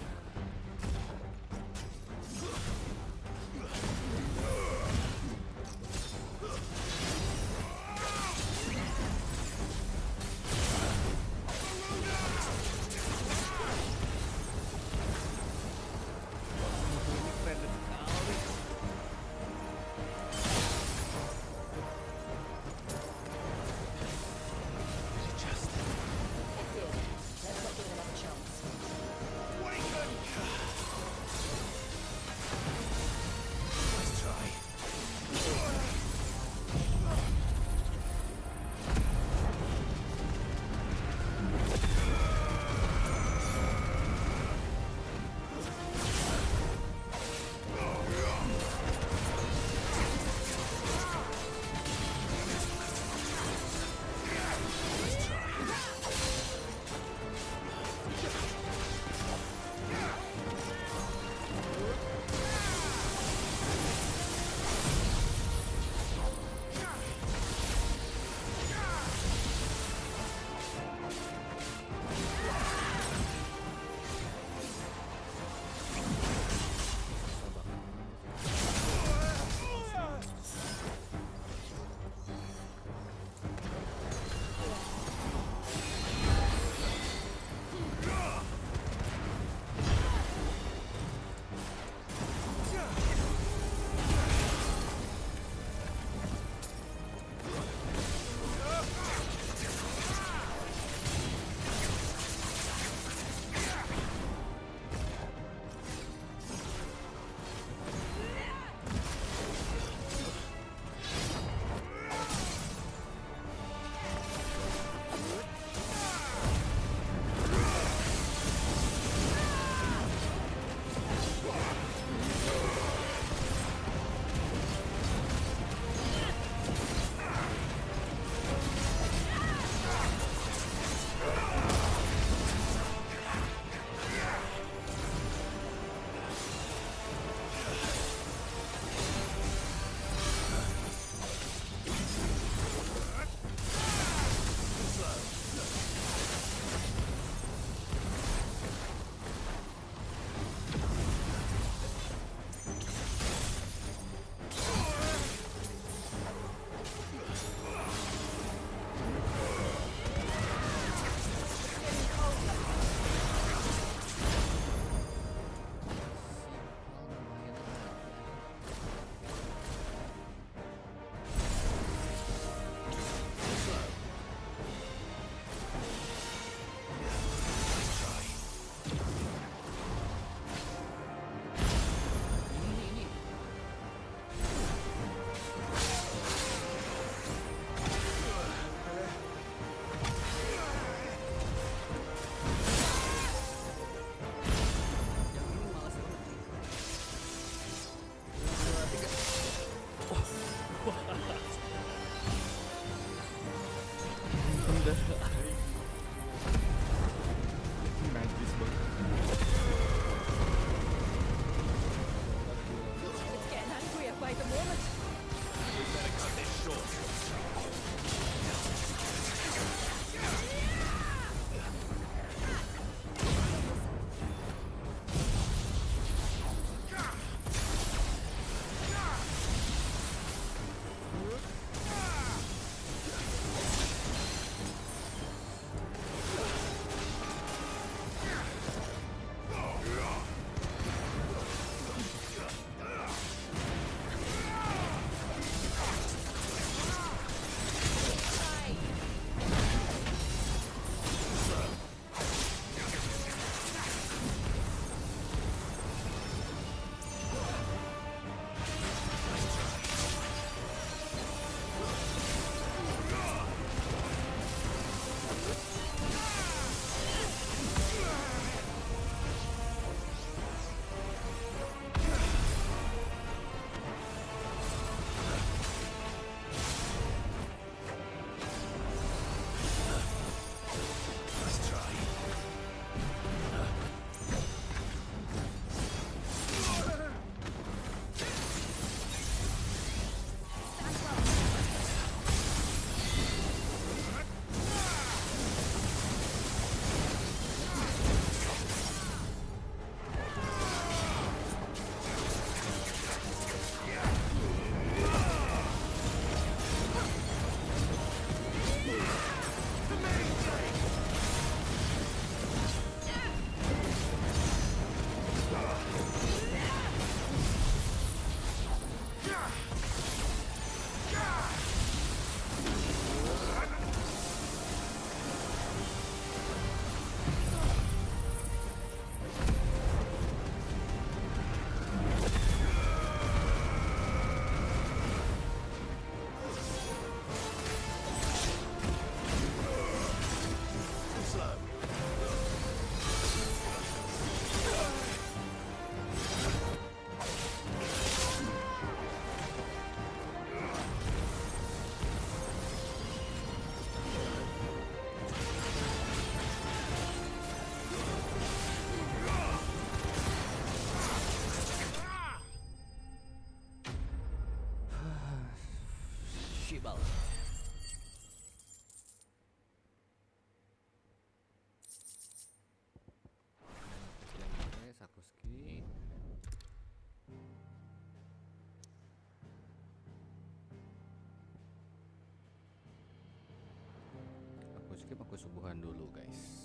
Aku subuhan dulu guys.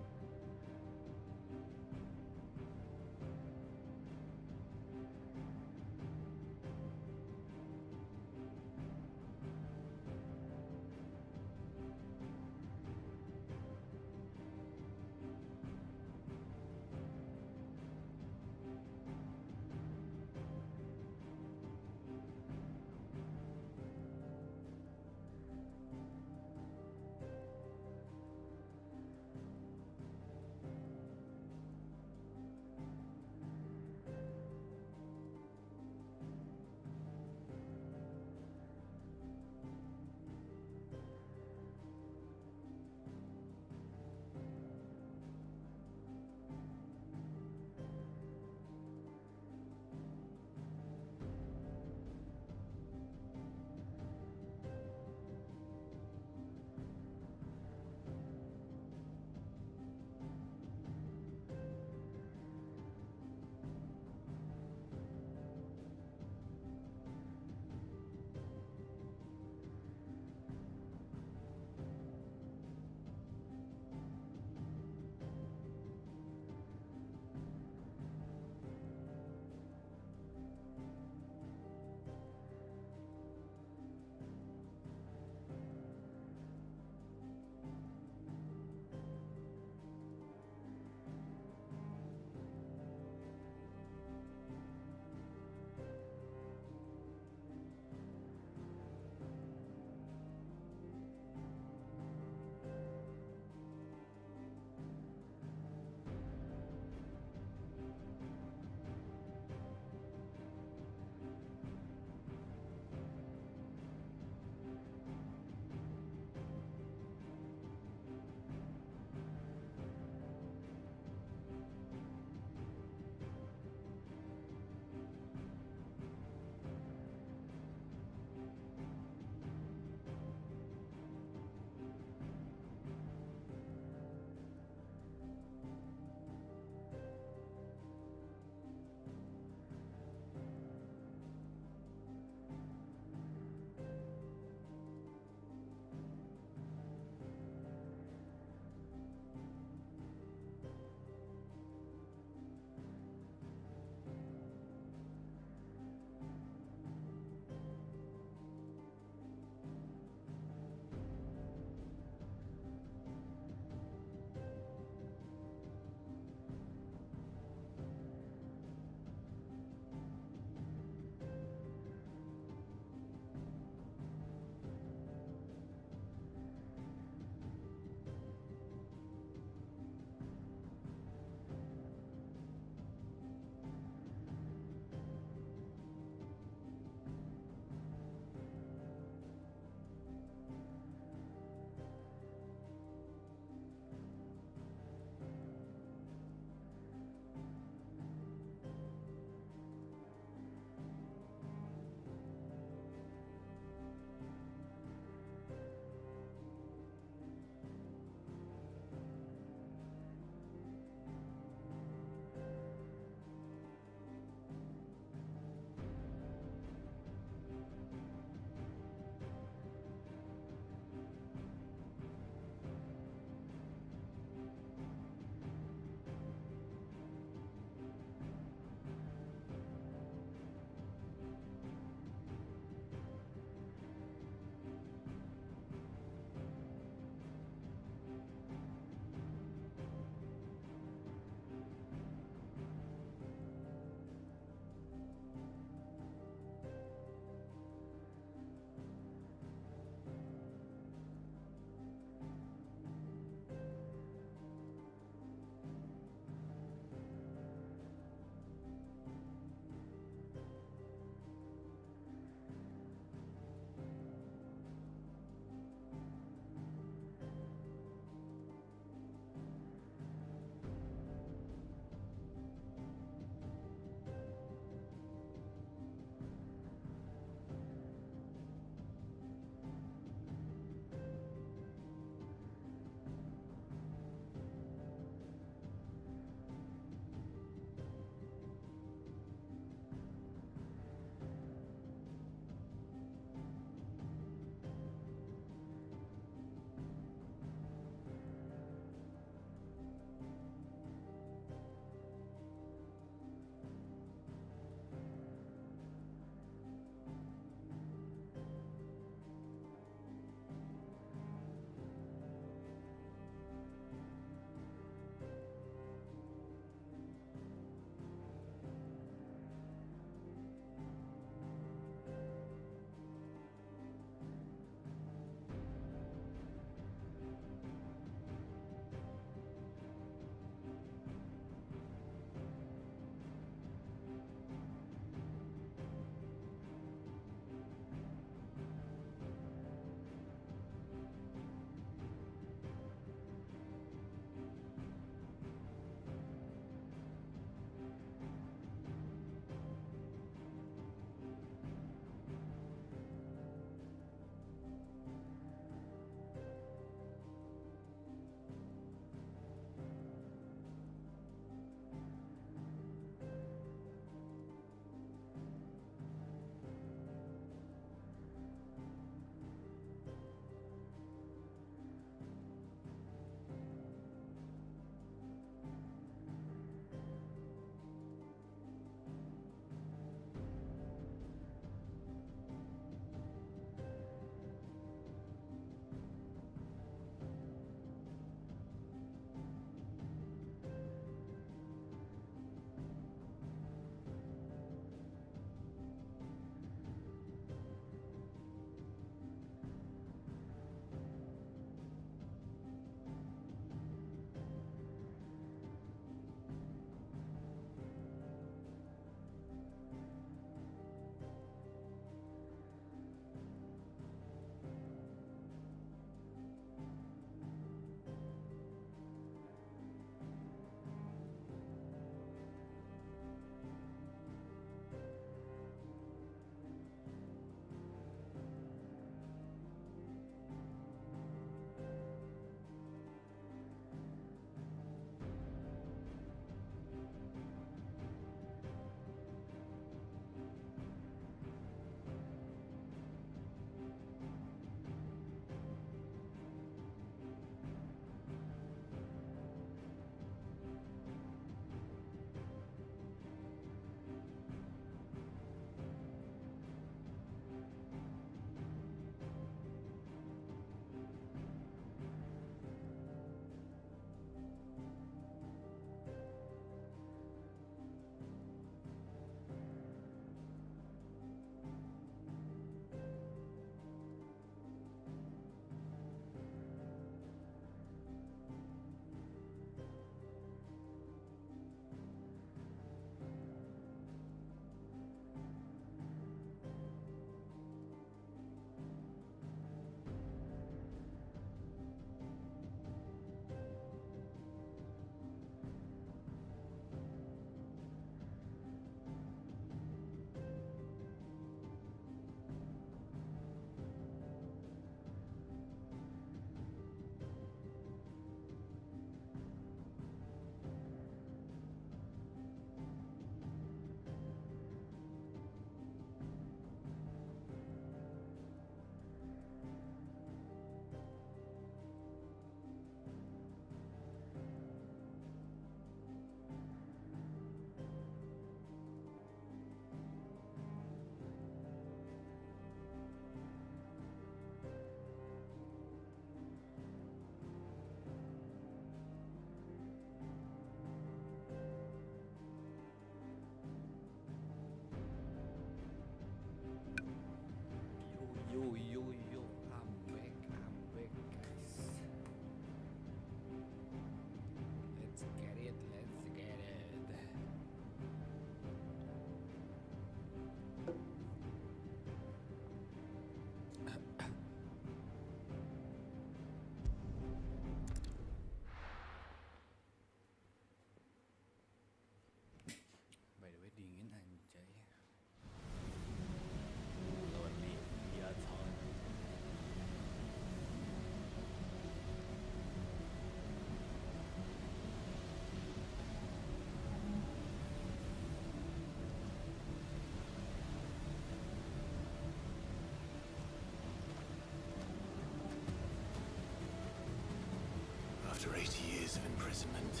After 80 years of imprisonment,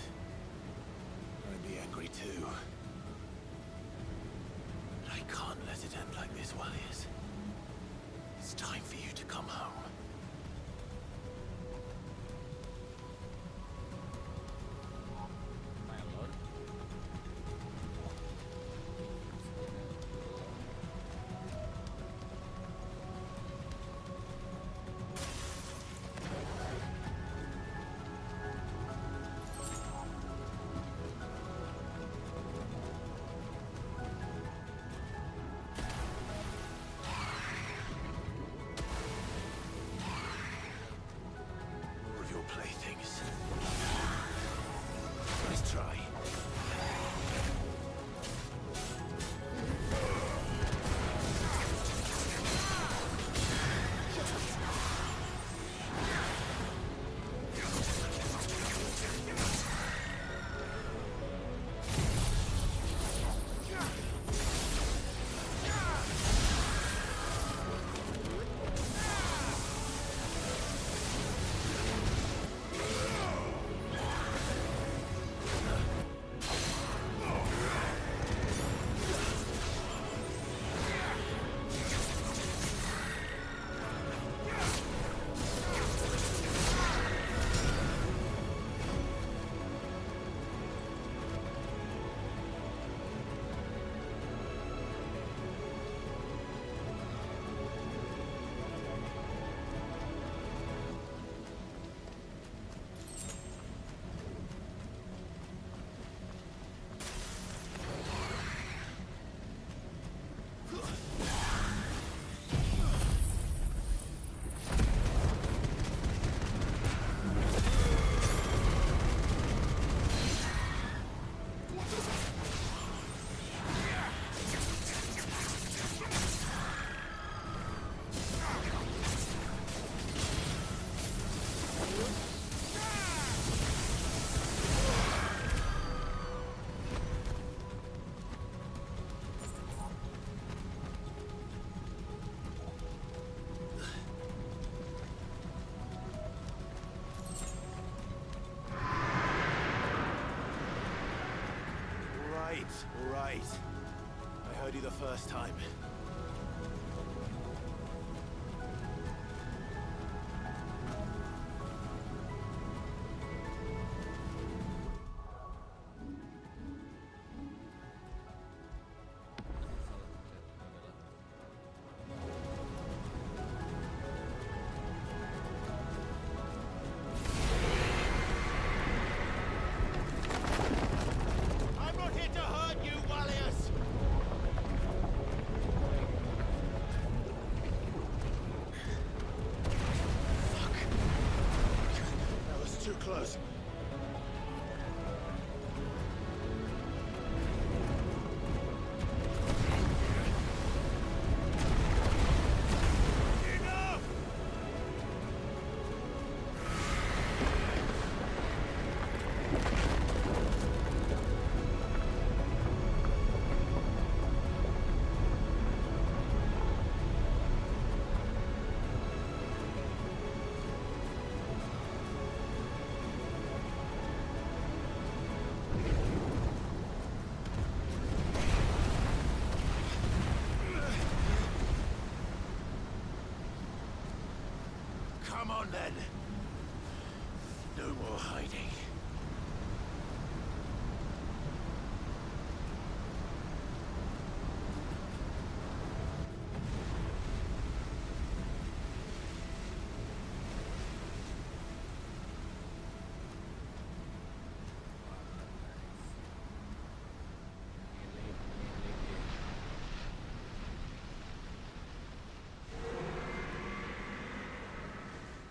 I'd be angry too. But I can't let it end like this, Warriors. It's time for you to come home. Playthings. Nice try. All right. I heard you the first time. I'm not here to hurt you, Warriors! Fuck. That was too close. Enough! Come on, then. No more hiding.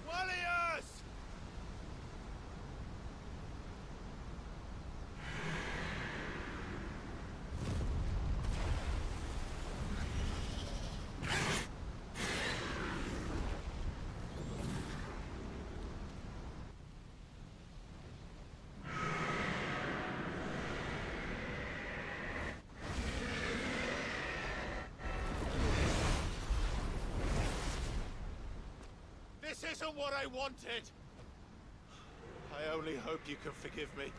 Warriors! This isn't what I wanted! I only only hope you can forgive me.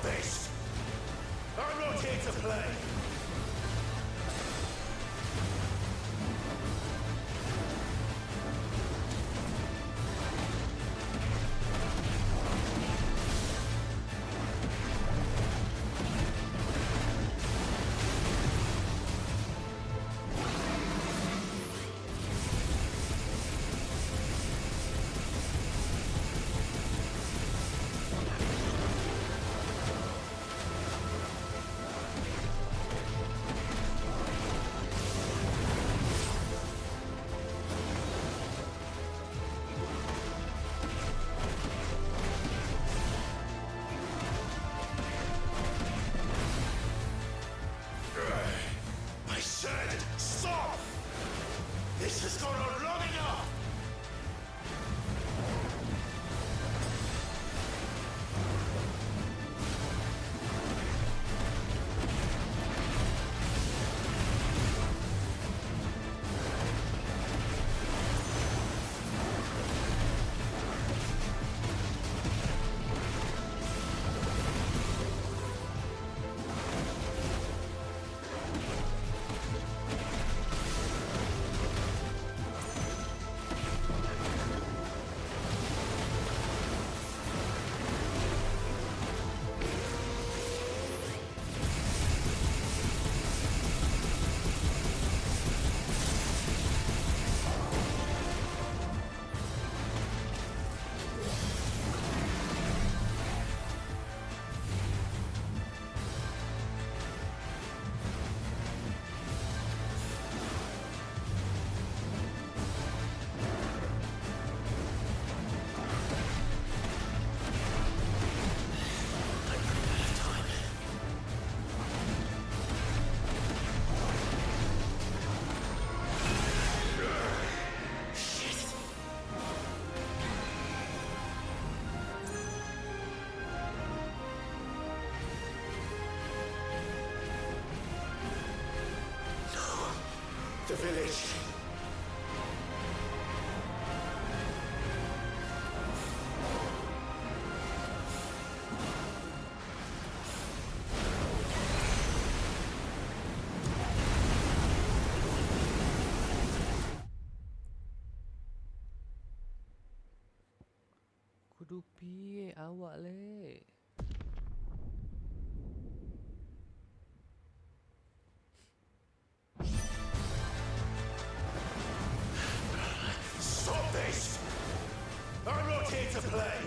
this! I'm not here to play! I said, stop! This has gone on long enough! The village. Kudu piye awak le? Stop this! I'm not here to play!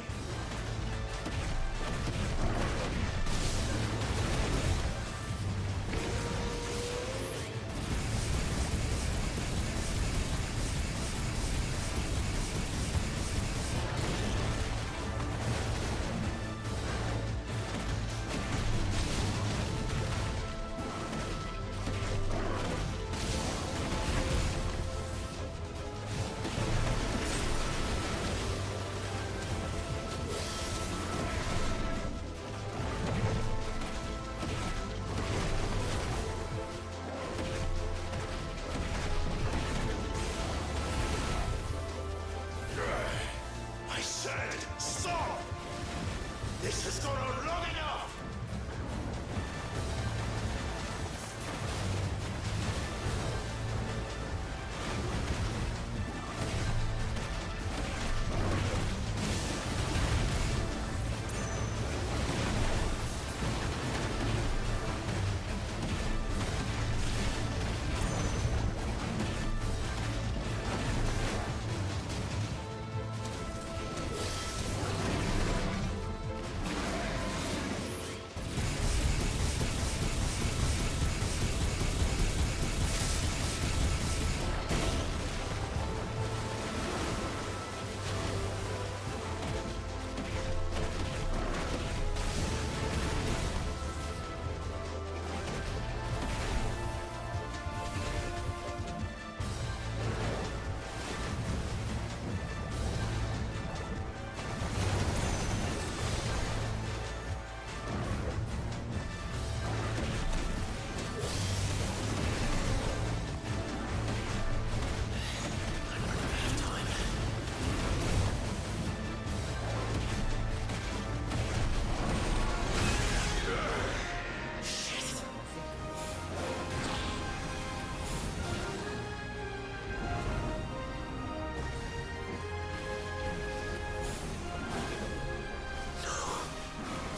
I said, stop! This has gone on long enough!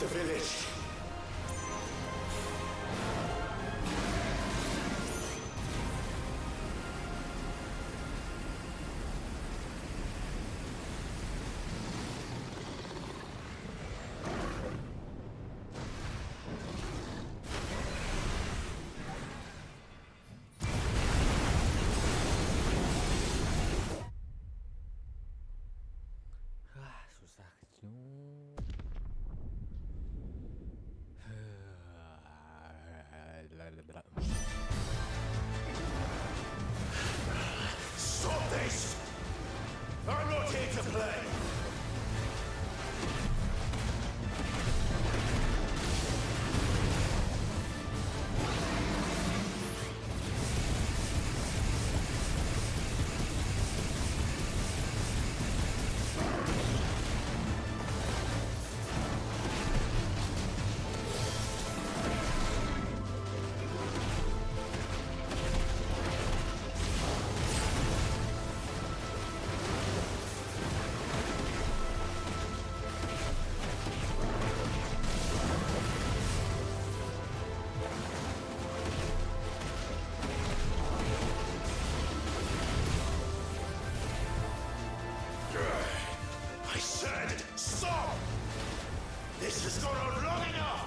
the village. Susah kecil. Stop this! I'm not here to play! I said, stop! This has gone on long enough!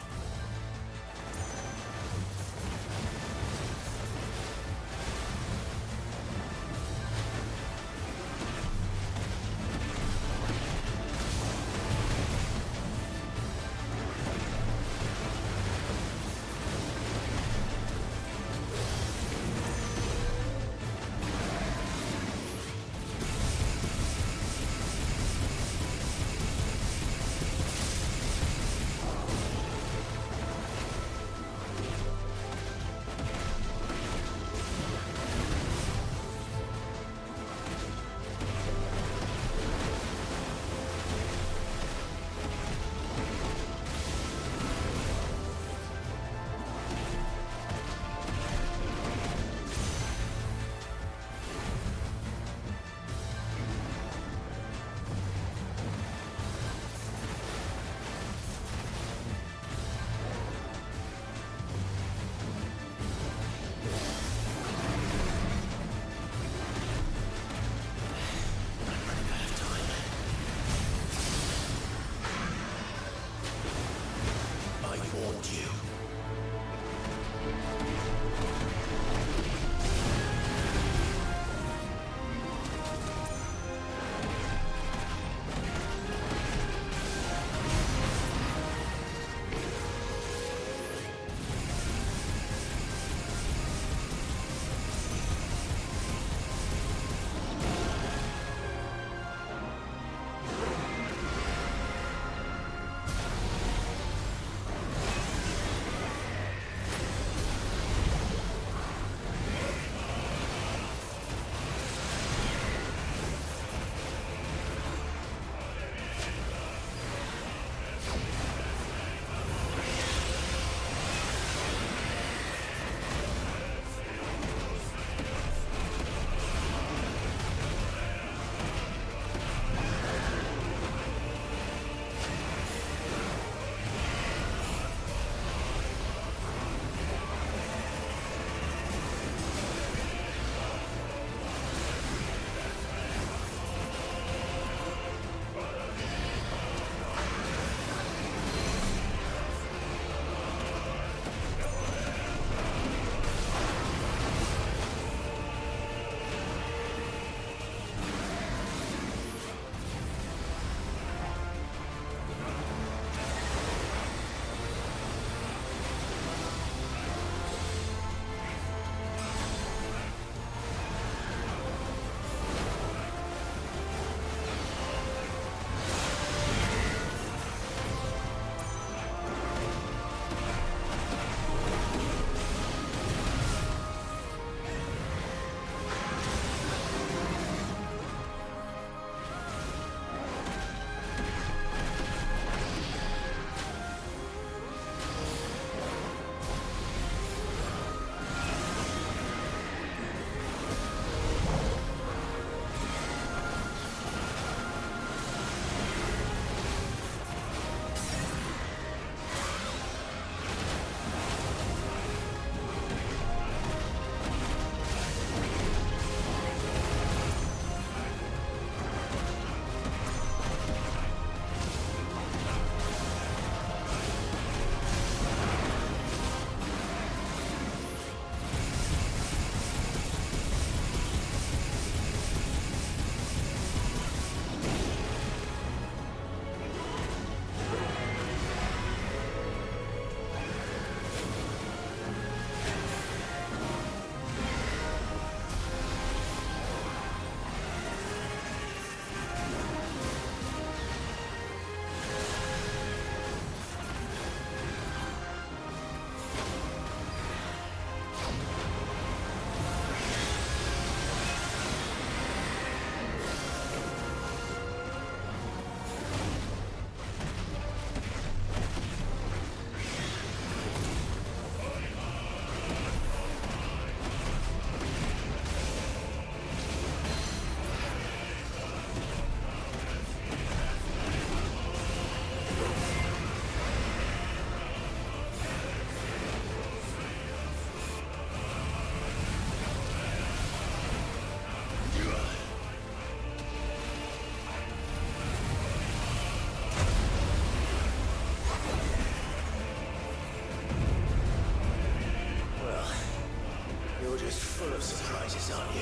surprises, aren't you?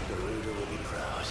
Garuda will be proud.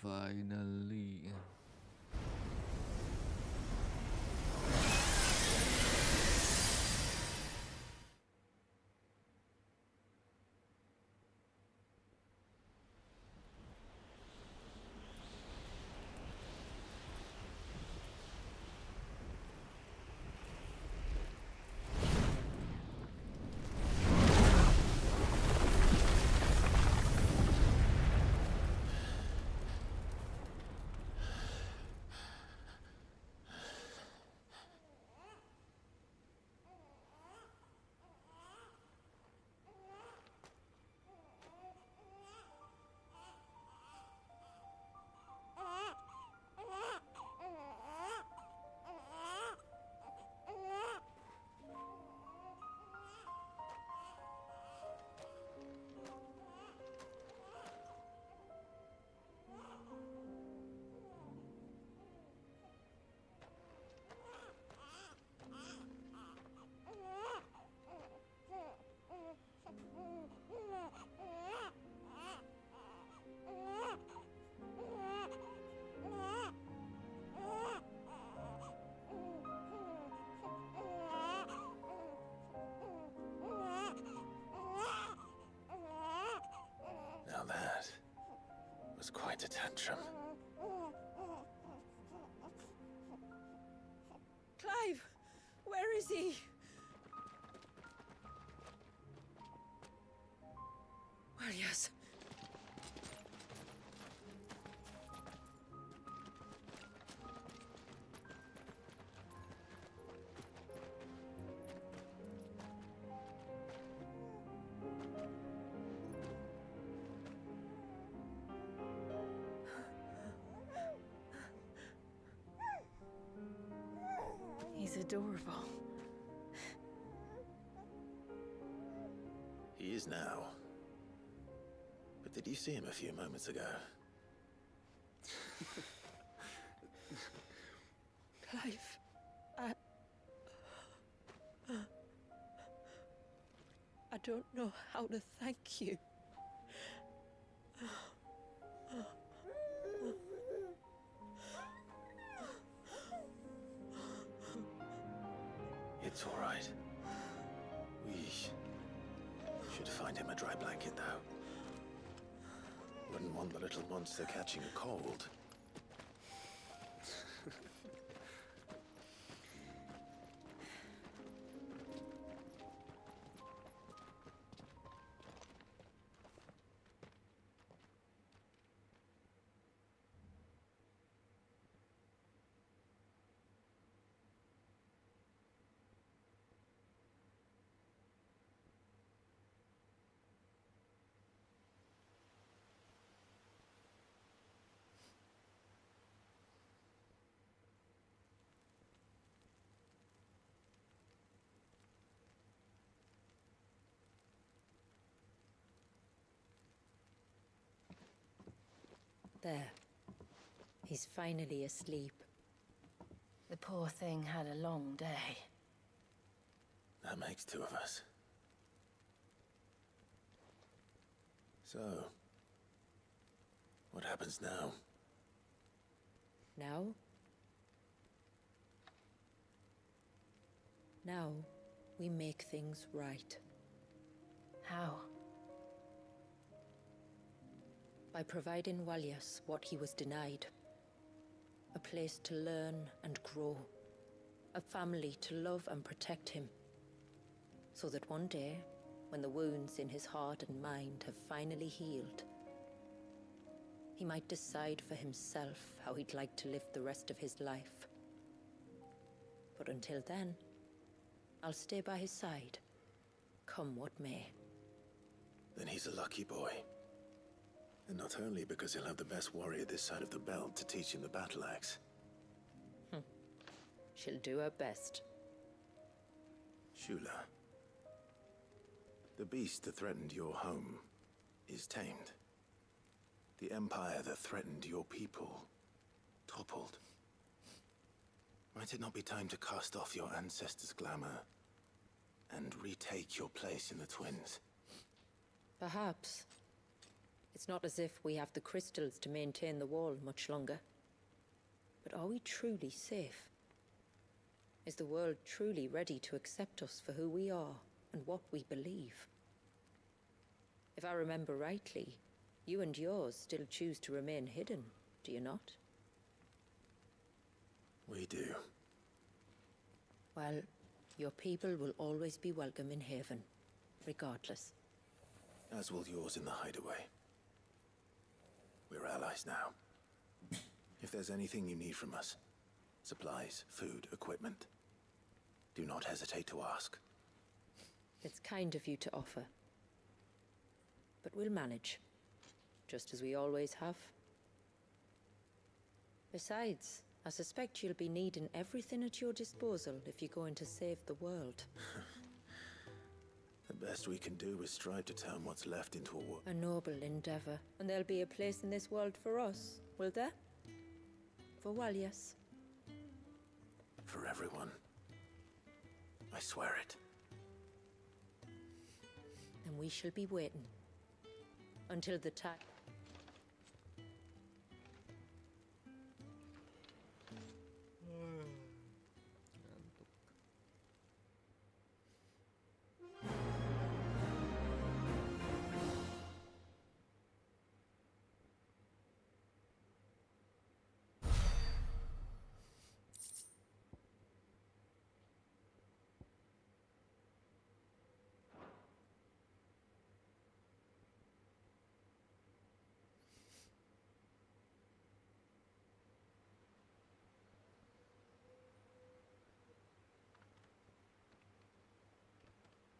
Finally. Now that was quite a tantrum. Clive! Where is he? Well, yes. He's adorable. He is now. But did you see him a few moments ago? Clive, I don't know how to thank you. It's all right. We should find him a dry blanket, though. Wouldn't want the little monster catching a cold. There. He's finally asleep. The poor thing had a long day. That makes two of us. So, what happens now? Now? Now, we make things right. How? By providing Walyas what he was denied. A place to learn and grow. A family to love and protect him. So that one day, when the wounds in his heart and mind have finally healed, he might decide for himself how he'd like to live the rest of his life. But until then, I'll stay by his side, come what may. Then he's a lucky boy. And not only because he'll have the best warrior this side of the belt to teach him the battle axe. She'll do her best. Shula, the beast that threatened your home is tamed. The empire that threatened your people toppled. Might it not be time to cast off your ancestors' glamour and retake your place in the Twins? Perhaps. It's not as if we have the crystals to maintain the wall much longer. But are we truly safe? Is the world truly ready to accept us for who we are and what we believe? If I remember rightly, you and yours still choose to remain hidden, do you not? We do. Well, your people will always be welcome in Haven, regardless. As will yours in the hideaway. We're allies now. If there's anything you need from us, supplies, food, equipment, do not hesitate to ask. It's kind of you to offer. But we'll manage, just as we always have. Besides, I suspect you'll be needing everything at your disposal if you're going to save the world. The best we can do is strive to turn what's left into a war. A noble endeavor. And there'll be a place in this world for us, will there? For Walias. For everyone. I swear it. Then we shall be waiting. Until the time.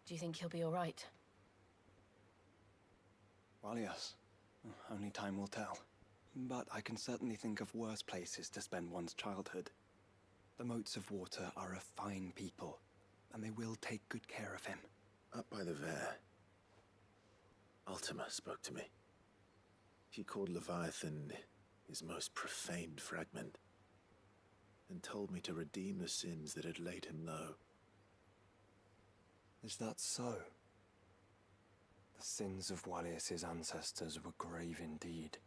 Do you think he'll be all right? Well, yes. Only time will tell. But I can certainly think of worse places to spend one's childhood. The Moats of Water are a fine people, and they will take good care of him. Up by the Vare, Ultima spoke to me. She called Leviathan his most profaned fragment, and told me to redeem the sins that had laid him low. Is that so? The sins of Walias's ancestors were grave indeed.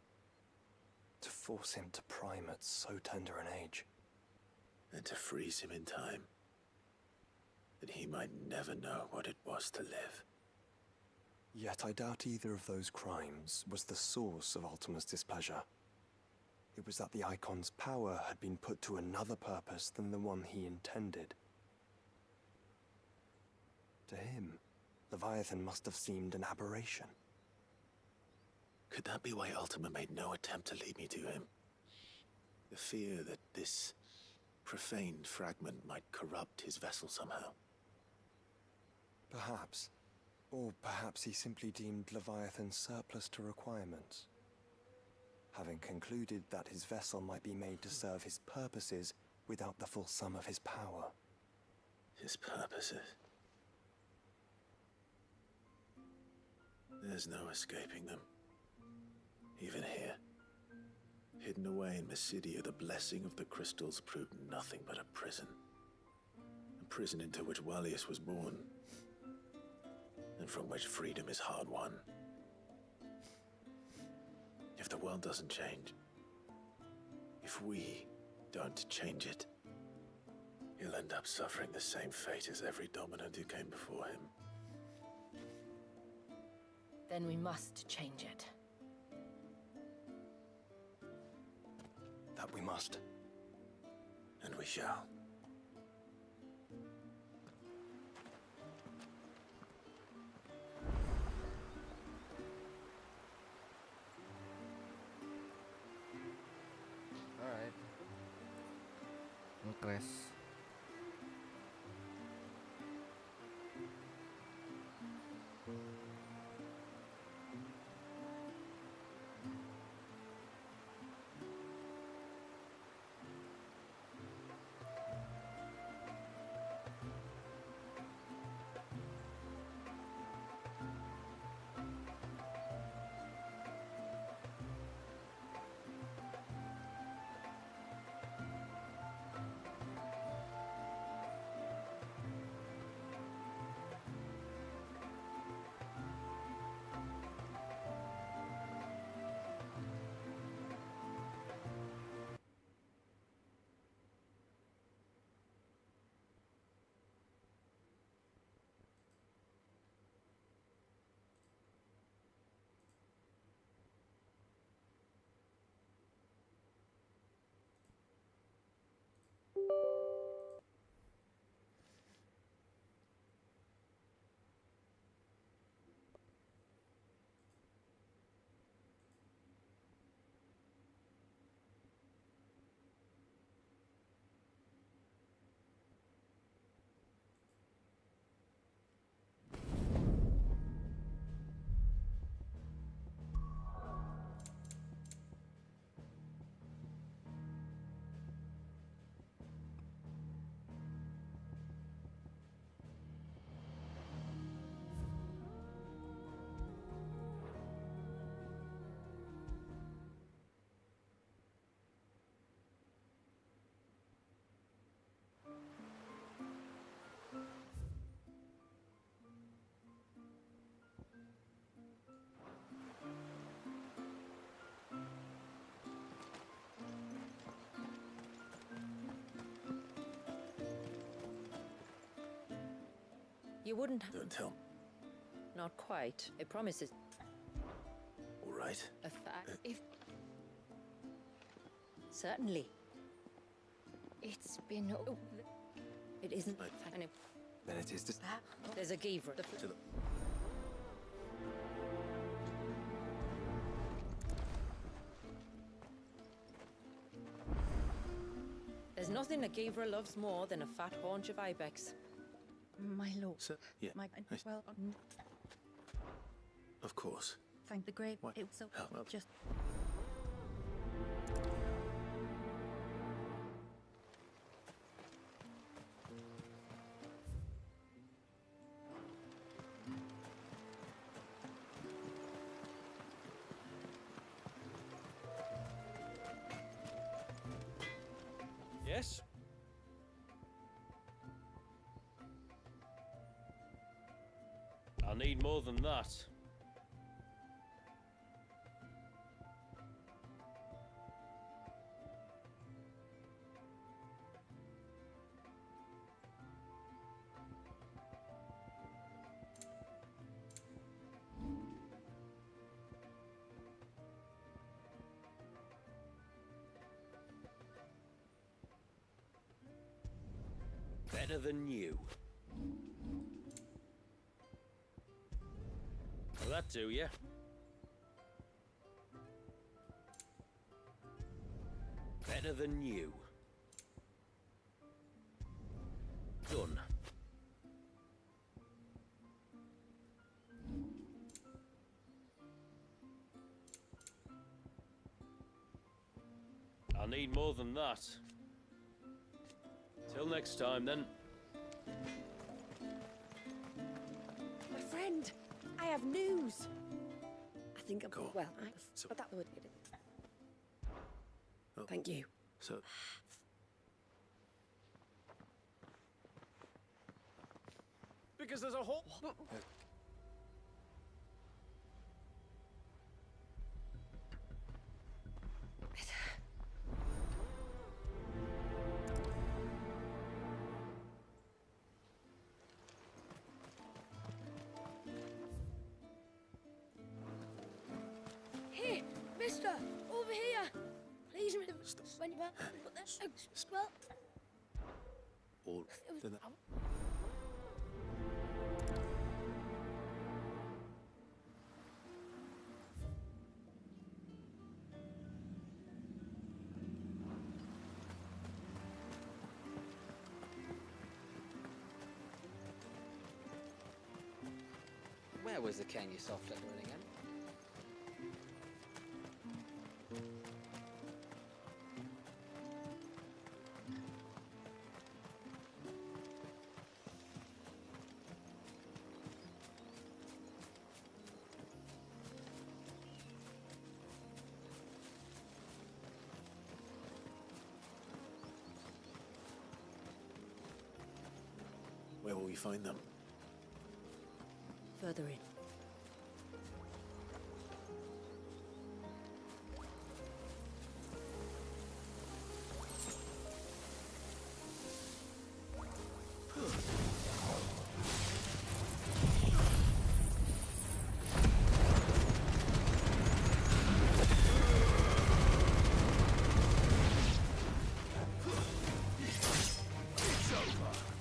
To force him to prime at so tender an age. And to freeze him in time, that he might never know what it was to live. Yet I doubt either of those crimes was the source of Ultima's displeasure. It was that the Icon's power had been put to another purpose than the one he intended. To him, Leviathan must have seemed an aberration. Could that be why Ultima made no attempt to lead me to him? The fear that this profaned fragment might corrupt his vessel somehow. Perhaps. Or perhaps he simply deemed Leviathan surplus to requirements. Having concluded that his vessel might be made to serve his purposes without the full sum of his power. His purposes? There's no escaping them. Even here. Hidden away in Mysidia, the blessing of the crystals proved nothing but a prison. A prison into which Walias was born. And from which freedom is hard won. If the world doesn't change, if we don't change it, he'll end up suffering the same fate as every dominant who came before him. Then we must change it. That we must. And we shall. You wouldn't have... Don't tell. Not quite. It promises All right. a fact. If... Certainly. It's been... Oh, It isn't... And Then it is to... there's a Givra. To the... There's nothing a Givra loves more than a fat haunch of ibex. My lord. So, yeah. My... I- Well, Of course. thank the great... What? It was so... Oh, well. Just... Yes? I'll need more than that. Better than you. Will that do you? Better than you. Done. I'll need more than that. Till next time, then. my friend, I have news. I think I'm... Go on. Well, So- but that would... Oh. Thank you. So, Because there's a whole... Hey, mister, over here. Please, when you put that... Well, all... it was... Then Where was the cane you soft at running in? where will we find them? Further in. It's over.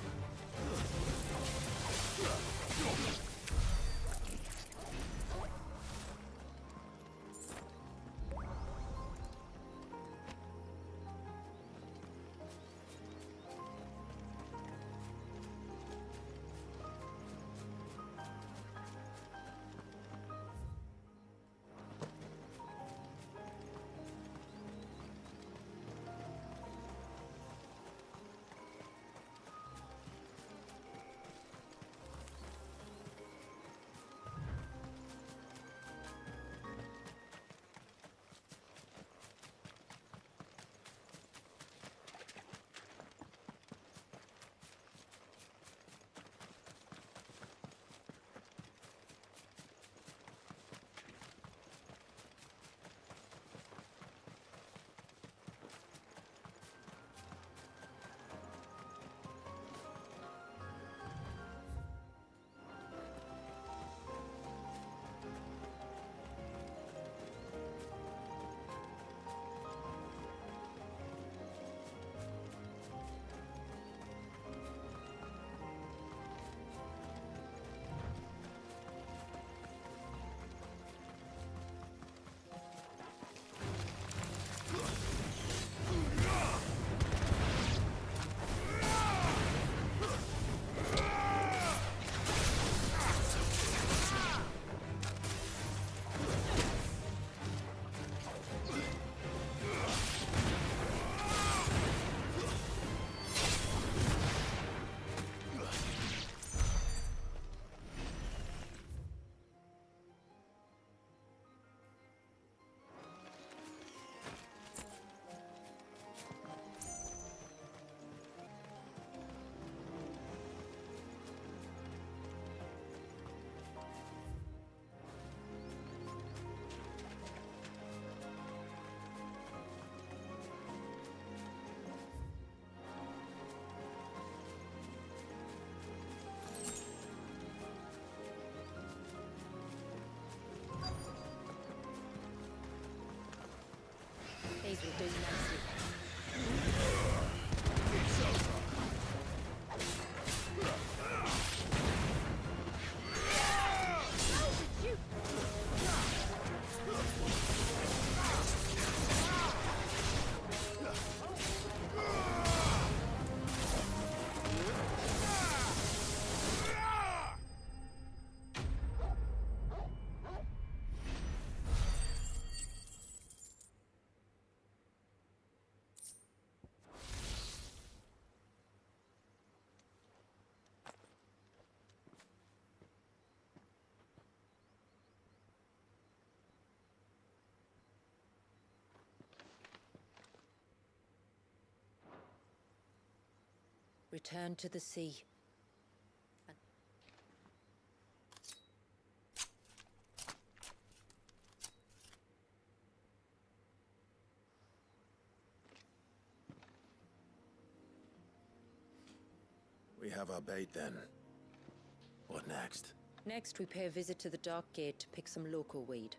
Return to the sea. We have our bait then. What next? Next, we pay a visit to the Dark Gate to pick some local weed.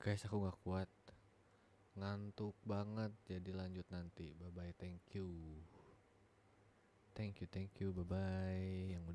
Guys, aku gak kuat, ngantuk banget, jadi lanjut nanti. Bye bye, thank you, bye bye yang udah